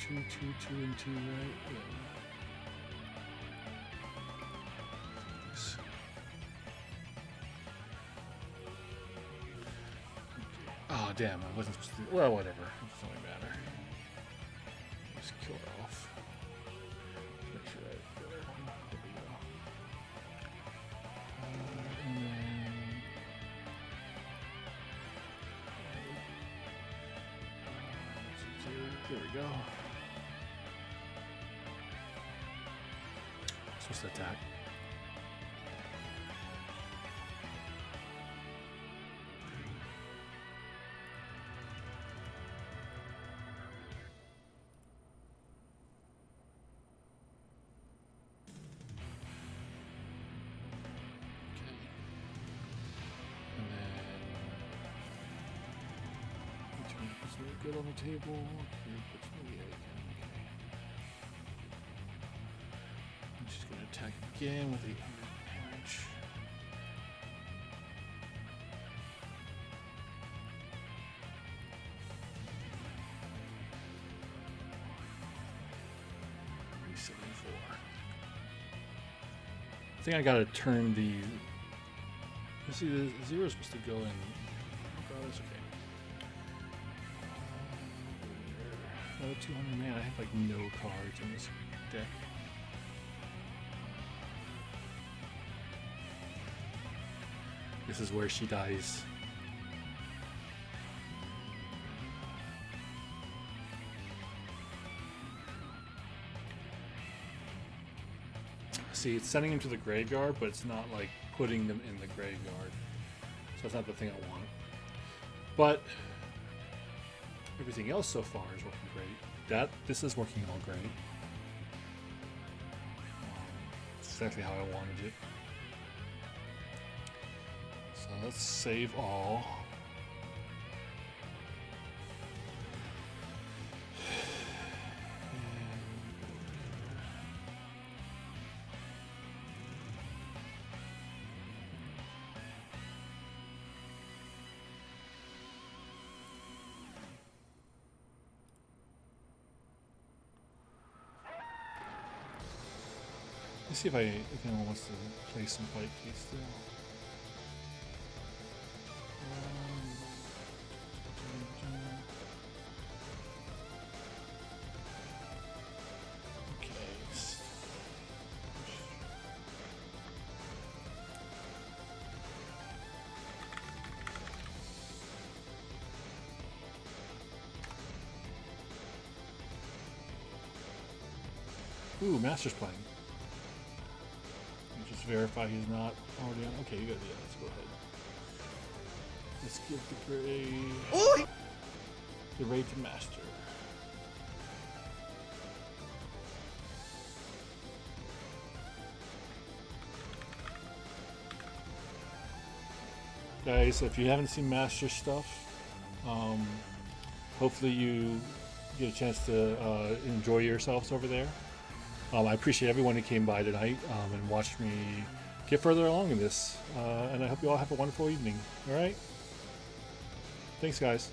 Two, and 2, right? Yeah. Oh, damn, I wasn't supposed to. Well, whatever. It doesn't really matter. Just kill her off. Make sure I get her. There we go. And then. There we go. Supposed to attack. Good on the table. Here, puts me the egg. Okay. She's gonna attack again with 800 damage. I think I gotta turn the. Let's see, the zero is supposed to go in. Oh, that's okay. Another 200 man. I have like no cards in this deck. This is where she dies. See, it's sending him to the graveyard, but it's not like putting them in the graveyard. So that's not the thing I want. But everything else so far is working great. This is working all great. It's exactly how I wanted it. So let's save all. Let's see if anyone wants to play some white keys still. Ooh, Master's playing. Let me just verify he's not already on. Okay, you got yeah, let's go ahead. Let's give the gray. The raid to Master. Guys, if you haven't seen Master stuff, hopefully you get a chance to enjoy yourselves over there. I appreciate everyone who came by tonight and watched me get further along in this. And I hope you all have a wonderful evening. All right? Thanks, guys.